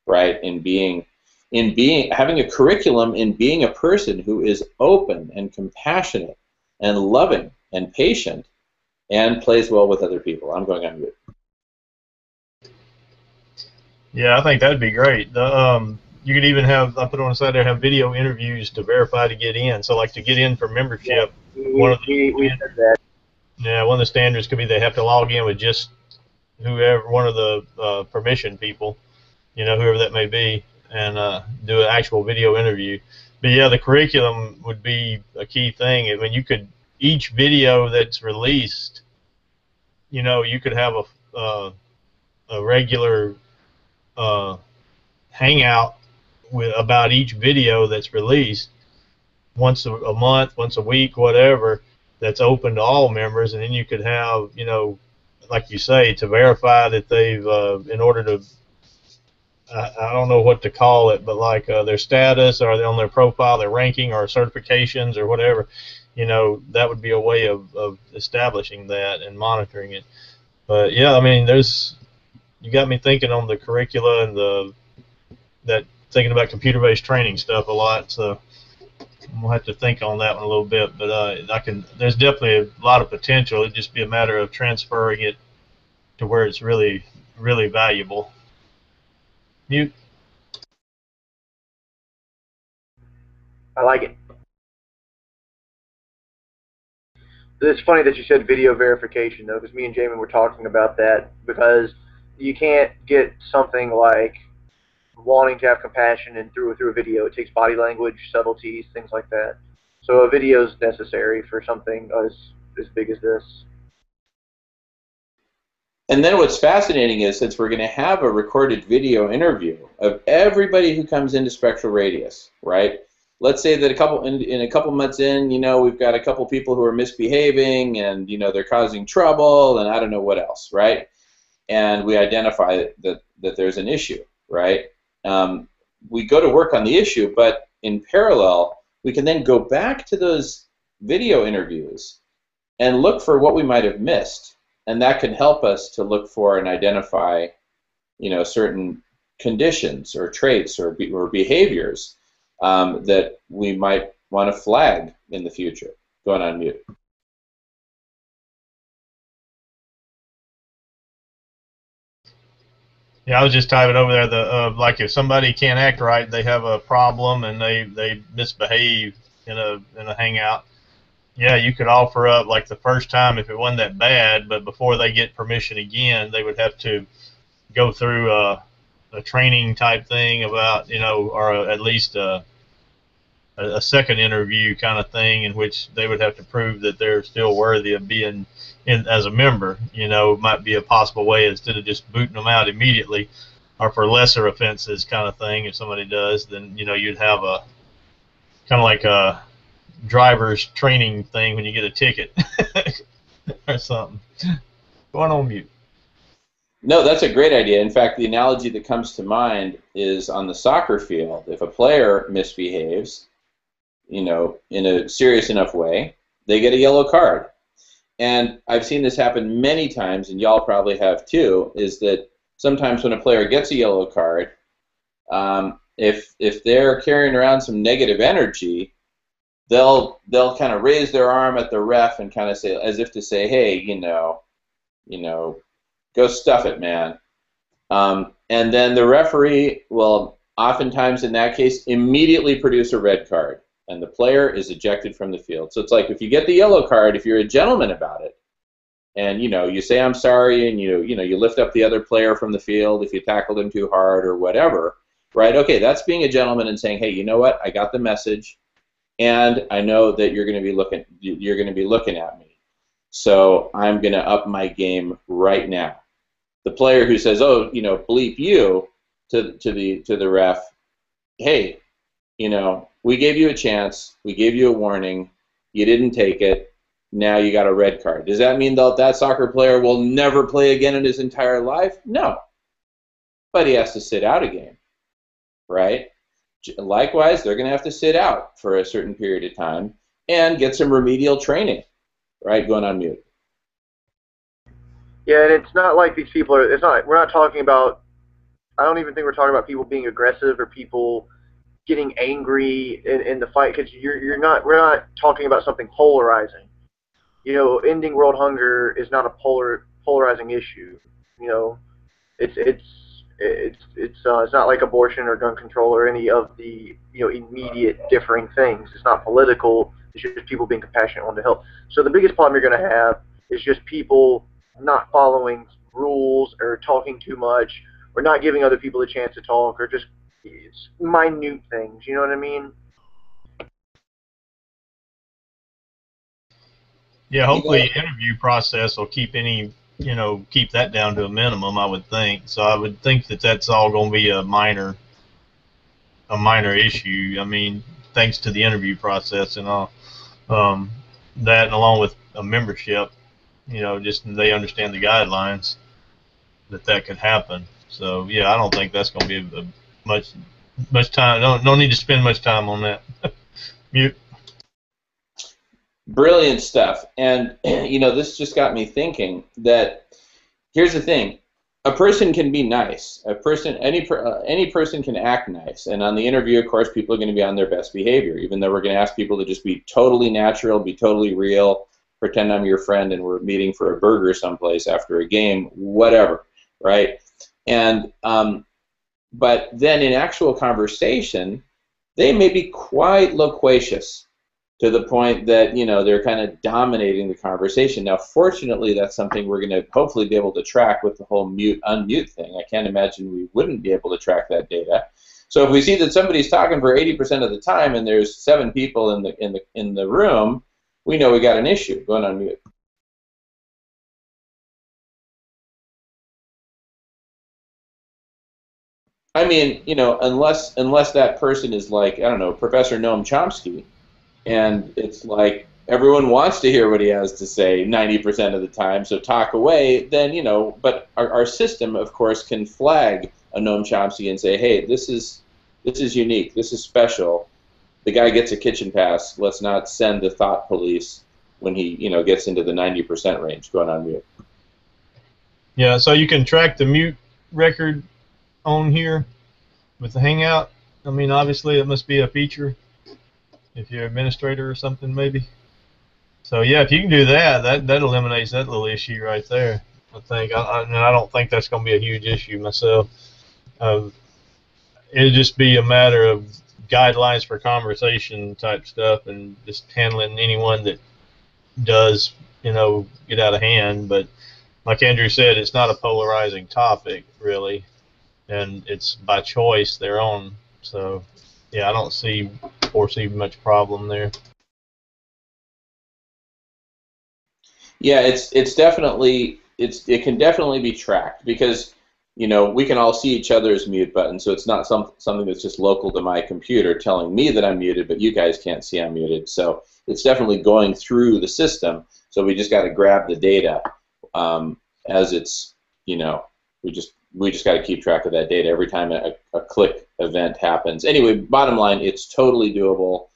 Speaker 1: right? Having a curriculum in being a person who is open and compassionate and loving and patient and plays well with other people. I'm going on mute.
Speaker 7: Yeah, I think that'd be great. You could even have, I put on the side there, have video interviews to verify to get in. So like to get in for membership,
Speaker 5: We said that.
Speaker 7: yeah, one of the standards could be they have to log in with just whoever, one of the permission people, whoever that may be, and do an actual video interview. But yeah, the curriculum would be a key thing. I mean, each video that's released, you could have a regular hangout about each video that's released once a month, once a week, whatever, that's open to all members, and then you could have, like you say, to verify that they've, in order to, I don't know what to call it, but like their status or on their profile, their ranking or certifications or whatever, that would be a way of establishing that and monitoring it. But yeah, I mean, you got me thinking on the curricula and thinking about computer-based training stuff a lot, so we'll have to think on that one a little bit. But there's definitely a lot of potential. It'd just be a matter of transferring it to where it's really, really valuable. Mute.
Speaker 5: I like it. It's funny that you said video verification, though, because me and Jamin were talking about that, because you can't get something like wanting to have compassion and through a video. It takes body language, subtleties, things like that. So a video is necessary for something as big as this.
Speaker 1: And then what's fascinating is, since we're going to have a recorded video interview of everybody who comes into Spectral Radius, right? Let's say that in a couple months in, we've got a couple people who are misbehaving and, they're causing trouble and I don't know what else, right? And we identify that there's an issue, right? We go to work on the issue, but in parallel, we can then go back to those video interviews and look for what we might have missed. And that can help us to look for and identify, certain conditions or traits or behaviors that we might want to flag in the future. Going on mute.
Speaker 7: Yeah, I was just typing over there. Like if somebody can't act right, they have a problem and they misbehave in a hangout. Yeah, you could offer up like the first time if it wasn't that bad, but before they get permission again, they would have to go through a training type thing about, or at least a second interview kind of thing in which they would have to prove that they're still worthy of being in as a member. Might be a possible way instead of just booting them out immediately, or for lesser offenses kind of thing. If somebody does, then you'd have a kind of like a driver's training thing when you get a ticket or something. Going on mute.
Speaker 1: No, that's a great idea. In fact, the analogy that comes to mind is on the soccer field. If a player misbehaves, in a serious enough way, they get a yellow card. And I've seen this happen many times, and y'all probably have too, is that sometimes when a player gets a yellow card, if they're carrying around some negative energy, they'll kind of raise their arm at the ref and kind of say, as if to say, hey, go stuff it, man. And then the referee will oftentimes in that case immediately produce a red card, and the player is ejected from the field. So it's like if you get the yellow card, if you're a gentleman about it, and you say I'm sorry, and you lift up the other player from the field if you tackled him too hard or whatever, right? Okay, that's being a gentleman and saying, hey, you know what? I got the message. And I know that you're going to be looking at me, so I'm going to up my game right now. The player who says, "Oh, bleep you," to the ref, hey, we gave you a chance, we gave you a warning, you didn't take it, now you got a red card. Does that mean that soccer player will never play again in his entire life? No, but he has to sit out a game, right? Likewise, they're going to have to sit out for a certain period of time and get some remedial training, right? Going on mute.
Speaker 5: Yeah, and it's not like these people are. We're not talking about. I don't even think we're talking about people being aggressive or people getting angry in the fight, because we're not talking about something polarizing. ending world hunger is not a polarizing issue. You know, it's not like abortion or gun control or any of the immediate differing things. It's not political. It's just people being compassionate, wanting to help. So the biggest problem you're going to have is just people not following rules or talking too much or not giving other people a chance to talk or just it's minute things. You know what I mean?
Speaker 7: Yeah, hopefully the interview process will keep keep that down to a minimum, I would think. So I would think that that's all going to be a minor issue. I mean, thanks to the interview process and all. That and along with a membership, just they understand the guidelines that could happen. So yeah, I don't think that's going to be much time. Don't need to spend much time on that. Mute.
Speaker 1: Brilliant stuff. And this just got me thinking that here's the thing: a person can be nice. Any person can act nice. And on the interview, of course, people are going to be on their best behavior. Even though we're going to ask people to just be totally natural, be totally real, pretend I'm your friend, and we're meeting for a burger someplace after a game, whatever, right? And but then in actual conversation, they may be quite loquacious, to the point that they're kind of dominating the conversation. Now, fortunately, that's something we're going to hopefully be able to track with the whole mute-unmute thing. I can't imagine we wouldn't be able to track that data. So if we see that somebody's talking for 80% of the time and there's 7 people in the room, we know we got an issue going on mute. I mean, unless that person is like, I don't know, Professor Noam Chomsky, and it's like everyone wants to hear what he has to say 90% of the time, so talk away, then, but our system, of course, can flag a Noam Chomsky and say, hey, this is unique, this is special, the guy gets a kitchen pass, let's not send the thought police when he, gets into the 90% range going on mute.
Speaker 7: Yeah, so you can track the mute record on here with the Hangout. I mean, obviously, it must be a feature if you're an administrator or something, maybe. So yeah, if you can do that, that eliminates that little issue right there. I think. I don't think that's going to be a huge issue myself. It'll just be a matter of guidelines for conversation type stuff, and just handling anyone that does, get out of hand. But like Andrew said, it's not a polarizing topic really, and it's by choice their own. So yeah, I don't foresee much problem there.
Speaker 1: Yeah, it can definitely be tracked because we can all see each other's mute buttons, so it's not something that's just local to my computer telling me that I'm muted, but you guys can't see I'm muted. So it's definitely going through the system. So we just got to grab the data as it's we just got to keep track of that data every time a click event happens. Anyway, bottom line, it's totally doable.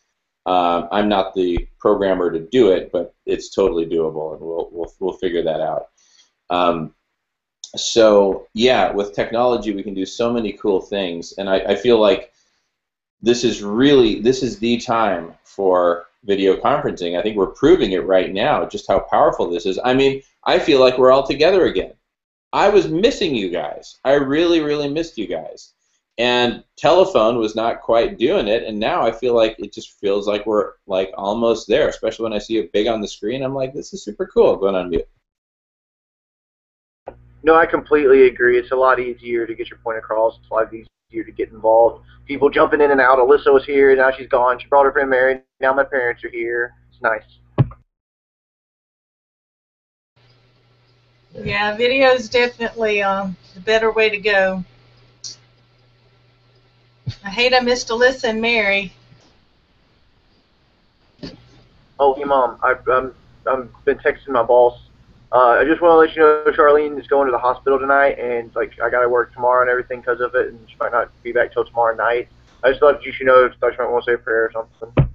Speaker 1: I'm not the programmer to do it, but it's totally doable, and we'll figure that out. So yeah, with technology, we can do so many cool things, and I feel like this is the time for video conferencing. I think we're proving it right now, just how powerful this is. I mean, I feel like we're all together again. I was missing you guys. I really, really missed you guys. And telephone was not quite doing it, and now I feel like it just feels like we're like almost there, especially when I see it big on the screen. I'm like, this is super cool going on mute.
Speaker 5: No, I completely agree. It's a lot easier to get your point across. It's a lot easier to get involved. People jumping in and out. Alyssa was here, now she's gone. She brought her friend Mary. Now my parents are here. It's nice.
Speaker 8: Yeah, video is definitely the better way to go. I hate I missed Alyssa and Mary.
Speaker 5: Oh, hey, Mom. I've been texting my boss. I just want to let you know Charlene is going to the hospital tonight, and like I got to work tomorrow and everything because of it, and she might not be back till tomorrow night. I just thought you should know. Thought you might want to say a prayer or something.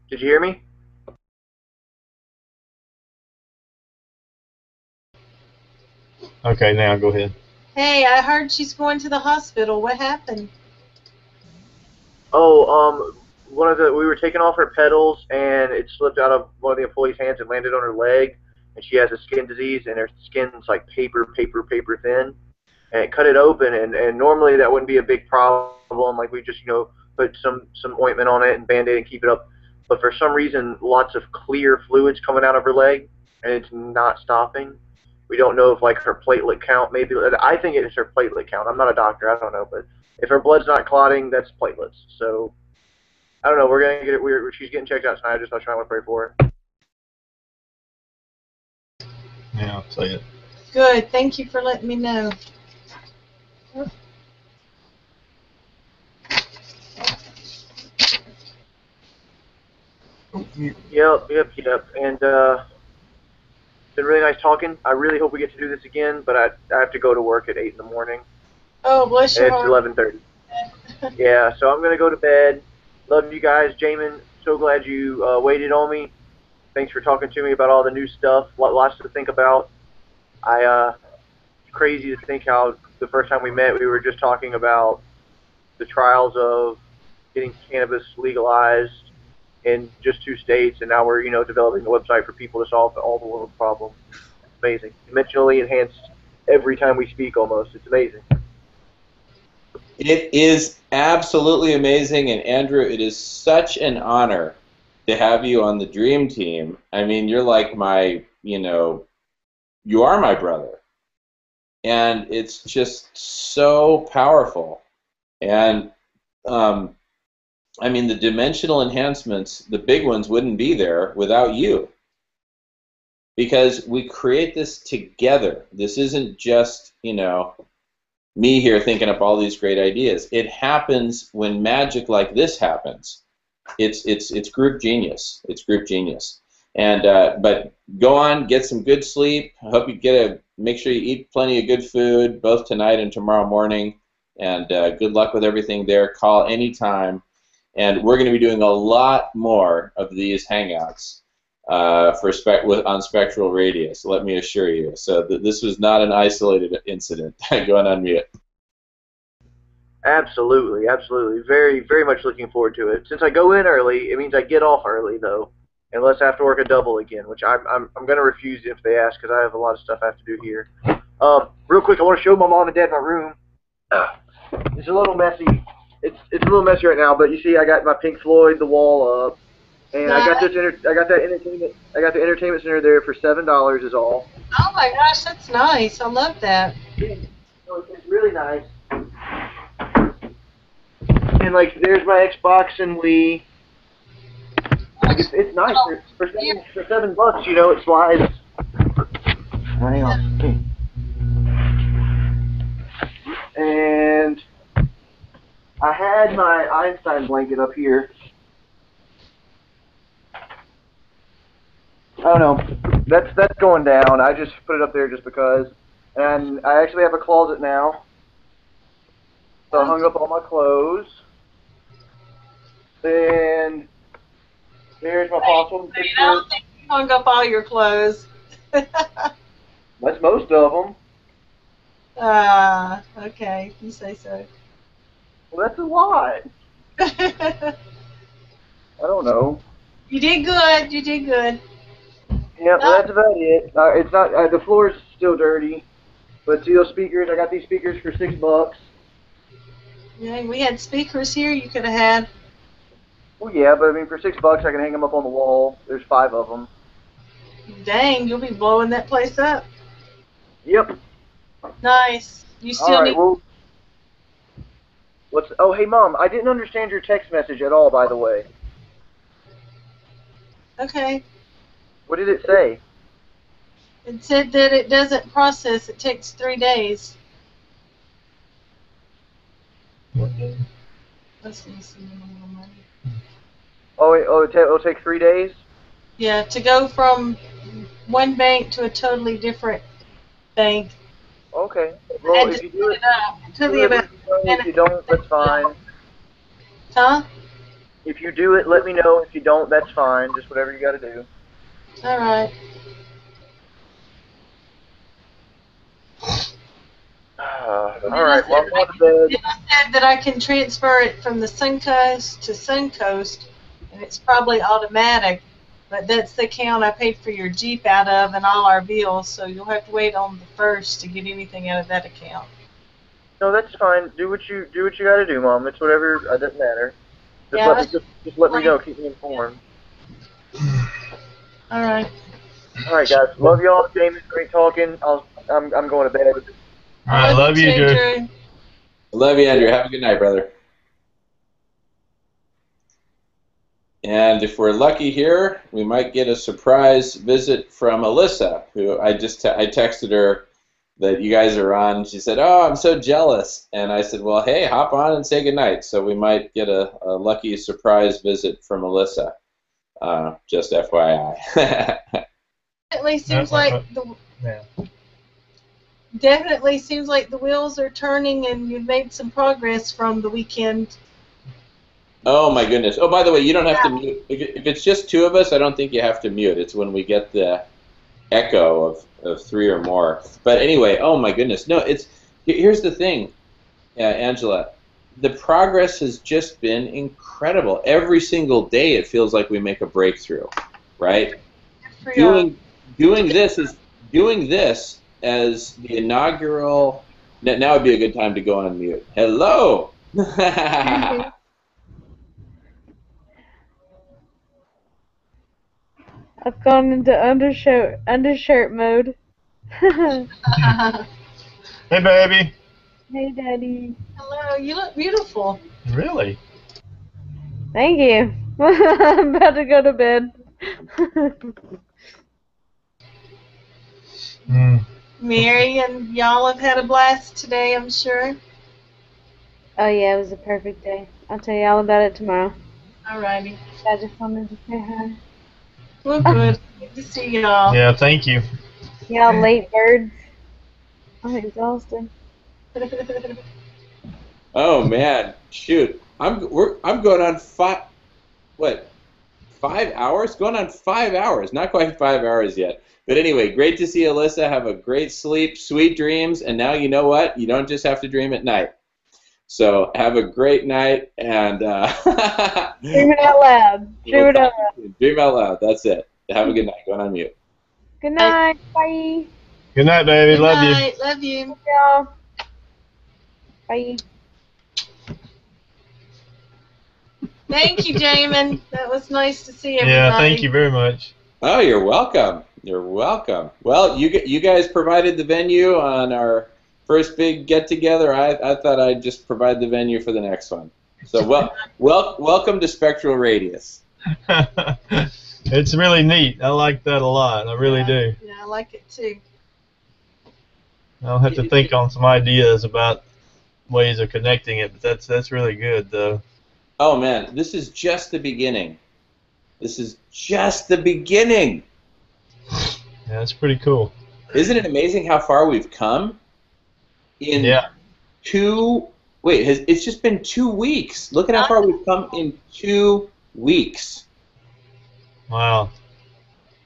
Speaker 5: Did you hear me?
Speaker 7: Okay, now go ahead.
Speaker 8: Hey, I heard she's going to the hospital. What happened?
Speaker 5: Oh, we were taking off her pedals, and it slipped out of one of the employees' hands and landed on her leg, and she has a skin disease, and her skin's like paper thin, and it cut it open, and normally that wouldn't be a big problem, like we just, put some ointment on it and Band-Aid and keep it up, but for some reason, lots of clear fluids coming out of her leg, and it's not stopping. We don't know if, like, her platelet count, maybe, I think it's her platelet count. I'm not a doctor, I don't know, but if her blood's not clotting, that's platelets. So I don't know. We're gonna get it. She's getting checked out tonight. I just was trying to pray for her.
Speaker 7: Yeah, I'll say it.
Speaker 8: Good. Thank you for letting me know.
Speaker 5: Yep. And it's been really nice talking. I really hope we get to do this again, but I have to go to work at 8 in the morning.
Speaker 8: Oh, bless your
Speaker 5: And it's
Speaker 8: heart.
Speaker 5: 11:30. Yeah, so I'm gonna go to bed. Love you guys, Jamin. So glad you waited on me. Thanks for talking to me about all the new stuff. Lots to think about. It's crazy to think how the first time we met, we were just talking about the trials of getting cannabis legalized in just 2 states, and now we're, developing a website for people to solve all the world's problems. It's amazing. Dimensionally enhanced every time we speak almost. It's amazing.
Speaker 1: It is absolutely amazing, and Andrew, it is such an honor to have you on the Dream Team. I mean, you're like my, you are my brother. And it's just so powerful. And, I mean, the dimensional enhancements, the big ones, wouldn't be there without you. Because we create this together. This isn't just, me here thinking up all these great ideas. It happens when magic like this happens. It's group genius. It's group genius. And but go on, get some good sleep. I hope you make sure you eat plenty of good food both tonight and tomorrow morning. And good luck with everything there. Call anytime. And we're going to be doing a lot more of these hangouts on Spectral Radio, so let me assure you. So this was not an isolated incident. Go on unmute.
Speaker 5: Absolutely. Very, very much looking forward to it. Since I go in early, it means I get off early, though, unless I have to work a double again, which I'm going to refuse if they ask, because I have a lot of stuff I have to do here. Real quick, I want to show my mom and dad my room. It's a little messy. It's a little messy right now, but you see, I got my Pink Floyd, the wall up, and I got the entertainment center there for $7 is all.
Speaker 8: Oh my gosh, that's nice. I love that.
Speaker 5: So it's really nice. And like, there's my Xbox and Wii. Like, it's nice for $7. It slides. Hang on. And I had my Einstein blanket up here. I don't know. That's going down. I just put it up there just because. And I actually have a closet now. So I hung up all my clothes. And there's my possum.
Speaker 8: I don't think you hung up all your clothes.
Speaker 5: That's most of them.
Speaker 8: Okay, if you say so.
Speaker 5: Well, that's a lot. I don't know.
Speaker 8: You did good. You did good.
Speaker 5: Yeah, well, that's about it. It's not. The floor is still dirty. But see those speakers? I got these speakers for $6.
Speaker 8: Yeah, we had speakers here you could have had.
Speaker 5: Well, yeah, but I mean, for $6, I can hang them up on the wall. There's 5 of them.
Speaker 8: Dang, you'll be blowing that place up.
Speaker 5: Yep.
Speaker 8: Nice. You still need.
Speaker 5: Well, oh, hey, Mom, I didn't understand your text message at all, by the way.
Speaker 8: Okay.
Speaker 5: What did it say?
Speaker 8: It said that it doesn't process. It takes 3 days. Let's see some little money.
Speaker 5: It'll take 3 days?
Speaker 8: Yeah, to go from one bank to a totally different bank.
Speaker 5: Okay. Well, if you do it, if you don't, that's fine.
Speaker 8: Huh?
Speaker 5: If you do it, let me know. If you don't, that's fine. Just whatever you got to do.
Speaker 8: All right.
Speaker 5: All right, well, I'm going to bed.
Speaker 8: I said that I can transfer it from the Suncoast to Suncoast, and it's probably automatic. But that's the account I paid for your Jeep out of and all our bills, so you'll have to wait on the 1st to get anything out of that account.
Speaker 5: No, that's fine. Do what you got to do, Mom. It's whatever. It doesn't matter. Just
Speaker 8: Yeah,
Speaker 5: let me know. Keep me informed.
Speaker 8: All right.
Speaker 5: All right, guys. Love y'all. James, great talking. I'm going to bed.
Speaker 7: All right, love you, Drew.
Speaker 1: I love you, Andrew. Have a good night, brother. And if we're lucky here, we might get a surprise visit from Alyssa, who I texted her that you guys are on. She said, "Oh, I'm so jealous." And I said, "Well, hey, hop on and say goodnight." So we might get a lucky surprise visit from Alyssa. Just FYI.
Speaker 8: Definitely seems like the wheels are turning, and you've made some progress from the weekend.
Speaker 1: Oh my goodness. Oh, by the way, you don't have to mute. If it's just two of us, I don't think you have to mute. It's when we get the echo of three or more. But anyway, oh my goodness. No, here's the thing, Angela. The progress has just been incredible. Every single day it feels like we make a breakthrough, right? Doing this as the inaugural. Now would be a good time to go on mute. Hello.
Speaker 6: I've gone into undershirt mode.
Speaker 7: Hey, baby.
Speaker 6: Hey, Daddy.
Speaker 8: Hello, you look beautiful.
Speaker 7: Really?
Speaker 6: Thank you. I'm about to go to bed.
Speaker 8: Mary and y'all have had a blast today, I'm sure.
Speaker 6: Oh yeah, it was a perfect day. I'll tell you all about it tomorrow.
Speaker 8: Alrighty.
Speaker 6: I just wanted to say hi.
Speaker 8: Well, good. Good to see y'all.
Speaker 7: Yeah, thank you.
Speaker 6: Y'all late birds. I'm exhausted.
Speaker 1: Oh man, shoot! I'm going on 5 hours? Going on 5 hours. Not quite 5 hours yet. But anyway, great to see Alyssa. Have a great sleep, sweet dreams, and now you know what? You don't just have to dream at night. So have a great night and
Speaker 6: Dream it out loud. Dream it out loud.
Speaker 1: Dream out loud. That's it. Have a good night. Going on mute.
Speaker 6: Good night. Bye.
Speaker 7: Good night, baby.
Speaker 8: Good
Speaker 7: Love
Speaker 8: night.
Speaker 7: you.
Speaker 8: Love you.
Speaker 6: Y'all. Bye.
Speaker 8: Thank you, Jamin. That was nice to see everybody.
Speaker 7: Yeah, thank you very much.
Speaker 1: Oh, you're welcome. You're welcome. Well, you guys provided the venue on our first big get-together. I thought I'd just provide the venue for the next one. So welcome to Spectral Radius.
Speaker 7: It's really neat. I like that a lot. I really do.
Speaker 8: Yeah, I like it too.
Speaker 7: I'll have to think on some ideas about ways of connecting it, but that's really good, though.
Speaker 1: Oh, man, this is just the beginning. This is just the beginning.
Speaker 7: Yeah, that's pretty cool.
Speaker 1: Isn't it amazing how far we've come? It's just been 2 weeks. Look at how far we've come in 2 weeks.
Speaker 7: Wow.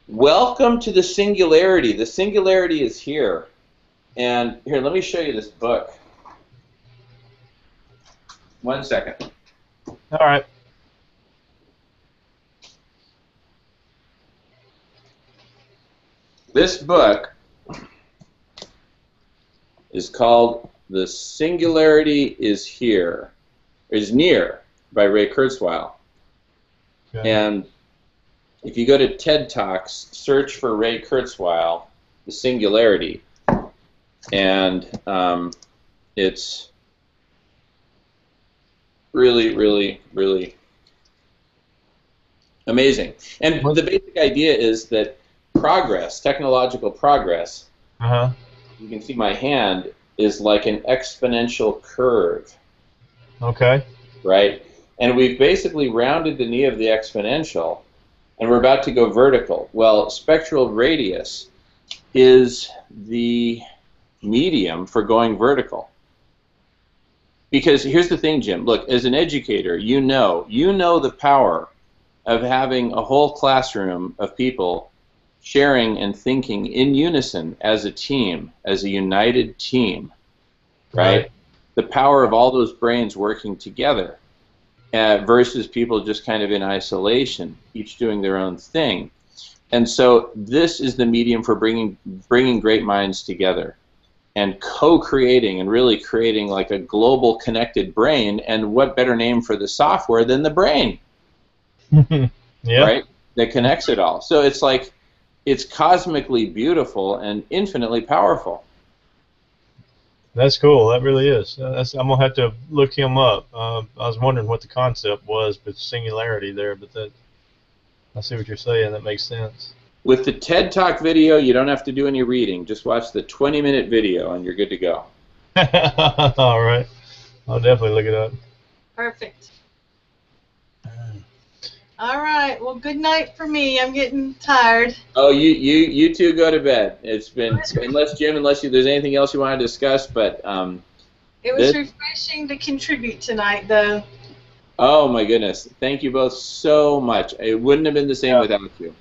Speaker 1: Welcome to the singularity. The singularity is here. And here, let me show you this book. 1 second.
Speaker 7: All right.
Speaker 1: This book is called The Singularity is Here, is Near, by Ray Kurzweil.
Speaker 7: Okay.
Speaker 1: And if you go to TED Talks, search for Ray Kurzweil, The Singularity, and it's really, really, really amazing. And the basic idea is that progress, technological progress, you can see my hand, is like an exponential curve.
Speaker 7: Okay.
Speaker 1: Right? And we've basically rounded the knee of the exponential, and we're about to go vertical. Well, spectral radius is the medium for going vertical. Because here's the thing, Jim. Look, as an educator, you know the power of having a whole classroom of people sharing and thinking in unison as a team, as a united team. right? The power of all those brains working together versus people just kind of in isolation, each doing their own thing. And so this is the medium for bringing great minds together and co-creating and really creating like a global connected brain. And what better name for the software than the brain?
Speaker 7: Yeah.
Speaker 1: Right? That connects it all. So it's like, it's cosmically beautiful and infinitely powerful.
Speaker 7: That's cool. That really is. I'm gonna have to look him up. I was wondering what the concept was with singularity there, but that I see what you're saying. That makes sense.
Speaker 1: With the TED Talk video, you don't have to do any reading. Just watch the 20-minute video, and you're good to go.
Speaker 7: All right. I'll definitely look it up.
Speaker 8: Perfect. All right. Well, good night for me. I'm getting tired.
Speaker 1: Oh, you two go to bed. It's been unless there's anything else you want to discuss, but
Speaker 8: it was refreshing to contribute tonight, though.
Speaker 1: Oh my goodness! Thank you both so much. It wouldn't have been the same without you.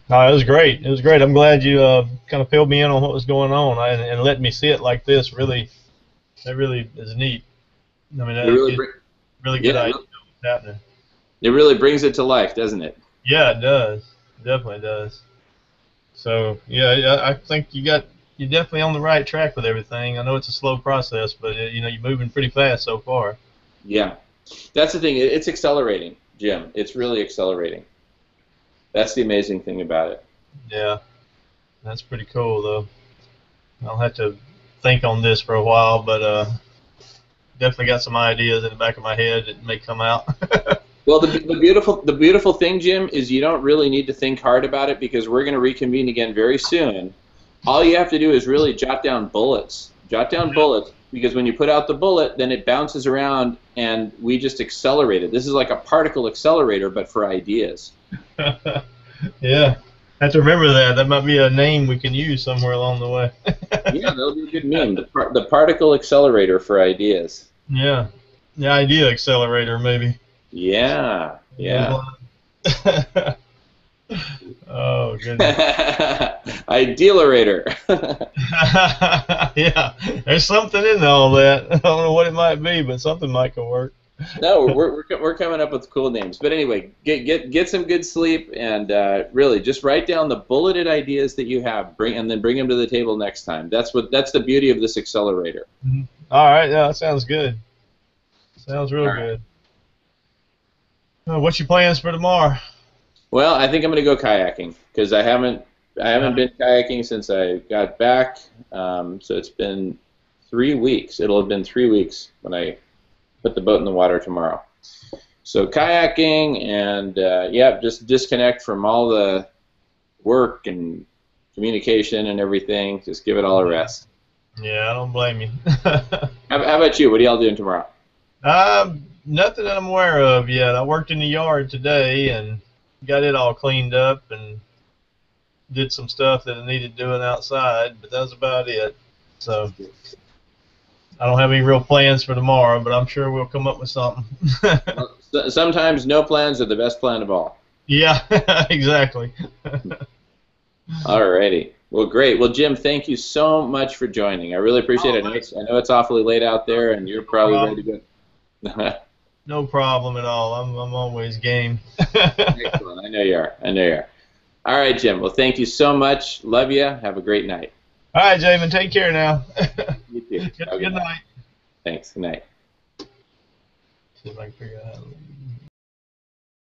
Speaker 7: No, it was great. It was great. I'm glad you kind of filled me in on what was going on and let me see it like this. Really, that really is neat. I mean, that's really good idea what's happening.
Speaker 1: It really brings it to life, doesn't it?
Speaker 7: Yeah, it does. It definitely does. So yeah, I think you're definitely on the right track with everything. I know it's a slow process, but you're moving pretty fast so far.
Speaker 1: Yeah, that's the thing. It's accelerating, Jim. It's really accelerating. That's the amazing thing about it.
Speaker 7: Yeah, that's pretty cool, though. I'll have to think on this for a while, but definitely got some ideas in the back of my head that may come out.
Speaker 1: Well, the beautiful thing, Jim, is you don't really need to think hard about it because we're going to reconvene again very soon. All you have to do is really jot down bullets. Jot down bullets, because when you put out the bullet, then it bounces around, and we just accelerate it. This is like a particle accelerator, but for ideas.
Speaker 7: Yeah, I have to remember that. That might be a name we can use somewhere along the way.
Speaker 1: Yeah, that'll be a good meme. The particle accelerator for ideas.
Speaker 7: Yeah, the idea accelerator maybe.
Speaker 1: Yeah, yeah.
Speaker 7: Oh goodness.
Speaker 1: Idealerator.
Speaker 7: Yeah, there's something in all that. I don't know what it might be, but something might could work.
Speaker 1: No, we're coming up with cool names. But anyway, get some good sleep, and really just write down the bulleted ideas that you have, and then bring them to the table next time. That's the beauty of this accelerator.
Speaker 7: Mm-hmm. All right, yeah, that sounds good. Sounds real good. What's your plans for tomorrow?
Speaker 1: Well, I think I'm going to go kayaking because I haven't been kayaking since I got back. So it's been 3 weeks. It'll have been 3 weeks when I put the boat in the water tomorrow. So kayaking and just disconnect from all the work and communication and everything. Just give it all a rest.
Speaker 7: Yeah, I don't blame you.
Speaker 1: How about you? What are y'all doing tomorrow?
Speaker 7: Nothing that I'm aware of yet. I worked in the yard today and got it all cleaned up and did some stuff that I needed doing outside, but that was about it. So I don't have any real plans for tomorrow, but I'm sure we'll come up with something.
Speaker 1: Sometimes no plans are the best plan of all.
Speaker 7: Yeah, exactly.
Speaker 1: Alrighty. Well, great. Well, Jim, thank you so much for joining. I really appreciate it. I know it's awfully late out there, and you're probably ready to go.
Speaker 7: No problem at all. I'm always game.
Speaker 1: Excellent. I know you are. All right, Jim. Well, thank you so much. Love you. Have a great night.
Speaker 7: All right, Jamin. Take care now.
Speaker 1: You too.
Speaker 7: Good night.
Speaker 1: Thanks. Good night.
Speaker 7: See if I can figure out how to